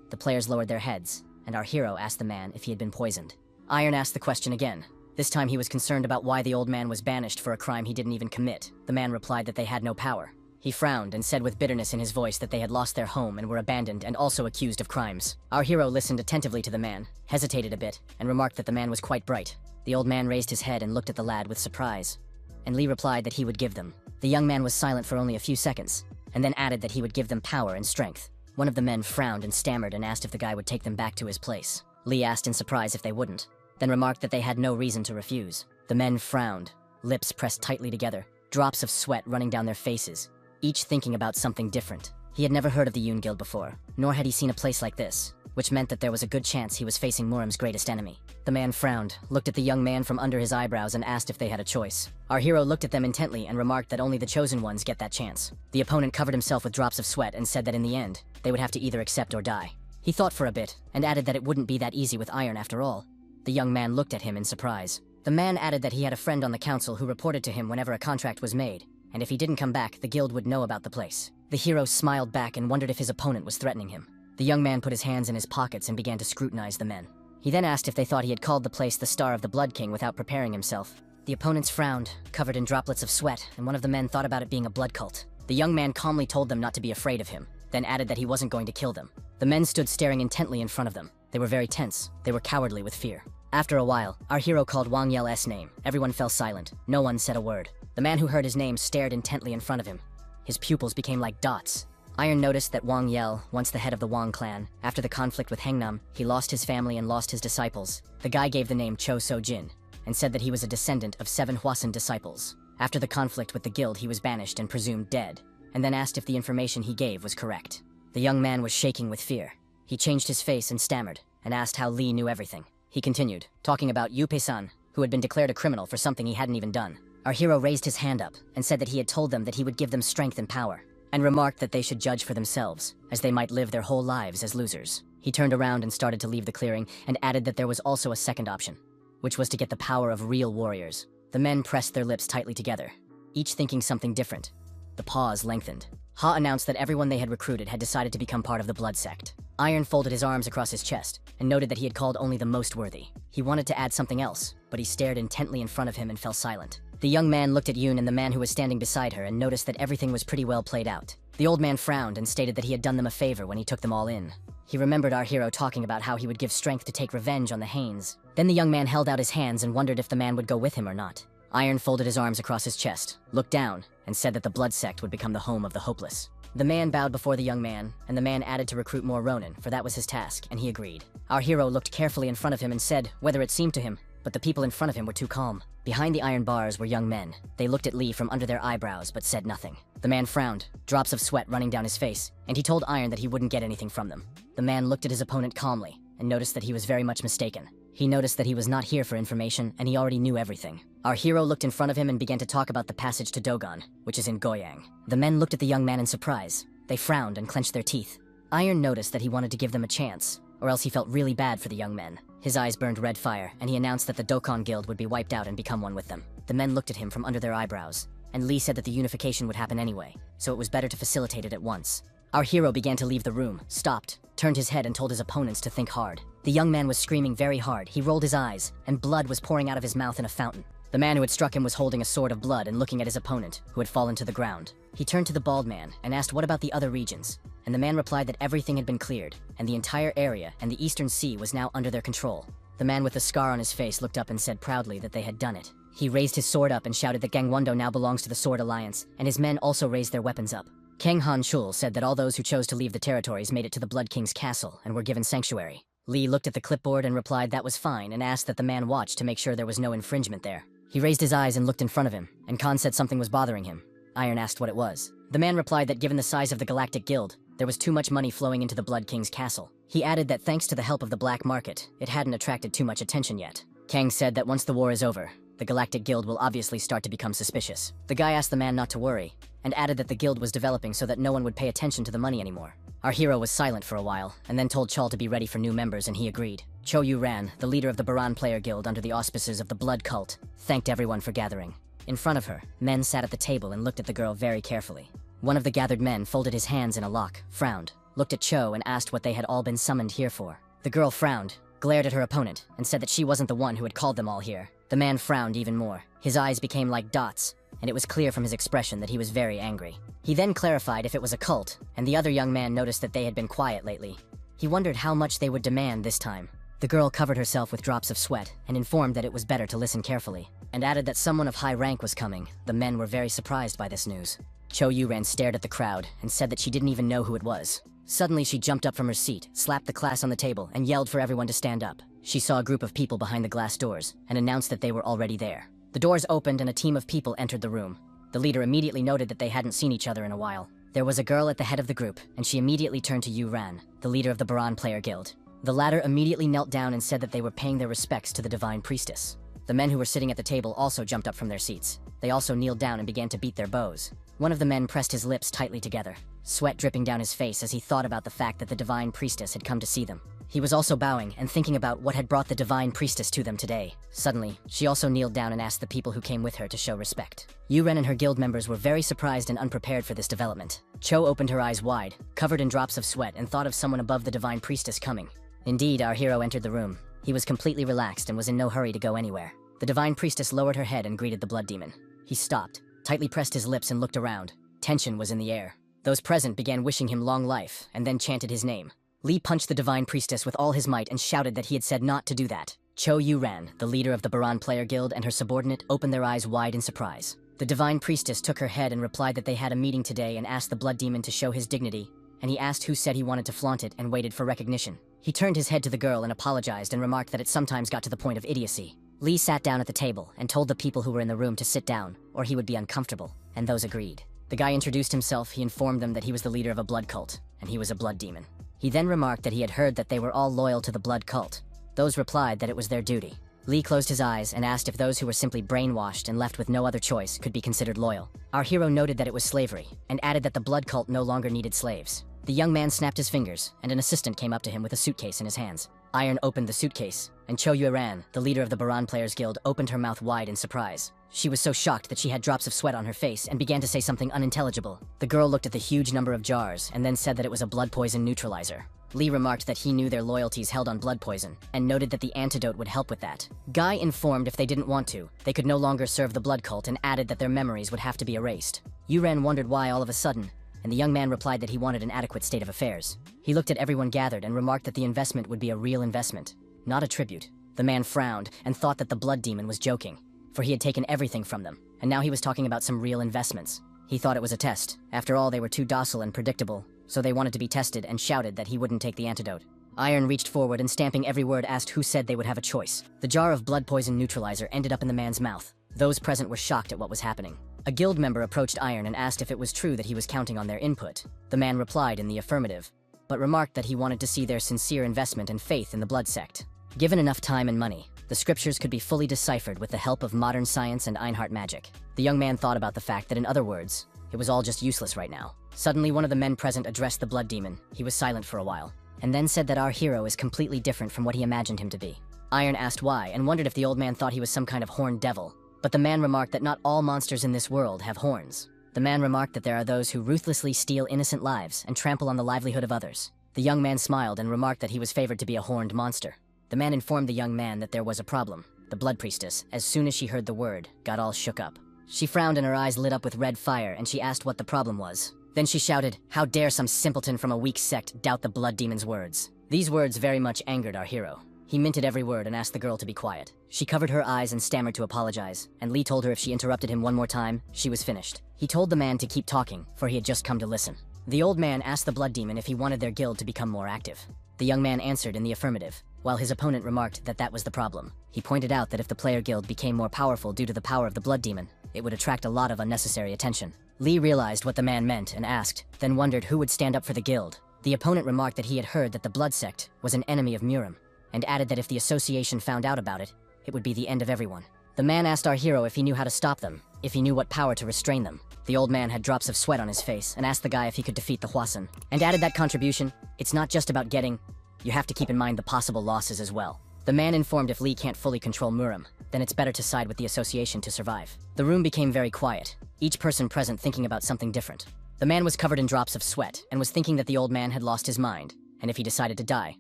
[SPEAKER 1] The players lowered their heads, and our hero asked the man if he had been poisoned. Iron asked the question again. This time he was concerned about why the old man was banished for a crime he didn't even commit. The man replied that they had no power. He frowned and said with bitterness in his voice that they had lost their home and were abandoned and also accused of crimes. Our hero listened attentively to the man, hesitated a bit, and remarked that the man was quite bright. The old man raised his head and looked at the lad with surprise. And Lee replied that he would give them. The young man was silent for only a few seconds, and then added that he would give them power and strength. One of the men frowned and stammered and asked if the guy would take them back to his place. Lee asked in surprise if they wouldn't, then remarked that they had no reason to refuse. The men frowned, lips pressed tightly together, drops of sweat running down their faces, each thinking about something different. He had never heard of the Yoon Guild before, nor had he seen a place like this, which meant that there was a good chance he was facing Muram's greatest enemy. The man frowned, looked at the young man from under his eyebrows and asked if they had a choice. Our hero looked at them intently and remarked that only the chosen ones get that chance. The opponent covered himself with drops of sweat and said that in the end, they would have to either accept or die. He thought for a bit, and added that it wouldn't be that easy with Iron after all. The young man looked at him in surprise. The man added that he had a friend on the council who reported to him whenever a contract was made, and if he didn't come back, the guild would know about the place. The hero smiled back and wondered if his opponent was threatening him. The young man put his hands in his pockets and began to scrutinize the men. He then asked if they thought he had called the place the Star of the Blood King without preparing himself. The opponents frowned, covered in droplets of sweat, and one of the men thought about it being a blood cult. The young man calmly told them not to be afraid of him, then added that he wasn't going to kill them. The men stood staring intently in front of them. They were very tense. They were cowardly with fear. After a while, our hero called Wang Yel's name. Everyone fell silent. No one said a word. The man who heard his name stared intently in front of him. His pupils became like dots. Iron noticed that Wang Yel, once the head of the Wang clan, after the conflict with Hengnam, he lost his family and lost his disciples. The guy gave the name Cho So-jin, and said that he was a descendant of 7 Hwasun disciples. After the conflict with the guild, he was banished and presumed dead, and then asked if the information he gave was correct. The young man was shaking with fear. He changed his face and stammered, and asked how Lee knew everything. He continued, talking about Yu Pei-san, who had been declared a criminal for something he hadn't even done. Our hero raised his hand up and said that he had told them that he would give them strength and power, and remarked that they should judge for themselves, as they might live their whole lives as losers. He turned around and started to leave the clearing, and added that there was also a second option, which was to get the power of real warriors. The men pressed their lips tightly together, each thinking something different. The pause lengthened. Ha announced that everyone they had recruited had decided to become part of the Blood Sect. Iron folded his arms across his chest, and noted that he had called only the most worthy. He wanted to add something else, but he stared intently in front of him and fell silent. The young man looked at Yoon and the man who was standing beside her and noticed that everything was pretty well played out. The old man frowned and stated that he had done them a favor when he took them all in. He remembered our hero talking about how he would give strength to take revenge on the Haines. Then the young man held out his hands and wondered if the man would go with him or not. Iron folded his arms across his chest, looked down, and said that the Blood Sect would become the home of the hopeless. The man bowed before the young man, and the man added to recruit more Ronin, for that was his task, and he agreed. Our hero looked carefully in front of him and said whether it seemed to him, but the people in front of him were too calm. Behind the iron bars were young men. They looked at Lee from under their eyebrows, but said nothing. The man frowned, drops of sweat running down his face, and he told Iron that he wouldn't get anything from them. The man looked at his opponent calmly, and noticed that he was very much mistaken. He noticed that he was not here for information, and he already knew everything. Our hero looked in front of him and began to talk about the passage to Dogon, which is in Goyang. The men looked at the young man in surprise. They frowned and clenched their teeth. Iron noticed that he wanted to give them a chance, or else he felt really bad for the young men. His eyes burned red fire, and he announced that the Dokkan Guild would be wiped out and become one with them. The men looked at him from under their eyebrows, and Lee said that the unification would happen anyway, so it was better to facilitate it at once. Our hero began to leave the room, stopped, turned his head and told his opponents to think hard. The young man was screaming very hard, he rolled his eyes, and blood was pouring out of his mouth in a fountain. The man who had struck him was holding a sword of blood and looking at his opponent, who had fallen to the ground. He turned to the bald man and asked what about the other regions, and the man replied that everything had been cleared, and the entire area and the Eastern Sea was now under their control. The man with the scar on his face looked up and said proudly that they had done it. He raised his sword up and shouted that Gangwon-do now belongs to the Sword Alliance, and his men also raised their weapons up. Kang Han-chul said that all those who chose to leave the territories made it to the Blood King's castle and were given sanctuary. Lee looked at the clipboard and replied that was fine and asked that the man watch to make sure there was no infringement there. He raised his eyes and looked in front of him, and Khan said something was bothering him. Iron asked what it was. The man replied that given the size of the Galactic Guild, there was too much money flowing into the Blood King's castle. He added that thanks to the help of the black market, it hadn't attracted too much attention yet. Kang said that once the war is over, the Galactic Guild will obviously start to become suspicious. The guy asked the man not to worry, and added that the guild was developing so that no one would pay attention to the money anymore. Our hero was silent for a while, and then told Chol to be ready for new members, and he agreed. Cho Yu-ran, the leader of the Baran Player Guild under the auspices of the Blood Cult, thanked everyone for gathering. In front of her, men sat at the table and looked at the girl very carefully. One of the gathered men folded his hands in a lock, frowned, looked at Cho and asked what they had all been summoned here for. The girl frowned, glared at her opponent, and said that she wasn't the one who had called them all here. The man frowned even more. His eyes became like dots, and it was clear from his expression that he was very angry. He then clarified if it was a cult, and the other young man noticed that they had been quiet lately. He wondered how much they would demand this time. The girl covered herself with drops of sweat and informed that it was better to listen carefully, and added that someone of high rank was coming. The men were very surprised by this news. Cho Yu-ran stared at the crowd and said that she didn't even know who it was. Suddenly she jumped up from her seat, slapped the class on the table, and yelled for everyone to stand up. She saw a group of people behind the glass doors and announced that they were already there. The doors opened and a team of people entered the room. The leader immediately noted that they hadn't seen each other in a while. There was a girl at the head of the group, and she immediately turned to Yu-ran, the leader of the Baran Player Guild. The latter immediately knelt down and said that they were paying their respects to the Divine Priestess. The men who were sitting at the table also jumped up from their seats. They also kneeled down and began to beat their bows. One of the men pressed his lips tightly together, sweat dripping down his face as he thought about the fact that the Divine Priestess had come to see them. He was also bowing and thinking about what had brought the Divine Priestess to them today. Suddenly, she also kneeled down and asked the people who came with her to show respect. Yu-ren and her guild members were very surprised and unprepared for this development. Cho opened her eyes wide, covered in drops of sweat, and thought of someone above the Divine Priestess coming. Indeed, our hero entered the room. He was completely relaxed and was in no hurry to go anywhere. The Divine Priestess lowered her head and greeted the Blood Demon. He stopped, tightly pressed his lips and looked around. Tension was in the air. Those present began wishing him long life, and then chanted his name. Lee punched the Divine Priestess with all his might and shouted that he had said not to do that. Cho Yu-ran, the leader of the Baran Player Guild, and her subordinate opened their eyes wide in surprise. The Divine Priestess took her head and replied that they had a meeting today and asked the Blood Demon to show his dignity, and he asked who said he wanted to flaunt it and waited for recognition. He turned his head to the girl and apologized and remarked that it sometimes got to the point of idiocy. Lee sat down at the table and told the people who were in the room to sit down, or he would be uncomfortable, and those agreed. The guy introduced himself. He informed them that he was the leader of a blood cult, and he was a blood demon. He then remarked that he had heard that they were all loyal to the blood cult. Those replied that it was their duty. Lee closed his eyes and asked if those who were simply brainwashed and left with no other choice could be considered loyal. Our hero noted that it was slavery, and added that the blood cult no longer needed slaves. The young man snapped his fingers, and an assistant came up to him with a suitcase in his hands. Iron opened the suitcase, and Cho Yu-ran, the leader of the Baran Players Guild, opened her mouth wide in surprise. She was so shocked that she had drops of sweat on her face and began to say something unintelligible. The girl looked at the huge number of jars and then said that it was a blood poison neutralizer. Lee remarked that he knew their loyalties held on blood poison, and noted that the antidote would help with that. Guy informed if they didn't want to, they could no longer serve the blood cult, and added that their memories would have to be erased. Yu-ran wondered why all of a sudden, and the young man replied that he wanted an adequate state of affairs. He looked at everyone gathered and remarked that the investment would be a real investment, not a tribute. The man frowned and thought that the blood demon was joking, for he had taken everything from them, and now he was talking about some real investments. He thought it was a test. After all, they were too docile and predictable, so they wanted to be tested, and shouted that he wouldn't take the antidote. Iron reached forward and, stamping every word, asked who said they would have a choice. The jar of blood poison neutralizer ended up in the man's mouth. Those present were shocked at what was happening. A guild member approached Iron and asked if it was true that he was counting on their input. The man replied in the affirmative, but remarked that he wanted to see their sincere investment and faith in the blood sect. Given enough time and money, the scriptures could be fully deciphered with the help of modern science and Einhart magic. The young man thought about the fact that, in other words, it was all just useless right now. Suddenly, one of the men present addressed the blood demon. He was silent for a while, and then said that our hero is completely different from what he imagined him to be. Iron asked why, and wondered if the old man thought he was some kind of horned devil. But the man remarked that not all monsters in this world have horns. The The man remarked that there are those who ruthlessly steal innocent lives and trample on the livelihood of others. The young man smiled and remarked that he was favored to be a horned monster. The man informed the young man that there was a problem. The blood priestess, as soon as she heard the word, got all shook up. She frowned and her eyes lit up with red fire, and she asked what the problem was. Then she shouted, "How dare some simpleton from a weak sect doubt the blood demon's words?" These words very much angered our hero. He minted every word and asked the girl to be quiet. She covered her eyes and stammered to apologize, and Lee told her if she interrupted him one more time, she was finished. He told the man to keep talking, for he had just come to listen. The old man asked the blood demon if he wanted their guild to become more active. The young man answered in the affirmative, while his opponent remarked that that was the problem. He pointed out that if the player guild became more powerful due to the power of the blood demon, it would attract a lot of unnecessary attention. Lee realized what the man meant and asked, then wondered who would stand up for the guild. The opponent remarked that he had heard that the blood sect was an enemy of Murim, and added that if the association found out about it, it would be the end of everyone. The man asked our hero if he knew how to stop them, if he knew what power to restrain them. The old man had drops of sweat on his face and asked the guy if he could defeat the Hwasun, and added that contribution, it's not just about getting, you have to keep in mind the possible losses as well. The man informed if Lee can't fully control Murim, then it's better to side with the association to survive. The room became very quiet, each person present thinking about something different. The man was covered in drops of sweat and was thinking that the old man had lost his mind, and if he decided to die,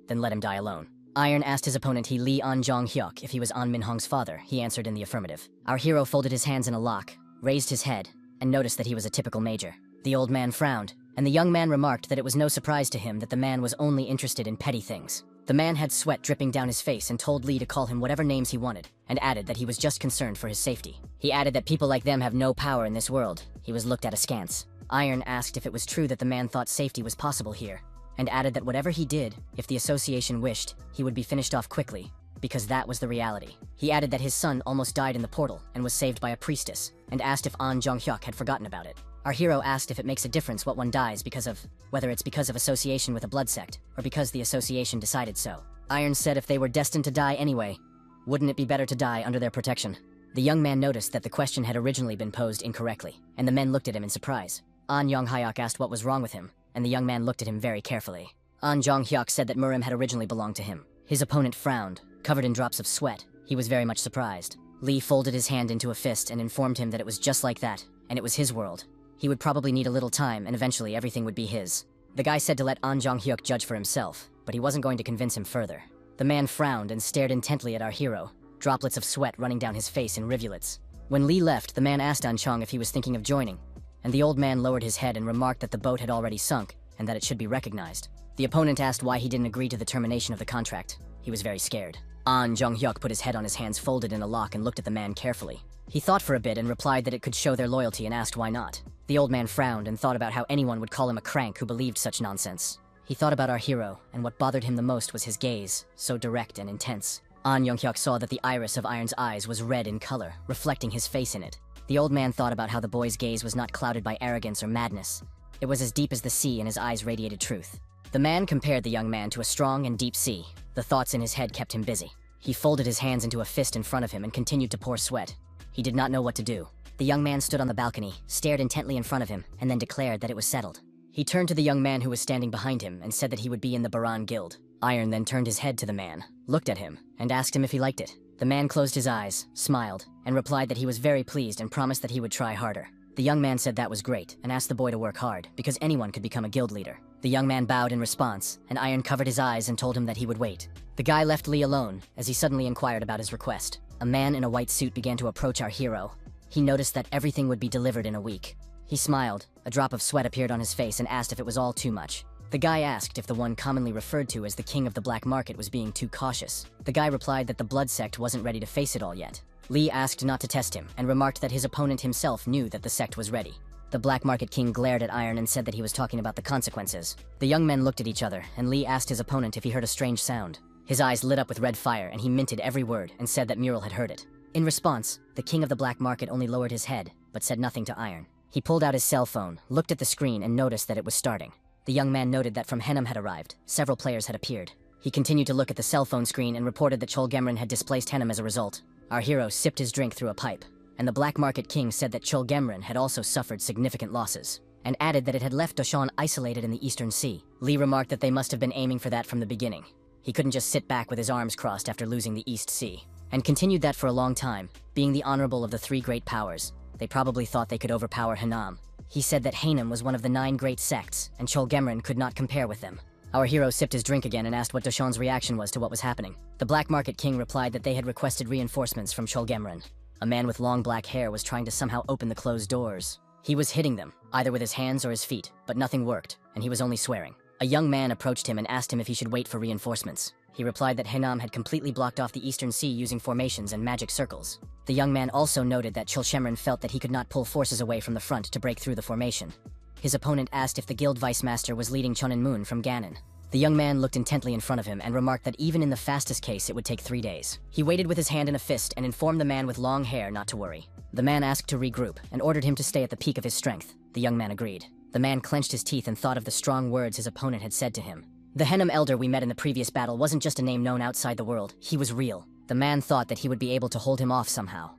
[SPEAKER 1] then let him die alone. Iron asked his opponent Lee An Jong-hyuk if he was An Min-hong's father. He answered in the affirmative. Our hero folded his hands in a lock, raised his head, and noticed that he was a typical major. The old man frowned, and the young man remarked that it was no surprise to him that the man was only interested in petty things. The man had sweat dripping down his face and told Lee to call him whatever names he wanted, and added that he was just concerned for his safety. He added that people like them have no power in this world. He was looked at askance. Iron asked if it was true that the man thought safety was possible here, and added that whatever he did, if the association wished, he would be finished off quickly, because that was the reality. He added that his son almost died in the portal and was saved by a priestess, and asked if An Jong-hyuk had forgotten about it. Our hero asked if it makes a difference what one dies because of, whether it's because of association with a blood sect, or because the association decided so. Iron said if they were destined to die anyway, wouldn't it be better to die under their protection? The young man noticed that the question had originally been posed incorrectly, and the men looked at him in surprise. An Jong-hyuk asked what was wrong with him, and the young man looked at him very carefully. An Jong-hyuk said that Murim had originally belonged to him. His opponent frowned, covered in drops of sweat. He was very much surprised. Lee folded his hand into a fist and informed him that it was just like that, and it was his world. He would probably need a little time, and eventually everything would be his. The guy said to let An Jong-hyuk judge for himself, but he wasn't going to convince him further. The man frowned and stared intently at our hero, droplets of sweat running down his face in rivulets. When Lee left, the man asked An Chong if he was thinking of joining, and the old man lowered his head and remarked that the boat had already sunk, and that it should be recognized. The opponent asked why he didn't agree to the termination of the contract. He was very scared. An Jong-hyuk put his head on his hands folded in a lock and looked at the man carefully. He thought for a bit and replied that it could show their loyalty and asked why not. The old man frowned and thought about how anyone would call him a crank who believed such nonsense. He thought about our hero, and what bothered him the most was his gaze, so direct and intense. An Jong-hyuk saw that the iris of Iron's eyes was red in color, reflecting his face in it. The old man thought about how the boy's gaze was not clouded by arrogance or madness. It was as deep as the sea and his eyes radiated truth. The man compared the young man to a strong and deep sea. The thoughts in his head kept him busy. He folded his hands into a fist in front of him and continued to pour sweat. He did not know what to do. The young man stood on the balcony, stared intently in front of him, and then declared that it was settled. He turned to the young man who was standing behind him and said that he would be in the Baran Guild. Iron then turned his head to the man, looked at him, and asked him if he liked it. The man closed his eyes, smiled, and replied that he was very pleased and promised that he would try harder. The young man said that was great and asked the boy to work hard, because anyone could become a guild leader. The young man bowed in response, and Iron covered his eyes and told him that he would wait. The guy left Lee alone, as he suddenly inquired about his request. A man in a white suit began to approach our hero. He noticed that everything would be delivered in a week. He smiled, a drop of sweat appeared on his face, and asked if it was all too much. The guy asked if the one commonly referred to as the king of the black market was being too cautious. The guy replied that the blood sect wasn't ready to face it all yet. Lee asked not to test him, and remarked that his opponent himself knew that the sect was ready. The black market king glared at Iron and said that he was talking about the consequences. The young men looked at each other, and Lee asked his opponent if he heard a strange sound. His eyes lit up with red fire, and he minted every word and said that Mural had heard it. In response, the king of the black market only lowered his head, but said nothing to Iron. He pulled out his cell phone, looked at the screen, and noticed that it was starting. The young man noted that from Henem had arrived. Several players had appeared. He continued to look at the cell phone screen and reported that Chol Gemrin had displaced Henem as a result. Our hero sipped his drink through a pipe, and the black market king said that Chol Gemrin had also suffered significant losses, and added that it had left Doshan isolated in the Eastern Sea. Lee remarked that they must have been aiming for that from the beginning. He couldn't just sit back with his arms crossed after losing the East Sea, and continued that for a long time, being the honorable of the three great powers. They probably thought they could overpower Hanam. He said that Haenim was one of the 9 great sects, and Cholgemrin could not compare with them. Our hero sipped his drink again and asked what Doshon's reaction was to what was happening. The Black Market King replied that they had requested reinforcements from Cholgemrin. A man with long black hair was trying to somehow open the closed doors. He was hitting them, either with his hands or his feet, but nothing worked, and he was only swearing. A young man approached him and asked him if he should wait for reinforcements. He replied that Haenim had completely blocked off the Eastern Sea using formations and magic circles. The young man also noted that Cholgemrin felt that he could not pull forces away from the front to break through the formation. His opponent asked if the guild vice master was leading Chonin Moon from Ganon. The young man looked intently in front of him and remarked that even in the fastest case it would take 3 days. He waited with his hand in a fist and informed the man with long hair not to worry. The man asked to regroup and ordered him to stay at the peak of his strength. The young man agreed. The man clenched his teeth and thought of the strong words his opponent had said to him. The Haenim elder we met in the previous battle wasn't just a name known outside the world, he was real. The man thought that he would be able to hold him off somehow.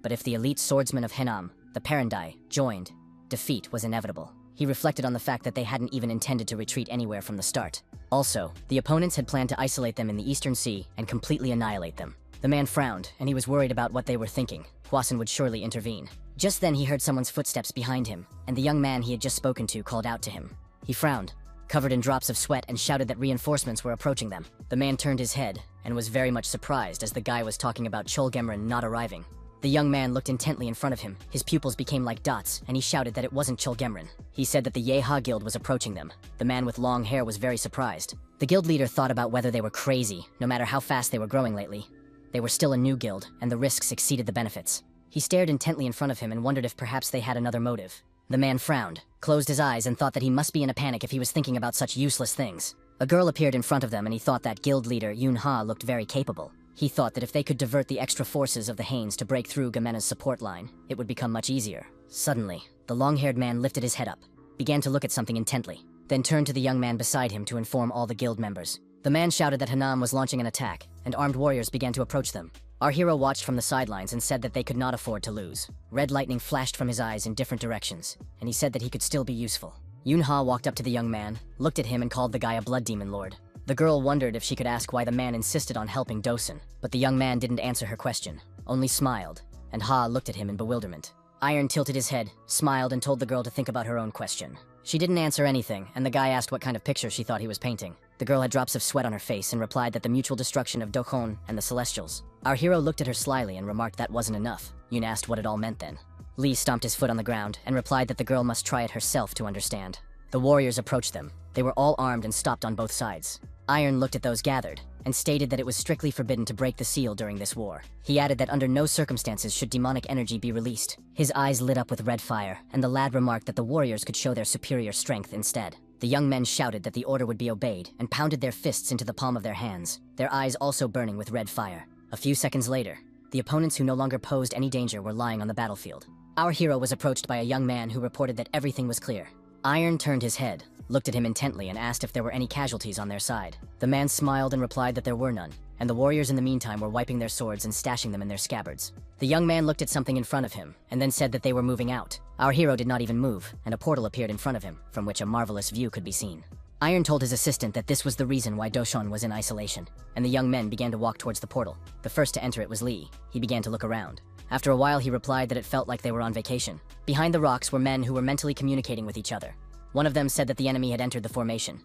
[SPEAKER 1] But if the elite swordsmen of Haenim, the Parandai, joined, defeat was inevitable. He reflected on the fact that they hadn't even intended to retreat anywhere from the start. Also, the opponents had planned to isolate them in the Eastern Sea and completely annihilate them. The man frowned, and he was worried about what they were thinking. Hwasun would surely intervene. Just then he heard someone's footsteps behind him, and the young man he had just spoken to called out to him. He frowned, covered in drops of sweat, and shouted that reinforcements were approaching them. The man turned his head, and was very much surprised as the guy was talking about Cholgemrin not arriving. The young man looked intently in front of him. His pupils became like dots, and he shouted that it wasn't Cholgemrin. He said that the Yeha guild was approaching them. The man with long hair was very surprised. The guild leader thought about whether they were crazy, no matter how fast they were growing lately. They were still a new guild, and the risks exceeded the benefits. He stared intently in front of him and wondered if perhaps they had another motive. The man frowned, closed his eyes, and thought that he must be in a panic if he was thinking about such useless things. A girl appeared in front of them, and he thought that guild leader Yun-Ha looked very capable. He thought that if they could divert the extra forces of the Haines to break through Gamena's support line, it would become much easier. Suddenly, the long-haired man lifted his head up, began to look at something intently, then turned to the young man beside him to inform all the guild members. The man shouted that Haenim was launching an attack, and armed warriors began to approach them. Our hero watched from the sidelines and said that they could not afford to lose. Red lightning flashed from his eyes in different directions, and he said that he could still be useful. Yun-Ha walked up to the young man, looked at him, and called the guy a blood demon lord. The girl wondered if she could ask why the man insisted on helping Dosun, but the young man didn't answer her question, only smiled, and Ha looked at him in bewilderment. Iron tilted his head, smiled, and told the girl to think about her own question. She didn't answer anything, and the guy asked what kind of picture she thought he was painting. The girl had drops of sweat on her face and replied that the mutual destruction of Dokhon and the Celestials. Our hero looked at her slyly and remarked that wasn't enough. Yun asked what it all meant then. Lee stomped his foot on the ground and replied that the girl must try it herself to understand. The warriors approached them. They were all armed and stopped on both sides. Iron looked at those gathered, and stated that it was strictly forbidden to break the seal during this war. He added that under no circumstances should demonic energy be released. His eyes lit up with red fire, and the lad remarked that the warriors could show their superior strength instead. The young men shouted that the order would be obeyed, and pounded their fists into the palm of their hands, their eyes also burning with red fire. A few seconds later, the opponents who no longer posed any danger were lying on the battlefield. Our hero was approached by a young man who reported that everything was clear. Iron turned his head, looked at him intently, and asked if there were any casualties on their side. The man smiled and replied that there were none, and the warriors in the meantime were wiping their swords and stashing them in their scabbards. The young man looked at something in front of him, and then said that they were moving out. Our hero did not even move, and a portal appeared in front of him, from which a marvelous view could be seen. Iron told his assistant that this was the reason why Doshon was in isolation, and the young men began to walk towards the portal. The first to enter it was Lee. He began to look around. After a while, he replied that it felt like they were on vacation. Behind the rocks were men who were mentally communicating with each other. One of them said that the enemy had entered the formation.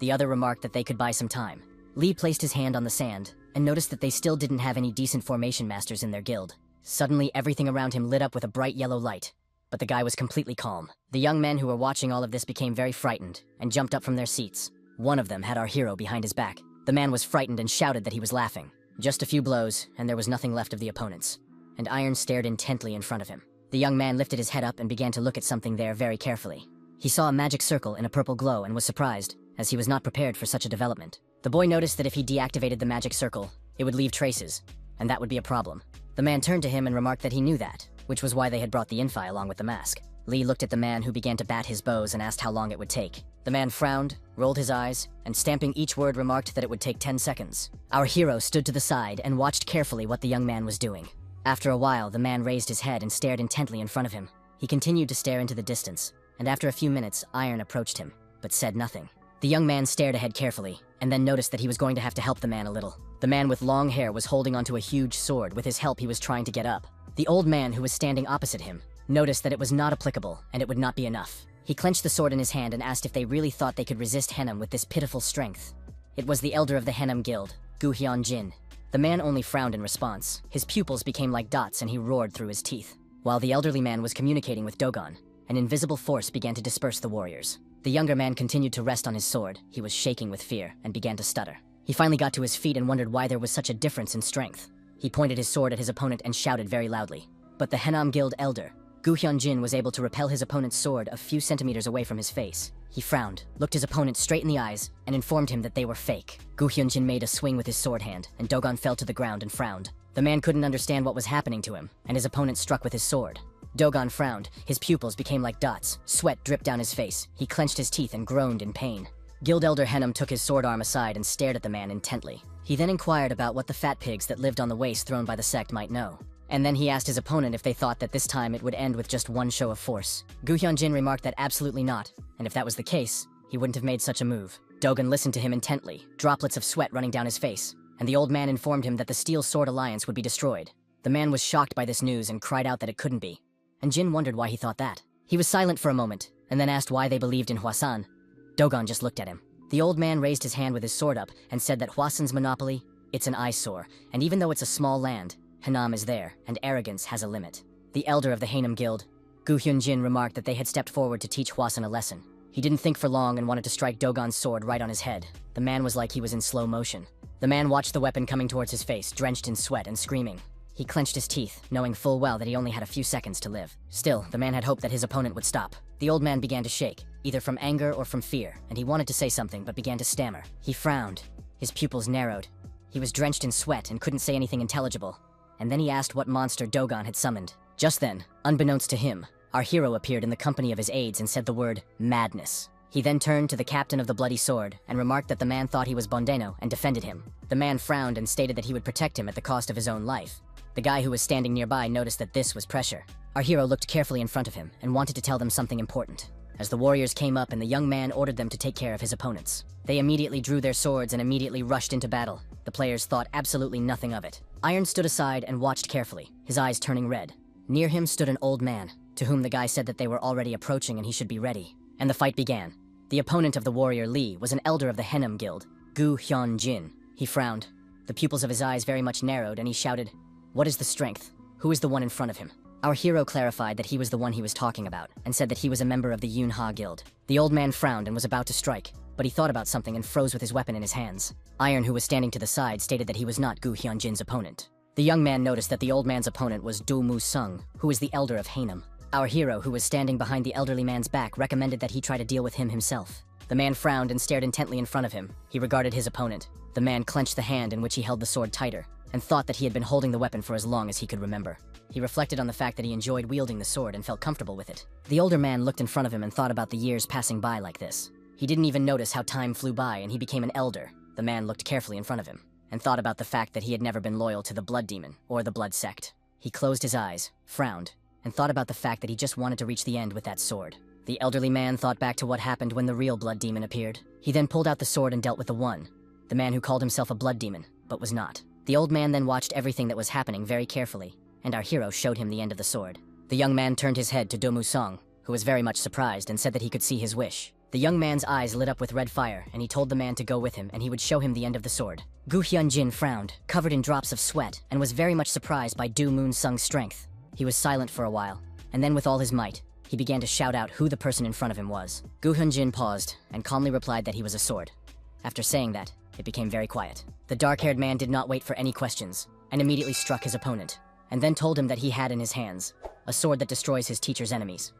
[SPEAKER 1] The other remarked that they could buy some time. Lee placed his hand on the sand and noticed that they still didn't have any decent formation masters in their guild. Suddenly, everything around him lit up with a bright yellow light, but the guy was completely calm. The young men who were watching all of this became very frightened and jumped up from their seats. One of them had our hero behind his back. The man was frightened and shouted that he was laughing. Just a few blows, and there was nothing left of the opponents, and Iron stared intently in front of him. The young man lifted his head up and began to look at something there very carefully. He saw a magic circle in a purple glow and was surprised, as he was not prepared for such a development. The boy noticed that if he deactivated the magic circle, it would leave traces, and that would be a problem. The man turned to him and remarked that he knew that, which was why they had brought the Infi along with the mask. Lee looked at the man who began to bat his bows and asked how long it would take. The man frowned, rolled his eyes, and stamping each word remarked that it would take 10 seconds. Our hero stood to the side and watched carefully what the young man was doing. After a while, the man raised his head and stared intently in front of him. He continued to stare into the distance, and after a few minutes, Iron approached him, but said nothing. The young man stared ahead carefully, and then noticed that he was going to have to help the man a little. The man with long hair was holding onto a huge sword. With his help, he was trying to get up. The old man who was standing opposite him noticed that it was not applicable and it would not be enough. He clenched the sword in his hand and asked if they really thought they could resist Henam with this pitiful strength. It was the elder of the Henam Guild, Gu Hyun-jin. The man only frowned in response. His pupils became like dots and he roared through his teeth. While the elderly man was communicating with Dogon, an invisible force began to disperse the warriors. The younger man continued to rest on his sword. He was shaking with fear and began to stutter. He finally got to his feet and wondered why there was such a difference in strength. He pointed his sword at his opponent and shouted very loudly. But the Henam Guild elder, Gu Hyun-jin, was able to repel his opponent's sword a few centimeters away from his face. He frowned, looked his opponent straight in the eyes, and informed him that they were fake. Gu Hyun-jin made a swing with his sword hand, and Dogon fell to the ground and frowned. The man couldn't understand what was happening to him, and his opponent struck with his sword. Dogon frowned, his pupils became like dots, sweat dripped down his face, he clenched his teeth and groaned in pain. Guild Elder Henam took his sword arm aside and stared at the man intently. He then inquired about what the fat pigs that lived on the waste thrown by the sect might know. And then he asked his opponent if they thought that this time it would end with just one show of force. Gu Hyun-jin remarked that absolutely not, and if that was the case, he wouldn't have made such a move. Dogon listened to him intently, droplets of sweat running down his face, and the old man informed him that the Steel Sword Alliance would be destroyed. The man was shocked by this news and cried out that it couldn't be. And Jin wondered why he thought that. He was silent for a moment, and then asked why they believed in Hwasan. Dogon just looked at him. The old man raised his hand with his sword up and said that Hwasan's monopoly, it's an eyesore, and even though it's a small land, Henam is there, and arrogance has a limit. The elder of the Henam Guild, Gu Hyun-jin, remarked that they had stepped forward to teach Hwasan a lesson. He didn't think for long and wanted to strike Dogon's sword right on his head. The man was like he was in slow motion. The man watched the weapon coming towards his face, drenched in sweat and screaming. He clenched his teeth, knowing full well that he only had a few seconds to live. Still, the man had hoped that his opponent would stop. The old man began to shake, either from anger or from fear, and he wanted to say something but began to stammer. He frowned. His pupils narrowed. He was drenched in sweat and couldn't say anything intelligible. And then he asked what monster Dogon had summoned. Just then, unbeknownst to him, our hero appeared in the company of his aides and said the word madness. He then turned to the captain of the Bloody Sword and remarked that the man thought he was Bondeno and defended him. The man frowned and stated that he would protect him at the cost of his own life. The guy who was standing nearby noticed that this was pressure. Our hero looked carefully in front of him and wanted to tell them something important. As the warriors came up and the young man ordered them to take care of his opponents. They immediately drew their swords and immediately rushed into battle. The players thought absolutely nothing of it. Iron stood aside and watched carefully, his eyes turning red. Near him stood an old man, to whom the guy said that they were already approaching and he should be ready. And the fight began. The opponent of the warrior Lee was an elder of the Henam Guild, Gu Hyun-jin. He frowned. The pupils of his eyes very much narrowed and he shouted, "What is the strength? Who is the one in front of him?" Our hero clarified that he was the one he was talking about, and said that he was a member of the Yunha Guild. The old man frowned and was about to strike, but he thought about something and froze with his weapon in his hands. Iron, who was standing to the side, stated that he was not Gu Hyun-jin's opponent. The young man noticed that the old man's opponent was Do Mu-sung, who was the elder of Haenam. Our hero, who was standing behind the elderly man's back, recommended that he try to deal with him himself. The man frowned and stared intently in front of him. He regarded his opponent. The man clenched the hand in which he held the sword tighter, and thought that he had been holding the weapon for as long as he could remember. He reflected on the fact that he enjoyed wielding the sword and felt comfortable with it. The older man looked in front of him and thought about the years passing by like this. He didn't even notice how time flew by and he became an elder. The man looked carefully in front of him, and thought about the fact that he had never been loyal to the Blood Demon, or the Blood Sect. He closed his eyes, frowned, and thought about the fact that he just wanted to reach the end with that sword. The elderly man thought back to what happened when the real Blood Demon appeared. He then pulled out the sword and dealt with the one, the man who called himself a Blood Demon, but was not. The old man then watched everything that was happening very carefully, and our hero showed him the end of the sword. The young man turned his head to Do Mu-sung, who was very much surprised and said that he could see his wish. The young man's eyes lit up with red fire, and he told the man to go with him and he would show him the end of the sword. Gu Hyun-jin frowned, covered in drops of sweat, and was very much surprised by Do Mu-sung's strength. He was silent for a while, and then with all his might, he began to shout out who the person in front of him was. Gu Hyun-jin paused, and calmly replied that he was a sword. After saying that, it became very quiet. The dark-haired man did not wait for any questions, and immediately struck his opponent, and then told him that he had in his hands a sword that destroys his teacher's enemies.